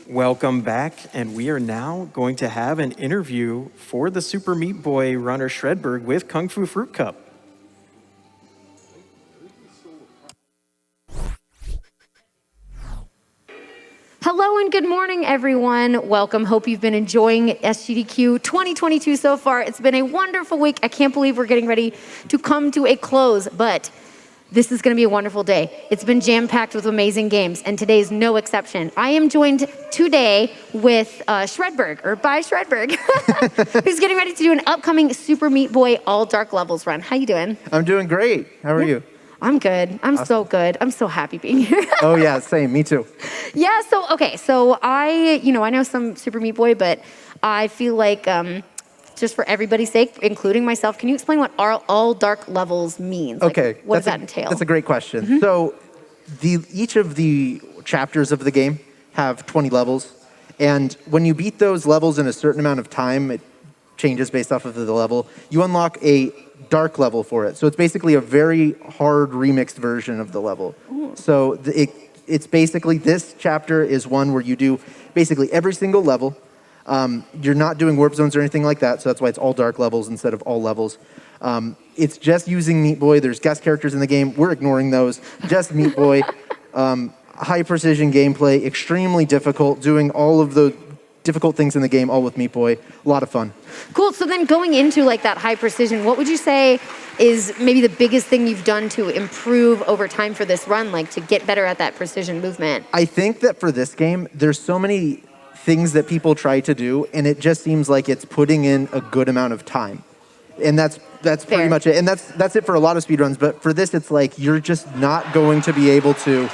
Welcome back, and we are now going to have an interview for the Super Meat Boy runner Shredberg with Kungfufruitcup. Hello and good morning, everyone. Welcome. Hope you've been enjoying SGDQ 2022 so far. It's been a wonderful week. I can't believe we're getting ready to come to a close, but this is going to be a wonderful day. It's been jam-packed with amazing games, and today is no exception. I am joined today with Shredberg, or by Shredberg, who's getting ready to do an upcoming Super Meat Boy All Dark Levels run. How you doing? I'm doing great. How are you? I'm good. I'm so good. I'm so happy being here. Oh yeah, same. Me too. Yeah, so I know some Super Meat Boy, but I feel like just for everybody's sake, including myself, can you explain what all dark levels means? Okay. What does that entail? That's a great question. So each of the chapters of the game have 20 levels, and when you beat those levels in a certain amount of time, it changes based off of the level, you unlock a dark level for it. So it's basically a very hard remixed version of the level. Ooh. So it's basically, this chapter is one where you do basically every single level. You're not doing warp zones or anything like that, so that's why it's all dark levels instead of all levels. It's just using Meat Boy. There's guest characters in the game. We're ignoring those. Just Meat Boy. High precision gameplay, extremely difficult, doing all of the difficult things in the game, all with Meat Boy. A lot of fun. Cool. So then going into like that high precision, what would you say is maybe the biggest thing you've done to improve over time for this run, like to get better at that precision movement? I think that for this game, there's so many things that people try to do, and it just seems like it's putting in a good amount of time. And that's pretty much it. And that's it for a lot of speedruns. But for this, it's like you're just not going to be able to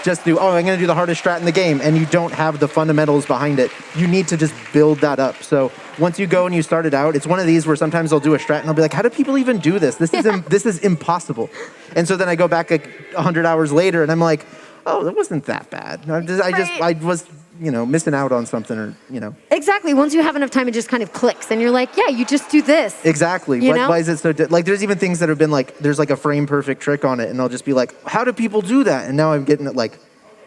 just do, I'm going to do the hardest strat in the game, and you don't have the fundamentals behind it. You need to just build that up. So once you go and you start it out, it's one of these where sometimes I'll do a strat and I'll be like, how do people even do this? This is impossible. And so then I go back like 100 hours later and I'm like, oh, that wasn't that bad. I was missing out on something, or Exactly. Once you have enough time, it just kind of clicks, and you're like, yeah, you just do this. Exactly. Why is it so? Like, there's even things that have been like, there's like a frame perfect trick on it, and I'll just be like, how do people do that? And now I'm getting it like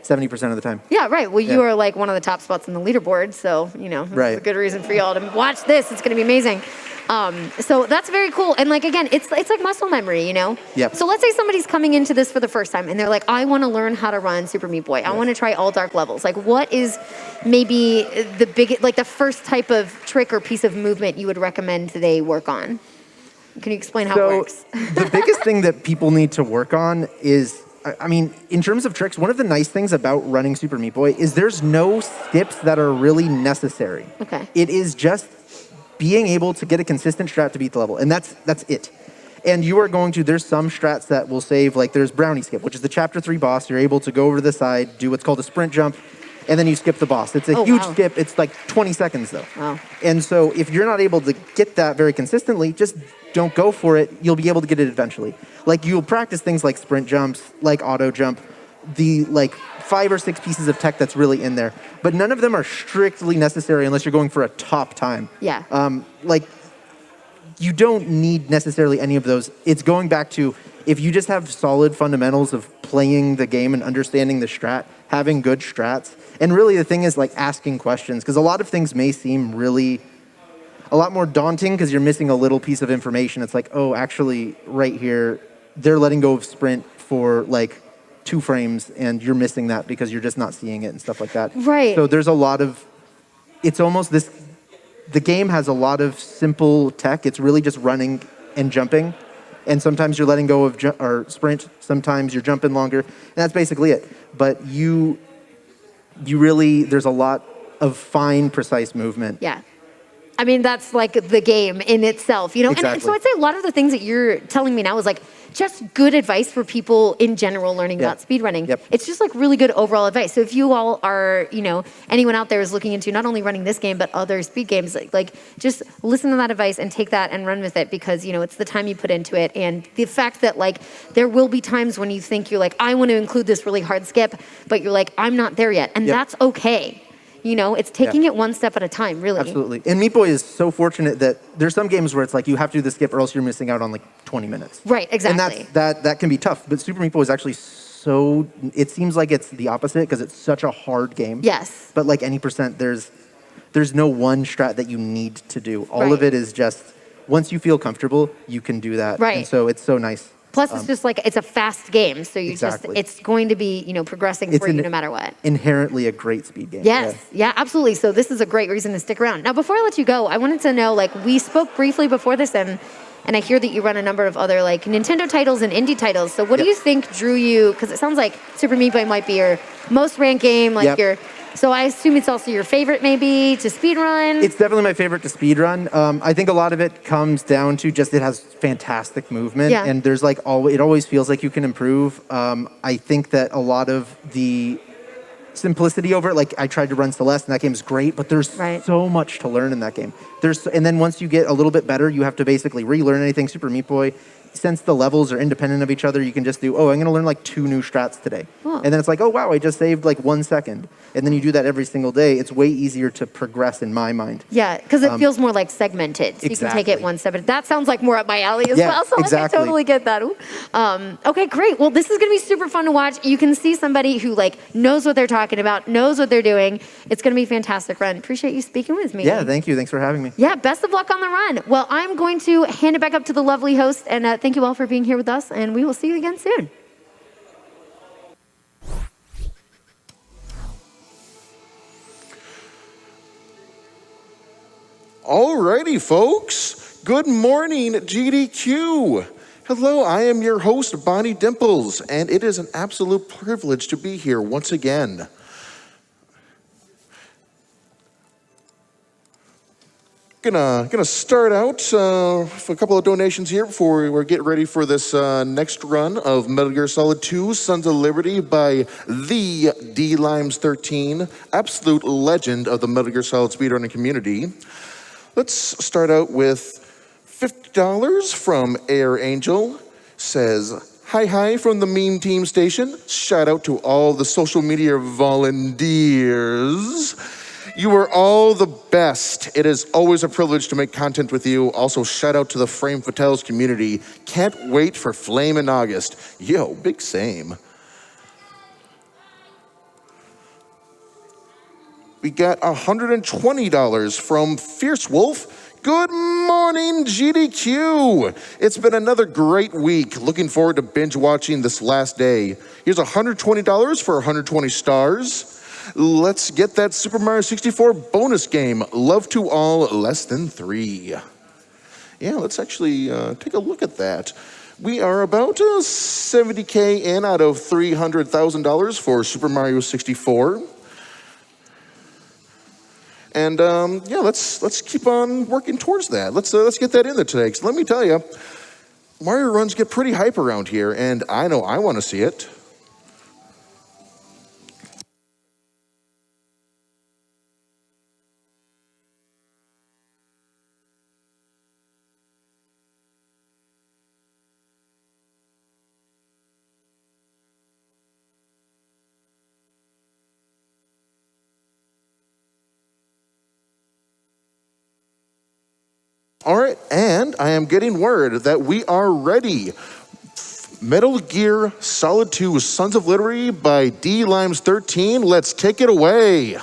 70% of the time. Yeah, right. Well, you are like one of the top spots in the leaderboard, so this is a good reason for y'all to watch this. It's going to be amazing. So that's very cool. And like, again, it's like muscle memory, Yep. So let's say somebody's coming into this for the first time and they're like, I want to learn how to run Super Meat Boy. I want to try all dark levels. Like, what is maybe the first type of trick or piece of movement you would recommend they work on? Can you explain how it works? The biggest thing that people need to work on is, in terms of tricks, one of the nice things about running Super Meat Boy is there's no skips that are really necessary. Okay. It is just being able to get a consistent strat to beat the level, and that's it. And you are there's some strats that will save, like there's Brownie Skip, which is the Chapter 3 boss. You're able to go over to the side, do what's called a sprint jump, and then you skip the boss. It's a huge skip. It's like 20 seconds, though. Wow. And so if you're not able to get that very consistently, just don't go for it. You'll be able to get it eventually. Like, you'll practice things like sprint jumps, like auto jump, the 5 or 6 pieces of tech that's really in there. But none of them are strictly necessary unless you're going for a top time. Yeah. You don't need necessarily any of those. It's going back to, if you just have solid fundamentals of playing the game and understanding the strat, having good strats, and really the thing is like asking questions, because a lot of things may seem really a lot more daunting because you're missing a little piece of information. It's like, oh, actually right here, they're letting go of sprint for like 2 frames, and you're missing that because you're just not seeing it and stuff like that. Right. So there's a lot of, it's almost this, the game has a lot of simple tech. It's really just running and jumping. And sometimes you're letting go of or sprint. Sometimes you're jumping longer. And that's basically it. But you really, there's a lot of fine, precise movement. Yeah. That's like the game in itself, Exactly. And so I'd say a lot of the things that you're telling me now is like just good advice for people in general learning about speedrunning. Yep. It's just like really good overall advice. So if you all are, anyone out there is looking into not only running this game, but other speed games, like just listen to that advice and take that and run with it, because, it's the time you put into it. And the fact that like there will be times when you think you're like, I want to include this really hard skip, but you're like, I'm not there yet. And that's okay. It's taking it one step at a time, really. Absolutely. And Meat Boy is so fortunate that there's some games where it's like you have to do the skip or else you're missing out on like 20 minutes. Right, exactly. And that can be tough. But Super Meat Boy is actually so, it seems like it's the opposite because it's such a hard game. Yes. But like any percent, there's no one strat that you need to do. All of Right. it is just, once you feel comfortable, you can do that. Right. And so it's so nice. Plus, it's just like, it's a fast game. So Exactly. it's going to be, progressing for you no matter what. Inherently a great speed game. Yes, yeah, absolutely. So this is a great reason to stick around. Now, before I let you go, I wanted to know, like, we spoke briefly before this, and I hear that you run a number of other, like, Nintendo titles and indie titles. So what do you think drew you, because it sounds like Super Meat Boy might be your most ranked game, like so I assume it's also your favorite maybe to speedrun? It's definitely my favorite to speedrun. I think a lot of it comes down to just it has fantastic movement. Yeah. And there's like, it always feels like you can improve. I think that a lot of the simplicity over it, like I tried to run Celeste and that game's great, but there's so much to learn in that game. And then once you get a little bit better, you have to basically relearn anything. Super Meat Boy, since the levels are independent of each other, you can just do, I'm going to learn like 2 new strats today. Cool. And then it's like, oh, wow, I just saved like 1 second. And then you do that every single day. It's way easier to progress in my mind. Yeah, because it feels more like segmented. So you can take it one step. But that sounds like more up my alley as well. So exactly. I totally get that. Okay, great. Well, this is going to be super fun to watch. You can see somebody who like knows what they're talking about, knows what they're doing. It's going to be a fantastic run. Appreciate you speaking with me. Yeah, thank you. Thanks for having me. Yeah, best of luck on the run. Well, I'm going to hand it back up to the lovely host. And thank you all for being here with us. And we will see you again soon. Alrighty, folks. Good morning, GDQ. Hello, I am your host, Bonnie Dimples, and it is an absolute privilege to be here once again. Gonna start out with a couple of donations here before we get ready for this next run of Metal Gear Solid 2: Sons of Liberty by the D-Limes13, absolute legend of the Metal Gear Solid speedrunning community. Let's start out with $50 from Air Angel. Says, hi from the meme team station. Shout out to all the social media volunteers. You are all the best. It is always a privilege to make content with you. Also, shout out to the Frame Fatales community. Can't wait for Flame in August. Yo, big same. We got $120 from Fierce Wolf. Good morning, GDQ. It's been another great week. Looking forward to binge watching this last day. Here's $120 for 120 stars. Let's get that Super Mario 64 bonus game. Love to all, less than 3. Yeah, let's actually take a look at that. We are about $70K in out of $300,000 for Super Mario 64. And yeah, let's keep on working towards that. Let's get that in there today. 'Cause let me tell you, Mario runs get pretty hype around here, and I know I want to see it. All right, and I am getting word that we are ready. Metal Gear Solid 2: Sons of Liberty by D-Limes13. Let's take it away.